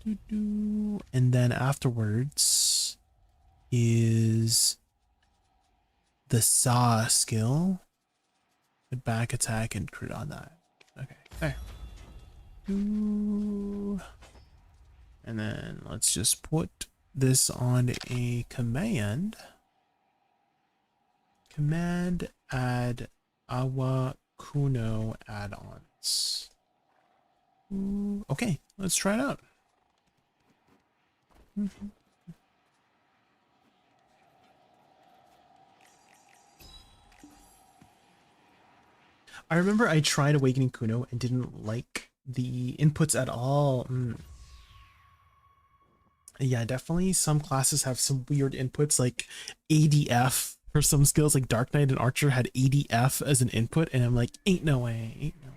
And then afterwards is the Saw skill. Put back attack and crit on that. Okay, there. And then let's just put this on a command. Command add AWA Kuno add-ons. Okay, let's try it out. I remember I tried Awakening Kuno and didn't like the inputs at all. Yeah, definitely some classes have some weird inputs like ADF for some skills, like Dark Knight and Archer had ADF as an input, and I'm like, ain't no way, ain't no way.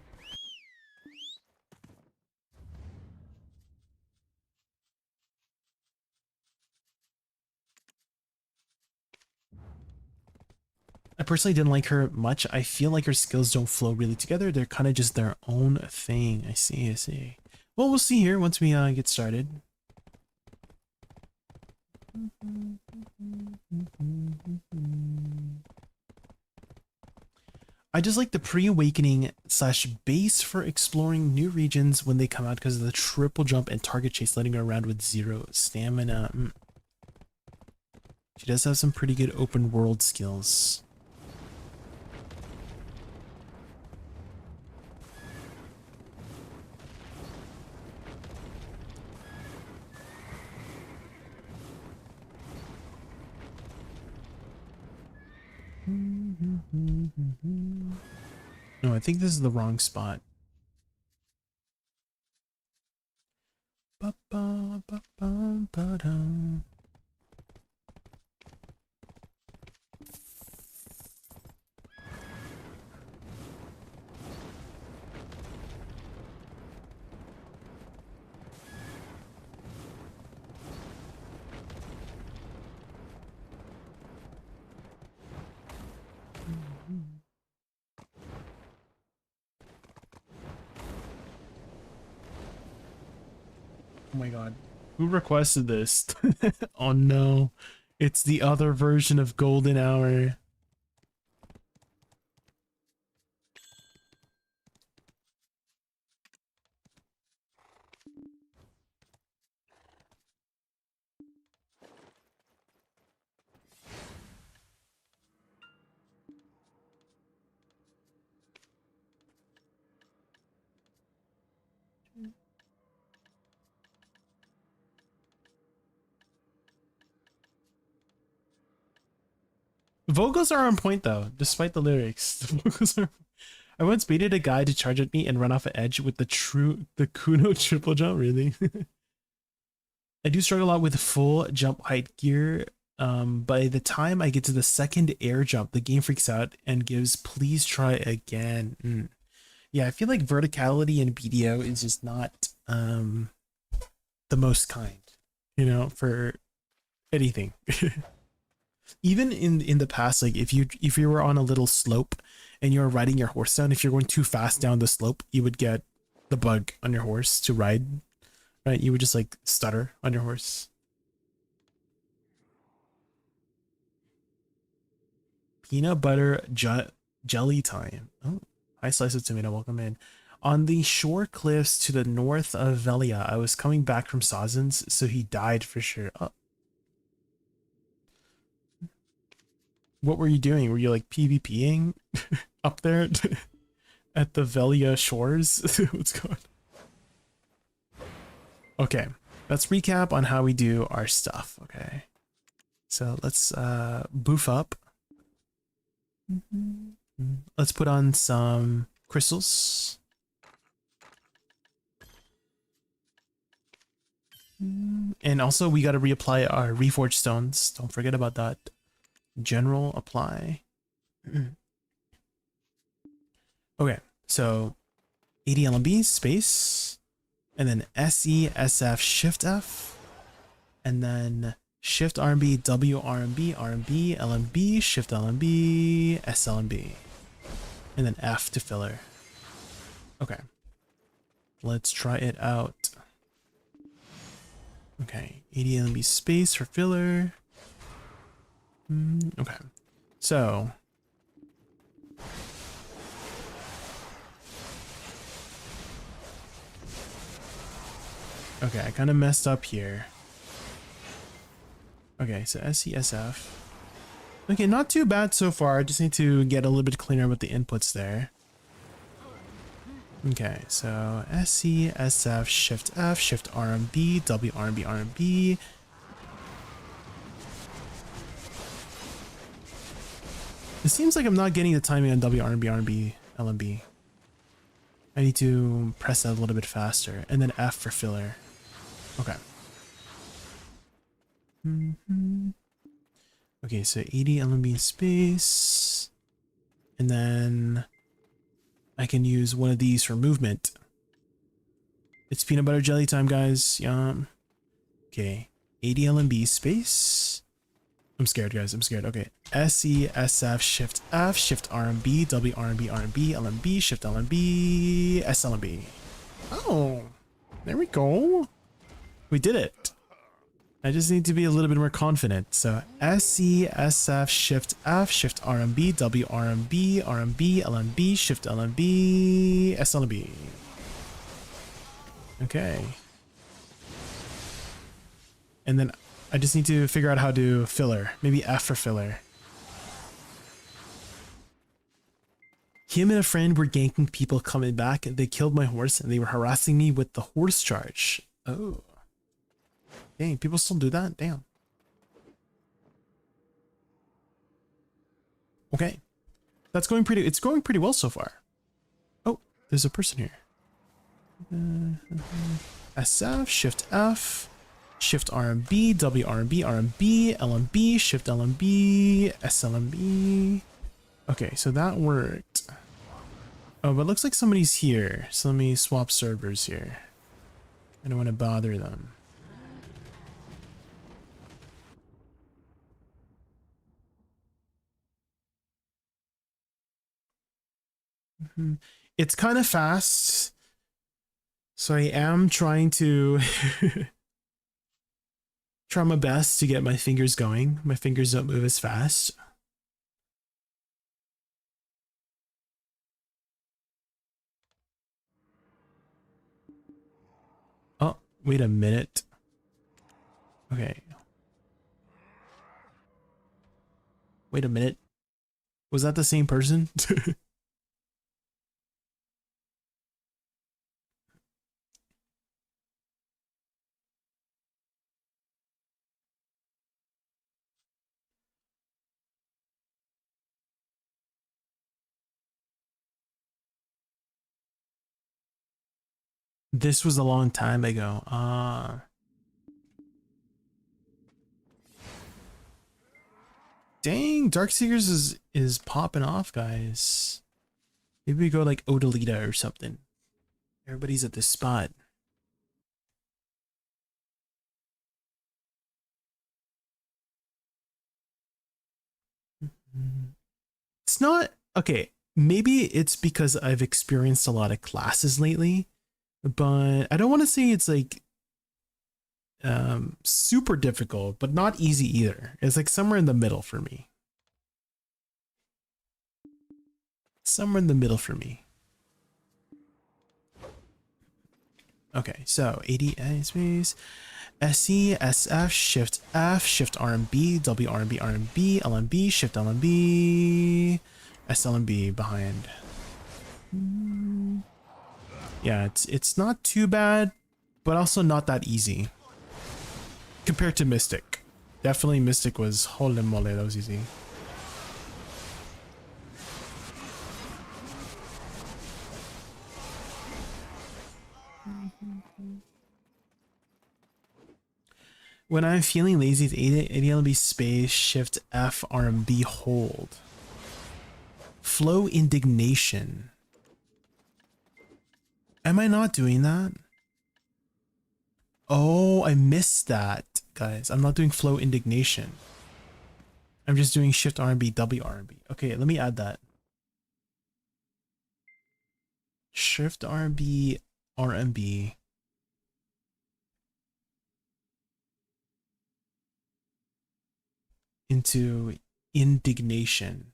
I personally didn't like her much. I feel like her skills don't flow really together. They're kind of just their own thing. I see, I see. Well, we'll see here once we get started. I just like the pre-awakening / base for exploring new regions when they come out because of the triple jump and target chase, letting her around with 0 stamina. She does have some pretty good open world skills. No, I think this is the wrong spot. Ba-ba-ba-ba-ba-dum. Oh my god. Who requested this? Oh no. It's the other version of Golden Hour. Vocals are on point though, despite the lyrics. The vocals are... I once baited a guy to charge at me and run off an edge with the Kuno triple jump, really? I do struggle a lot with full jump height gear. By the time I get to the second air jump, the game freaks out and gives please try again. Yeah, I feel like verticality in BDO is just not the most kind, you know, for anything. Even in the past, like if you were on a little slope and you're riding your horse down, if you're going too fast down the slope, you would get the bug on your horse to ride, right? You would just like stutter on your horse. Peanut butter jelly time. Oh, hi slice of tomato, welcome in. On the shore cliffs to the north of Velia, I was coming back from Sazens, so he died for sure. Oh. What were you doing? Were you like PvPing up there at the Velia shores? What's going on? Okay, let's recap on how we do our stuff. Okay, so let's boof up. Let's put on some crystals. And also we got to reapply our reforged stones. Don't forget about that. General apply. Okay, so ADLMB space, and then SESF Shift F, and then Shift RMB, W RMB, RMB, LMB, Shift LMB, SLMB, and then F to filler. Okay, let's try it out. Okay, ADLMB space for filler. Okay, so okay, I kind of messed up here. Okay, so SESF. Okay, not too bad so far. I just need to get a little bit cleaner with the inputs there. Okay, so SESF Shift F, Shift RMB, W RMB, RMB. It seems like I'm not getting the timing on WRMB, RMB, LMB. I need to press that a little bit faster. And then F for filler. Okay. Okay, so 80 LMB space. And then I can use one of these for movement. It's peanut butter jelly time, guys. Yum. Okay, 80 LMB space. I'm scared, guys. I'm scared. Okay. SE, SF, Shift F, Shift RMB, W RMB, RMB, LMB, Shift LMB, SLMB. Oh, there we go. We did it. I just need to be a little bit more confident. So SE, SF, Shift F, Shift RMB, W RMB, RMB, LMB, Shift LMB, SLMB. Okay. And then I just need to figure out how to filler. Maybe F for filler. Him and a friend were ganking people coming back. They killed my horse and they were harassing me with the horse charge. Oh. Dang, people still do that? Damn. Okay. It's going pretty well so far. Oh, there's a person here. SF, Shift F. Shift RMB, W RMB, RMB, LMB, Shift LMB, SLMB. Okay, so that worked. Oh, but it looks like somebody's here. So let me swap servers here. I don't want to bother them. It's kind of fast. So I am trying to try my best to get my fingers going. My fingers don't move as fast. Oh, wait a minute. Okay. Wait a minute. Was that the same person? This was a long time ago. Dang, Darkseekers is popping off, guys. Maybe we go like Odalita or something. Everybody's at this spot. It's not okay. Maybe it's because I've experienced a lot of classes lately, but I don't want to say it's like super difficult, but not easy either. It's like somewhere in the middle for me. Somewhere in the middle for me. Okay, so ADA space SC, SF, Shift F, Shift RMB, W RMB, RMB, LMB, Shift LMB, SLMB behind. Yeah, it's not too bad, but also not that easy compared to Mystic. Definitely Mystic was holy moly, that was easy. When I'm feeling lazy, it's ADLB space, Shift F, RMB, hold. Flow indignation. Am I not doing that? Oh, I missed that, guys. I'm not doing flow indignation. I'm just doing Shift RMB, W RMB. Okay, let me add that. Shift RMB, RMB. Into indignation.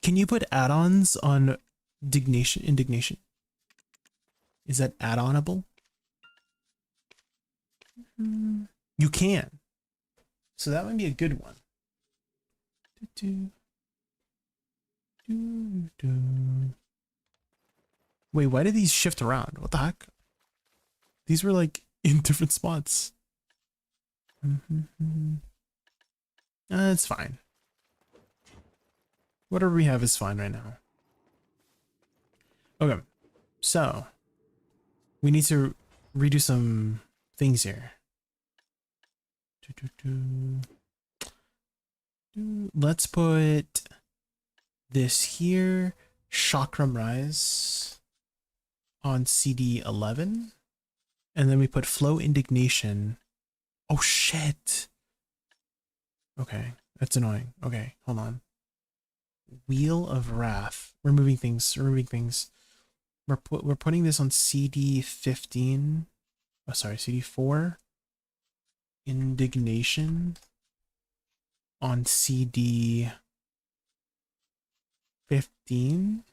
Can you put add-ons on indignation? Is that add-onable? You can. So that might be a good one. Wait, why did these shift around? What the heck? These were like in different spots. It's fine. Whatever we have is fine right now. Okay, so we need to redo some things here. Let's put this here, Chakram Rise on CD 11, and then we put Flow Indignation Oh shit. Okay, that's annoying. Okay, hold on. Wheel of Wrath. We're moving things. We're moving things. We're putting this on CD 15. Oh, sorry, CD 4. Indignation on CD 15.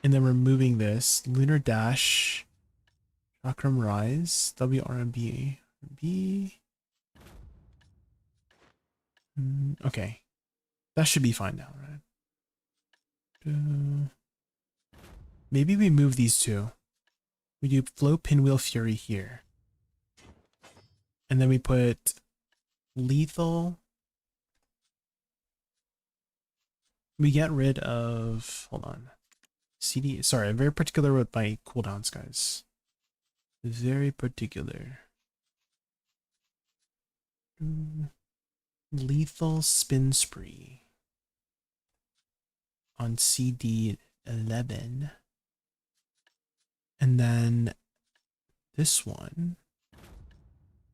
And then we're moving this Lunar Dash, Chakram Rise, WRMB, B. Okay, that should be fine now, right? Maybe we move these two. We do Flow Pinwheel Fury here, and then we put Lethal. We get rid of, hold on, CD. Sorry, I'm very particular with my cooldowns, guys. Very particular. Lethal Spin Spree on CD 11. And then this one.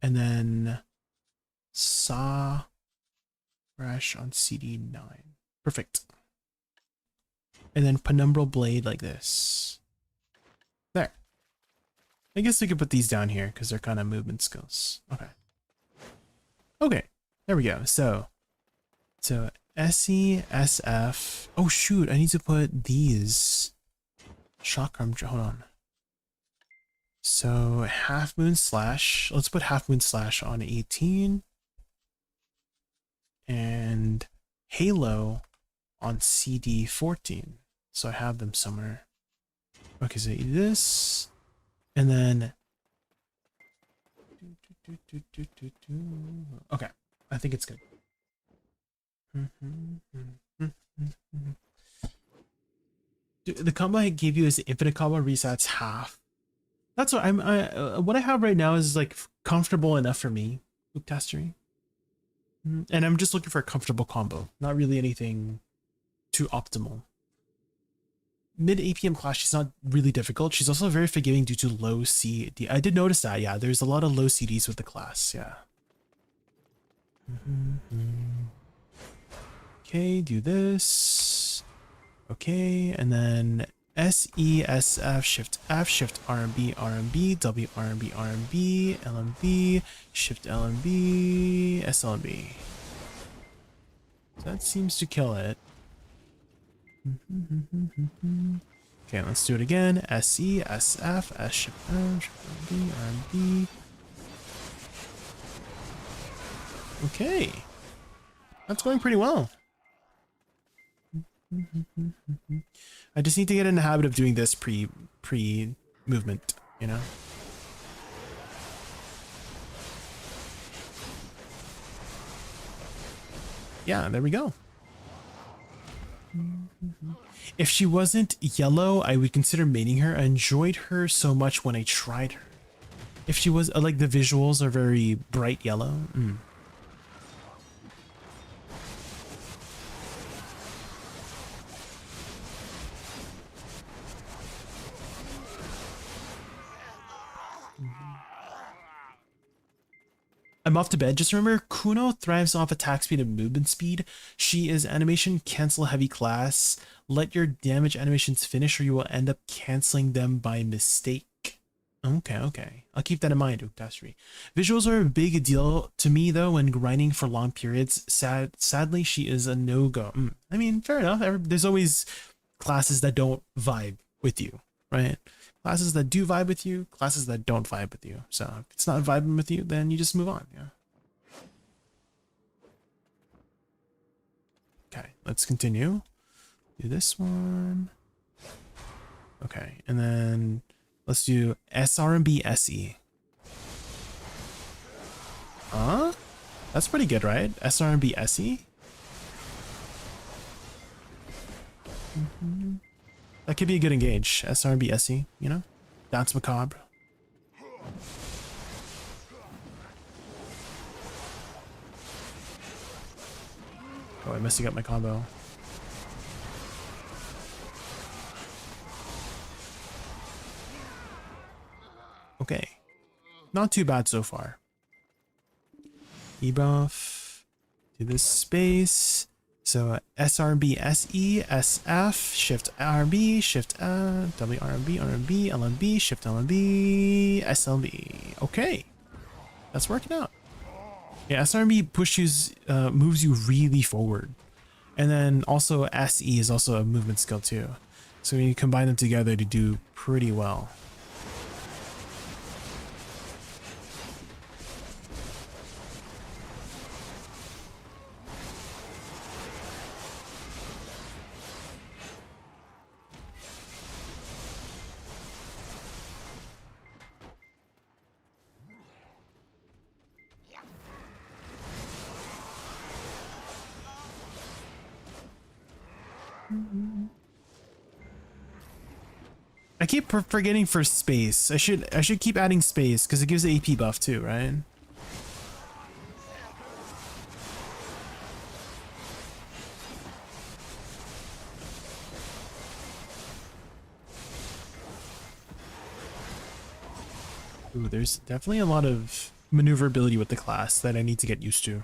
And then Saw Rush on CD 9. Perfect. And then Penumbral Blade like this. There. I guess we could put these down here because they're kind of movement skills. Okay. Okay. There we go. So SE, SF. Oh shoot, I need to put these. Chakram, hold on. So Half Moon Slash. Let's put Half Moon Slash on 18. And Halo on CD 14. So I have them somewhere. Okay, so this. And then okay, I think it's good. The combo I gave you is the infinite combo, resets half. That's what what I have right now is like comfortable enough for me with Testery. And I'm just looking for a comfortable combo, not really anything too optimal. Mid APM class, she's not really difficult. She's also very forgiving due to low CD. I did notice that, yeah. There's a lot of low CDs with the class, yeah. Okay, do this. Okay, and then SE, SF, Shift F, Shift RMB, RMB, W RMB, RMB, LMB, Shift LMB, SLMB. So that seems to kill it. Okay, let's do it again. SE, SF, S, Shift M, Shift RMB, RMB. Okay. That's going pretty well. I just need to get in the habit of doing this pre-movement, you know? Yeah, there we go. If she wasn't yellow, I would consider mating her. I enjoyed her so much when I tried her. If she was, like, the visuals are very bright yellow. I'm off to bed. Just remember, Kuno thrives off attack speed and movement speed. She is animation cancel heavy class. Let your damage animations finish or you will end up canceling them by mistake. Okay. I'll keep that in mind, Uktastri. Visuals are a big deal to me, though, when grinding for long periods. Sadly, she is a no-go. I mean, fair enough. There's always classes that don't vibe with you, right? Classes that do vibe with you, classes that don't vibe with you. So if it's not vibing with you, then you just move on, yeah. Okay, let's continue. Do this one. Okay, and then let's do SRMB SE. Huh? That's pretty good, right? SRMB SE? That could be a good engage. SRB SE, you know? Dance Macabre. Oh, I'm messing up my combo. Okay. Not too bad so far. Debuff. Do this space. So SRB, SE, SF, Shift RB, Shift WRB, RB, LMB, Shift LMB, SLB. Okay. That's working out. Yeah, SRB pushes, moves you really forward. And then also SE is also a movement skill too. So when you combine them together to do pretty well. I keep forgetting for space. I should keep adding space because it gives the AP buff too, right? Ooh, there's definitely a lot of maneuverability with the class that I need to get used to.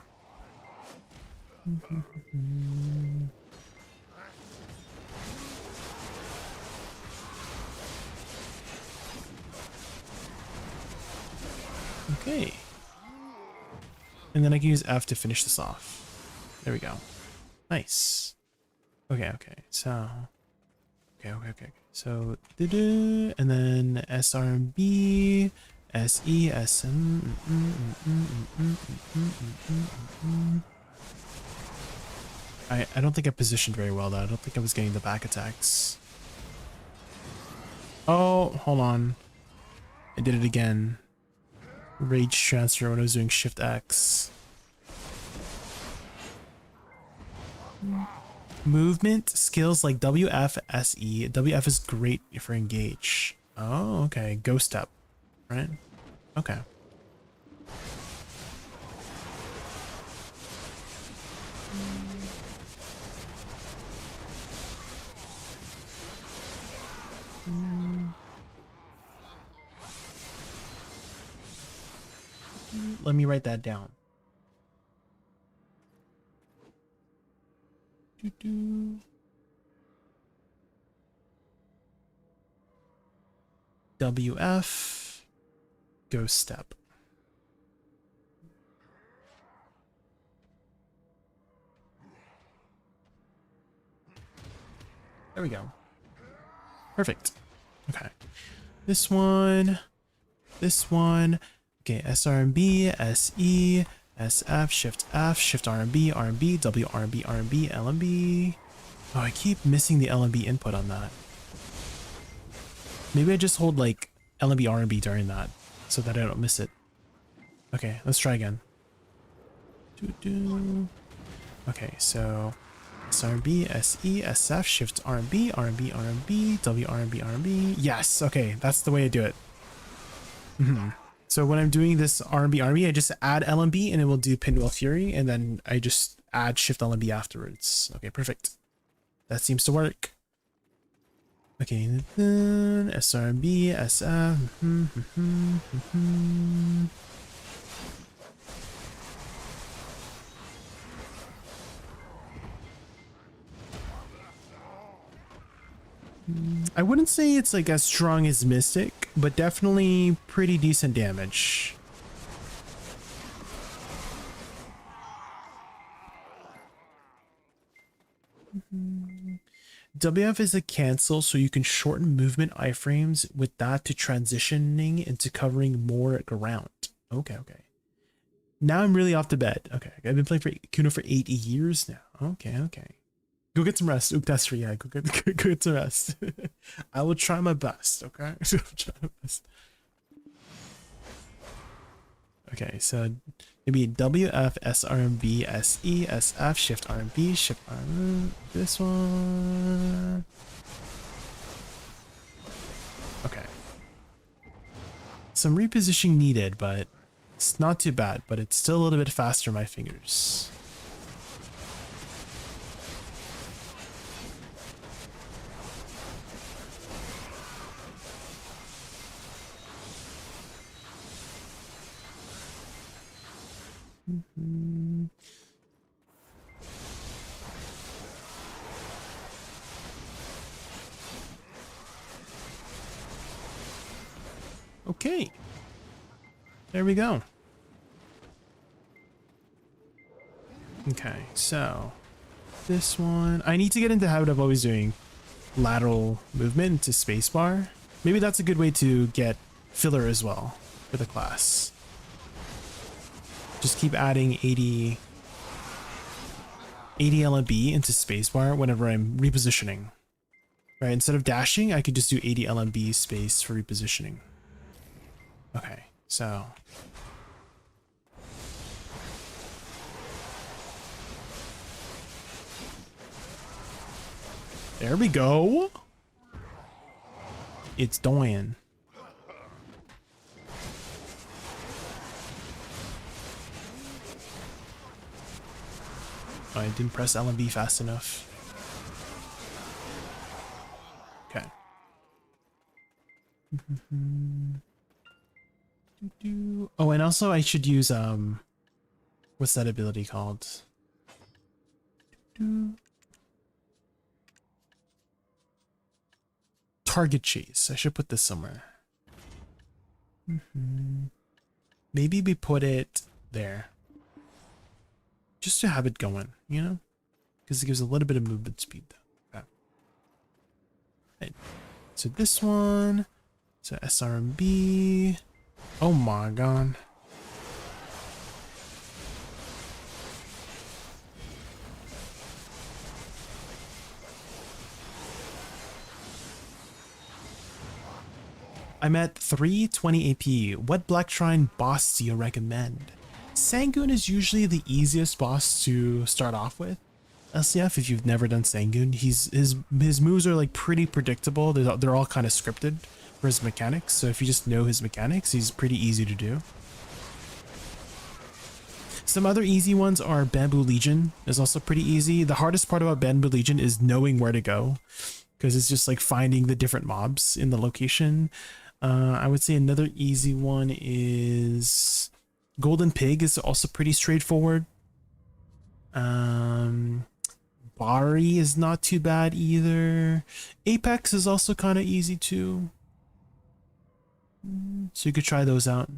Okay. And then I can use F to finish this off. There we go. Nice. Okay, okay. So okay. So and then SRB, SE, SM. I don't think I positioned very well though. I don't think I was getting the back attacks. Oh, hold on. I did it again. Rage transfer when I was doing Shift X. Movement skills like WF, SE. WF is great for engage. Oh, okay. Go step, right? Okay. Let me write that down. WF, go step. There we go. Perfect. Okay. This one. Okay, SRB, SE, SF, Shift F, Shift RB, RB, WRB, RB, LMB. Oh, I keep missing the LMB input on that. Maybe I just hold like LMB, RB during that so that I don't miss it. Okay, let's try again. Okay, so SRB, SE, SF, Shift RB, RB, RB, WRB, RB. Yes, okay, that's the way to do it. So when I'm doing this RB, I just add LMB and it will do Pinwheel Fury, and then I just add Shift LMB afterwards. Okay, perfect. That seems to work. Okay, then SRB, SF. I wouldn't say it's like as strong as Mystic, but definitely pretty decent damage. WF is a cancel, so you can shorten movement iframes with that to transitioning into covering more ground. Okay. Now I'm really off to bed. Okay, I've been playing for Kuno for 8 years now. Okay. Go get some rest. Uktesri, yeah, go get some rest. I will try my best, okay? Okay, so maybe WF, SRB, SE, SF, Shift RB, Shift RB, this one. Okay. Some repositioning needed, but it's not too bad, but it's still a little bit faster on my fingers. Okay. There we go. Okay, so this one, I need to get into the habit of always doing lateral movement to spacebar. Maybe that's a good way to get filler as well for the class. Just keep adding 80 LMB into spacebar whenever I'm repositioning. Right, instead of dashing, I could just do 80 LMB space for repositioning. Okay, so there we go. It's doing. I didn't press LMB fast enough. Okay. Oh, and also I should use what's that ability called? Target chase. I should put this somewhere. Maybe we put it there. Just to have it going, you know? Because it gives a little bit of movement speed though. Okay. Right. So this one. So SRMB. Oh my god. I'm at 320 AP. What Black Shrine boss do you recommend? Sangoon is usually the easiest boss to start off with. LCF, if you've never done Sangoon, his moves are like pretty predictable. They're all kind of scripted for his mechanics. So if you just know his mechanics, he's pretty easy to do. Some other easy ones are Bamboo Legion is also pretty easy. The hardest part about Bamboo Legion is knowing where to go, because it's just like finding the different mobs in the location. I would say another easy one is Golden Pig is also pretty straightforward. Bari is not too bad either. Apex is also kind of easy too. So you could try those out.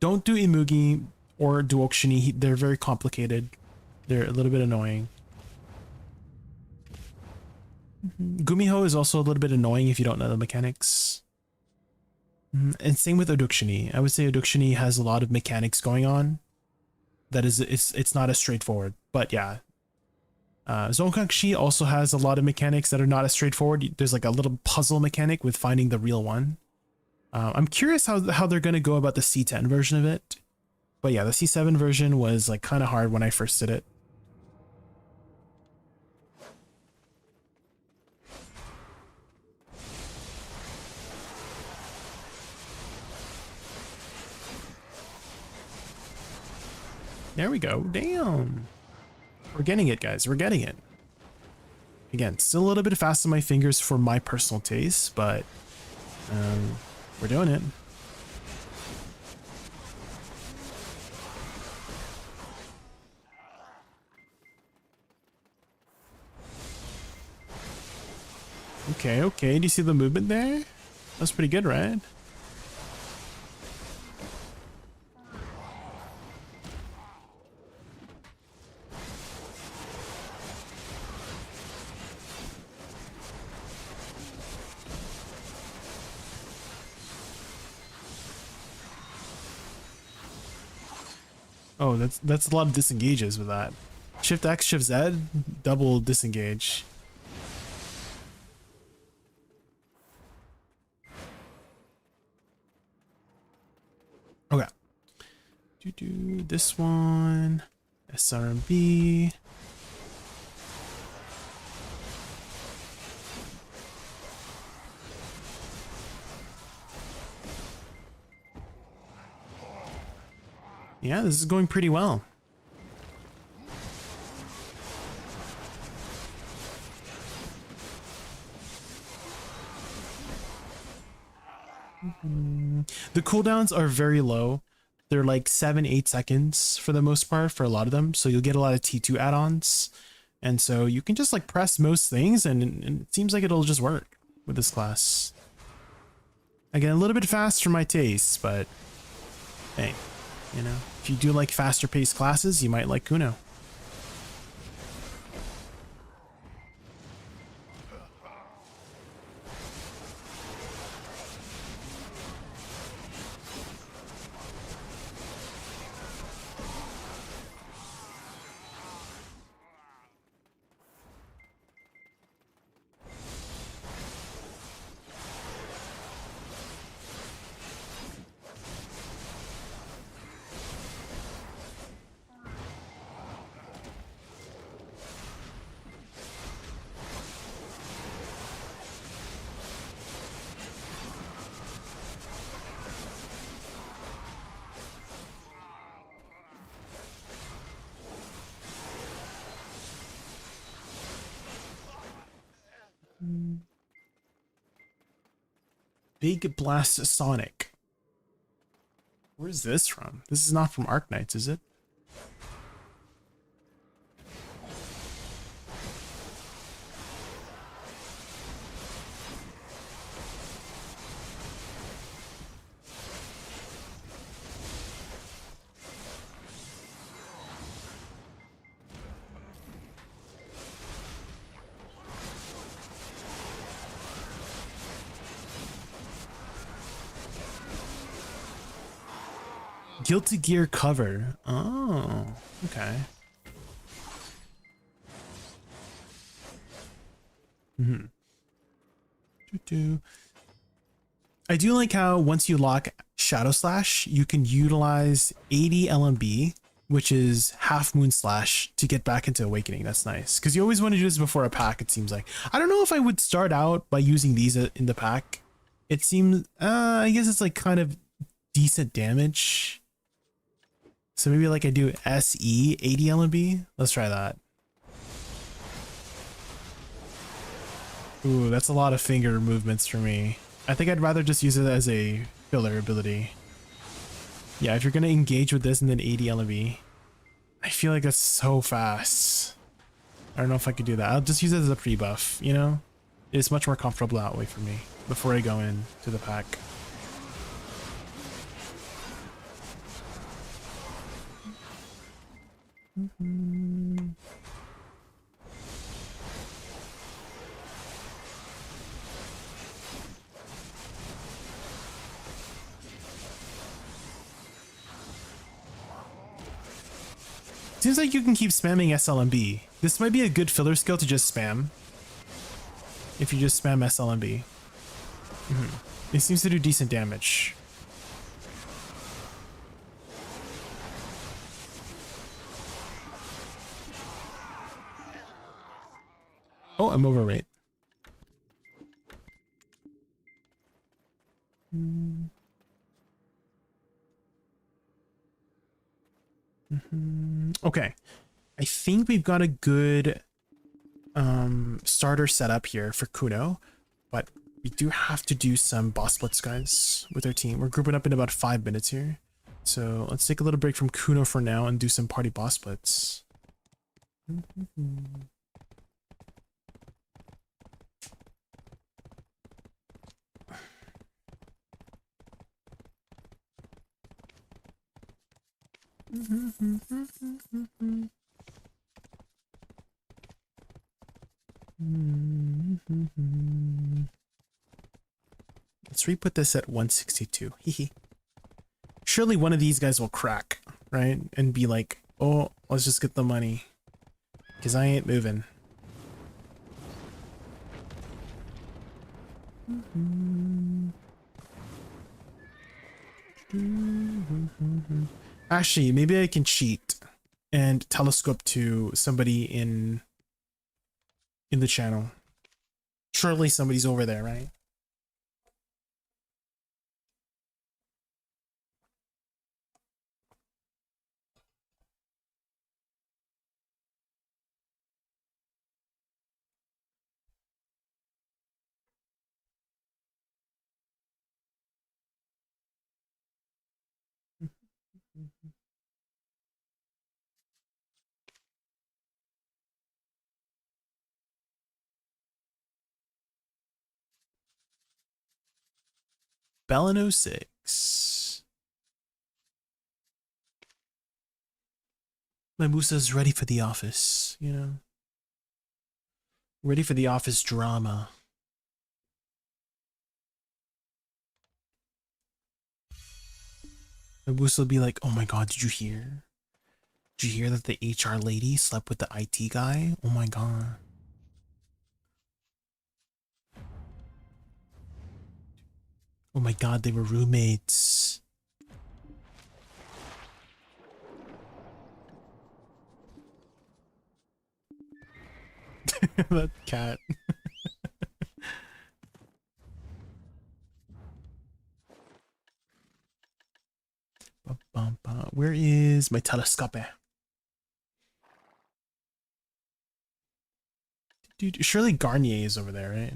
Don't do Imugi or Duokshini. They're very complicated. They're a little bit annoying. Gumiho is also a little bit annoying if you don't know the mechanics. And same with Odukshini. I would say Odukshini has a lot of mechanics going on. That is, it's not as straightforward. But yeah. Zonkangshi also has a lot of mechanics that are not as straightforward. There's like a little puzzle mechanic with finding the real one. I'm curious how they're going to go about the C10 version of it. But yeah, the C7 version was like kind of hard when I first did it. There we go. Damn. We're getting it, guys. We're getting it. Again, still a little bit fast on my fingers for my personal taste, but we're doing it. Okay, okay. Do you see the movement there? That's pretty good, right? Oh, that's a lot of disengages with that. Shift X, Shift Z, double disengage. Okay. Do this one. SRMB. Yeah, this is going pretty well. The cooldowns are very low. They're like 7-8 seconds for the most part for a lot of them. So you'll get a lot of T2 add-ons. And so you can just like press most things and it seems like it'll just work with this class. Again, a little bit fast for my taste, but hey, you know, if you do like faster paced classes, you might like Kuno. Big Blast Sonic. Where's this from? This is not from Arknights, is it? Guilty Gear cover. Oh, okay. I do like how once you lock Shadow Slash, you can utilize 80 LMB, which is half Moon Slash, to get back into Awakening. That's nice. Because you always want to do this before a pack, it seems like. I don't know if I would start out by using these in the pack. It seems, I guess it's like kind of decent damage. So maybe like I do SE 80 LMB. Let's try that. Ooh, that's a lot of finger movements for me. I think I'd rather just use it as a filler ability. Yeah, if you're going to engage with this and then 80 LMB. I feel like that's so fast. I don't know if I could do that. I'll just use it as a pre-buff, you know? It's much more comfortable that way for me before I go into the pack. Seems like you can keep spamming SLMB. This might be a good filler skill to just spam. If you just spam SLMB. It seems to do decent damage. Oh, I'm overrate. Okay. I think we've got a good starter setup here for Kuno, but we do have to do some boss splits, guys, with our team. We're grouping up in about 5 minutes here. So let's take a little break from Kuno for now and do some party boss splits. Let's re-put this at 162. Hehe. Surely one of these guys will crack, right? And be like, oh, let's just get the money. Because I ain't moving. Actually, maybe I can cheat and telescope to somebody in the channel. Surely somebody's over there, right? Bellin 06. My Musa's ready for the office, you know? Ready for the office drama. My Musa will be like, oh my god, did you hear? Did you hear that the HR lady slept with the IT guy? Oh my god. Oh my god, they were roommates. That cat. Where is my telescope? Dude, surely Garnier is over there, right?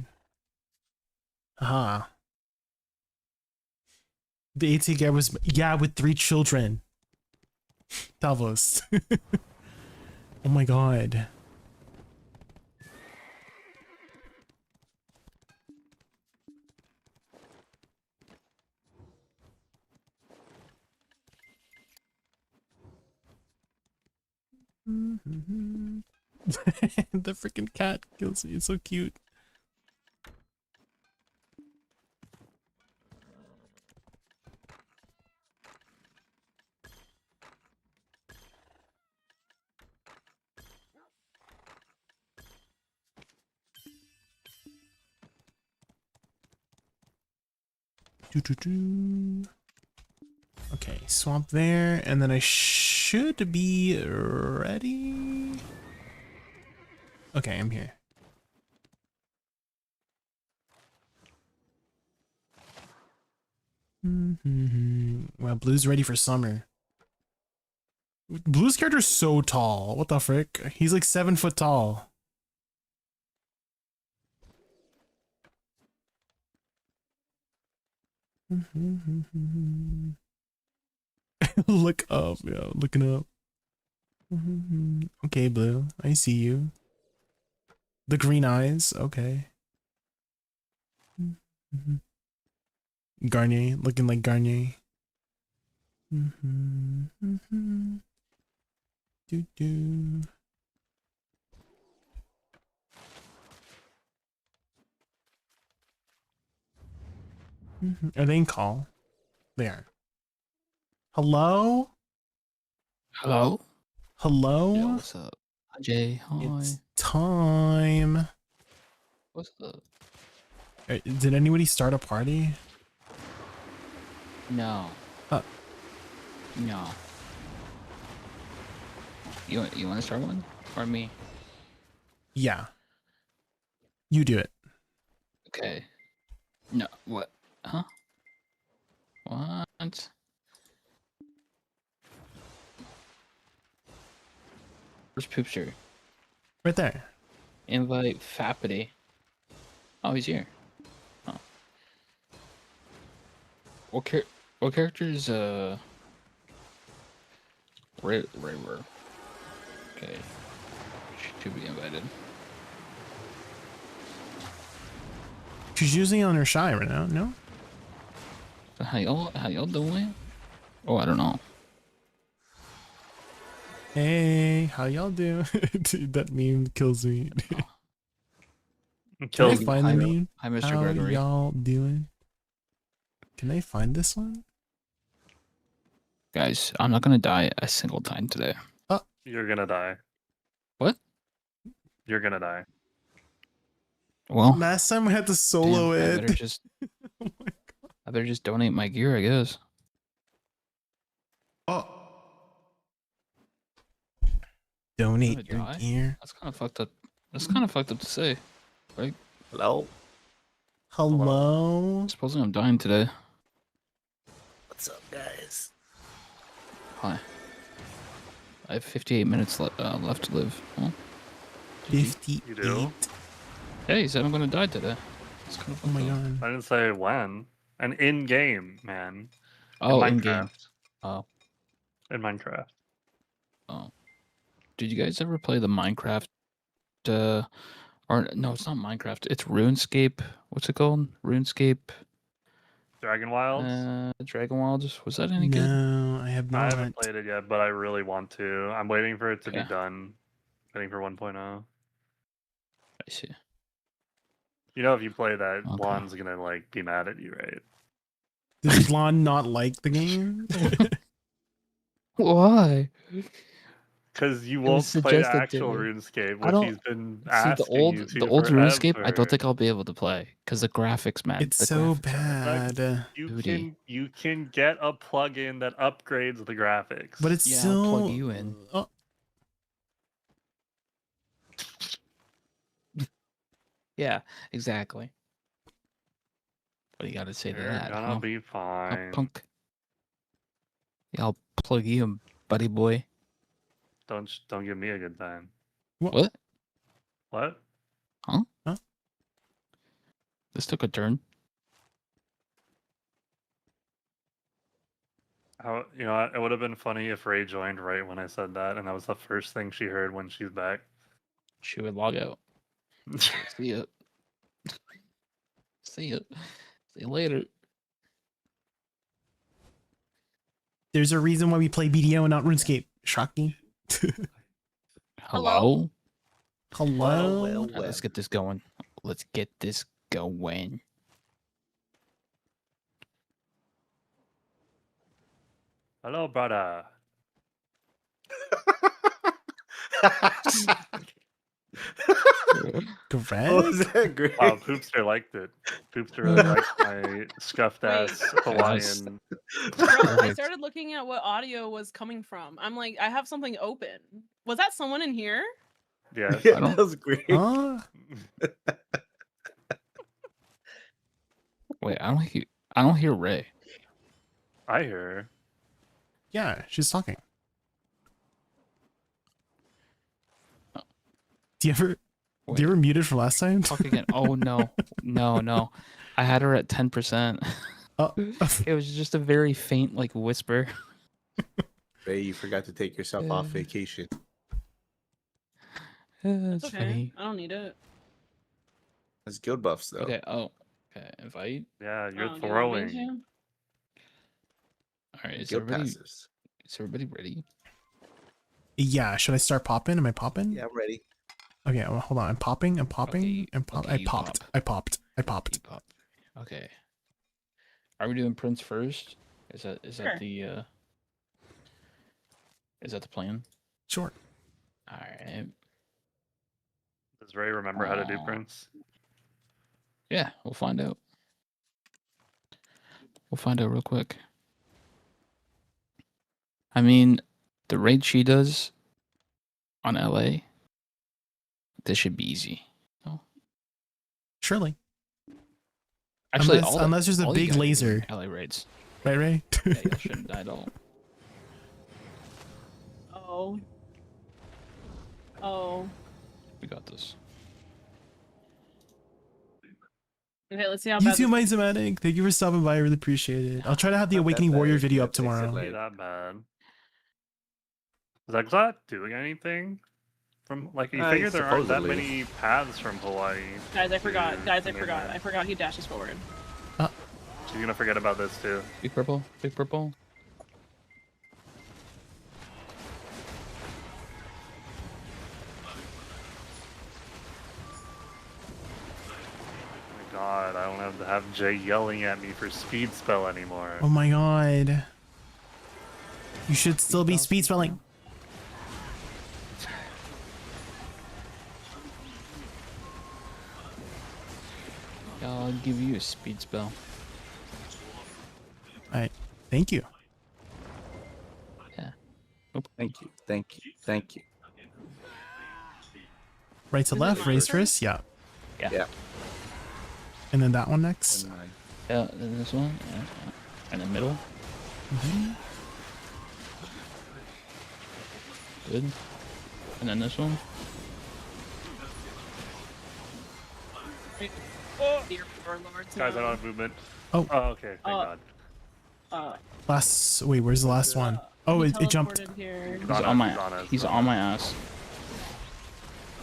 Aha. The AT guy was, yeah, with 3 children. Davos. Oh my god. The freaking cat kills me. It's so cute. Okay, swamp there, and then I should be ready. Okay, I'm here. Well, Blue's ready for summer. Blue's character's so tall. What the frick? He's like 7 foot tall. Look up, yeah, looking up. Okay, Blue, I see you. The green eyes, okay. Garnier, looking like Garnier. Are they in call? They are. Hello? Hello? Hello? Yo, what's up? Hi, Jay. Hi. It's time. What's up? Did anybody start a party? No. No. You want to start one? Or me? Yeah. You do it. Okay. No. What? Huh? What? Where's Poopster? Right there. Invite Fappity. Oh, he's here. Oh. What character is Raver? Okay. Should be invited. She's using it on her shy right now, no? How y'all doing? Oh, I don't know. Hey, how y'all doing? Dude, that meme kills me. Can I find the meme? Hi, Mr. How Gregory. y'all doing? Can I find this one? Guys, I'm not gonna die a single time today. You're gonna die. What? You're gonna die. Well, Last time I had to solo damn, it. I better just I better just donate my gear, I guess. Oh. Donate I'm your gonna die? gear. That's kind of fucked up. That's kind of fucked up to say, right? Hello? Hello? Supposing I'm dying today. What's up, guys? Hi. I have 58 minutes left to live. Well, 58. You do? hey, he said I'm gonna die today. It's kind of Oh my fucked up. god. I didn't say when. And in game, man. Oh, in Minecraft. game. Oh, In Minecraft. oh. Did you guys ever play the Minecraft? Or no, it's not Minecraft. It's RuneScape. What's it called? RuneScape. Dragon Wilds. Dragon Wilds. Was that any good? No, I have I not. haven't played it yet, but I really want to. I'm waiting for it to be Okay. done. Waiting for 1.0. I see. You know, if you play that, Okay. Blonde's gonna like be mad at you, right? Does Blonde not like the game? Why? Because you It was won't play suggested to actual me. RuneScape, I which don't- he's been See asking you to the old RuneScape. I don't forever. think I'll be able to play because the graphics, man. It's the so graphics are- bad. You can get a plugin that upgrades the graphics. But it's Yeah, still. I'll plug you in. Oh, Yeah, exactly. What do you got to say to You're that? gonna huh? be Huh, fine. punk. Yeah, I'll plug you in, buddy boy. Don't give me a good time. What? What? This took a turn. How it would have been funny if Ray joined right when I said that, and that was the first thing she heard when she's back. She would log out. See ya. See ya. See you later. there's a reason why we play BDO and not RuneScape. Shocking. Hello? Hello. Alright, let's get this going. Let's get this going. Hello, brother. Greg? Oh, is that great? Wow, Poopster liked it. Poopster really liked my scuffed ass Hawaiian. Bro, I started looking at what audio was coming from. I'm like, I have something open. Was that someone in here? Yeah. Yeah, that was great. Huh? Wait, I don't hear Ray. I hear her. Yeah, she's talking. Do you ever mute it for last time? Talk again. Oh no. No. I had her at 10%. Oh. It was just a very faint like whisper. Ray, you forgot to take yourself off vacation. That's Okay, funny. I don't need it. That's guild buffs though. Okay, okay, invite. Yeah, you're Oh, do you want me throwing. to? Alright, is Guild everybody passes. ready? Yeah, should I start popping? Am I popping? Yeah, I'm ready. Okay, well, hold on. I'm popping. I'm popping. Okay, I'm pop. okay, I you popped. pop. I popped. I popped. You pop. Okay. Are we doing Prince first? Is that Sure. the plan? Sure. Alright. Does Ray remember how to do Aw. Prince? Yeah, we'll find out. We'll find out real quick. I mean, the raid she does on LA, this should be easy. Surely. Actually, Unless there's a all you big guys do laser. LA raids. Right, Ray? Yeah, you shouldn't die at all. Oh. Oh. We got this. Okay, let's see how You bad too, this my Zematic. Thank you for stopping by. I really appreciate it. I'll try to have the Not that Awakening bad. Warrior video Yeah, up fix it tomorrow. Not later. that bad. Is Exot doing anything? From like you figure there aren't that supposedly. many paths from Hawaii. Guys, I forgot. to Guys, I England. forgot. I forgot he dashes forward. She's gonna forget about this too. Big purple. Big purple. Oh my god, I don't have to have Jay yelling at me for speed spell anymore. Oh my god. You should still be speed spelling. I'll give you a speed spell. Alright. Thank you. Yeah. Thank you. Thank you. Thank you. Right to left, raise first. Yeah. Yeah. And then that one next. And mine. Yeah, then this one. Yeah. And the middle. Good. And then this one. Oh, dear lords. Guys, I don't have movement. Oh. Okay, thank Uh, god. Last. Wait, where's the last one? Oh, he it jumped. teleported Here. He's He's on on us, my. us, He's on my ass.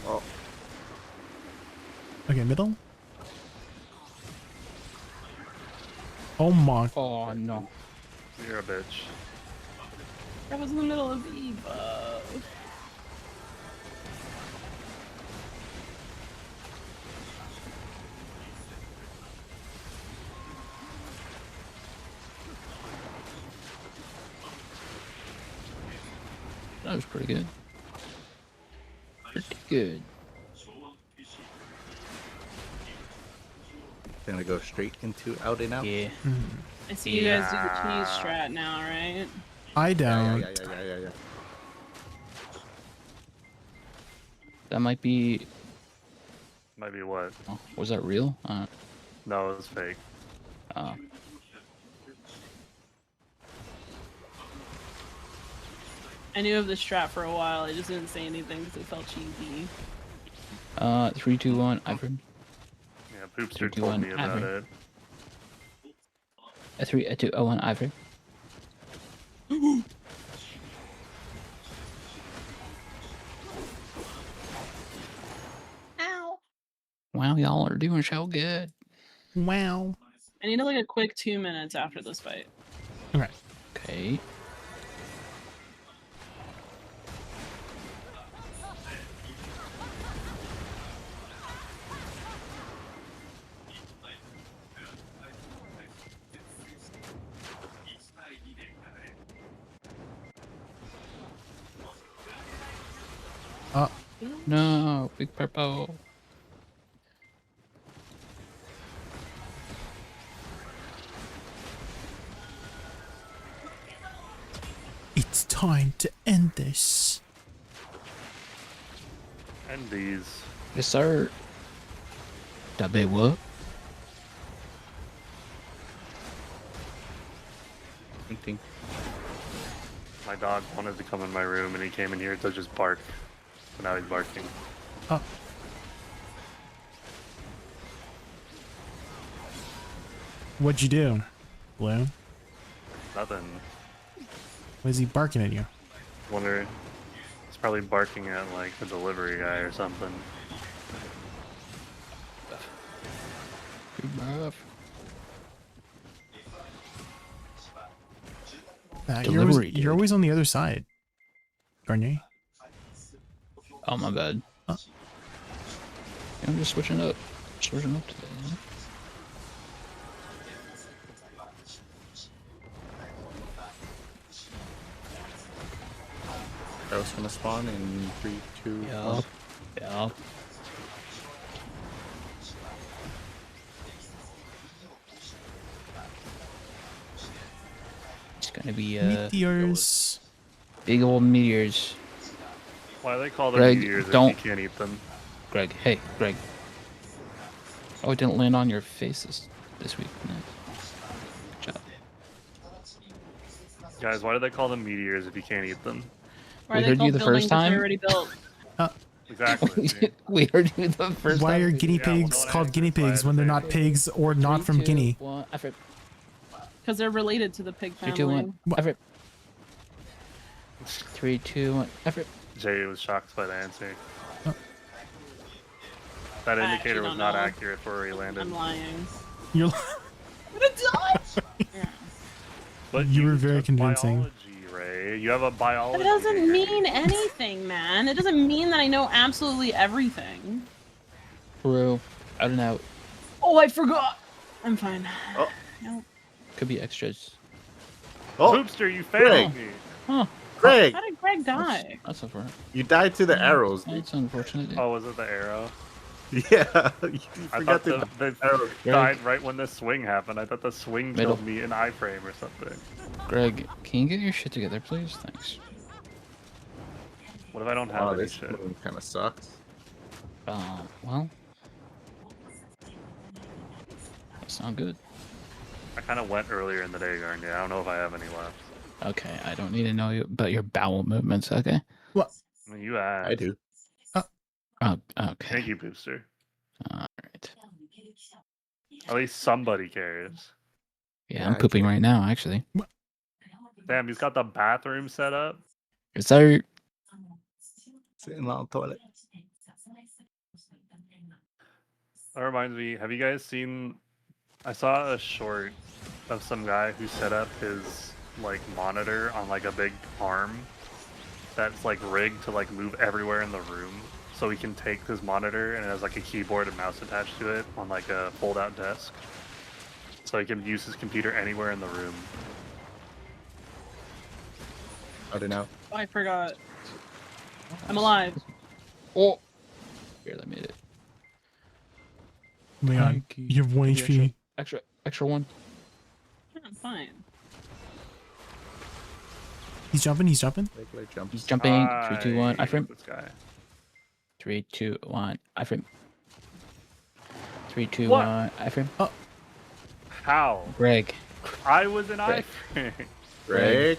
Oh, Okay, middle. Oh my. Oh no. You're a bitch. I was in the middle of Eva. That was pretty good. Pretty good. Gonna go straight into out and out. Yeah. I see you guys do the cheese strat now, right? I don't. Yeah. That might be. Might be what? Oh, was that real? No, it was fake. I knew of the strat for a while. I just didn't say anything because it felt cheesy. 3, 2, 1. Ivory. Yeah, Poopster told me about it. 3, 2, 1. Ivory. Ow. Wow, y'all are doing so good. Wow. I need like a quick 2 minutes after this fight. Okay. Okay. No, big purple. It's time to end this. And these. Yes, sir. That big what? My dog wanted to come in my room and he came in here to just bark. So now he's barking. Oh. What'd you do, Blue? Nothing. Was he barking at you? Wonder. He's probably barking at like the delivery guy or something. Big buff. You're always on the other side, Garnier. Oh, my bad. Oh. Yeah, I'm just switching up. Switching up today. You know? Arrow's gonna spawn in 3, 2, 1. Yeah. It's gonna be meteors. Big old meteors. Why do they call them Greg, meteors don't. if you can't eat them? Greg, hey, Greg. Oh, it didn't land on your face this week. No. Good job. Guys, why do they call them meteors if you can't eat them? We heard you the first time. Already built. Exactly. We heard you the first Why time. are guinea pigs called guinea pigs when they're not pigs or not from Guinea? Because they're related to the pig 3, family. 2, 1. Effort. 3, 2, 1. Effort. Jay was shocked by the answer. Oh. That I indicator actually was don't not know. accurate for where he landed. I'm lying. You're. I'm gonna die! Yeah. But you were very took convincing. Biology, Ray. You have a biology. That doesn't degree. mean anything, man. It doesn't mean that I know absolutely everything. Bro, out and out. Oh, I forgot. I'm fine. Oh. Nope. Could be extras. Oh, Poopster, you failed Greg. me. Huh. Greg, How did Greg die? That's unfortunate. you died to the arrows. Dude. That's unfortunate. Oh, was it the arrow? Yeah, you I forgot thought to the arrow. died right when the swing happened. I thought the swing Middle. killed me in iframe or something. Greg, can you get your shit together, please? Thanks. What if I don't have Wow, any this shit? kind of sucks. Well. That's not good. I kind of went earlier in the day, Garnier. I don't know if I have any left. Okay, I don't need to know about your bowel movements, okay? What? I mean, you asked. I do. Oh, okay. Thank you, Booster. Alright. At least somebody cares. Yeah, I'm pooping right now, actually. Damn, he's got the bathroom set up. Yes, sir. Sitting on the toilet. That reminds me, have you guys seen... I saw a short of some guy who set up his like monitor on like a big arm that's like rigged to like move everywhere in the room, so he can take his monitor and it has like a keyboard and mouse attached to it on like a fold-out desk, so he can use his computer anywhere in the room. I don't know. Oh, I forgot. I'm alive. Oh, barely made it. Oh my god, you have 1 HP. Extra one. Yeah, I'm fine. He's jumping. He's jumping. Regular jumps. He's jumping. 3, 2, 1. I frame. This guy. 3, 2, 1. I frame. 3, 2, What? 1. I frame. Oh, How? Greg. I was an Greg. iframe.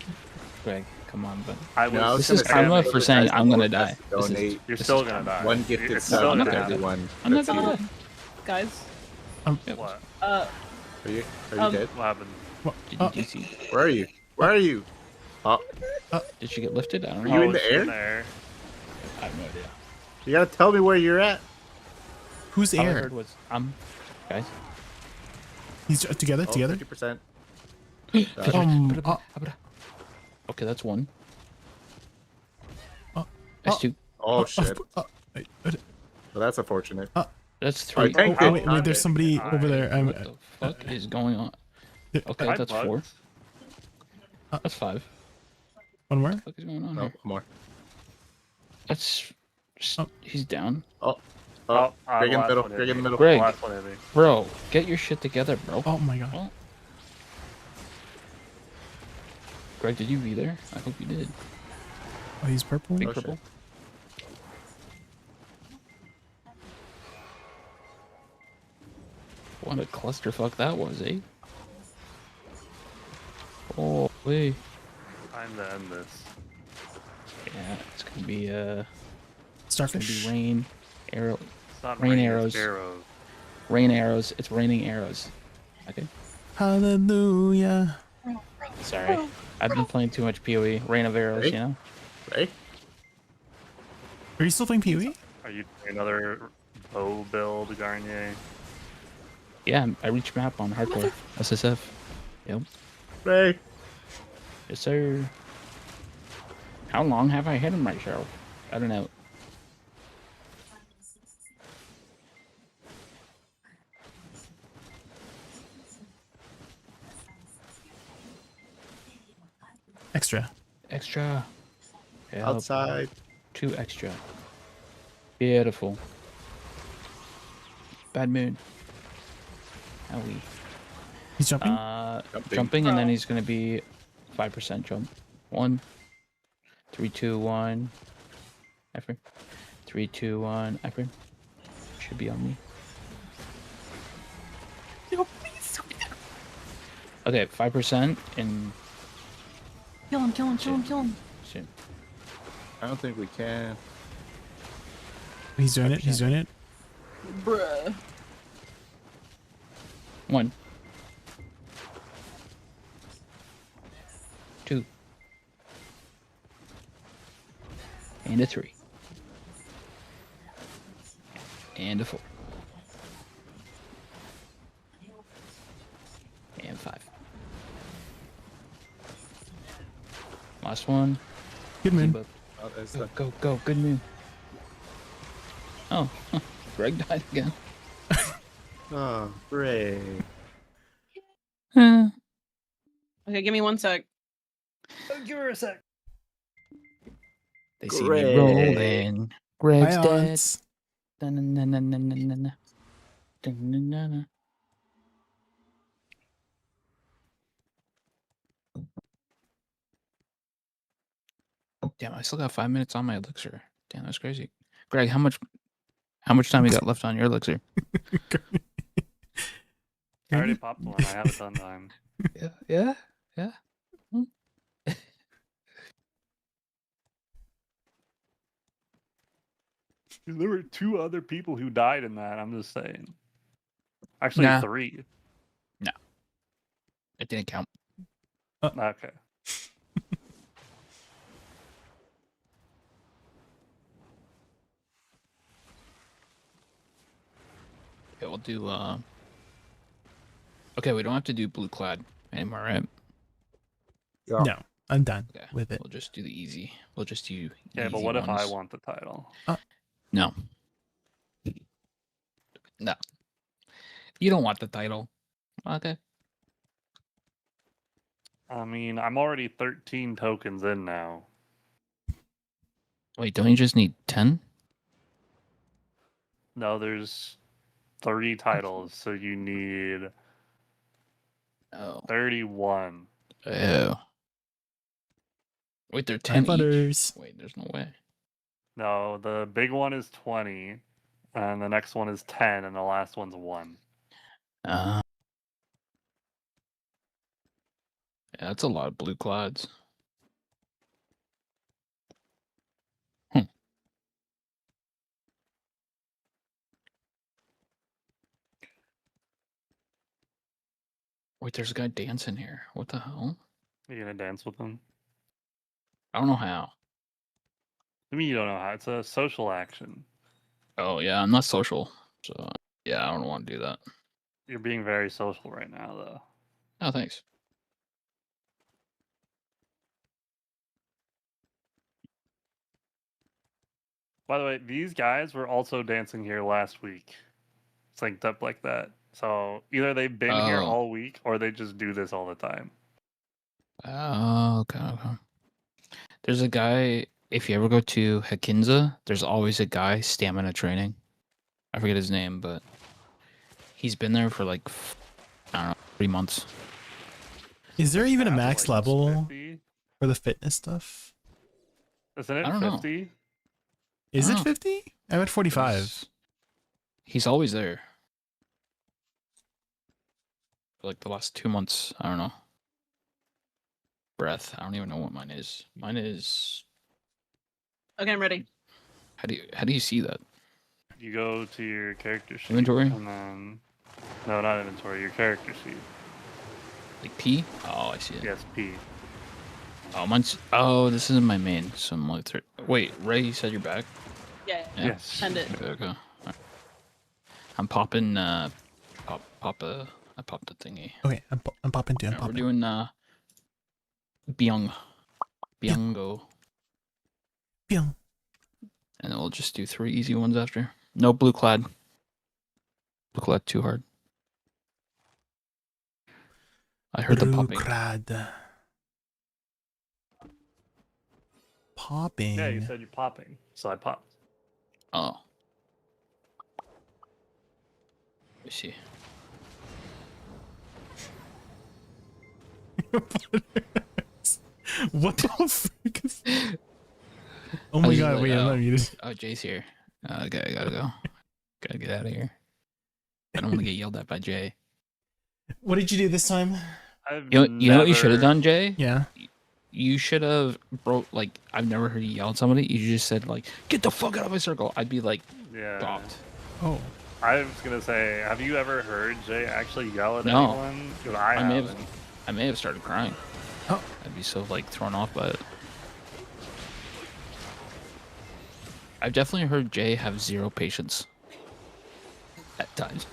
Greg, come on, buddy. I was. No, I was This is gonna say, karma for saying I'm gonna guys die. donate This is, You're this still is gonna karma. die. one You're gifted still sub gonna to die. everyone. I'm not That's gonna it. die. Guys. What? Uh, Are you dead? What happened? Did you see? Where are you? Where are you? Oh, Did she get lifted? I don't Are know. you in Oh, the it's air? I have no idea. you gotta tell me where you're at. who's All I air? heard was guys. He's together. Oh, Together. 50%. Okay, that's one. Oh, That's two. Oh shit. wait, Well, that's unfortunate. That's I three. tanked oh, it. wait, there's somebody over there. What the fuck is going on? Okay, I that's bugged. 4. That's 5. One more. What the fuck is going on No, here? more. That's just, Oh. he's down. Oh, Oh, Greg in the last middle. one hit Greg in the me. middle. Greg. The last one hit me. Bro, get your shit together, bro. Oh my god. Well, Greg, did you be there? I hope you did. Oh, he's purple. Big Oh, shit. purple. What a clusterfuck that was, eh? Holy. Time to end this. Yeah, it's gonna be it's gonna Starfish. be rain, arrow, It's not Rain rain, arrows. It's arrows. rain arrows. It's raining arrows. Okay. Hallelujah. Sorry, I've been playing too much PoE. Rain of arrows, Hey. you know. Right? Are you still playing PoE? Are you doing another bow build, Garnier? Yeah, I reached map on hardcore SSF. Yep. Right. Yes, sir. How long have I hit him right, Cheryl? I don't know. Extra. Extra. Help. Outside. 2 extra. Beautiful. Bad moon. Owie. He's jumping. Jumping, and then he's gonna be 5% jump. 1, 3, 2, 1. Ephraim. 3, 2, 1. Ephraim. Should be on me. no, please. Okay, 5% and Kill him, kill him, kill him, kill him. shit. I don't think we can. He's doing it. He's doing it. Bruh. 1. 2. And a 3. And a 4. And 5. Last one. Good man. Debuff. Oh, that's Go, go, go. Good move. Oh, Greg died again. Oh, great. Okay, give me 1 sec. Give her a sec. They see Greg. me rolling. Greg's Hi, dead. aunts. Da-na-na-na-na-na-na. Da-na-na-na. Damn, I still got 5 minutes on my elixir. Damn, that's crazy. Greg, how much time you got left on your elixir? I already popped one. I have a ton time. Yeah. There were 2 other people who died in that. I'm just saying. Actually, Nah. 3. It didn't count. Okay. Okay, we'll do okay, we don't have to do blue clad. Anymore, right? Yeah. No, I'm done Okay. with it. We'll just do the easy. We'll just do Yeah, but easy what if I ones. want the title? No. No. You don't want the title. Okay. I mean, I'm already 13 tokens in now. Wait, don't you just need 10? No, there's 30 titles, so you need Oh. 31. Oh. Wait, they're Hi, 10 each? Butters. Wait, there's no way. No, the big one is 20, and the next one is 10, and the last one's 1. Yeah, that's a lot of blue clouds. Wait, there's a guy dancing here. What the hell? Are you gonna dance with them? I don't know how. I mean, you don't know how. It's a social action. Oh, yeah, I'm not social. So, yeah, I don't want to do that. You're being very social right now, though. Oh, thanks. By the way, these guys were also dancing here last week. Synced up like that. So either they've been here Oh. all week or they just do this all the time. Oh, okay. There's a guy, if you ever go to Hakinza, there's always a guy stamina training. I forget his name, but he's been there for like, I don't know, 3 months. Is there even a max Like level 50? for the fitness stuff? Isn't it I don't know. 50? Is I it don't know. 50? I'm at 45. He's always there. For like the last 2 months, I don't know. Breath, I don't even know what mine is. Mine is, Okay, I'm ready. how do you see that? You go to your character sheet. Inventory? And then... No, not inventory. Your character sheet. Like P? Oh, I see it. Yes, P. Oh, mine's, oh, this isn't my main, so I'm like, wait, Ray, you said you're back? Yeah. Yes. Send it. Okay. Alright. I'm popping, I popped the thingy. Okay, I'm popping too. I'm We're popping. doing, Byung. Byungo. Byung. And then we'll just do 3 easy ones after. No blue clad. Blue clad too hard. I heard the popping. Crad. Popping. Yeah, you said you're popping. So I popped. Oh. Let me see. What the fuck is... Oh my god, wait, I'm not muted. Oh, Jay's here. Okay, I gotta go. Gotta get out of here. I don't want to get yelled at by Jay. What did you do this time? You know what you should have done, Jay? Yeah. You should have, bro, like, I've never heard you yell at somebody. You just said, like, get the fuck out of my circle. I'd be like, Yeah. stopped. Oh. I was gonna say, have you ever heard Jay actually yell at No. anyone? 'Cause I haven't. I may have started crying. Oh. I'd be so, like, thrown off by it. I've definitely heard Jay have 0 patience. At times.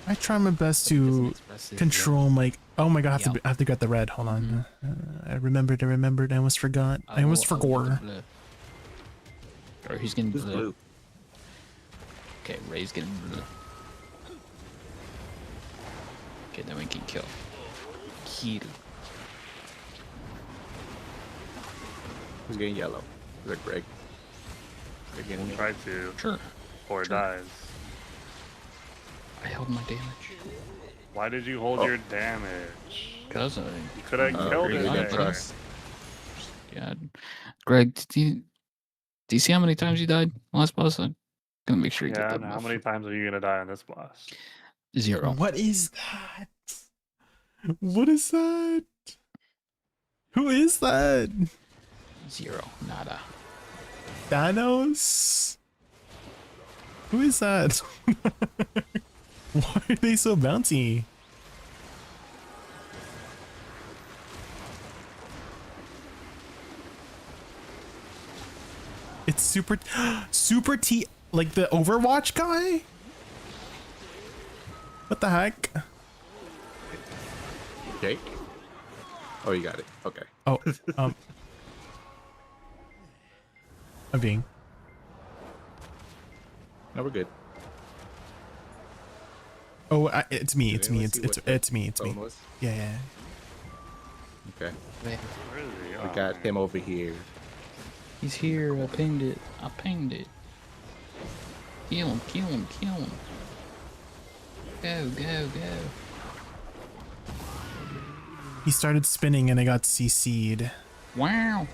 I try my best to control my... Oh my god, I have to get the red. Hold on. I remembered. I almost forgot. I almost forgot. Or he's getting Who's blue. blue? Okay, Ray's getting blue. Okay, then we can kill. Kill. Who's getting yellow? Is it Greg? Greg getting We'll try to. Sure. Or Sure. dies. I held my damage. Why did you hold your damage? Because I... You could have killed Greg, it I there. pressed. Yeah. Greg, do you see how many times you died last boss? I'm gonna make sure you Yeah, get and that. how many times are you gonna die on this boss? 0. What is that? What is that? Who is that? 0. Nada. Thanos? Who is that? Why are they so bouncy? It's super T, like the Overwatch guy? What the heck? Jake? Oh, you got it. Okay. Oh, I'm being. No, we're good. Oh, it's me. It's Did me. anyone It's see it's what the it's me. It's me. phone was? Yeah, yeah. Okay. Where is he? We Oh, got man. him over here. He's here. I pinged it. I pinged it. Kill him. Kill him. Kill him. Go, go, go. He started spinning and I got CC'd. Wow.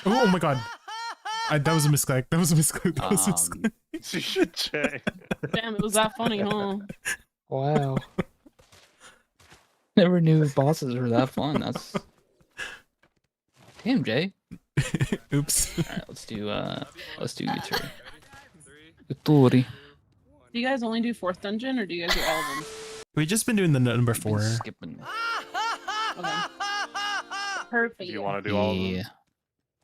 Oh my god. That was a misclick. That was a misclick. That was a misclick. Jay. Damn, it was that funny, huh? Wow. Never knew bosses were that fun. That's damn, Jay. Oops. All right, let's do Uturi. Uturi. Do you guys only do 4th dungeon, or do you guys do all of them? We've just been doing the number Been 4. skipping. Okay. Perfect. Do you want to do all of them? Yeah.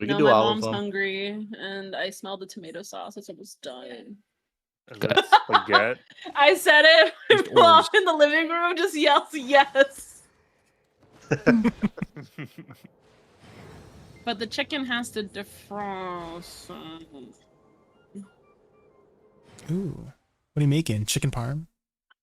We No, can do my all of mom's them. hungry, and I smell the tomato sauce. It's almost done. Is that spaghetti? I said it. Just My mom orders. in the living room just yells yes. But the chicken has to defrost. Ooh. What are you making? Chicken parm?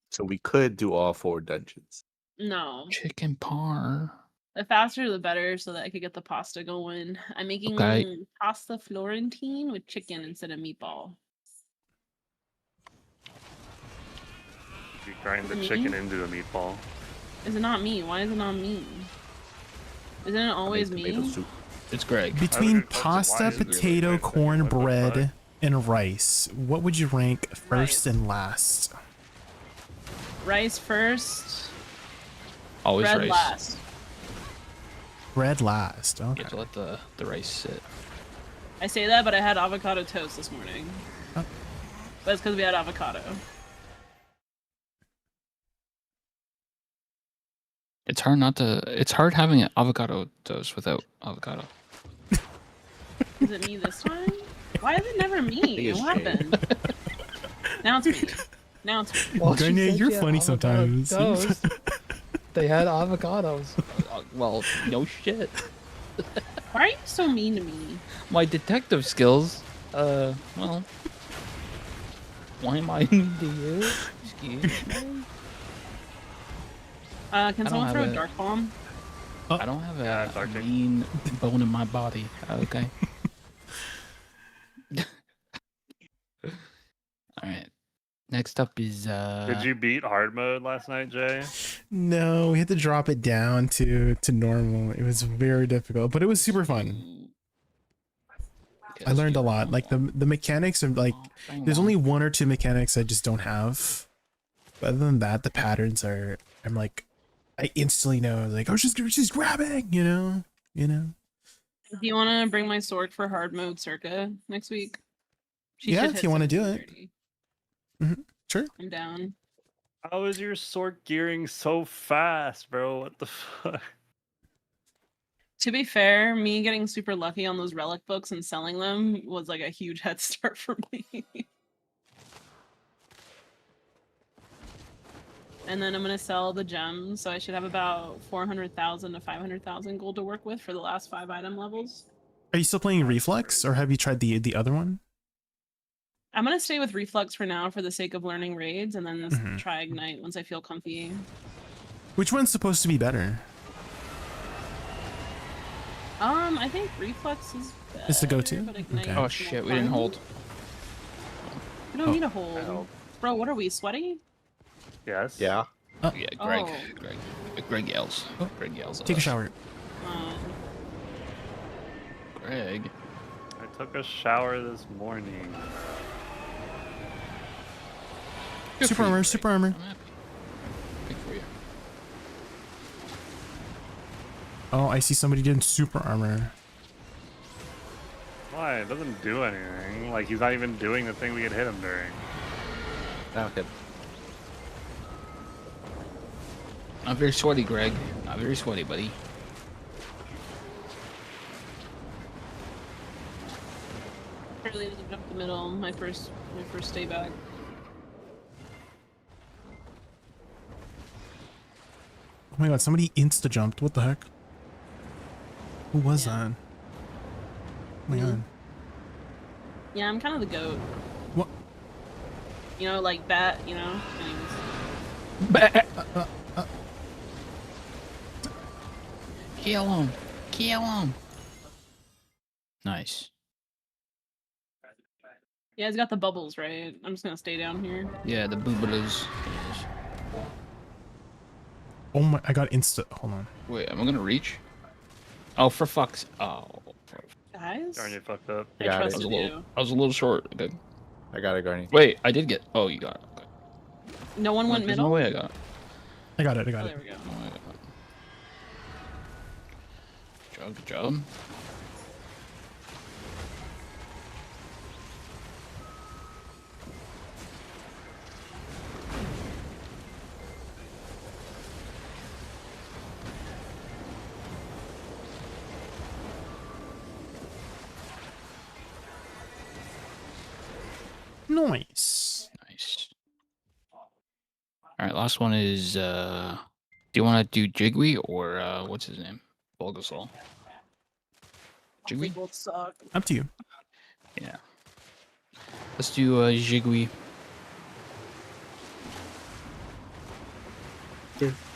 So we could do all 4 dungeons. No. Chicken par. The faster the better, so that I could get the pasta going. I'm making Okay. pasta Florentine with chicken instead of meatball. You grind the Me? chicken into a meatball. Is it not me? Why is it not me? Isn't it always I made tomato me? soup. It's Greg. Between good question. Why pasta, is it potato, really great? corn, What the fuck? bread, and rice, what would you rank first and last? Rice first, Always bread rice. last. Bread last. You Okay. have to let the rice sit. I say that, but I had avocado toast this morning. Oh. But it's because we had avocado. It's hard not to. It's hard having an avocado toast without avocado. Is it me this time? Why is it never me? it's What Jay. happened? Now it's me. Now it's me. Garnier, you're funny sometimes. They had avocados. Well, no shit. Why are you so mean to me? My detective skills. Well. Why am I mean to you? Excuse me. Can don't someone have throw a it. dark bomb? I don't have Yeah, a Dr. mean bone in my body. Okay. Alright. Next up is Did you beat hard mode last night, Jay? No, we had to drop it down to normal. It was very difficult, but it was super fun. Okay, I let's learned do a lot. Like the mechanics are like, there's only 1 or 2 mechanics I just don't have. But other than that, the patterns are. I'm like, I instantly know. Like, oh, she's grabbing. You know. Do you want to bring my sword for hard mode circa next week? Yeah, should if hit you wanna do it. 17:30. Sure. I'm down. How is your sword gearing so fast, bro? What the fuck? To be fair, me getting super lucky on those relic books and selling them was like a huge head start for me. And then I'm gonna sell the gems, so I should have about 400,000 to 500,000 gold to work with for the last 5 item levels. Are you still playing Reflex, or have you tried the other one? I'm gonna stay with Reflux for now for the sake of learning raids, and then just Mhm. try Ignite once I feel comfy. Which one's supposed to be better? I think Reflux is better, It's the go-to? but Ignite Okay. is Oh more shit, we didn't fun. hold. We don't Oh, need a hold. help. Bro, what are we, sweaty? Yes. Yeah. Yeah, Greg. Oh. Greg yells. Greg yells. at Take a us. shower. Greg. I took a shower this morning. Good Super for you, armor, Greg. super armor. I'm happy. Good for you. Oh, I see somebody doing super armor. Why? It doesn't do anything. Like, he's not even doing the thing we had hit him during. Okay. Not very sweaty, Greg. Not very sweaty, buddy. Really doesn't jump the middle. My first stay back. Oh my god, somebody insta jumped. What the heck? Who was that? Oh my god. Yeah, I'm kind of the goat. What? You know, like bat, you know? Anyways. Bat. Kill him. Kill him. Nice. Yeah, he's got the bubbles, right? I'm just gonna stay down here. Yeah, the boobalas. Yes. Oh my, I got insta. Hold on. Wait, am I gonna reach? Oh, for fuck's. Oh. Guys? Darn, you fucked up. I Got it. trusted you. I was a little short. Okay. I got it, Garney. Wait, I did get. Oh, you got it. Okay. No one went There's middle? no way I got it. I got it. I got Oh, it. there we go. No way I got it. Good job. Nice. Nice. All right, last one is. Do you want to do Jigwe or what's his name? Bulgasol. They Jigwe? both suck. Up to you. Yeah. Let's do Jigwe.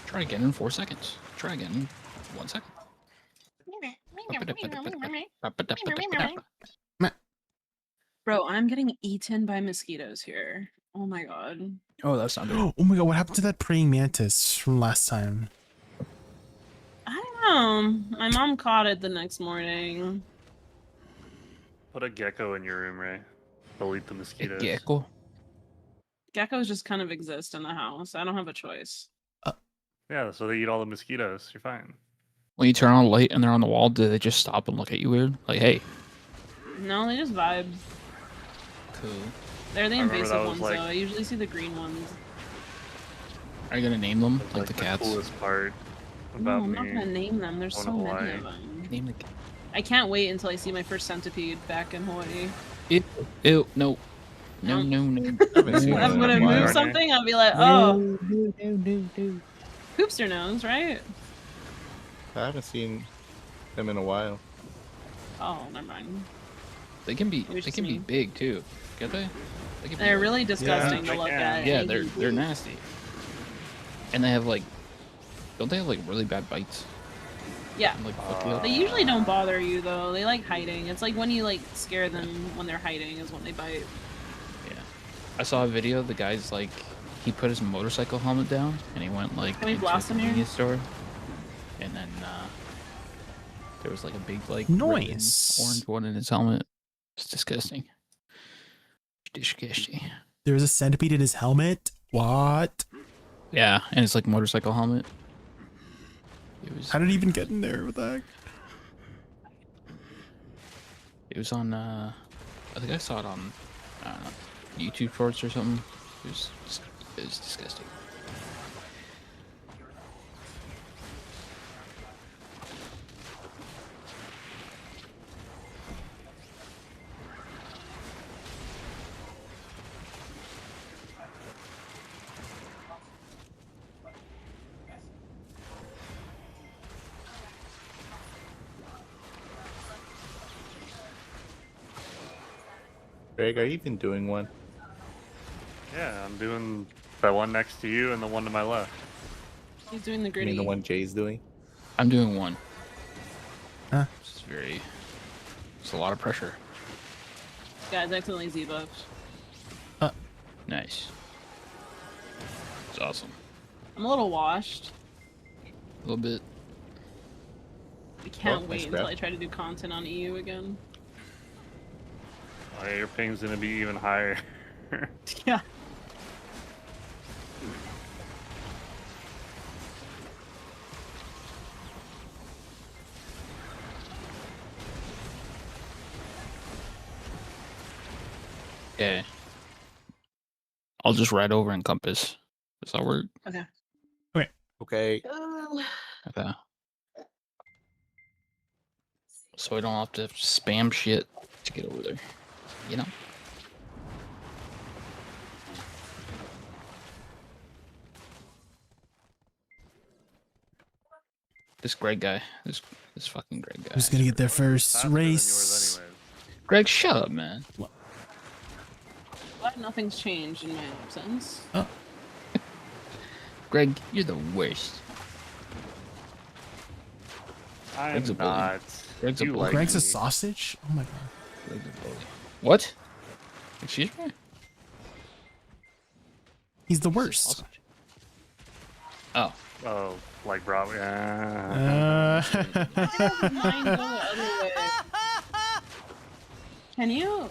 Try again in 4 seconds. Try again in 1 second. Bro, I'm getting eaten by mosquitoes here. Oh my god. Oh, that's not good. Oh my god, what happened to that praying mantis from last time? I don't know. My mom caught it the next morning. Put a gecko in your room, Ray. They'll eat the mosquitoes. Gecko. Geckos just kind of exist in the house. I don't have a choice. Yeah, so they eat all the mosquitoes. You're fine. When you turn on a light and they're on the wall, do they just stop and look at you weird? Like, hey. No, they just vibe. Cool. They're the I remember invasive that was, ones, like- though. I usually see the green ones. Are you gonna name them That's like the cats? coolest part No, about I'm me. not gonna name them. There's going so to many Hawaii. of them. Name the. I can't wait until I see my first centipede back in Hawaii. Ew. Ew. No. No. No. No. haven't seen When one I'm in gonna a move while. something, I'll be like, oh, No. Hoopster knows, right? I haven't seen them in a while. Oh, never mind. They can be. It was They just can be me. big too. Get they? They can be They're like- really disgusting I to look can. at. Yeah, I hate they're them. nasty. And they have like. Don't they have like really bad bites? Yeah. And, like, fuck you up? They usually don't bother you though. They like hiding. It's like when you like scare them when they're hiding is when they bite. Yeah. I saw a video. The guy's like, he put his motorcycle helmet down and he went like Can we into blast a him here? convenience store, and then there was like a big like red and Nice. orange one in his helmet. It's disgusting. Disgusting. There was a centipede in his helmet? What? Yeah, and it's like motorcycle helmet. It was. How did he even get in there? What the heck? It was on. I think I saw it on YouTube Shorts or something. It was disgusting. Greg, are you even doing one? Yeah, I'm doing that one next to you and the one to my left. He's doing the You gritty. mean the one Jay's doing? I'm doing one. Huh? It's very. It's a lot of pressure. Guys, accidentally Z-buffed. Nice. It's awesome. I'm a little washed. A little bit. I can't nice wait until grab. I try to do content on EU again. Oh, yeah, your ping's gonna be even higher. Yeah. Yeah. I'll just ride over and compass. Does that work? Okay. Okay. Okay. So I don't have to spam shit to get over there. You know? This Greg guy. This fucking Greg guy. Who's gonna get there first? Faster than yours Race. anyways. Greg, shut up, man. Glad nothing's changed in my absence. Greg, you're the worst. I'm Greg's a bully. not. Greg's a You bully. like Greg's a me. sausage? Oh my god. Greg's a bully. What? Excuse me? He's the worst. Oh. Oh, like Rob. Uh, Mine go the other way. Can you?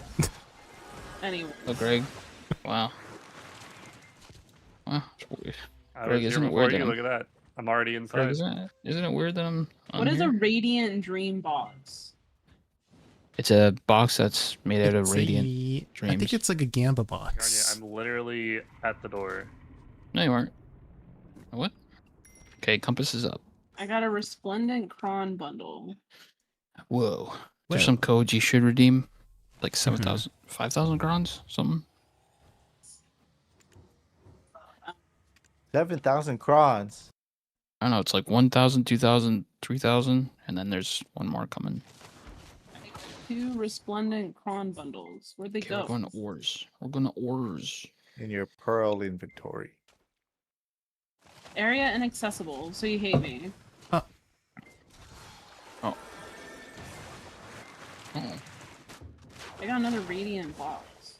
Anyway. Oh, Greg. Wow. Wow. It's weird. I Greg, was isn't here it before weird you. that Look at that. I'm already Greg, inside. isn't it weird that I'm on What is here? a radiant dream box? It's a box that's made out of it's radiant I dreams. think it's like a Gamba Garnia, box. I'm literally at the door. No, you aren't. What? Okay, compass is up. I got a resplendent cron bundle. Whoa. There's Whoa. some codes you should redeem. Like 7,000, 5,000 crons? Something? 7,000 crons. I don't know. It's like 1,000, 2,000, 3,000, and then there's one more coming. 2 resplendent cron bundles. Where'd they Okay, go? we're going to ores. We're going to ores. In your pearl inventory. Area inaccessible, so you hate me. Oh. I got another radiant box.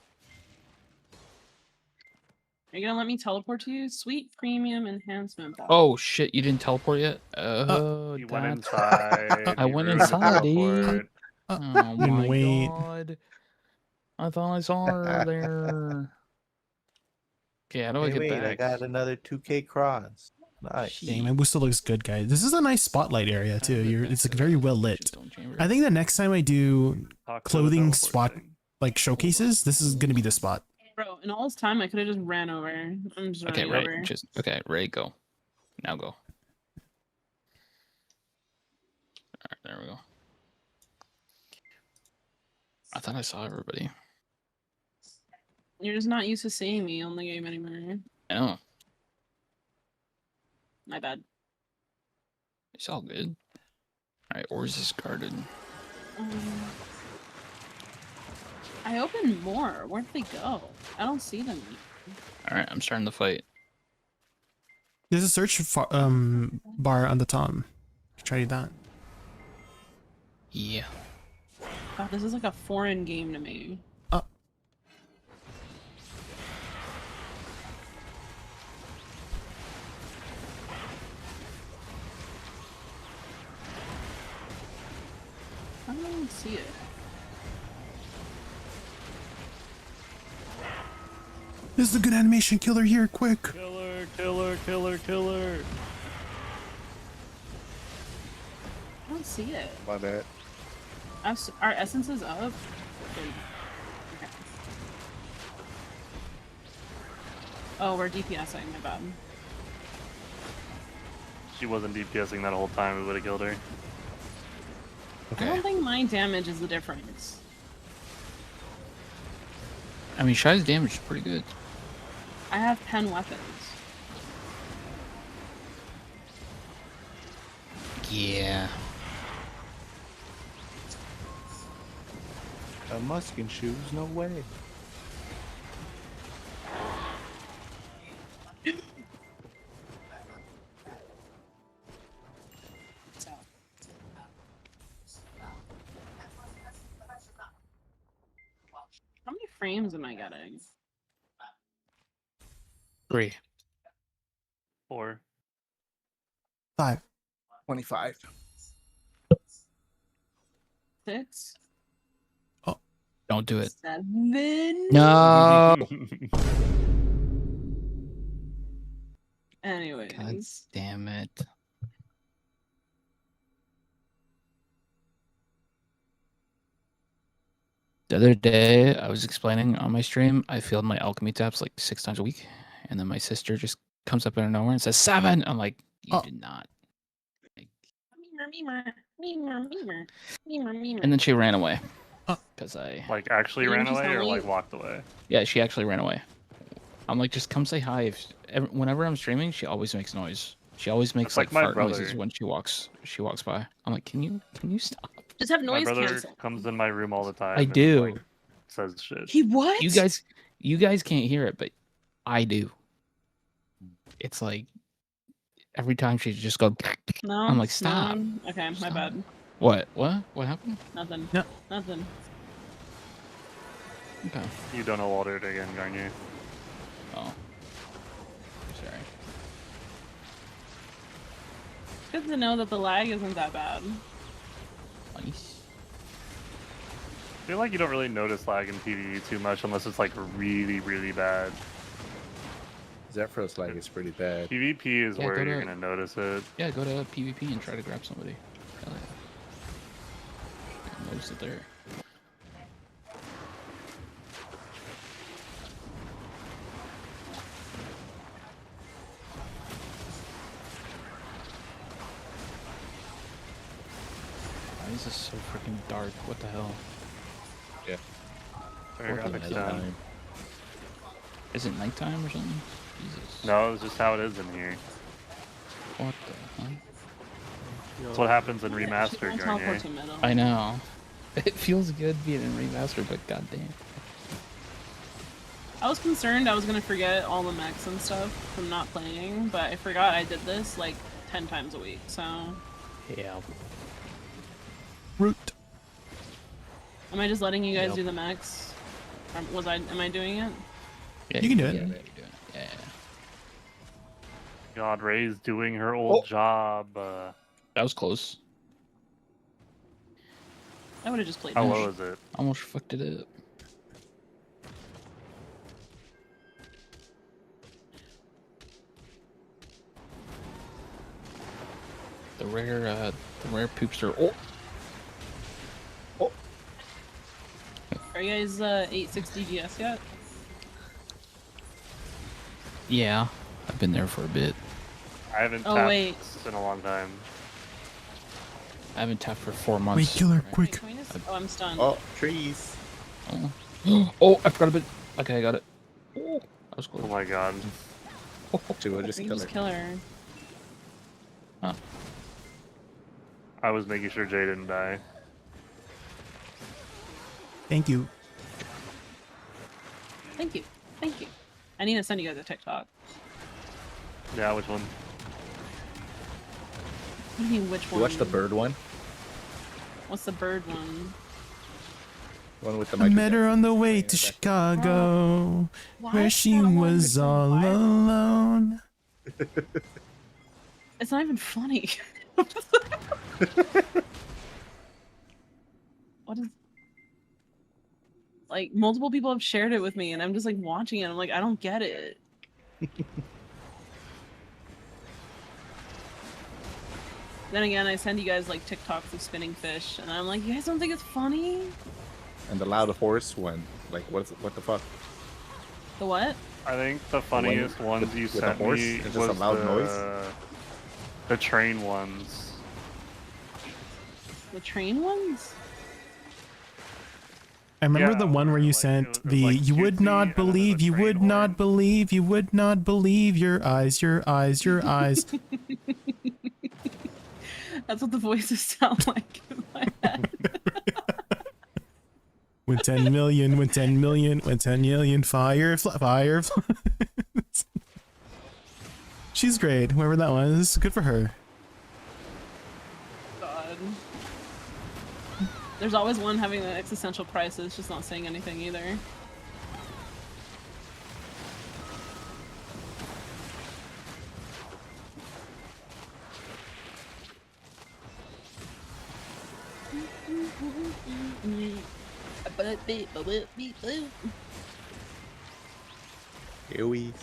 Are you gonna let me teleport to you? Sweet premium enhancement box. Oh, shit. You didn't teleport yet? Oh, You went that's- inside. I you went ruined the inside, teleport. Oh Didn't my wait. god. I thought I saw her there. Okay, how do I Hey, get wait, back? I got another 2K crons. Nice. Dang, my whistle looks good, guys. This is a nice spotlight area too. It's like very well lit. Chamber. I think the next time I do Talk to the clothing teleport swat thing. like showcases, this is gonna be the spot. Bro, in all this time, I could have just ran over. I'm just Okay, running Ray. over. Okay, Ray, go. Now go. Alright, there we go. I thought I saw everybody. You're just not used to seeing me on the game anymore. Oh, My bad. it's all good. Alright, ores is guarded. I opened more. Where'd they go? I don't see them. Alright, I'm starting the fight. There's a search bar on the top. Try that. Yeah. God, this is like a foreign game to me. I don't see it. This is a good animation killer here, quick. Killer, killer, killer, killer. I don't see it. My bad. Our essence is up. Okay. Oh, we're DPSing, my bad. She wasn't DPSing that whole time. We would have killed her. I don't think my damage is the difference. I mean, Shy's damage is pretty good. I have 10 weapons. Yeah. A Muskin shoes? No way. So. How many frames am I getting? 3. 4. 5. 25. 6? Don't do it. 7? No. Anyways. God damn it. The other day, I was explaining on my stream, I failed my alchemy taps like 6 times a week. And then my sister just comes up out of nowhere and says, 7! I'm like, you did not. And then she ran away. Because I... Like, actually Didn't ran you away tell or, me? like, walked away? Yeah, she actually ran away. I'm like, just come say hi. Whenever I'm streaming, she always makes noise. She always makes like my fart noises brother. when she walks by. I'm like, can you stop? Just have My noise brother cancel. comes in my room all the time. I and, do. Like, says shit. He what? You guys can't hear it, but I do. It's like every time she just go. No. I'm like, stop. No. Okay, my Stop. bad. What? What happened? Nothing. No. Nothing. Okay. You don't know Walter again, Garnier. Oh. Sorry. Good to know that the lag isn't that bad. Nice. I feel like you don't really notice lag in PvE too much unless it's like really, really bad. Zephyros lag is pretty bad. PvP is Yeah, where go you're to- gonna notice it. Yeah, go to PvP and try to grab somebody. Hell yeah. Notice it there. Why is this so freaking dark? What the hell? Yeah. Turn your What the graphics hell? down. Is it nighttime or something? Jesus. No, it's just how it is in here. What the hell? That's what happens in She remastered, won't Garnier. teleport to middle. I know. It feels good being in remastered, but goddamn. I was concerned I was gonna forget all the mechs and stuff from not playing, but I forgot I did this like 10 times a week, so... Yeah. Root. Am I just letting you guys Yep. do the mechs? Am I doing it? Yeah, You can do it. Yeah, you're doing it. Yeah. God, Ray's doing her old job. That was close. I would've just played How Dash. low is it? Almost fucked it up. The rare poopster. Oh, Are you guys 860 GS yet? yeah. I've been there for a bit. I haven't Oh, tapped wait. in a long time. I haven't tapped for 4 months. Wait, kill her, Right. quick. Wait, can we just... Oh, I'm stunned. Oh, trees. Oh. Oh, I forgot a bit. Okay, I got it. Oh, that was close. Oh my god. Actually, we'll just We kill just her. kill her. Huh. I was making sure Jay didn't die. Thank you. Thank you. Thank you. I need to send you guys a TikTok. Yeah, which one? What do you mean, which You one? watch the bird one? What's the bird one? One with the I Michael met her Jackson. on the way Yeah, to that's- Chicago, Why where is she that one was so all quiet? alone. It's not even funny. What is... Like, multiple people have shared it with me, and I'm just, like, watching it. I'm like, I don't get it. Then again, I send you guys, like, TikToks of spinning fish, and I'm like, you guys don't think it's funny? And the loud horse one. Like, what the fuck? The what? I think the funniest ones you with the sent horse me and just was a loud noise? the train ones. The train ones? I remember Yeah, the one where you like, sent it was, the like, you would cutesy, not and then there was believe, you train would not horn. believe, you would not believe your eyes, your eyes, your eyes. That's what the voices sound like in my head. When 10 million, when 10 million, when 10 million, fire. She's great, whoever that was. Good for her. God. There's always one having an existential crisis, just not saying anything either. Ewies.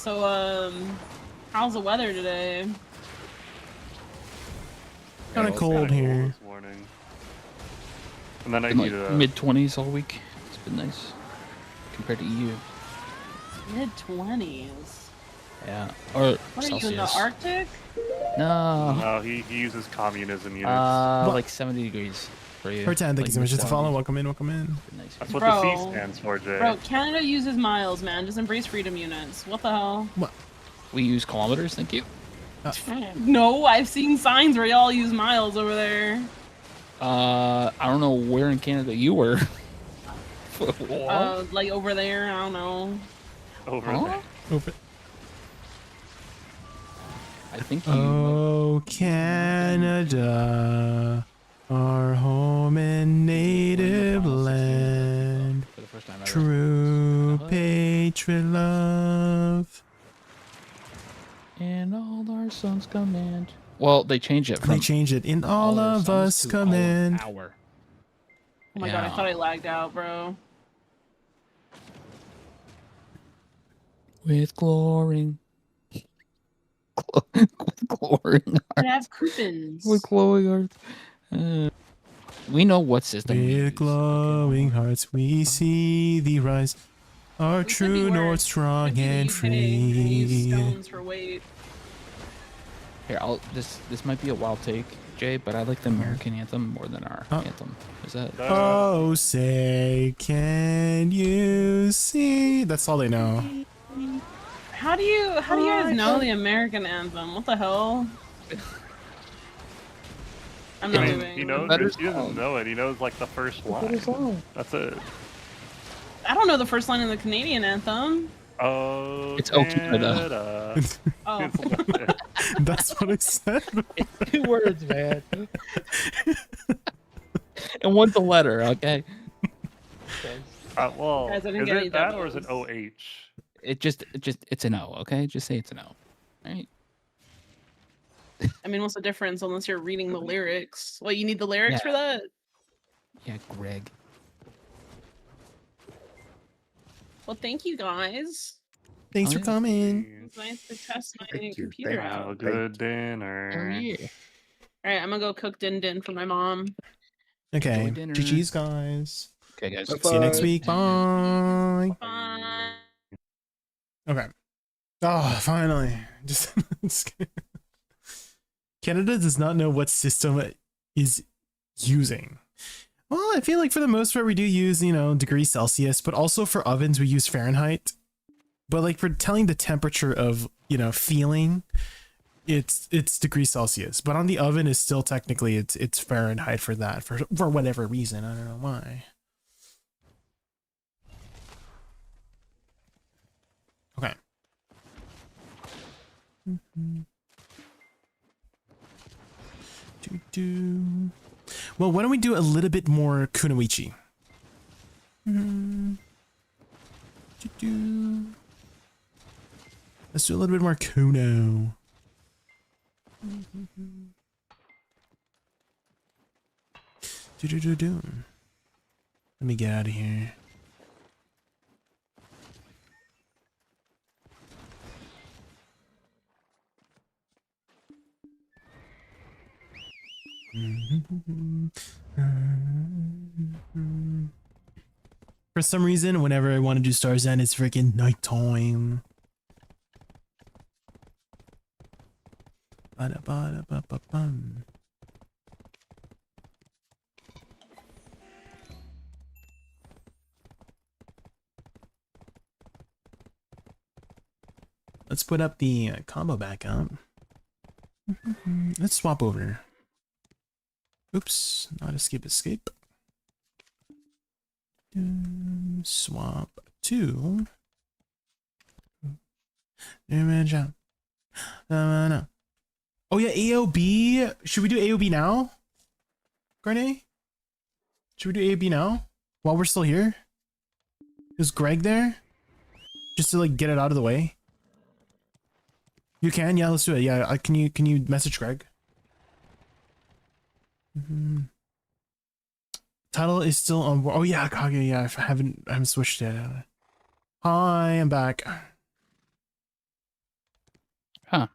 So, how's the weather today? Kind of cold here. This morning. And then I Been need like a mid-20s all week. It's been nice compared to EU. Mid-20s. Yeah. Or What are Celsius. you in the Arctic? No. No, he uses communism units. Like 70 degrees for you. Pretend, thank you so much. Just to follow. Welcome in, welcome in. Nice. That's what Bro. the C stands for, Jay. Bro, Canada uses miles, man. Just embrace freedom units. What the hell? What? We use kilometers, thank you. No, I've seen signs where y'all use miles over there. I don't know where in Canada you were. Like over there, I don't know. Over Huh? there. Open. I think you. Oh, Canada, our home and native land, For the first time ever. true patriot love. And all our sons command. Well, they changed it. From They changed it in all our of sons us to command. our. Oh my god, I thought I lagged out, bro. With glory. With glowing I have coupons. With glowing hearts. We know what system we use. With glowing hearts we see thee rise, our We could be true worse. north Could strong be the and UK, and use free. stones for weight. Here, this might be a wild take, Jay, but I like the American anthem more than our anthem. Is that? Oh, say, can you see? That's all they know. How do you guys know the American anthem? What the hell? I'm not I mean, moving. he knows. He doesn't know it. He knows like the first line. That's it. I don't know the first line of the Canadian anthem. Oh, It's "Oh Canada." Oh. That's what I said. It's 2 words, man. And one's a letter, okay? Well, Guys, I didn't is get any it that or is it W's. OH? It's an O, okay? Just say it's an O. Alright? I mean, what's the difference unless you're reading the lyrics? What, you need the lyrics for that? Yeah, Greg. Well, thank you guys. Thanks for coming. It's nice to test my Thank you. computer Thank out. A good dinner. Alright, I'm gonna go cook din din for my mom. Okay, dinner. GG's, guys. Okay, guys. See you next week. Bye. Bye. Okay. Oh, finally. Just Canada does not know what system it is using. Well, I feel like for the most part we do use, degrees Celsius, but also for ovens we use Fahrenheit. But like for telling the temperature of, feeling, it's degrees Celsius. But on the oven is still technically it's Fahrenheit for that for whatever reason. I don't know why. Okay. Well, why don't we do a little bit more Kunoichi? Let's do a little bit more Kuno. Let me get out of here. For some reason, whenever I want to do Star's End, it's freaking nighttime. Ba-da-ba-da-ba-ba-bum. Let's put up the combo back up. Let's swap over. Oops, not escape. Swap to. No. Oh yeah, AOB. Should we do AOB now? Grenade? Should we do AOB now? While we're still here? Is Greg there? Just to like get it out of the way. You can? Yeah, let's do it. Yeah, can you message Greg? Title is still on. Oh yeah, Kage. Yeah, I haven't switched it. Hi, I'm back. Huh.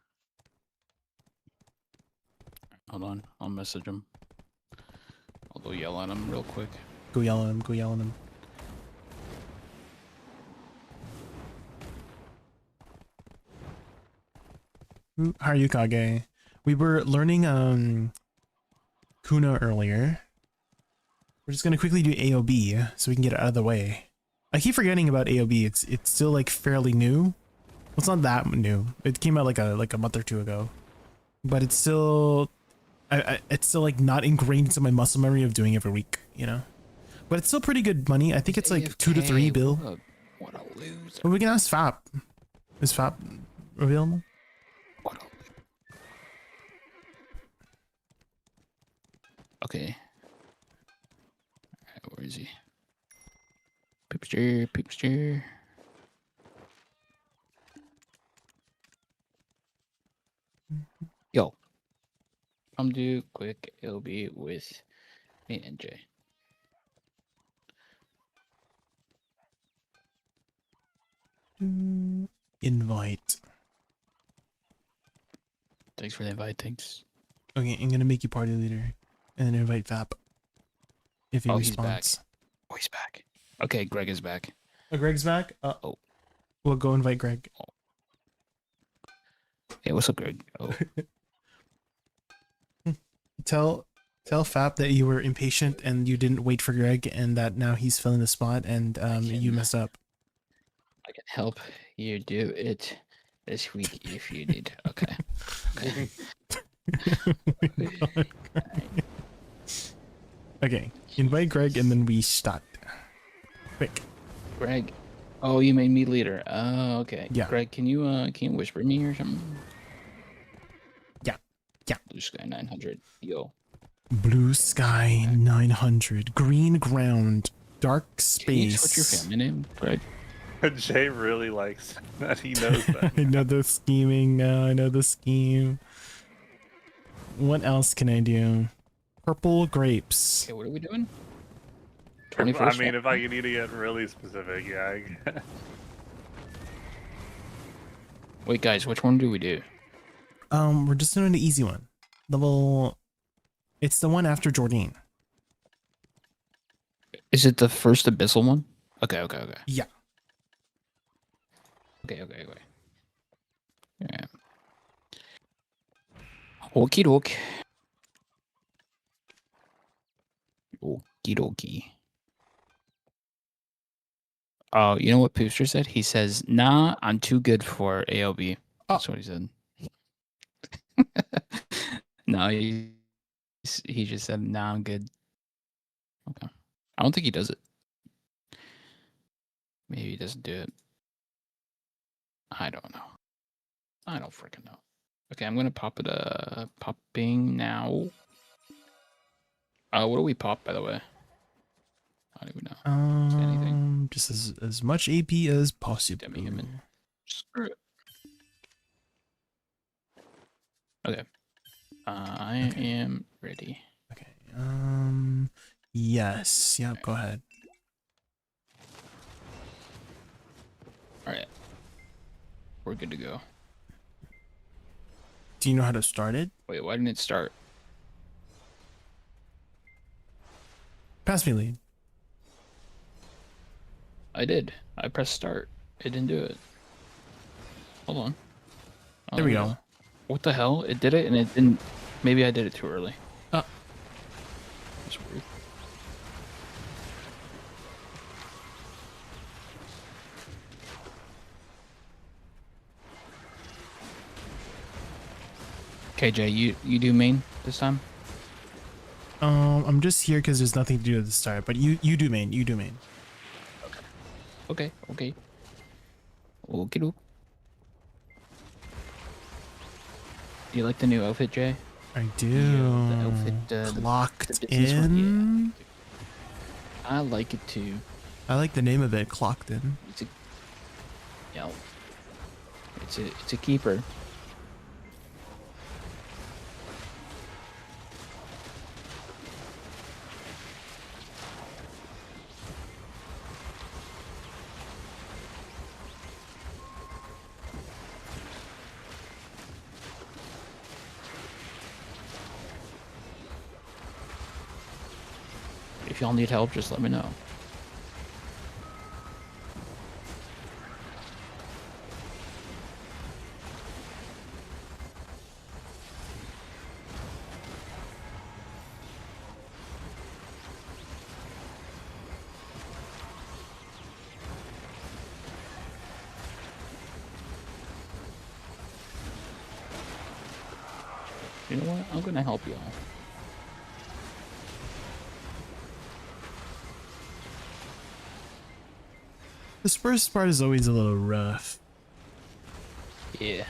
Hold on, I'll message him. I'll go yell at him real quick. Go yell at him. Go yell at him. How are you, Kage? We were learning Kuna earlier. We're just gonna quickly do AOB so we can get it out of the way. I keep forgetting about AOB. It's still like fairly new. Well, it's not that new. It came out like a month or two ago, but it's still it's still like not ingrained into my muscle memory of doing it every week, you know. But it's still pretty good money. I think it's like 2 to 3 bill. What a loser. Well, we can ask Fap. Is Fap available? Okay. Alright, where is he? Peepster, peepster. Yo. Come do quick LB with me and Jay. Invite. Thanks for the invite, thanks. Okay, I'm gonna make you party leader. And then invite Fap. If he Oh, responds. he's back. Oh, he's back. Okay, Greg is back. Oh, Greg's back? Oh. We'll go invite Greg. Hey, what's up, Greg? Oh. Tell Fap that you were impatient and you didn't wait for Greg and that now he's filling the spot and you messed up. I can help you do it this week if you need. Okay. Okay. Okay, invite Greg and then we start. Quick. Greg. Oh, you made me leader. Oh, okay. Yeah. Greg, can you whisper me or something? Yeah. Yeah. Blue Sky 900. Yo. Blue Sky 900. Green ground. Dark space. What's your family name, Greg? Jay really likes that. He knows that. I know the scheming now. I know the scheme. What else can I do? Purple grapes. Okay, what are we doing? I 21st mean, one? if I need to get really specific, yeah. Wait, guys, which one do we do? We're just doing the easy one. It's the one after Jordan. Is it the first abyssal one? Okay. Yeah. Okay. Yeah. Okie doke. Okie dokie. Oh, you know what Pooster said? He says, "Nah, I'm too good for ALB." That's what he said. No, he just said, "Nah, I'm good." Okay. I don't think he does it. Maybe he doesn't do it. I don't know. I don't freaking know. Okay, I'm gonna pop it. Popping now. What do we pop, by the way? I don't even know. Anything? Just as much AP as possible. Demi-human. Screw it. Okay. I am ready. Okay. Yes. Yep. Go ahead. All right. We're good to go. Do you know how to start it? Wait, why didn't it start? Pass me lead. I did. I pressed start. It didn't do it. Hold on. Oh, There we it go. is. What the hell? It did it and it didn't. Maybe I did it too early. Oh. That's weird. KJ, you do main this time? I'm just here because there's nothing to do at the start. But you do main. You do main. Okay. Okay, doke. Do you like the new outfit, Jay? I do. The outfit, Clocked the business one? in. Yeah. I like it too. I like the name of it. Clocked in. It's a keeper. y'all need help, just let me know. You know what? I'm gonna help y'all. This first part is always a little rough. Yeah.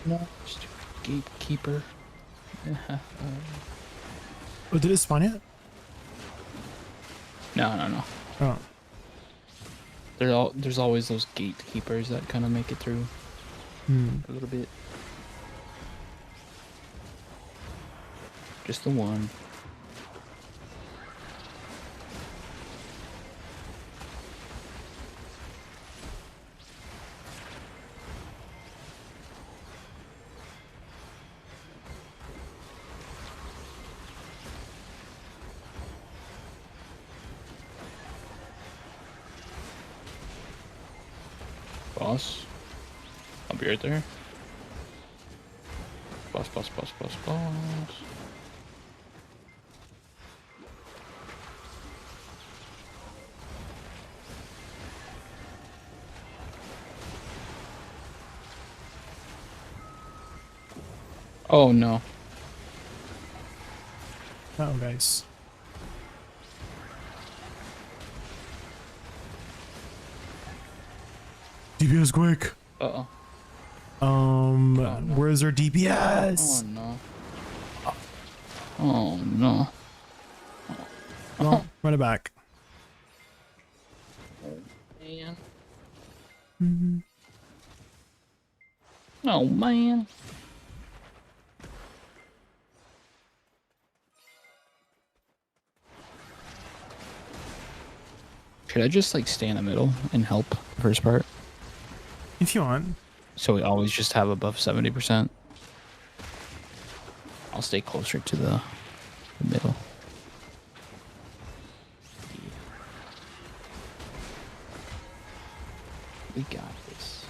No, stupid gatekeeper. Oh, did it spawn yet? No. Oh. There's always those gatekeepers that kind of make it through a little bit. Just the one. Boss. I'll be right there. Boss. Oh no. Oh, guys. DPS quick. Uh-oh. Where's our DPS? Oh no. Oh no. Well, run it back. Man. Mm-hmm. Oh man. Should I just like stay in the middle and help the first part? If you want. So we always just have above 70%. I'll stay closer to the middle. We got this.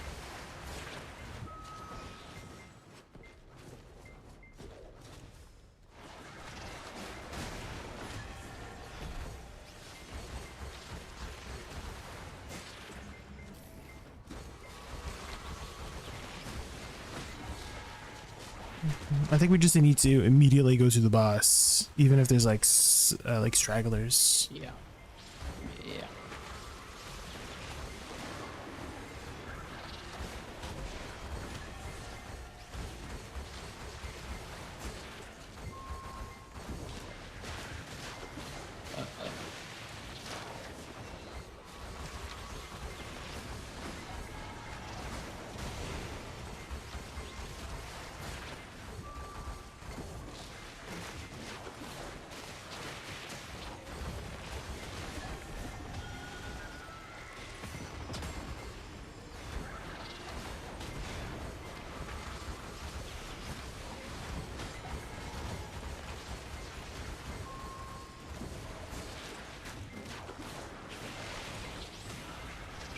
I think we just need to immediately go to the boss, even if there's like stragglers. Yeah.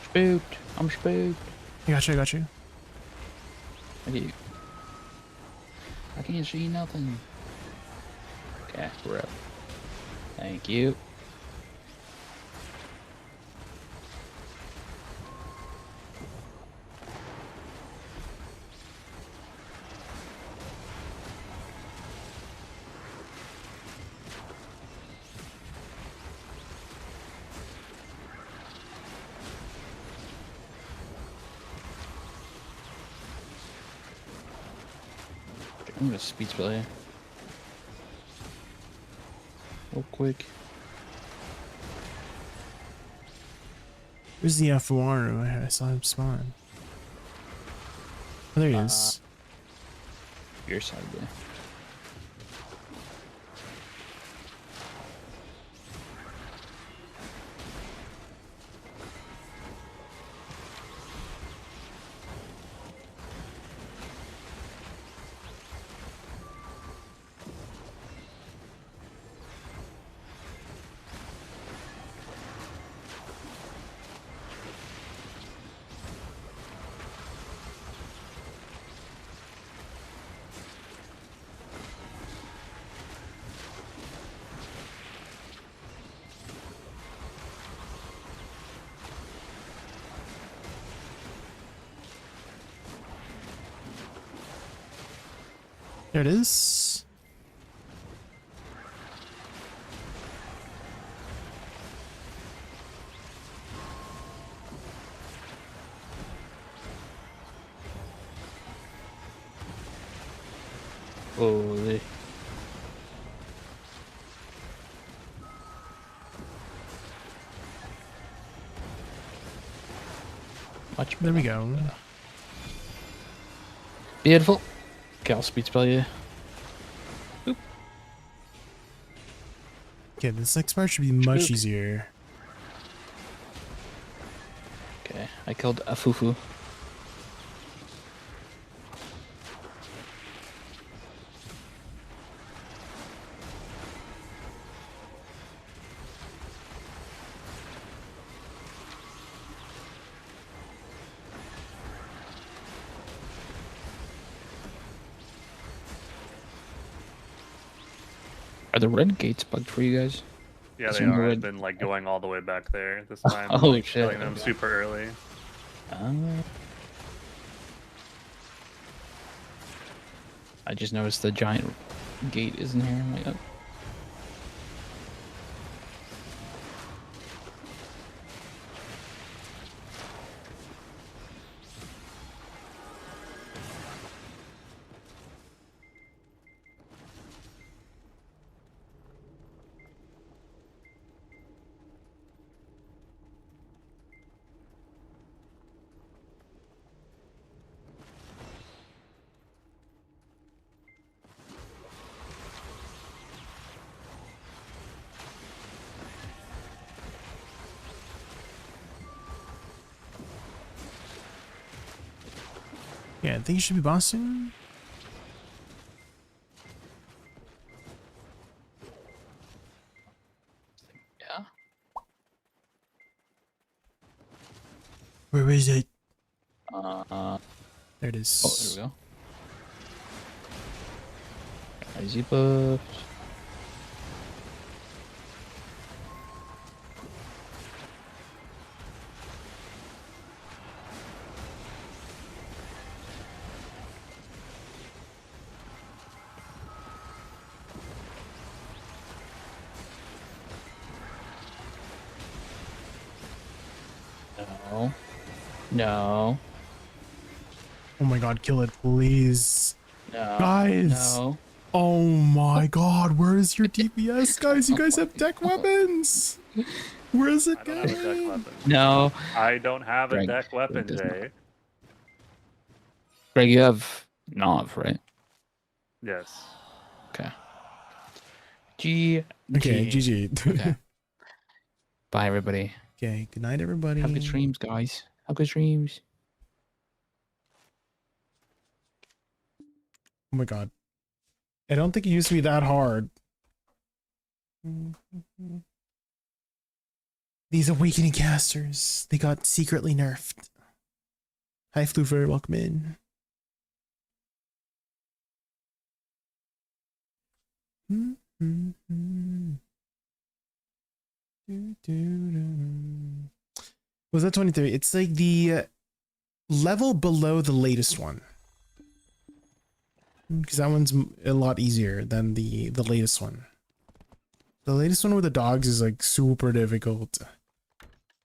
Spooked. I'm spooked. I got you. I can't see nothing. Okay, we're up. Thank you. I'm gonna speed spell here. Real quick. Where's the Fuaru? I saw him spawn. Oh, there he is. Your side there. There it is. Holy. Much There we better. go. Beautiful. Okay, I'll speed spell you. Okay, this next part should be much easier. Okay, I killed a fufu. Are the red gates bugged for you guys? Yeah, Is they there are. red- I've been like going all the way back there this time. Oh, like, shit. killing them super early. I just noticed the giant gate isn't here. I'm like, oh. Yeah, I think you should be boss soon. Yeah. Where is it? There it Oh, is. there we go. Easy buffs. No. No. Oh my god, kill it, please. No. Guys! No. Oh my god, where is your DPS, guys? You guys have deck weapons! Where is it I don't have a deck going? weapon. No. I don't have a Greg, deck weapon, Greg does not. Jay. Greg, you have Nov, right? Yes. Okay. G. Okay, GG. Okay. Bye, everybody. Okay, good night, everybody. Have good streams, guys. Have good streams. Oh my god. I don't think it used to be that hard. These awakening casters, they got secretly nerfed. Hi Floofer, welcome in. Was that 23? It's like the level below the latest one. Because that one's a lot easier than the latest one. The latest one with the dogs is like super difficult.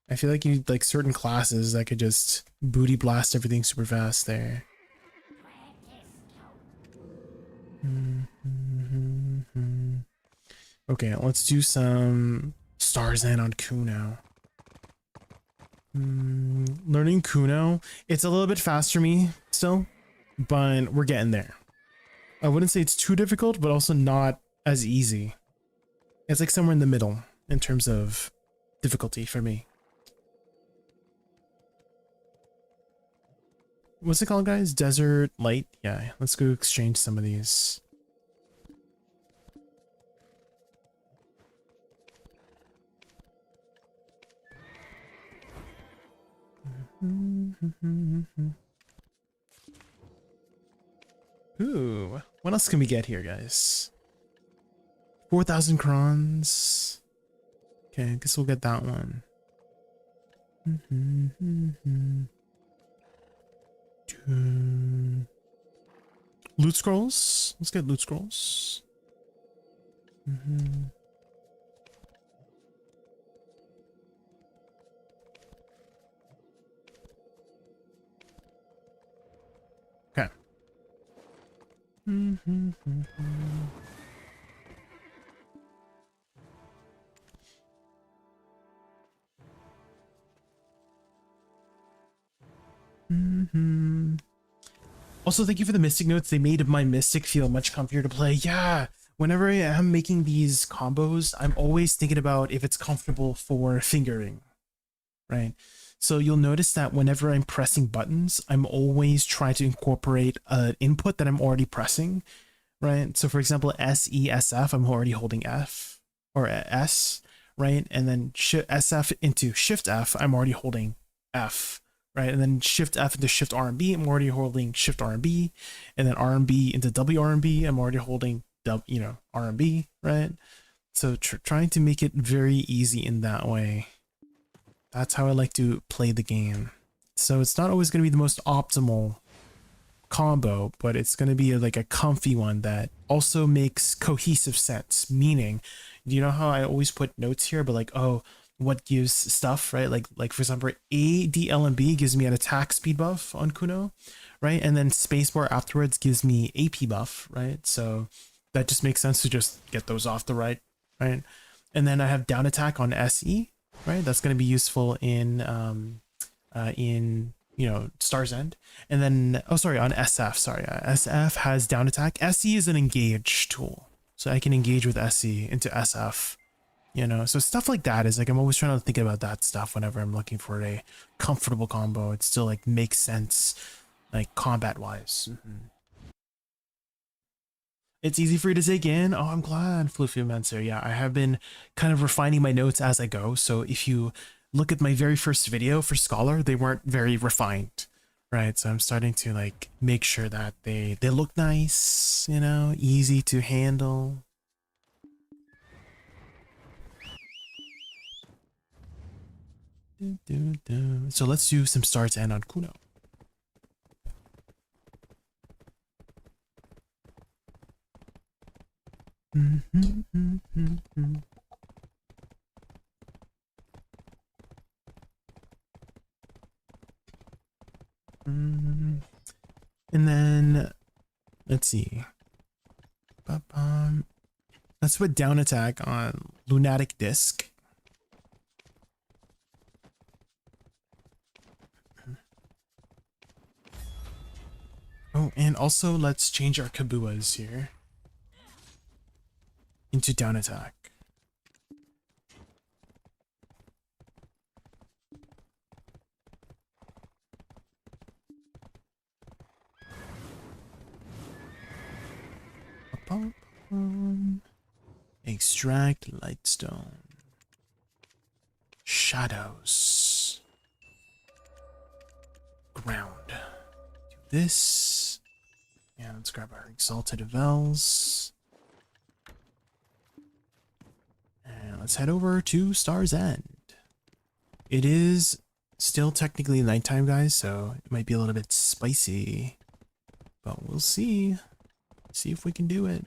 I feel like you need like certain classes that could just booty blast everything super fast there. Okay, let's do some Stars End on Kuno. Learning Kuno, it's a little bit fast for me still, but we're getting there. I wouldn't say it's too difficult, but also not as easy. It's like somewhere in the middle in terms of difficulty for me. What's it called, guys? Desert Light? Yeah, let's go exchange some of these. Ooh, what else can we get here, guys? 4,000 crons. Okay, I guess we'll get that one. Loot scrolls. Let's get loot scrolls. Okay. Also, thank you for the Mystic notes. They made my Mystic feel much comfier to play. Yeah, whenever I am making these combos, I'm always thinking about if it's comfortable for fingering, right? So you'll notice that whenever I'm pressing buttons, I'm always trying to incorporate an input that I'm already pressing, right? So for example, S, E, S, F, I'm already holding F or S, right? And then SF into Shift F, I'm already holding F. Right, and then Shift F into Shift R and B, I'm already holding Shift R and B, and then R and B into W R and B, I'm already holding R and B, right? So trying to make it very easy in that way. That's how I like to play the game. So it's not always going to be the most optimal combo, but it's going to be like a comfy one that also makes cohesive sense. Meaning, you know how I always put notes here, but like, oh, what gives stuff, right? Like for example, ADLB gives me an attack speed buff on Kuno, right? And then spacebar afterwards gives me AP buff, right? So that just makes sense to just get those off the right? And then I have down attack on SE, right? That's going to be useful in Star's End. And then on SF, SF has down attack. SE is an engage tool, so I can engage with SE into SF. So stuff like that is like, I'm always trying to think about that stuff whenever I'm looking for a comfortable combo. It still like makes sense, like combat wise. It's easy for you to take in. Oh, I'm glad, Floofy Menser. Yeah, I have been kind of refining my notes as I go. So if you look at my very first video for Scholar, they weren't very refined, right? So I'm starting to like make sure that they look nice, easy to handle. So let's do some Stars End on Kuno. And then let's see. Let's put down attack on Lunatic Disc. Oh, and also let's change our Kabuas here into down attack. Extract Lightstone. Shadows. Ground. Do this. And let's grab our Exalted Vels. And let's head over to Star's End. It is still technically nighttime, guys, so it might be a little bit spicy. But we'll see. See if we can do it.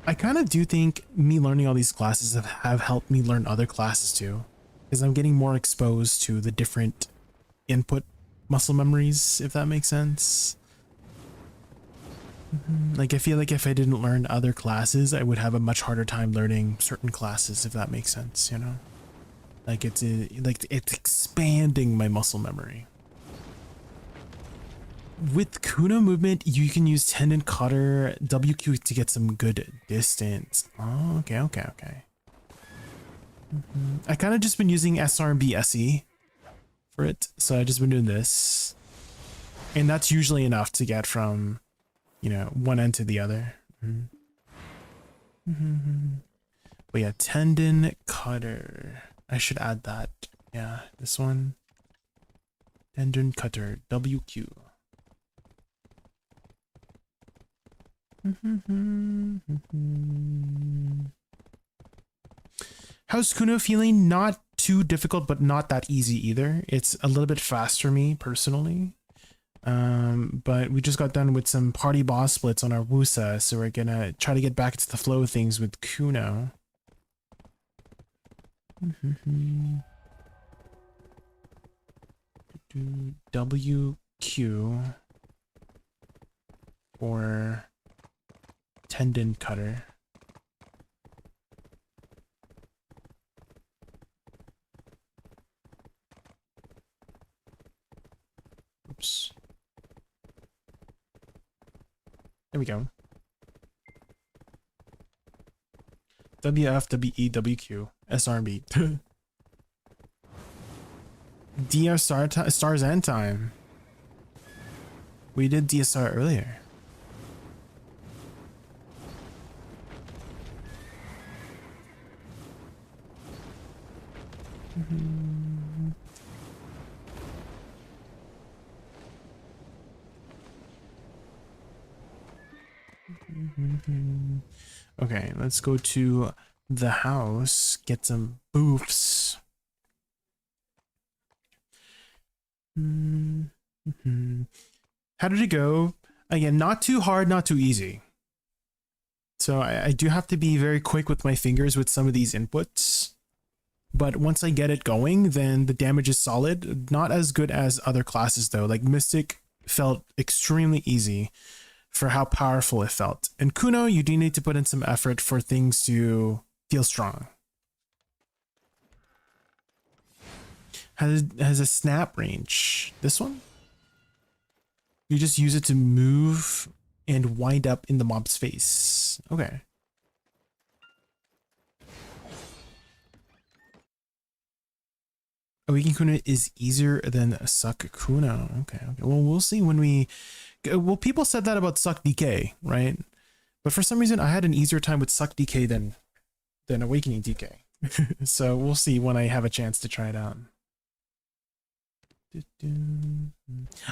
I kind of do think me learning all these classes have helped me learn other classes too, because I'm getting more exposed to the different input muscle memories, if that makes sense. Like, I feel like if I didn't learn other classes, I would have a much harder time learning certain classes, if that makes sense, you know? Like, it's expanding my muscle memory. With Kuno movement, you can use tendon cutter WQ to get some good distance. Oh, okay. I kind of just been using SRB SE for it, so I just been doing this, and that's usually enough to get from, you know, one end to the other. But yeah, tendon cutter. I should add that. Yeah, this one. Tendon cutter WQ. How's Kuno feeling? Not too difficult, but not that easy either. It's a little bit fast for me personally. But we just got done with some party boss splits on our Wusa, so we're gonna try to get back to the flow of things with Kuno. WQ or tendon cutter. Oops. There we go. WF, WE, WQ, SRB. DSR stars end time. We did DSR earlier. Okay, let's go to the house, get some boofs. How did it go? Again, not too hard, not too easy. So I do have to be very quick with my fingers with some of these inputs. But once I get it going, then the damage is solid. Not as good as other classes though. Like Mystic felt extremely easy for how powerful it felt. And Kuno, you do need to put in some effort for things to feel strong. Has a snap range. This one? You just use it to move and wind up in the mob's face. Okay. Awakening Kuno is easier than Suck Kuno. Okay. Well, we'll see when we... Well, people said that about Suck DK, right? But for some reason, I had an easier time with Suck DK than Awakening DK. So we'll see when I have a chance to try it out.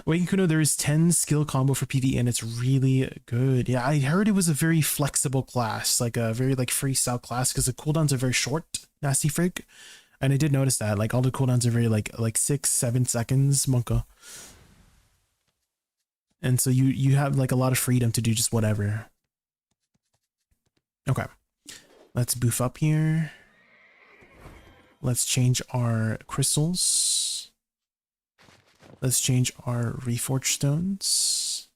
Awakening Kuno, there is 10 skill combo for PvE and it's really good. Yeah, I heard it was a very flexible class, like a very like freestyle class, because the cooldowns are very short, Nasty Frig. And I did notice that, like all the cooldowns are very like 6-7 seconds, Monka. And so you have like a lot of freedom to do just whatever. Okay, let's boof up here. Let's change our crystals. Let's change our reforged stones.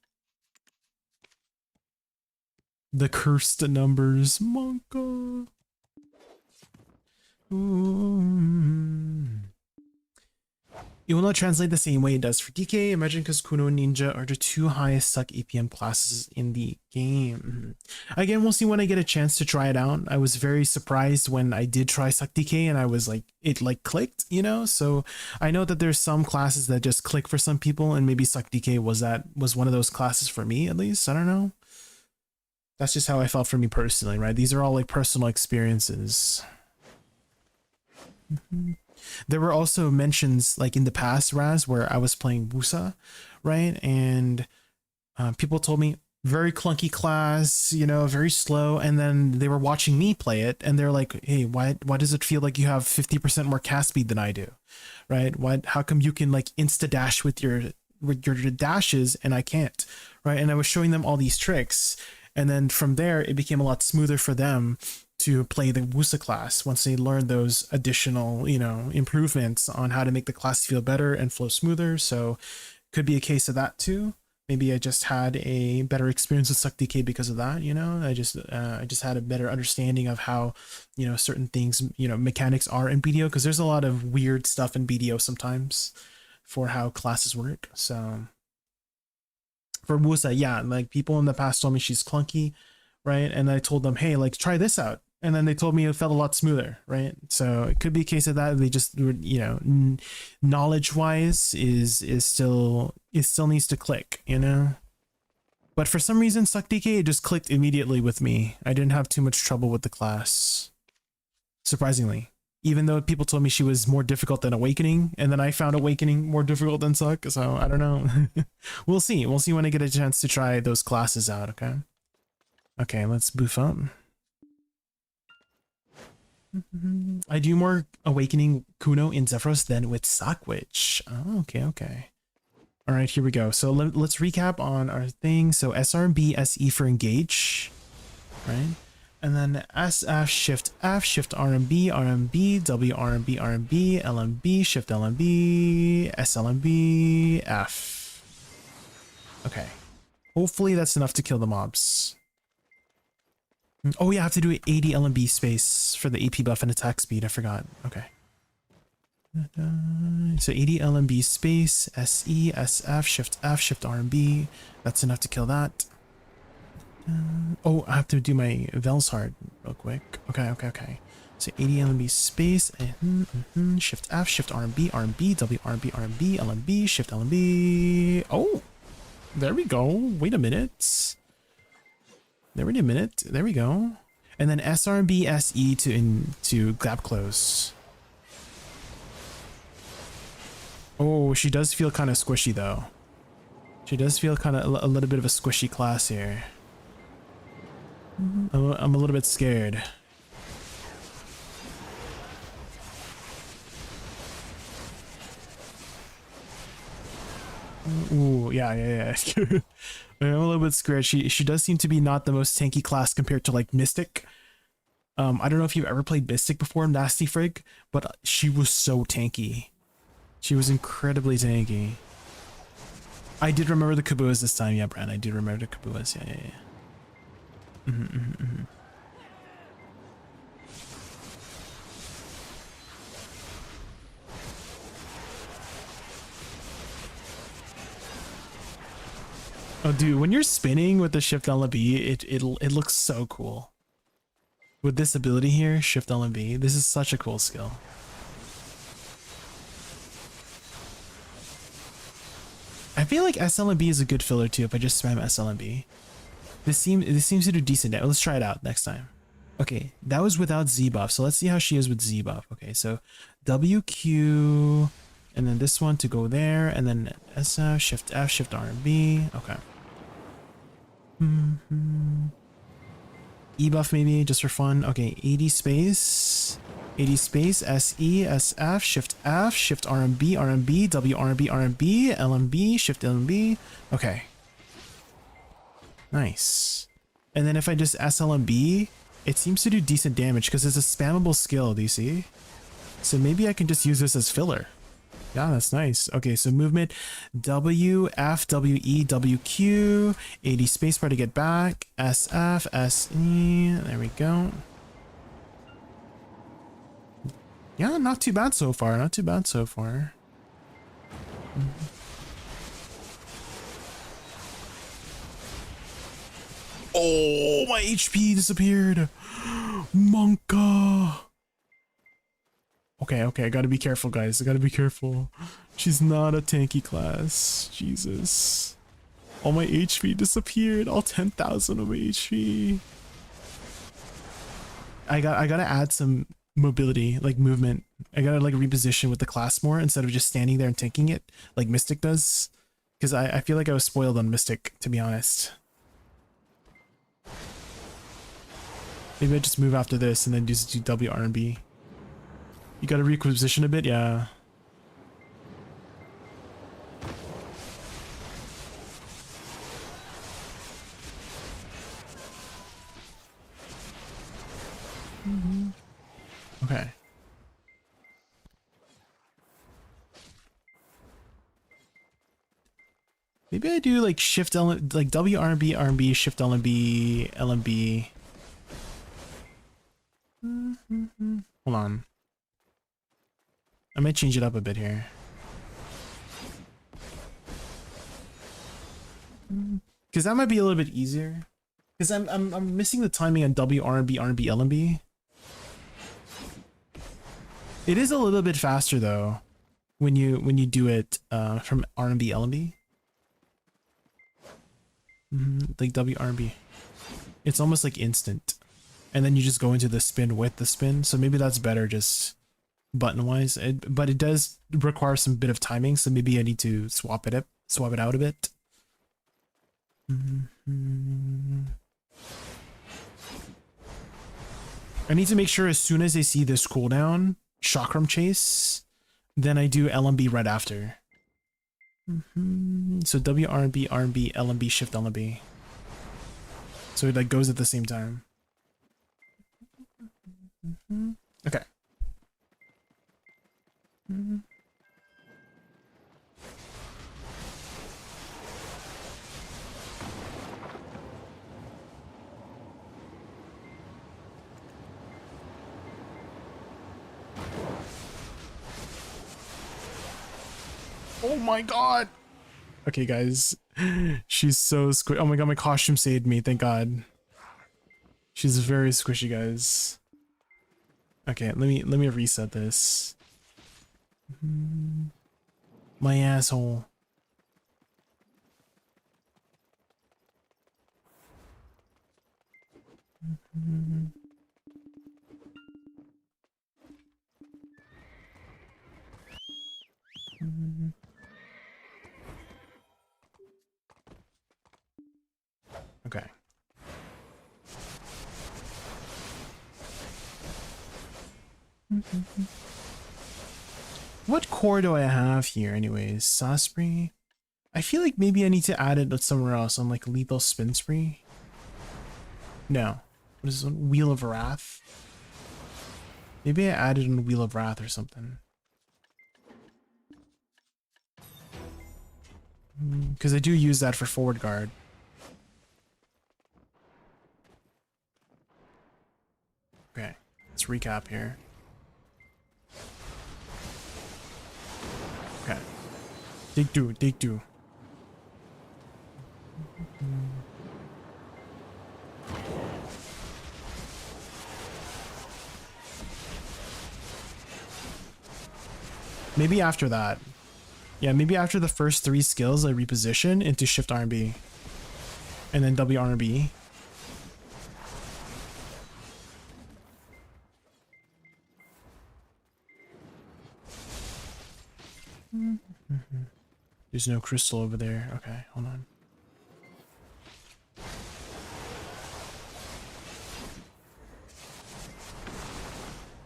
The cursed numbers, Monka. It will not translate the same way it does for DK. Imagine because Kuno and Ninja are the two highest suck APM classes in the game. Again, we'll see when I get a chance to try it out. I was very surprised when I did try Suck DK and I was like, it like clicked, you know? So I know that there's some classes that just click for some people, and maybe Suck DK was one of those classes for me, at least. I don't know. That's just how I felt for me personally, right? These are all like personal experiences. There were also mentions like in the past, Raz, where I was playing Wusa, right? And people told me very clunky class, you know, very slow. And then they were watching me play it and they're like, hey, why does it feel like you have 50% more cast speed than I do? Right? How come you can like insta dash with your dashes and I can't? Right? And I was showing them all these tricks And then from there, it became a lot smoother for them to play the Wusa class once they learned those additional, you know, improvements on how to make the class feel better and flow smoother. So could be a case of that too. Maybe I just had a better experience with SuckDK because of that, you know. I just had a better understanding of how, you know, certain things, you know, mechanics are in BDO, because there's a lot of weird stuff in BDO sometimes for how classes work. So for Wusa, yeah, like people in the past told me she's clunky, right? And I told them, hey, like try this out. And then they told me it felt a lot smoother, right? So it could be a case of that. They just, you know, knowledge wise is still, it still needs to click, you know? But for some reason, SuckDK, it just clicked immediately with me. I didn't have too much trouble with the class, surprisingly. Even though people told me she was more difficult than Awakening, and then I found Awakening more difficult than Suck, so I don't know. We'll see. We'll see when I get a chance to try those classes out, okay? Okay, let's boof up. I do more Awakening Kuno in Zephyros than with Sockwitch. Oh, okay, okay. All right, here we go. So let's recap on our thing. So SRB, SE for engage, right? And then SF, Shift F, Shift RMB, RMB, W RMB, RMB, LMB, Shift LMB, SLMB, F. Okay. Hopefully that's enough to kill the mobs. Oh yeah, I have to do 80 LMB space for the AP buff and attack speed. I forgot. Okay. So 80 LMB space, SE, SF, Shift F, Shift RMB. That's enough to kill that. Oh, I have to do my Velsard real quick. Okay, okay, okay. So 80 LMB space, Shift F, Shift RMB, RMB, W RMB, RMB, LMB, Shift LMB. Oh, there we go. Wait a minute. There we go. And then SRB SE to Glap Close. Oh, she does feel kind of squishy though. She does feel kind of a little bit of a squishy class here. I'm a little bit scared. Ooh, yeah. I'm a little bit scared. She does seem to be not the most tanky class compared to like Mystic. I don't know if you've ever played Mystic before, Nasty Frig, but she was so tanky. She was incredibly tanky. I did remember the Kabuas this time, yeah, Brand. I did remember the Kabuas, yeah. Oh, dude, when you're spinning with the Shift LMB, it looks so cool. With this ability here, Shift LMB, this is such a cool skill. I feel like SLMB is a good filler too if I just spam SLMB. This seems to do decent. Let's try it out next time. Okay, that was without Z buff, so let's see how she is with Z buff. Okay, so WQ, and then this one to go there, and then SF, Shift F, Shift RMB. Okay. E buff maybe just for fun. Okay, 80 space, SE, SF, Shift F, Shift RMB, RMB, W RMB, RMB, LMB, Shift LMB. Okay. Nice. And then if I just SLMB, it seems to do decent damage because it's a spammable skill, do you see? So maybe I can just use this as filler. Yeah, that's nice. Okay, so movement W, F, W, E, W, Q, 80 spacebar to get back, SF, SE, there we go. Yeah, not too bad so far, not too bad so far. Oh, my HP disappeared. Monka. Okay, I gotta be careful, guys. I gotta be careful. She's not a tanky class. Jesus. All my HP disappeared. All 10,000 of my HP. I gotta add some mobility, like movement. I gotta like reposition with the class more instead of just standing there and tanking it like Mystic does. Because I feel like I was spoiled on Mystic, to be honest. Maybe I just move after this and then just do W R&B. You gotta reposition a bit, yeah. Okay. Maybe I do like shift L, like WRB, RB, shift LMB, LMB. Hold on. I might change it up a bit here. Because that might be a little bit easier. Because I'm missing the timing on WRB, RB, LMB. It is a little bit faster though when you do it from RB, LMB. Like WRB. It's almost like instant. And then you just go into the spin with the spin. So maybe that's better just button wise. But it does require some bit of timing. So maybe I need to swap it out a bit. I need to make sure as soon as I see this cooldown, Chakram Chase, then I do LMB right after. So WRB, RB, LMB, shift LMB. So it like goes at the same time. Okay. Oh my god. Okay, guys. She's so squishy. Oh my god, my costume saved me. Thank god. She's very squishy, guys. Okay, let me reset this. My asshole. Okay. What core do I have here anyways? Saw Spree? I feel like maybe I need to add it somewhere else on like Lethal Spin Spree. No. What is this one? Wheel of Wrath? Maybe I added in Wheel of Wrath or something. Because I do use that for forward guard. Okay, let's recap here. Okay. Take two, take two. Maybe after that. Yeah, maybe after the first 3 skills I reposition into shift RB. And then WRB. There's no crystal over there. Okay, hold on.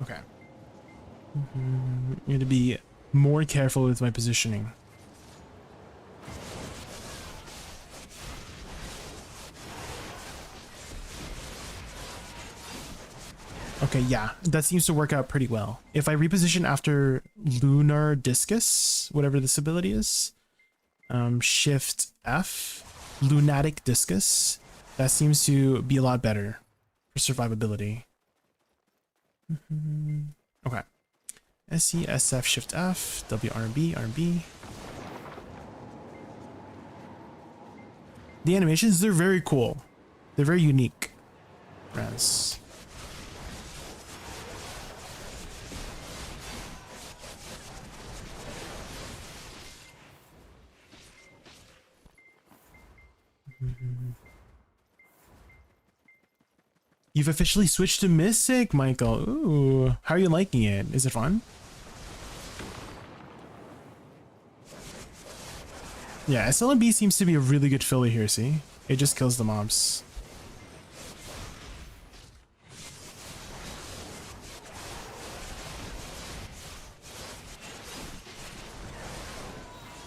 Okay. Need to be more careful with my positioning. Okay, yeah, that seems to work out pretty well. If I reposition after Lunar Discus, whatever this ability is, Shift F, Lunatic Discus, that seems to be a lot better for survivability. Okay. SC, SF, Shift F, WRB, RB. The animations, they're very cool. They're very unique. Raz. You've officially switched to Mystic, Michael. Ooh, how are you liking it? Is it fun? Yeah, SLMB seems to be a really good filler here, see? It just kills the mobs.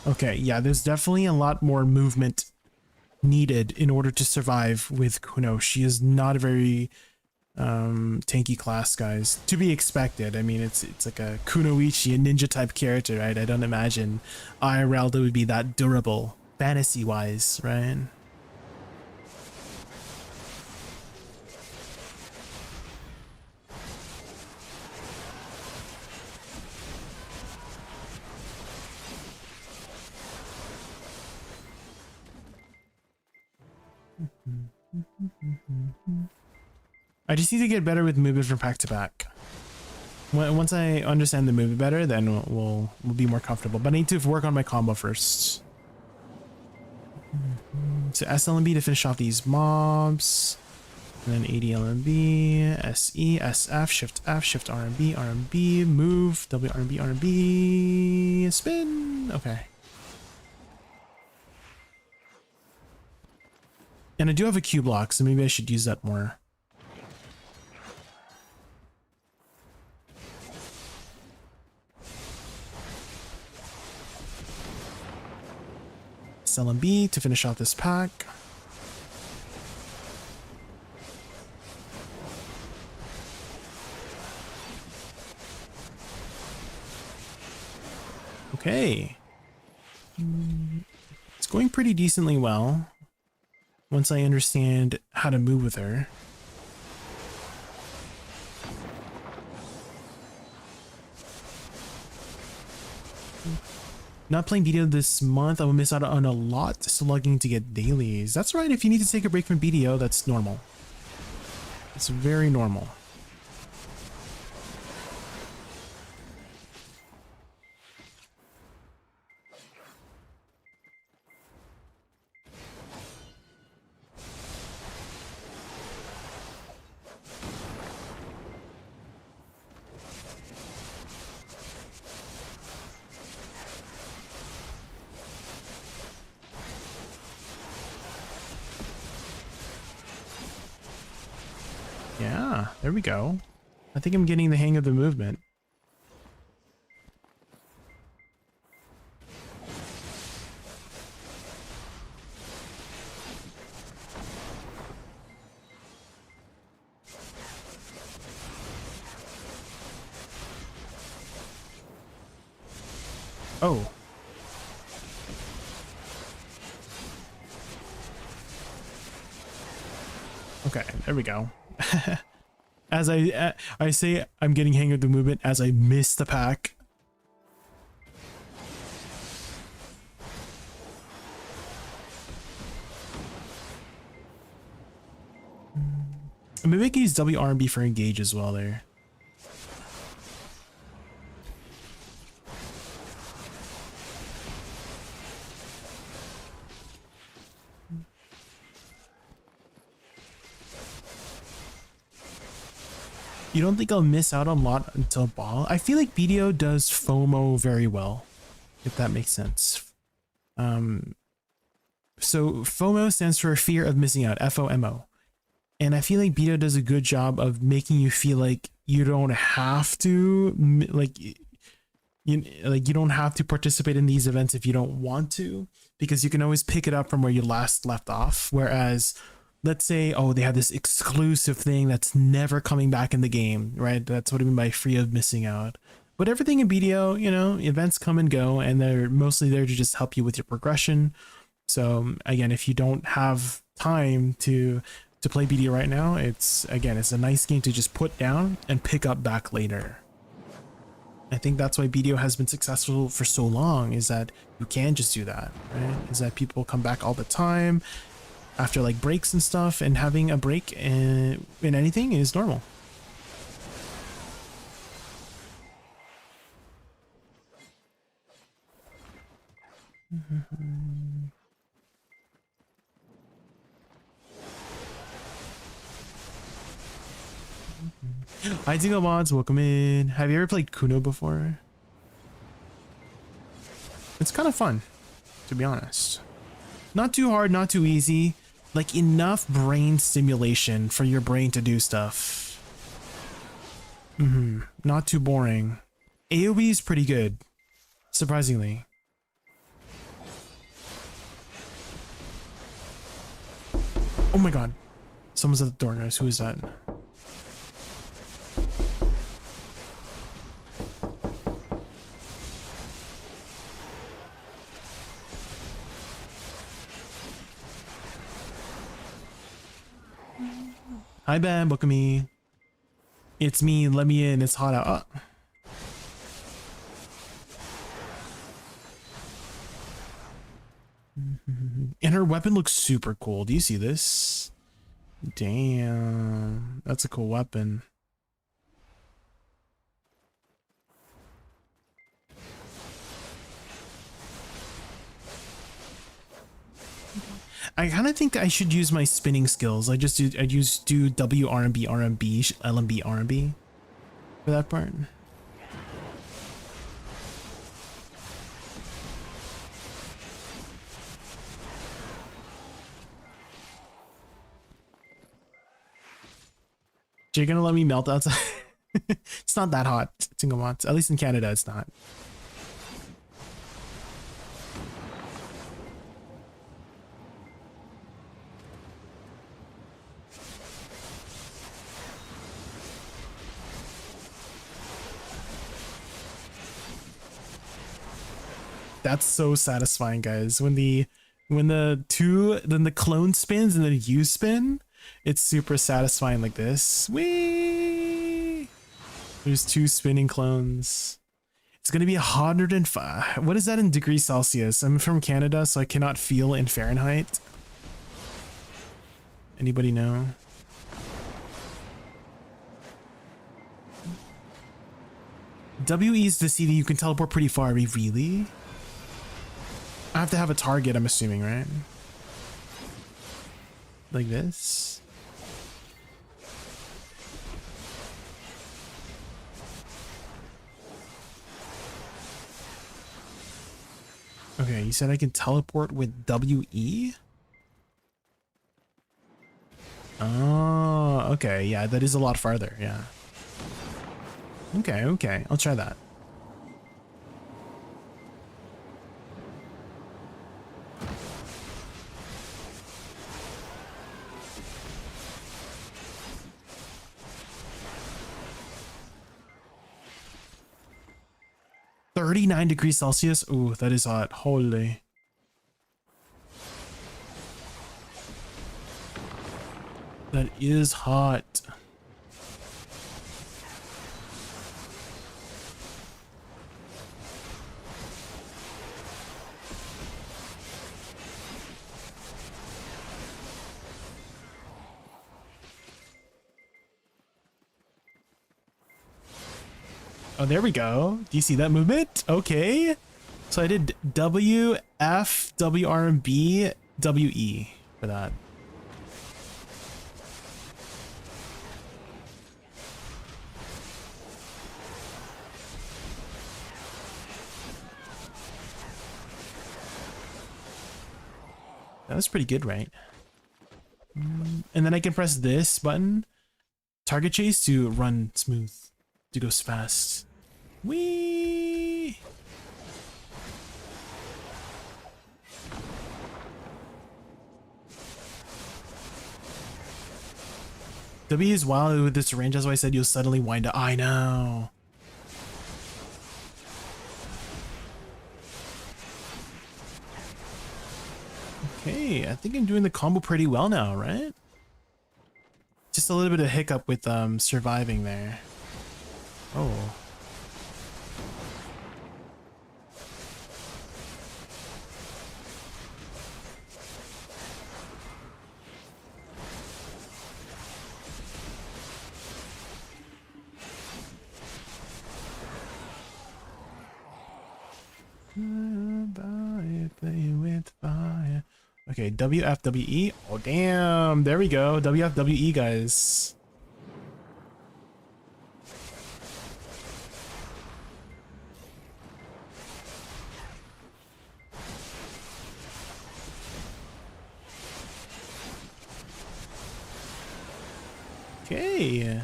Okay, yeah, there's definitely a lot more movement needed in order to survive with Kuno. She is not a very tanky class guys. To be expected. I mean, it's like a kunoichi, a ninja type character, right? I don't imagine IRL that would be that durable, fantasy wise, right? I just need to get better with movement from pack to pack. Once I understand the movement better, then we'll be more comfortable. But I need to work on my combo first. So SLMB to finish off these mobs. And then ADLMB, SE, SF, Shift F, Shift RMB, RMB, move, W RMB, RMB, spin. Okay. And I do have a Q block, so maybe I should use that more. SLMB to finish off this pack. Okay. It's going pretty decently well. Once I understand how to move with her. Not playing BDO this month, I will miss out on a lot, slugging to get dailies. That's right, if you need to take a break from BDO, that's normal. It's very normal. Yeah, there we go. I think I'm getting the hang of the movement. Oh. Okay, there we go. As I say, I'm getting hang of the movement as I miss the pack. Maybe I can use WRB for engage as well there. You don't think I'll miss out on a lot until ball? I feel like BDO does FOMO very well, if that makes sense. So FOMO stands for fear of missing out, FOMO. And I feel like BDO does a good job of making you feel like you don't have to, you don't have to participate in these events if you don't want to, because you can always pick it up from where you last left off. Whereas, let's say, oh, they have this exclusive thing that's never coming back in the game, right? That's what I mean by free of missing out. But everything in BDO, you know, events come and go, and they're mostly there to just help you with your progression. So again, if you don't have time to play BDO right now, it's a nice game to just put down and pick up back later. I think that's why BDO has been successful for so long, is that you can just do that, right? Is that people come back all the time after like breaks and stuff, and having a break in anything is normal. ADVgg mods, welcome in. Have you ever played Kuno before? It's kind of fun, to be honest. Not too hard, not too easy. Like enough brain stimulation for your brain to do stuff. Not too boring. AOE is pretty good, surprisingly. Oh my god. Someone's at the door, guys. Who is that? Hi Ben, welcome me. It's me, let me in, it's hot out. Oh. And her weapon looks super cool. Do you see this? Damn, that's a cool weapon. I kind of think I should use my spinning skills. I just do W RMB RMB LMB RMB for that part. You're gonna let me melt outside? It's not that hot, Tinglebot. At least in Canada, it's not. That's so satisfying, guys. When the clone spins and then you spin, it's super satisfying like this. Whee! There's 2 spinning clones. It's gonna be 105. What is that in degrees Celsius? I'm from Canada, so I cannot feel in Fahrenheit. Anybody know? WE is the CD you can teleport pretty far. Really? I have to have a target, I'm assuming, right? Like this? Okay, you said I can teleport with WE? Oh, okay, yeah, that is a lot farther, yeah. Okay, I'll try that. $39 degrees Celsius. Ooh, that is hot. Holy. That is hot. Oh, there we go. Do you see that movement? Okay. So I did W, F, W, R, and B, W, E for that. That was pretty good, right? And then I can press this button, target chase, to run smooth, to go fast. Whee! W is wild with this range, that's why I said you'll suddenly wind up. I know. Okay, I think I'm doing the combo pretty well now, right? Just a little bit of hiccup with surviving there. Oh. Play with fire. Okay, WFWE. Oh damn, there we go. WFWE, guys. Okay,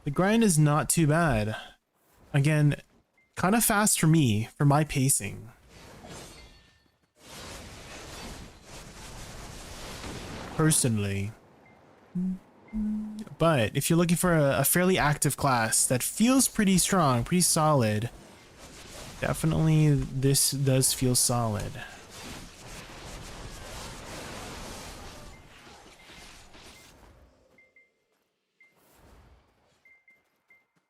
the grind is not too bad. Again, kind of fast for me, for my pacing. Personally. But if you're looking for a fairly active class that feels pretty strong, pretty solid, definitely this does feel solid.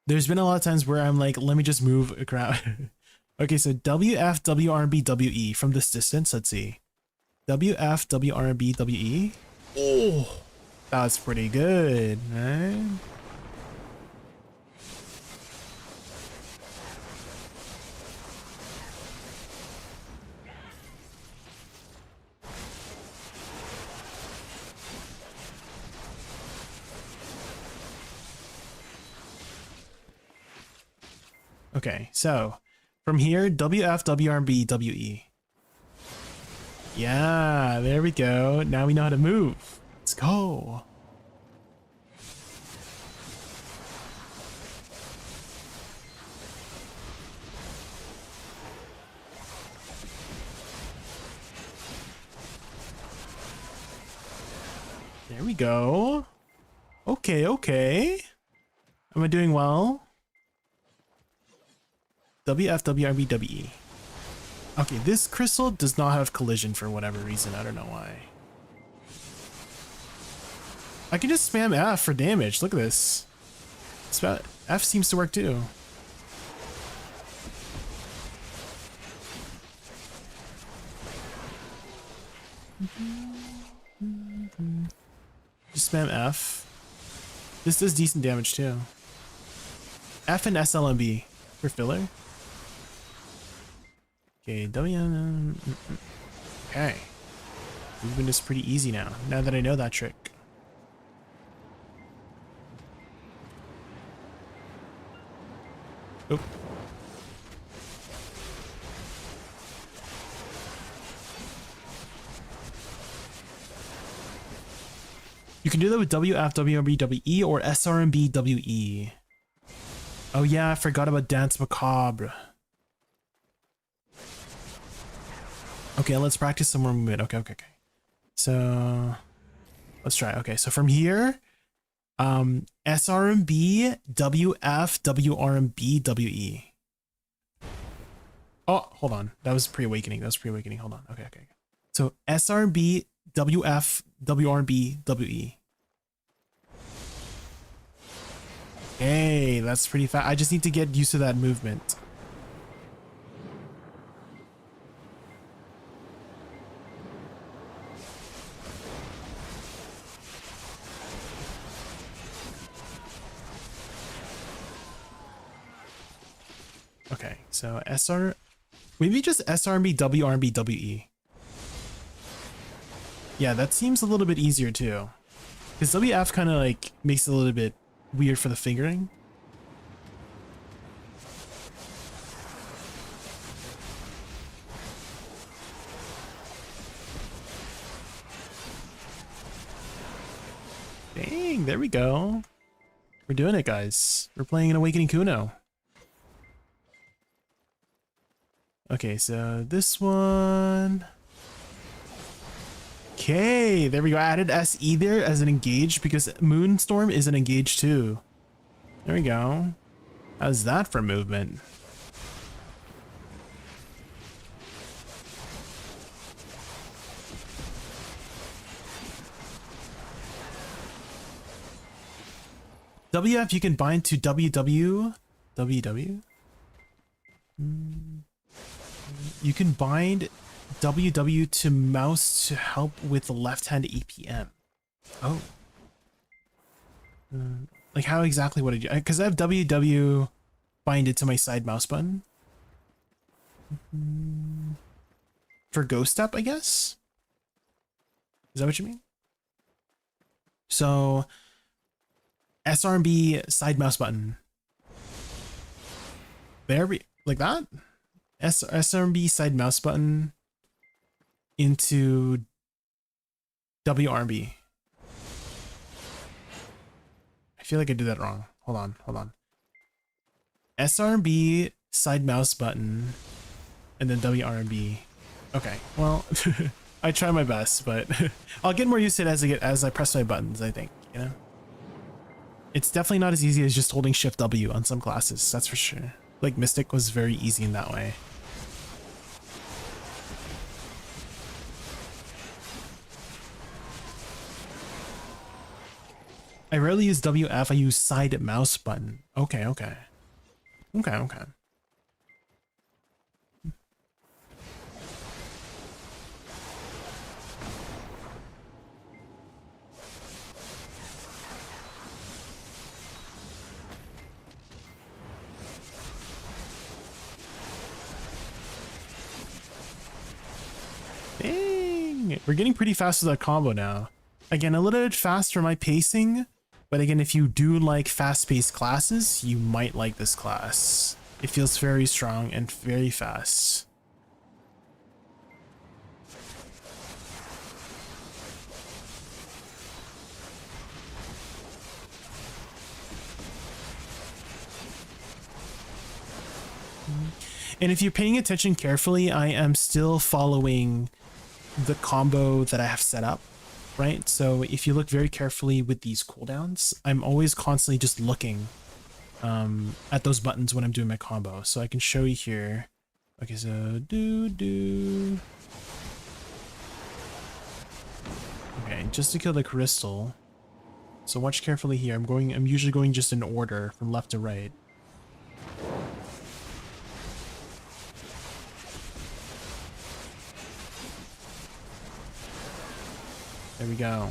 There's been a lot of times where I'm like, let me just move a crowd. Okay, so WF, WRB, WE from this distance. Let's see. WF, WRB, WE. Oh, that's pretty good, right? Okay, so from here, WF, WRB, WE. Yeah, there we go. Now we know how to move. Let's go. There we go. Okay, okay. Am I doing well? WF, WRB, WE. Okay, this crystal does not have collision for whatever reason. I don't know why. I can just spam F for damage. Look at this. F seems to work too. Just spam F. This does decent damage too. F and SLMB for filler. Okay, okay. Movement is pretty easy now that I know that trick. Oop. You can do that with WF, WRB, WE, or SRMB, WE. Oh yeah, I forgot about Dance Macabre. Okay, let's practice some more movement. Okay. So let's try. Okay, so from here, SRMB, WF, WRMB, WE. Oh, hold on. That was pre-awakening. Hold on. Okay. So SRB, WF, WRB, WE. Hey, that's pretty fast. I just need to get used to that movement. Okay, so maybe just SRMB, WRMB, WE. Yeah, that seems a little bit easier too. Because WF kind of like makes it a little bit weird for the fingering. Dang, there we go. We're doing it, guys. We're playing an Awakening Kuno. Okay, so this one. Okay, there we go. I added SE there as an engage because Moonstorm is an engage too. There we go. How's that for movement? WF you can bind to WW. You can bind WW to mouse to help with the left-hand APM. Oh. Like how exactly would I do? Because I have WW bind it to my side mouse button. For Ghost Step, I guess? Is that what you mean? So, SRMB side mouse button. There we, like that? SRMB side mouse button into WRB. I feel like I did that wrong. Hold on. SRB side mouse button and then WRB. Okay, well, I try my best, but I'll get more used to it as I press my buttons, I think, you know? It's definitely not as easy as just holding Shift W on some classes, that's for sure. Like Mystic was very easy in that way. I rarely use WF, I use side mouse button. Okay, okay. Okay, okay. Dang! We're getting pretty fast with that combo now. Again, a little bit fast for my pacing, but again, if you do like fast-paced classes, you might like this class. It feels very strong and very fast. And if you're paying attention carefully, I am still following the combo that I have set up, right? So if you look very carefully with these cooldowns, I'm always constantly just looking at those buttons when I'm doing my combo. So I can show you here. Okay, so do. Okay, just to kill the crystal. So watch carefully here. I'm usually going just in order from left to right. There we go.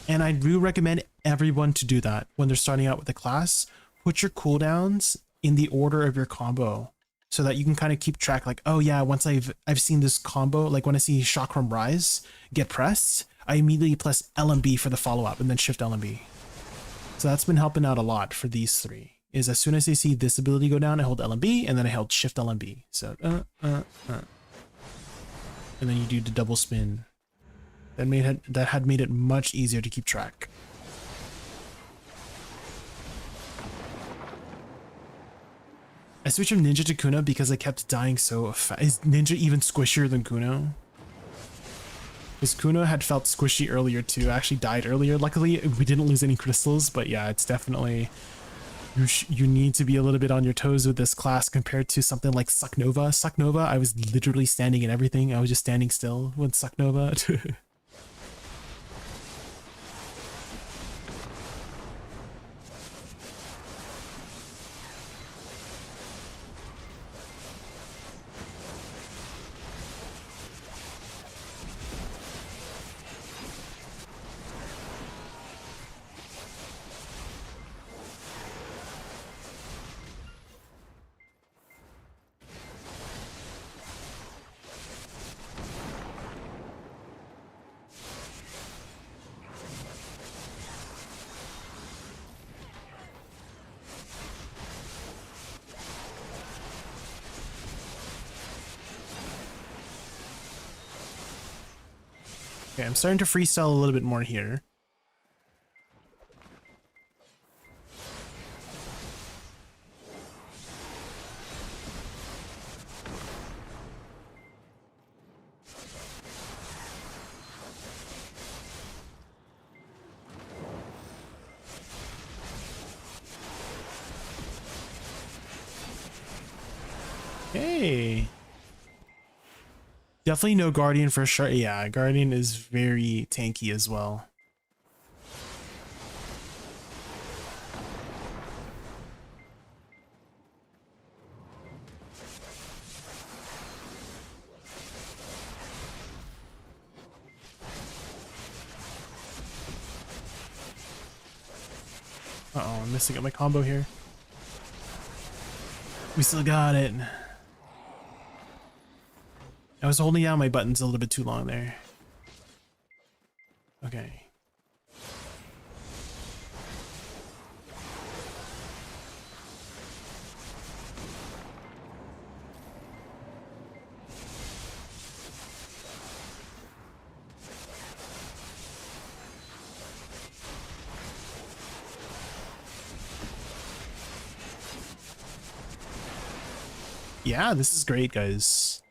And I do recommend everyone to do that when they're starting out with the class. Put your cooldowns in the order of your combo so that you can kind of keep track, like, oh yeah, once I've seen this combo, like when I see Chakram Rise get pressed, I immediately press LMB for the follow-up and then shift LMB. So that's been helping out a lot for these three, is as soon as I see this ability go down, I hold LMB and then I hold shift LMB. So, and then you do the double spin. That had made it much easier to keep track. I switched from Ninja to Kuno because I kept dying so fast. Is Ninja even squishier than Kuno? Because Kuno had felt squishy earlier too. I actually died earlier. Luckily, we didn't lose any crystals, but yeah, it's definitely... You need to be a little bit on your toes with this class compared to something like Sucknova. Sucknova, I was literally standing in everything. I was just standing still with Sucknova. Okay, I'm starting to freestyle a little bit more here. Hey. Definitely no Guardian for sure. Yeah, Guardian is very tanky as well. Uh-oh, I'm missing up my combo here. We still got it. I was holding down my buttons a little bit too long there. Okay. Yeah, this is great, guys.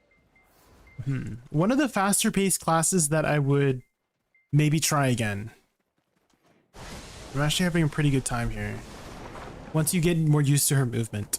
One of the faster paced classes that I would maybe try again. I'm actually having a pretty good time here. Once you get more used to her movement.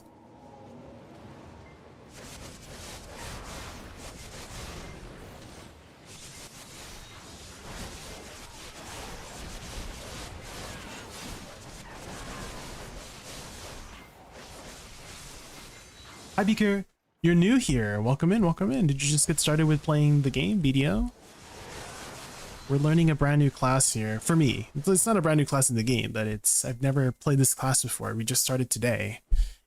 Hi, Beaker. You're new here. Welcome in, welcome in. Did you just get started with playing the game, BDO? We're learning a brand new class here. For me, it's not a brand new class in the game, but I've never played this class before. We just started today,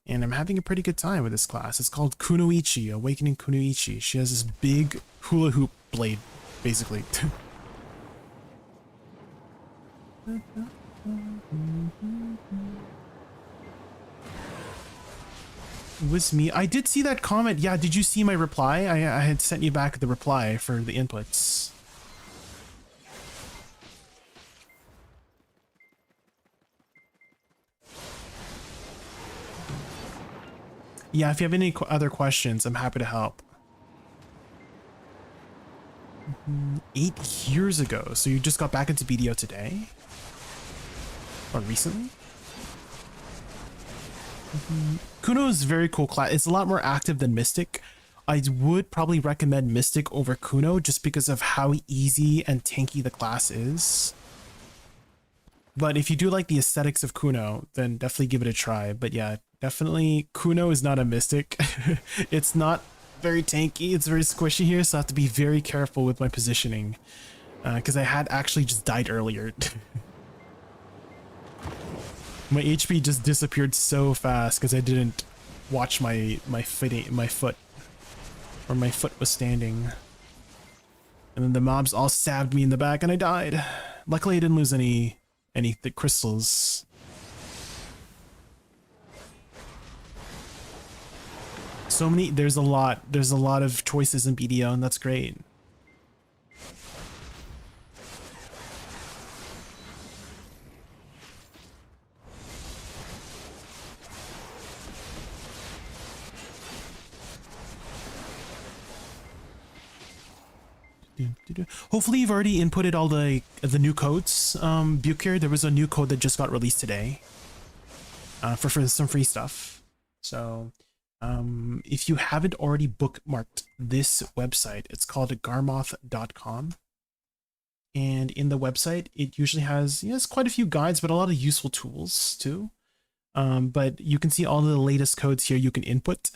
and I'm having a pretty good time with this class. It's called Kunoichi, Awakening Kunoichi. She has this big hula hoop blade, basically. It was me. I did see that comment. Yeah, did you see my reply? I had sent you back the reply for the inputs. Yeah, if you have any other questions, I'm happy to help. 8 years ago, so you just got back into BDO today? Or recently? Kuno is a very cool class. It's a lot more active than Mystic. I would probably recommend Mystic over Kuno just because of how easy and tanky the class is. But if you do like the aesthetics of Kuno, then definitely give it a try. But yeah, definitely Kuno is not a Mystic. It's not very tanky. It's very squishy here, so I have to be very careful with my positioning. Because I had actually just died earlier. My HP just disappeared so fast because I didn't watch my foot. Or my foot was standing. And then the mobs all stabbed me in the back and I died. Luckily I didn't lose any thick crystals. So many, there's a lot of choices in BDO, and that's great. Hopefully you've already inputted all the new codes. Bukier, there was a new code that just got released today for some free stuff. So if you haven't already bookmarked this website, it's called garmoth.com. And in the website, it usually has, it's quite a few guides, but a lot of useful tools too. But you can see all the latest codes here you can input.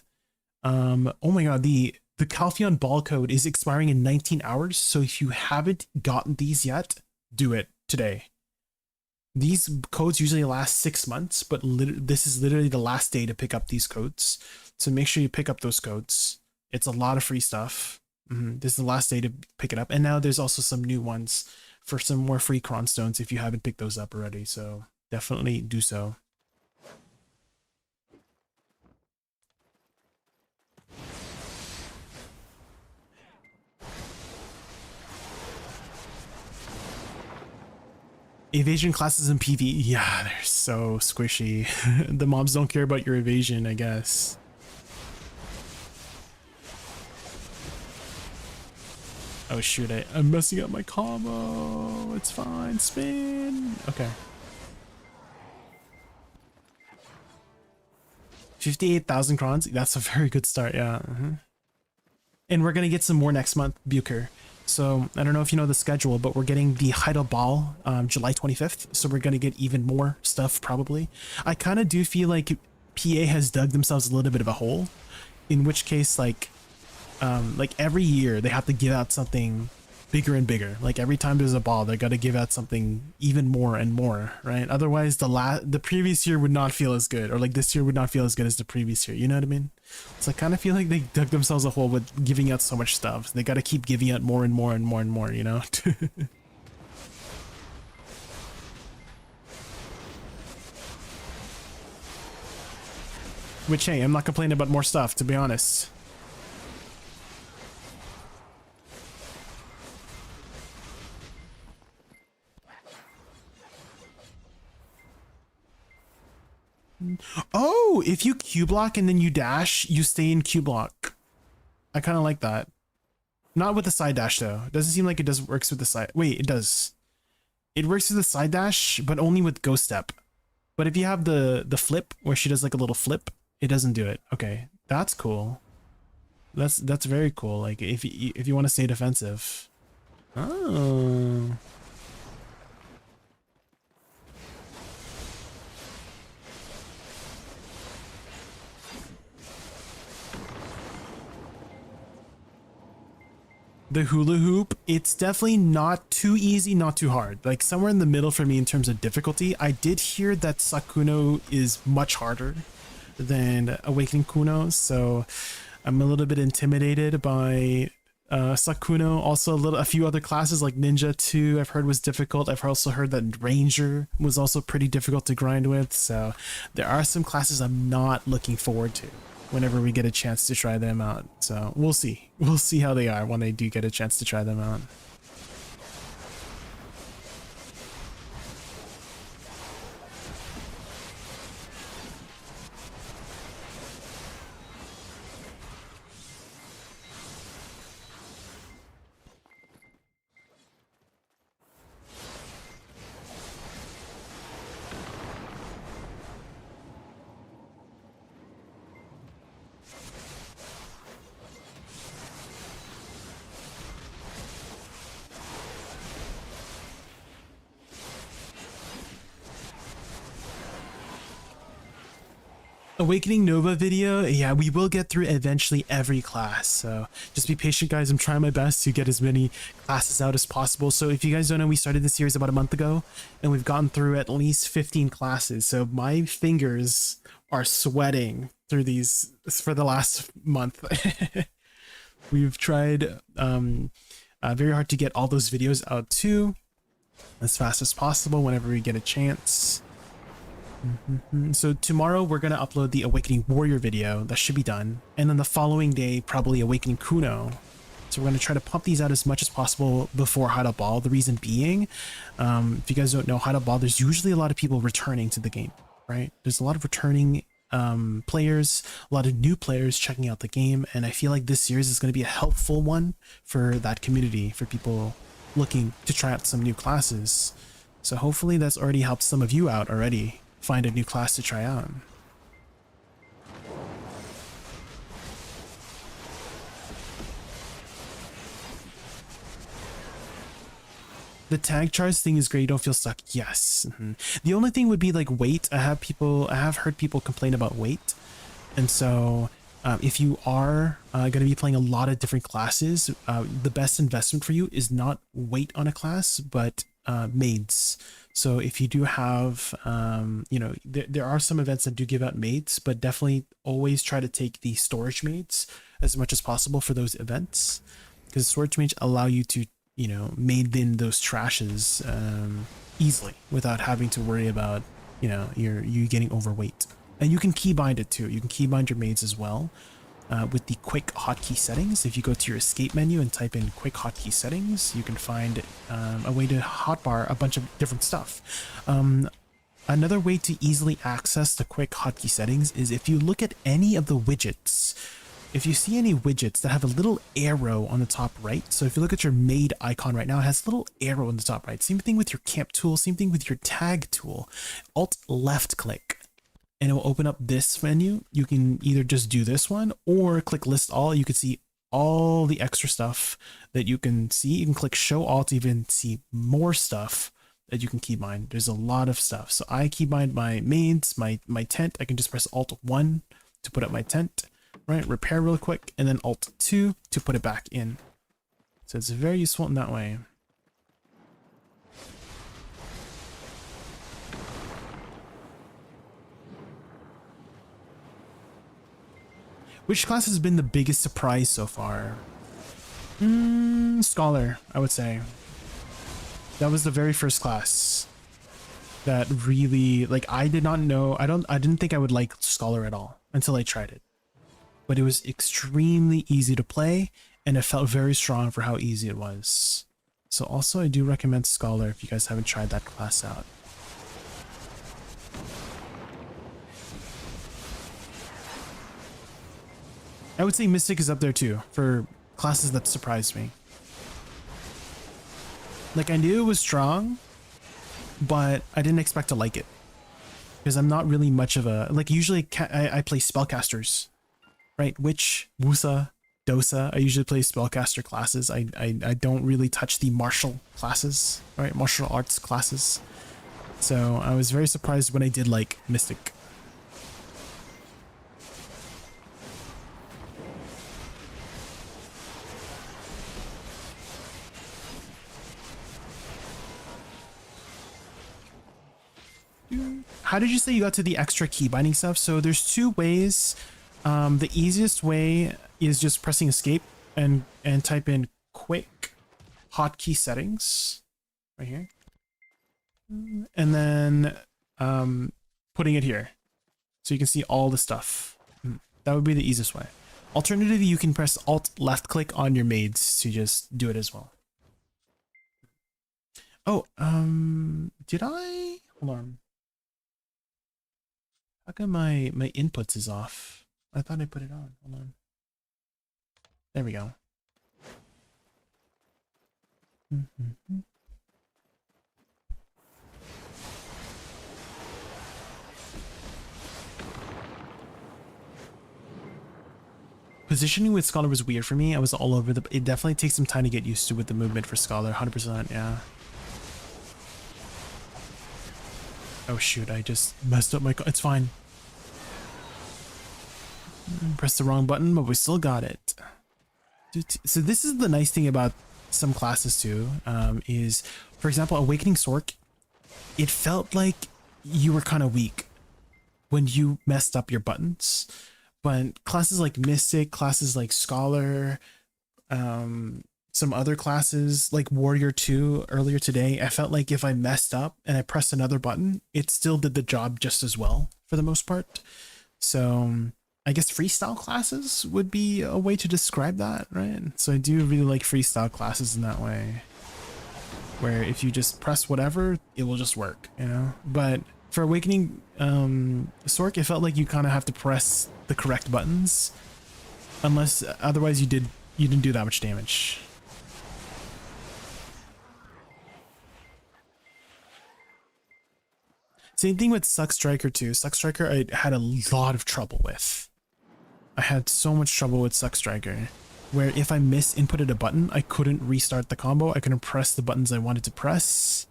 Oh my god, the Calpheon ball code is expiring in 19 hours, so if you haven't gotten these yet, do it today. These codes usually last 6 months, but this is literally the last day to pick up these codes. So make sure you pick up those codes. It's a lot of free stuff. This is the last day to pick it up. And now there's also some new ones for some more free cron stones if you haven't picked those up already. So definitely do so. Evasion classes in PV, yeah, they're so squishy. The mobs don't care about your evasion, I guess. Oh shoot, I'm messing up my combo. It's fine, spin. Okay. 58,000 crons, that's a very good start, yeah. And we're gonna get some more next month, Buker. So I don't know if you know the schedule, but we're getting the Heidel Ball July 25th. So we're going to get even more stuff probably. I kind of do feel like PA has dug themselves a little bit of a hole, in which case like every year they have to give out something bigger and bigger. Like every time there's a ball, they got to give out something even more and more, right? Otherwise the previous year would not feel as good, or like this year would not feel as good as the previous year. You know what I mean? So I kind of feel like they dug themselves a hole with giving out so much stuff. They got to keep giving out more and more and more and more, you know? Which, hey, I'm not complaining about more stuff, to be honest. Oh, if you Q block and then you dash, you stay in Q block. I kind of like that. Not with the side dash though. It doesn't seem like it works with the side. Wait, it does. It works with the side dash, but only with Ghost Step. But if you have the flip where she does like a little flip, it doesn't do it. Okay, that's cool. That's very cool. Like if you want to stay defensive. Oh. the hula hoop, it's definitely not too easy, not too hard. Like somewhere in the middle for me in terms of difficulty. I did hear that Sakuno is much harder than Awakening Kuno, so I'm a little bit intimidated by Sakuno. Also a few other classes like Ninja 2 I've heard was difficult. I've also heard that Ranger was also pretty difficult to grind with, so there are some classes I'm not looking forward to whenever we get a chance to try them out. So we'll see how they are when I do get a chance to try them out. Awakening Nova video, yeah, we will get through eventually every class, so just be patient, guys. I'm trying my best to get as many classes out as possible. So if you guys don't know, we started this series about a month ago and we've gone through at least 15 classes, so my fingers are sweating through these for the last month. We've tried very hard to get all those videos out too as fast as possible whenever we get a chance. So tomorrow we're going to upload the Awakening Warrior video. That should be done. And then the following day, probably Awakening Kuno. So we're going to try to pump these out as much as possible before Hideout Ball. The reason being, if you guys don't know, Hideout Ball, there's usually a lot of people returning to the game, right? There's a lot of returning players, a lot of new players checking out the game. And I feel like this series is going to be a helpful one for that community, for people looking to try out some new classes. So hopefully that's already helped some of you out already. Find a new class to try out. The tag charge thing is great. You don't feel stuck. Yes. The only thing would be like weight. I have heard people complain about weight, and so if you are going to be playing a lot of different classes, the best investment for you is not weight on a class, but maids. So if you do have, you know, there are some events that do give out maids, but definitely always try to take the storage maids as much as possible for those events, because storage maids allow you to, you know, maid in those trashes easily without having to worry about, you know, you getting overweight. And you can keybind it too. You can keybind your maids as well. With the quick hotkey settings. If you go to your escape menu and type in quick hotkey settings, you can find a way to hotbar a bunch of different stuff. Another way to easily access the quick hotkey settings is if you look at any of the widgets. If you see any widgets that have a little arrow on the top right, so if you look at your maid icon right now, it has a little arrow on the top right. Same thing with your camp tool, same thing with your tag tool. Alt left click. And it will open up this menu. You can either just do this one or click list all. You can see all the extra stuff that you can see. You can click show all to even see more stuff that you can keybind. There's a lot of stuff. So I keybind my maids, my tent. I can just press Alt 1 to put up my tent, right? Repair real quick, and then Alt 2 to put it back in. So it's very useful in that way. Which class has been the biggest surprise so far? Scholar, I would say. That was the very first class that really, like, I did not know, I didn't think I would like Scholar at all until I tried it. But it was extremely easy to play, and it felt very strong for how easy it was. So also I do recommend Scholar if you guys haven't tried that class out. I would say Mystic is up there too for classes that surprised me. Like, I knew it was strong, but I didn't expect to like it because I'm not really much of a, like, usually I play spellcasters, right? Witch, Wusa, Dosa. I usually play spellcaster classes. I don't really touch the martial classes, right? Martial arts classes. So I was very surprised when I did like Mystic. how did you say you got to the extra key binding stuff? So there's two ways. The easiest way is just pressing escape and type in quick hotkey settings right here. And then putting it here. So you can see all the stuff. That would be the easiest way. Alternatively, you can press Alt left click on your maids to just do it as well. Oh, did I? Hold on. How come my inputs is off? I thought I put it on. Hold on. There we go. Positioning with Scholar was weird for me. I was all over the... It definitely takes some time to get used to with the movement for Scholar. 100%, yeah. Oh shoot, I just messed up my... It's fine. Pressed the wrong button, but we still got it. So this is the nice thing about some classes too, is, for example, Awakening Sork, it felt like you were kind of weak when you messed up your buttons. But classes like Mystic, classes like Scholar, some other classes like Warrior 2 earlier today, I felt like if I messed up and I pressed another button, it still did the job just as well for the most part. So I guess freestyle classes would be a way to describe that, right? So I do really like freestyle classes in that way, where if you just press whatever, it will just work, you know? But for Awakening Sork, it felt like you kind of have to press the correct buttons, unless otherwise you didn't do that much damage. Same thing with Suck Striker too. Suck Striker I had a lot of trouble with. I had so much trouble with Suck Striker, where if I misinputted a button, I couldn't restart the combo. I couldn't press the buttons I wanted to press.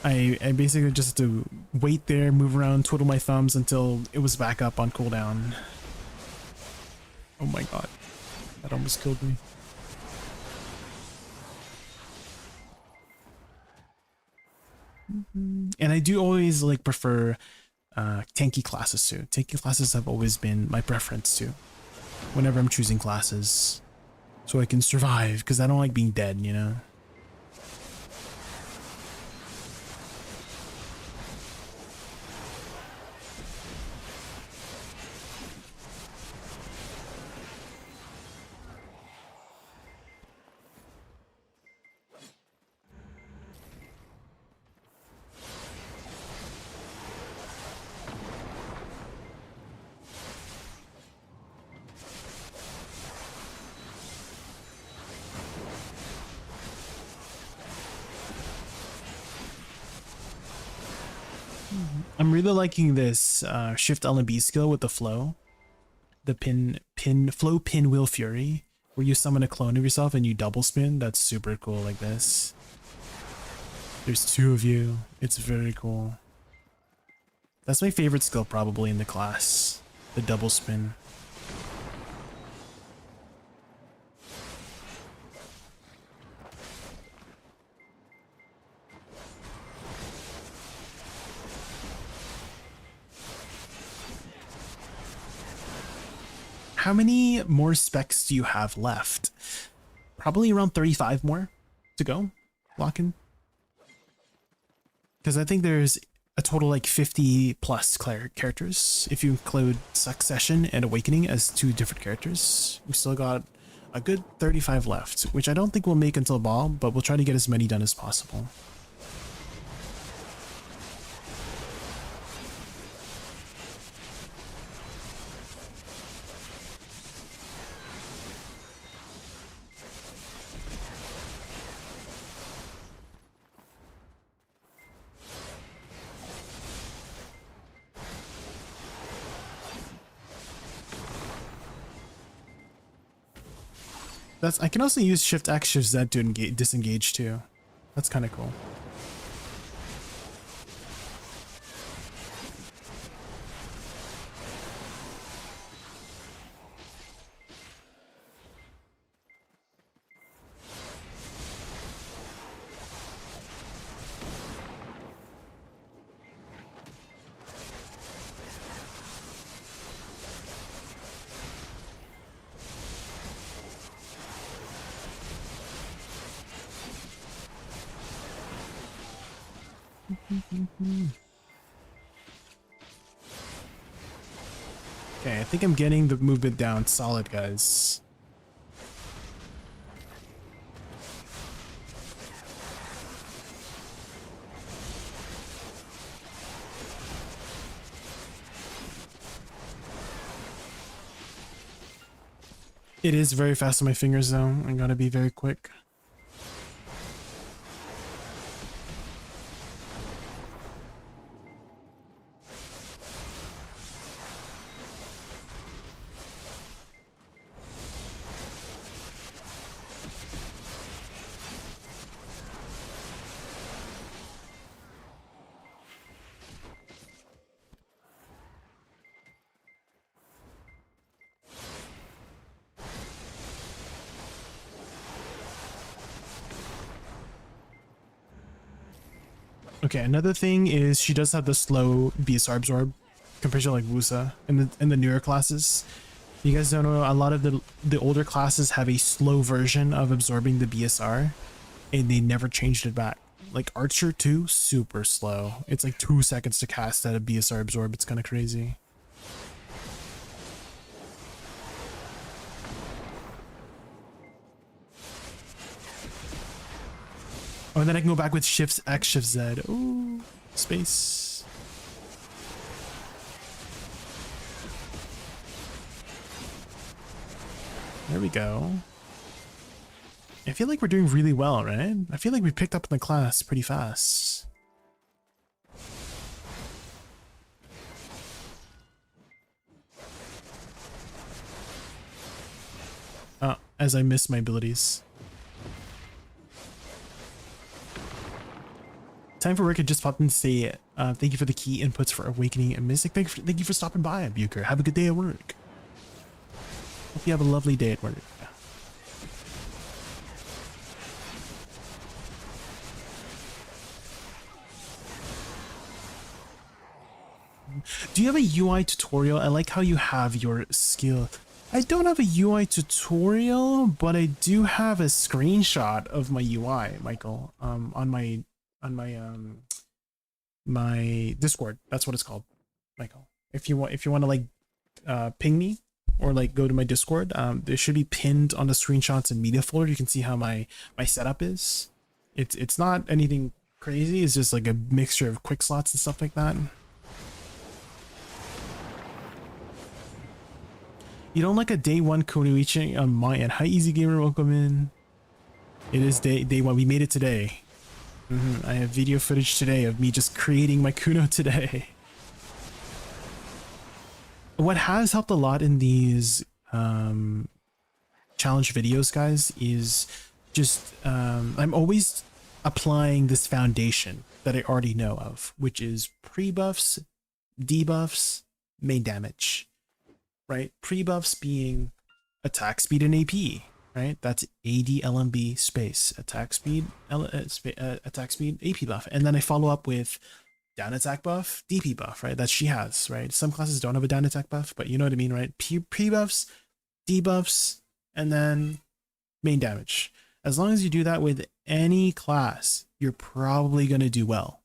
I basically just had to wait there, move around, twiddle my thumbs until it was back up on cooldown. Oh my god. That almost killed me. And I do always like prefer tanky classes too. Tanky classes have always been my preference too, whenever I'm choosing classes, so I can survive, because I don't like being dead, you know? I'm really liking this Shift LB skill with the flow. The flow pin wheel fury, where you summon a clone of yourself and you double spin. That's super cool like this. There's two of you. It's very cool. That's my favorite skill probably in the class. The double spin. How many more specs do you have left? Probably around 35 more to go, lock in. Because I think there's a total like 50 plus characters. If you include Succession and Awakening as two different characters, we still got a good 35 left, which I don't think we'll make until Ball, but we'll try to get as many done as possible. I can also use Shift X, Shift Z to disengage too. That's kind of cool. Okay, I think I'm getting the movement down solid, guys. It is very fast on my fingers though. I gotta be very quick. Okay, another thing is she does have the slow BSR absorb compared to like Wusa in the newer classes. You guys don't know, a lot of the older classes have a slow version of absorbing the BSR and they never changed it back. Like Archer 2, super slow. It's like 2 seconds to cast at a BSR absorb. It's kind of crazy. Oh, and then I can go back with Shift X, Shift Z. Ooh, space. There we go. I feel like we're doing really well, right? I feel like we picked up in the class pretty fast. As I miss my abilities. Time for work. I just popped in to say thank you for the key inputs for Awakening and Mystic. Thank you for stopping by, Bucher. Have a good day at work. Hope you have a lovely day at work. Do you have a UI tutorial? I like how you have your skill. I don't have a UI tutorial, but I do have a screenshot of my UI, Michael, on my my Discord. That's what it's called, Michael. If you want to like ping me or like go to my Discord, there should be pinned on the screenshots and media folder. You can see how my setup is. It's not anything crazy. It's just like a mixture of quick slots and stuff like that. You don't like a day one Kunoichi on my end. Hi, Easy Gamer, welcome in. It is day one. We made it today. I have video footage today of me just creating my Kuno today. What has helped a lot in these challenge videos, guys, is just I'm always applying this foundation that I already know of, which is pre-buffs, debuffs, main damage. Right? Pre-buffs being attack speed and AP, right? That's ADLMB space attack speed, attack speed, AP buff, and then I follow up with down attack buff, DP buff, right? That she has, right? Some classes don't have a down attack buff, but you know what I mean, right? Pre-buffs, debuffs, and then main damage. As long as you do that with any class, you're probably gonna do well.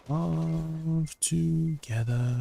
Love together.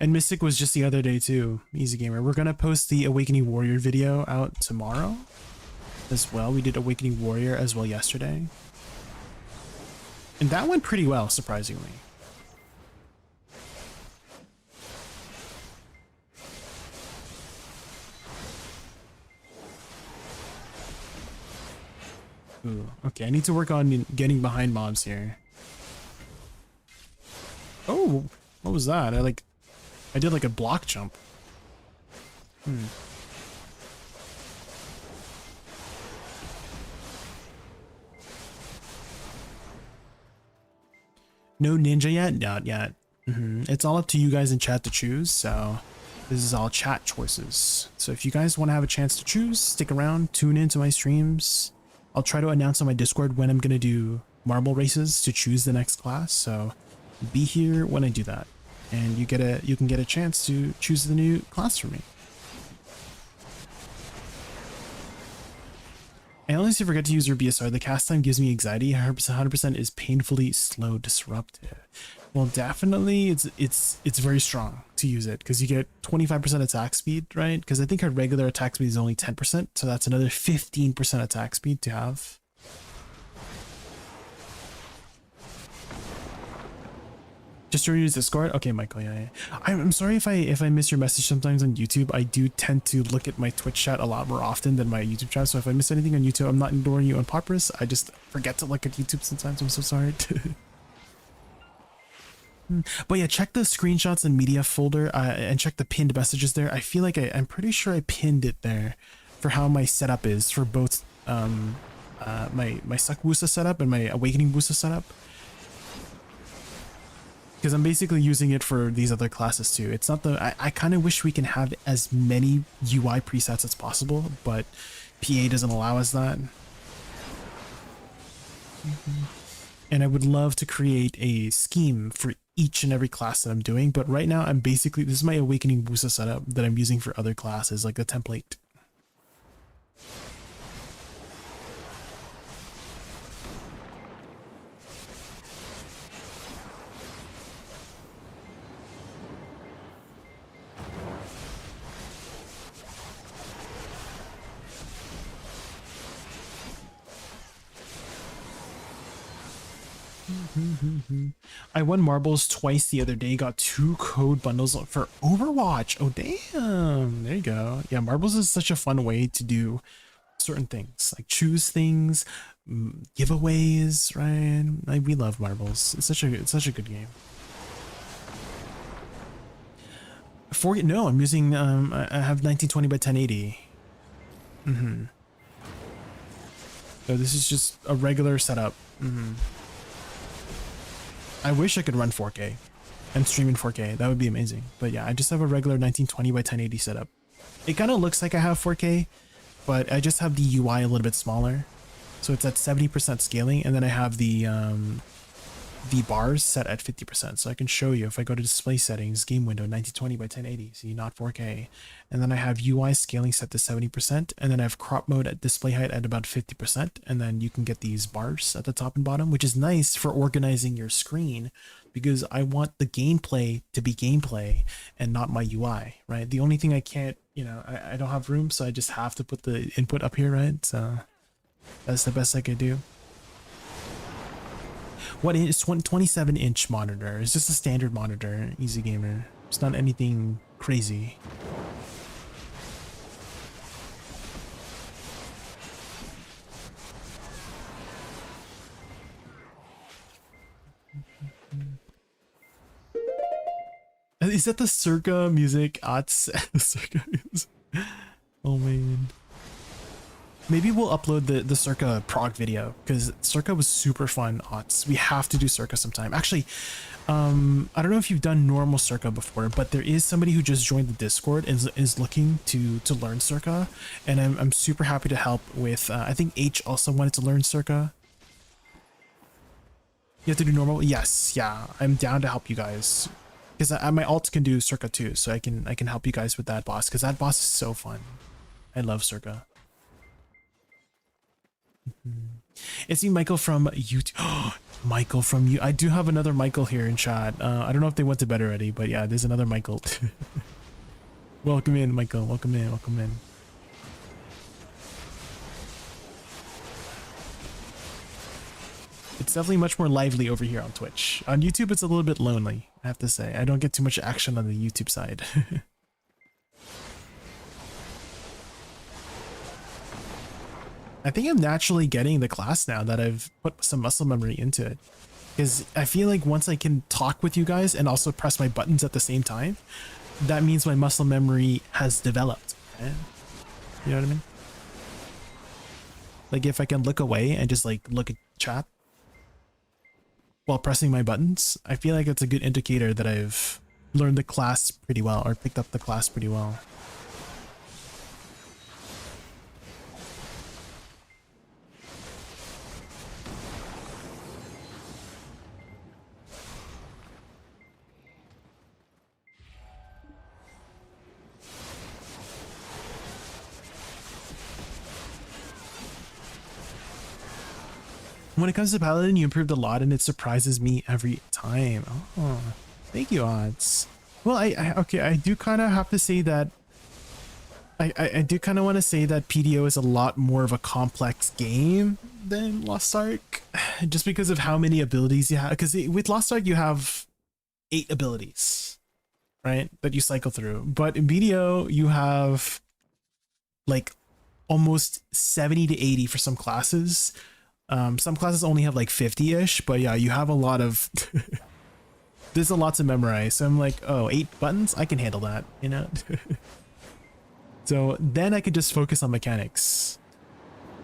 And Mystic was just the other day too, Easy Gamer. We're gonna post the Awakening Warrior video out tomorrow as well. We did Awakening Warrior as well yesterday. And that went pretty well, surprisingly. Ooh, okay, I need to work on getting behind mobs here. Oh, what was that? I did like a block jump. No ninja yet? Not yet. It's all up to you guys in chat to choose, so this is all chat choices. So if you guys want to have a chance to choose, stick around, tune into my streams. I'll try to announce on my Discord when I'm going to do marble races to choose the next class, so be here when I do that. And you can get a chance to choose the new class for me. I honestly forget to use your BSR. The cast time gives me anxiety. 100% is painfully slow disrupted. Well, definitely it's very strong to use it because you get 25% attack speed, right? Because I think our regular attack speed is only 10%, so that's another 15% attack speed to have. Just to use Discord? Okay, Michael, yeah. I'm sorry if I miss your message sometimes on YouTube. I do tend to look at my Twitch chat a lot more often than my YouTube chat, so if I miss anything on YouTube, I'm not ignoring you on purpose. I just forget to look at YouTube sometimes. I'm so sorry. But yeah, check the screenshots and media folder and check the pinned messages there. I feel like I'm pretty sure I pinned it there for how my setup is for both my Suck Wusa setup and my Awakening Wusa setup. Because I'm basically using it for these other classes too. It's not I kind of wish we can have as many UI presets as possible, but PA doesn't allow us that. And I would love to create a scheme for each and every class that I'm doing, but right now this is my Awakening Wusa setup that I'm using for other classes, like the template. I won marbles twice the other day, got 2 code bundles for Overwatch. Oh damn, there you go. Yeah, marbles is such a fun way to do certain things, like choose things, giveaways, right? We love marbles. It's such a good game. No, I'm using I have 1920 by 1080. So this is just a regular setup. I wish I could run 4K and stream in 4K. That would be amazing. But yeah, I just have a regular 1920 by 1080 setup. It kind of looks like I have 4K, but I just have the UI a little bit smaller. So it's at 70% scaling, and then I have the bars set at 50%. So I can show you if I go to display settings, game window, 1920 by 1080, see, not 4K. And then I have UI scaling set to 70%, and then I have crop mode at display height at about 50%. And then you can get these bars at the top and bottom, which is nice for organizing your screen because I want the gameplay to be gameplay and not my UI, right? The only thing I can't, I don't have room, so I just have to put the input up here, right? So that's the best I could do. What is 27-inch monitor? It's just a standard monitor, easy gamer. It's not anything crazy. Is that the Circa music? Circa music. Oh man. Maybe we'll upload the Circa prog video because Circa was super fun. We have to do Circa sometime. Actually, I don't know if you've done normal Circa before, but there is somebody who just joined the Discord and is looking to learn Circa, and I'm super happy to help with. I think H also wanted to learn Circa. You have to do normal. Yes, yeah, I'm down to help you guys because my alt can do Circa too, so I can help you guys with that boss because that boss is so fun. I love Circa. It's me, Michael from YouTube. Michael from you. I do have another Michael here in chat. I don't know if they went to bed already, but yeah, there's another Michael. Welcome in, Michael. Welcome in. Welcome in. It's definitely much more lively over here on Twitch. On YouTube, it's a little bit lonely, I have to say. I don't get too much action on the YouTube side. I think I'm naturally getting the class now that I've put some muscle memory into it. Because I feel like once I can talk with you guys and also press my buttons at the same time, that means my muscle memory has developed. Right? You know what I mean? Like if I can look away and just like look at chat while pressing my buttons, I feel like it's a good indicator that I've learned the class pretty well or picked up the class pretty well. When it comes to Paladin, you improved a lot and it surprises me every time. Oh, thank you, Odds. Well, okay, I do kind of have to say that I do kind of want to say that PDO is a lot more of a complex game than Lost Ark, just because of how many abilities you have. Because with Lost Ark, you have 8 abilities, right, that you cycle through. But in PDO, you have like almost 70 to 80 for some classes. Some classes only have like 50-ish, but yeah, you have a lot of there's a lot to memorize. So I'm like, oh, 8 buttons, I can handle that, you know. So then I could just focus on mechanics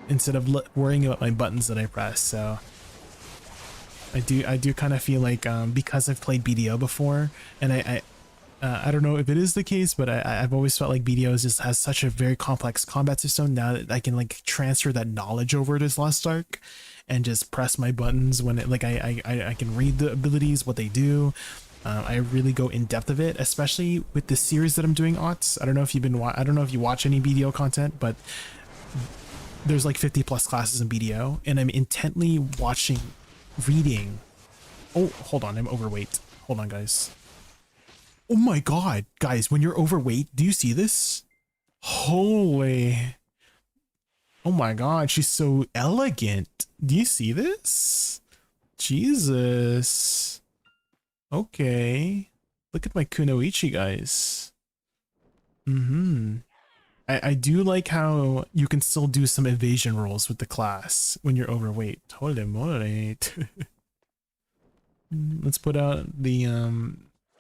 instead of worrying about my buttons that I press. So I do kind of feel like because I've played BDO before, and I don't know if it is the case, but I've always felt like BDO just has such a very complex combat system. Now that I can like transfer that knowledge over to Lost Ark and just press my buttons when it, like I can read the abilities, what they do. I really go in depth of it, especially with the series that I'm doing. Ots, I don't know if you've been I don't know if you watch any BDO content, but there's like 50 plus classes in BDO, and I'm intently reading. Oh, hold on, I'm overweight. Hold on, guys. Oh my god, guys, when you're overweight, do you see this? Holy. Oh my god, she's so elegant. Do you see this? Jesus. Okay. Look at my kunoichi, guys. I do like how you can still do some evasion rolls with the class when you're overweight. Holy moly. Let's put out the,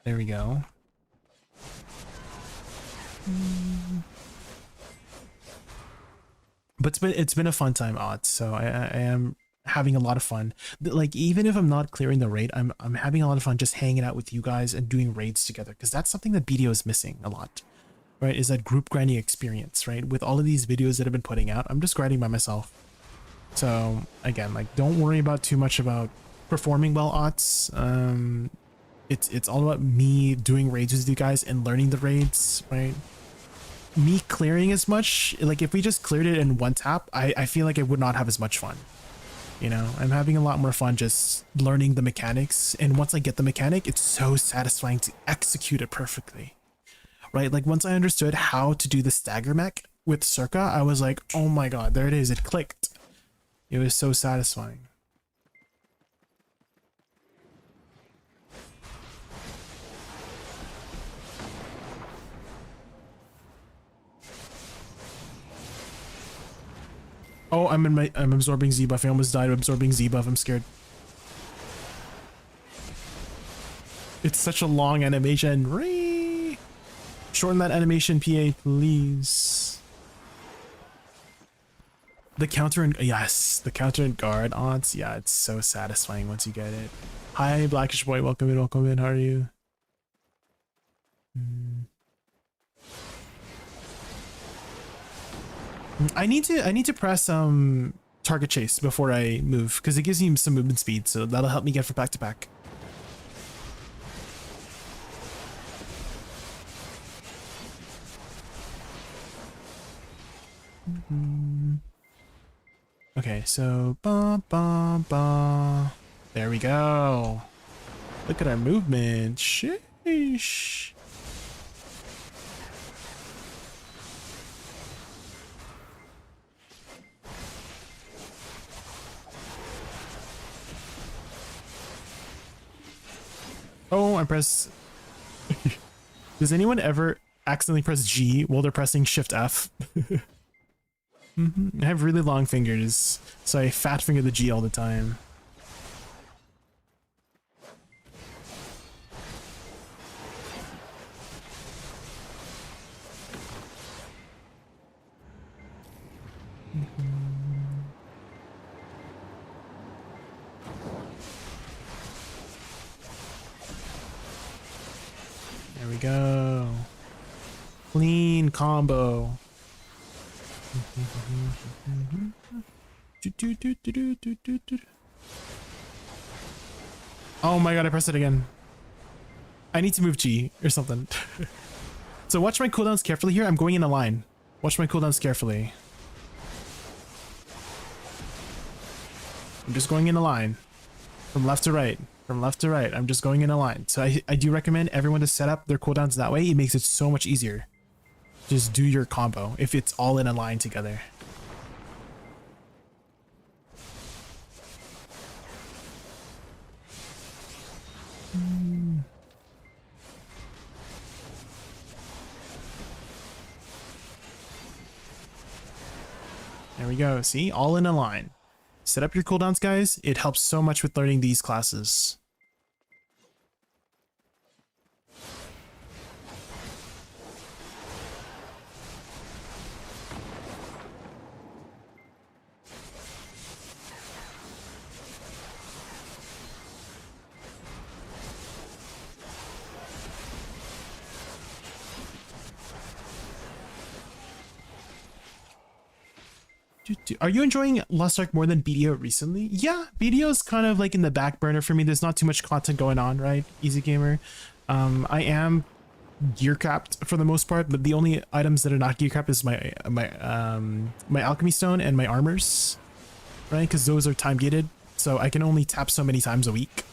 there we go. But it's been a fun time, Odds, so I am having a lot of fun. Like, even if I'm not clearing the raid, I'm having a lot of fun just hanging out with you guys and doing raids together, because that's something that BDO is missing a lot, right? Is that group grinding experience, right? With all of these videos that I've been putting out, I'm just grinding by myself. So again, like, don't worry about too much about performing well, Odds. It's all about me doing raids with you guys and learning the raids, right? Me clearing as much, like if we just cleared it in one tap, I feel like I would not have as much fun. You know, I'm having a lot more fun just learning the mechanics, and once I get the mechanic, it's so satisfying to execute it perfectly, right? Like once I understood how to do the stagger mech with Circa, I was like, oh my god, there it is, it clicked. It was so satisfying. Oh, I'm absorbing Z buff. I almost died absorbing Z buff. I'm scared. It's such a long animation. Shorten that animation, PA, please. The counter and yes, the counter and guard odds. Yeah, it's so satisfying once you get it. Hi, Blackish Boy. Welcome in. Welcome in. How are you? I need to press target chase before I move, because it gives me some movement speed, so that'll help me get from back to back. Okay, so there we go. Look at our movement. Sheesh. Oh, I press. Does anyone ever accidentally press G while they're pressing Shift F? I have really long fingers, so I fat finger the G all the time. There we go. Clean combo. Oh my god, I pressed it again. I need to move G or something. So watch my cooldowns carefully here. I'm going in a line. Watch my cooldowns carefully. I'm just going in a line. From left to right. From left to right. I'm just going in a line. So I do recommend everyone to set up their cooldowns that way. It makes it so much easier. Just do your combo if it's all in a line together. There we go. See, all in a line. Set up your cooldowns, guys. It helps so much with learning these classes. Are you enjoying Lost Ark more than BDO recently? Yeah, BDO is kind of like in the back burner for me. There's not too much content going on, right? Easy Gamer. I am gear capped for the most part, but the only items that are not gear capped is my alchemy stone and my armors, right? Because those are time gated, so I can only tap so many times a week.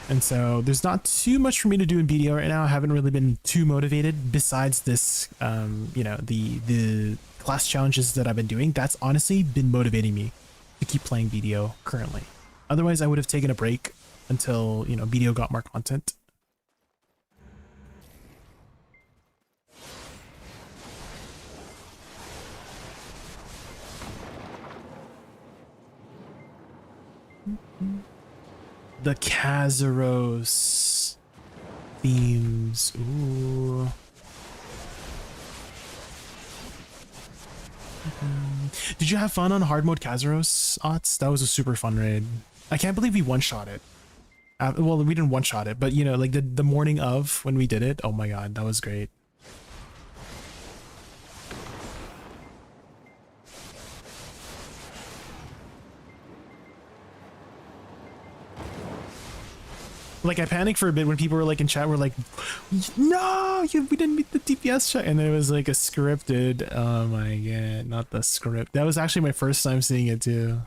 And so there's not too much for me to do in BDO right now. I haven't really been too motivated besides this, you know, the class challenges that I've been doing. That's honestly been motivating me to keep playing BDO currently. Otherwise, I would have taken a break until, you know, BDO got more content. The Kazaros themes. Ooh. Did you have fun on hard mode Kazaros, Otts? That was a super fun raid. I can't believe we one-shot it. Well, we didn't one-shot it, but you know, like the morning of when we did it. Oh my god, that was great. Like I panicked for a bit when people were like in chat were like, no, we didn't meet the DPS check, and it was like a scripted. Oh my god, not the script. That was actually my first time seeing it too.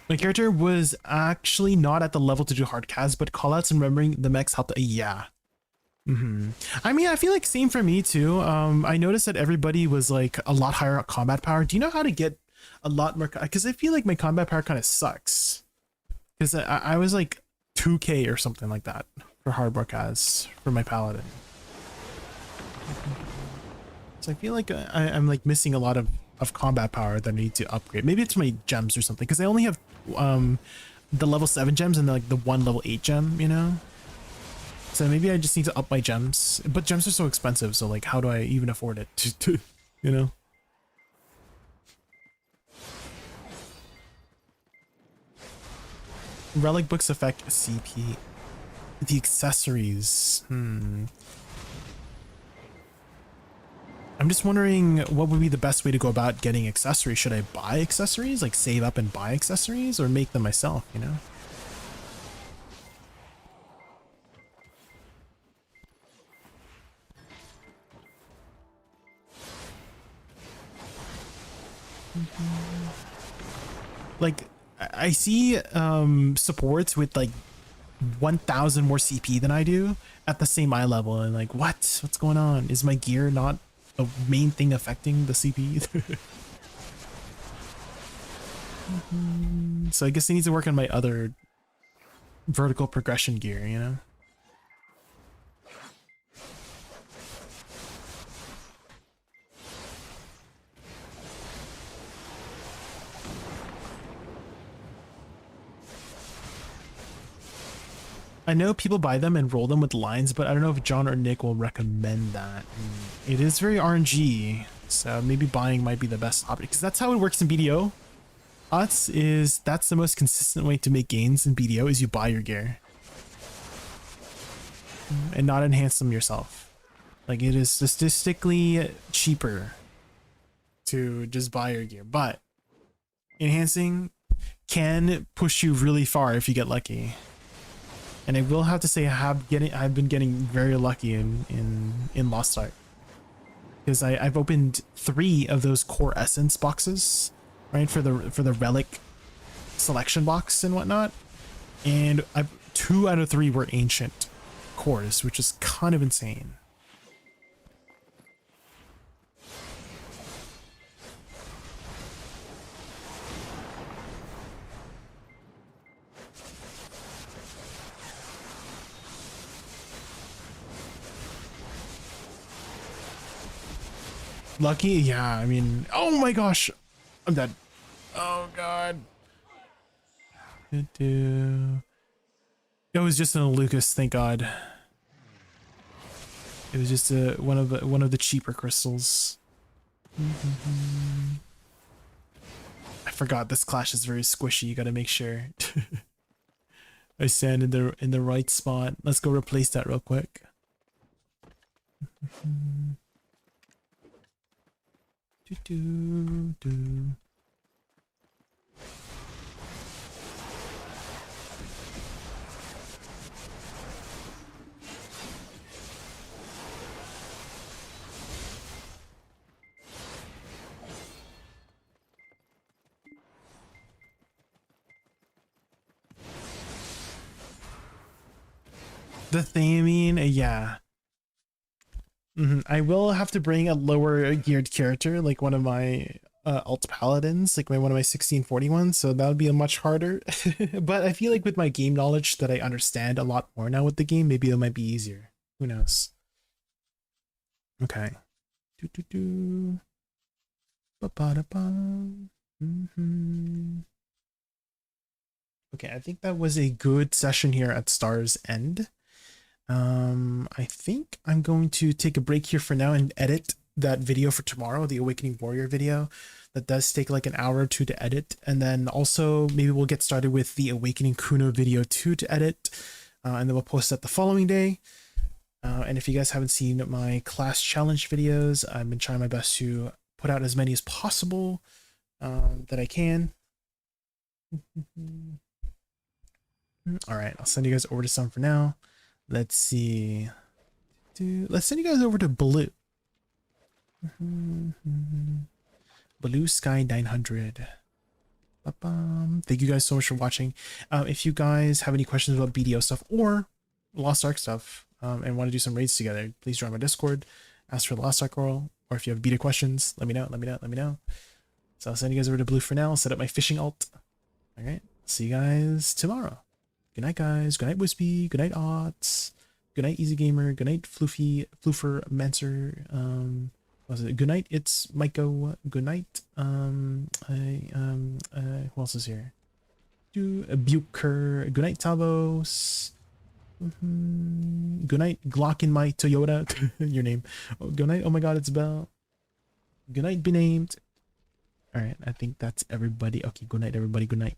My character was actually not at the level to do hard cas, but callouts and remembering the mechs helped. Yeah. I mean, I feel like same for me too. I noticed that everybody was like a lot higher combat power. Do you know how to get a lot more? Because I feel like my combat power kind of sucks. Because I was like 2k or something like that for hard cas for my paladin. So I feel like I'm like missing a lot of combat power that I need to upgrade. Maybe it's my gems or something, because I only have the level 7 gems and like the one level 8 gem, you know? So maybe I just need to up my gems, but gems are so expensive, so like how do I even afford it to you know? Relic books affect CP. The accessories. I'm just wondering what would be the best way to go about getting accessories. Should I buy accessories, like save up and buy accessories, or make them myself, you know? Like I see supports with like 1,000 more CP than I do at the same eye level, and like, what's going on? Is my gear not a main thing affecting the CP? So I guess I need to work on my other vertical progression gear, you know? I know people buy them and roll them with lines, but I don't know if John or Nick will recommend that. It is very RNG, so maybe buying might be the best option, because that's how it works in BDO. That's the most consistent way to make gains in BDO, is you buy your gear and not enhance them yourself. Like, it is statistically cheaper to just buy your gear, but enhancing can push you really far if you get lucky. And I will have to say I've been getting very lucky in Lost Ark, because I've opened 3 of those core essence boxes, right, for the relic selection box and whatnot, and 2 out of 3 were ancient cores, which is kind of insane. Lucky? Yeah, I mean, oh my gosh, I'm dead. Oh god. It was just an Lucas, thank god. It was just one of the cheaper crystals. I forgot this clash is very squishy. You gotta make sure I stand in the right spot. Let's go replace that real quick. The theming, yeah. I will have to bring a lower geared character, like one of my alt paladins, like one of my 1641, so that would be a much harder. But I feel like with my game knowledge that I understand a lot more now with the game, maybe it might be easier. Who knows? Okay. Okay, I think that was a good session here at Star's End. I think I'm going to take a break here for now and edit that video for tomorrow, the Awakening Warrior video. That does take like an hour or 2 to edit, and then also maybe we'll get started with the Awakening Kuno video too to edit, and then we'll post that the following day. And if you guys haven't seen my class challenge videos, I've been trying my best to put out as many as possible that I can. All right, I'll send you guys over to some for now. Let's see. Let's send you guys over to Blue. Blue Sky 900. Thank you guys so much for watching. If you guys have any questions about BDO stuff or Lost Ark stuff, and want to do some raids together, please join my Discord. Ask for the Lost Ark Oral, or if you have beta questions, let me know. So I'll send you guys over to Blue for now. I'll set up my fishing alt. All right. See you guys tomorrow. Good night, guys. Good night, Wispy. Good night, Otts. Good night, Easy Gamer. Good night, Floofer, Mancer. What was it? Good night, it's Maiko. Good night. Who else is here? Buker. Good night, Tavos. Good night, Glock in my Toyota. Your name. Oh, good night. Oh my god, it's Belle. Good night, Benamed. All right, I think that's everybody. Okay, good night, everybody. Good night.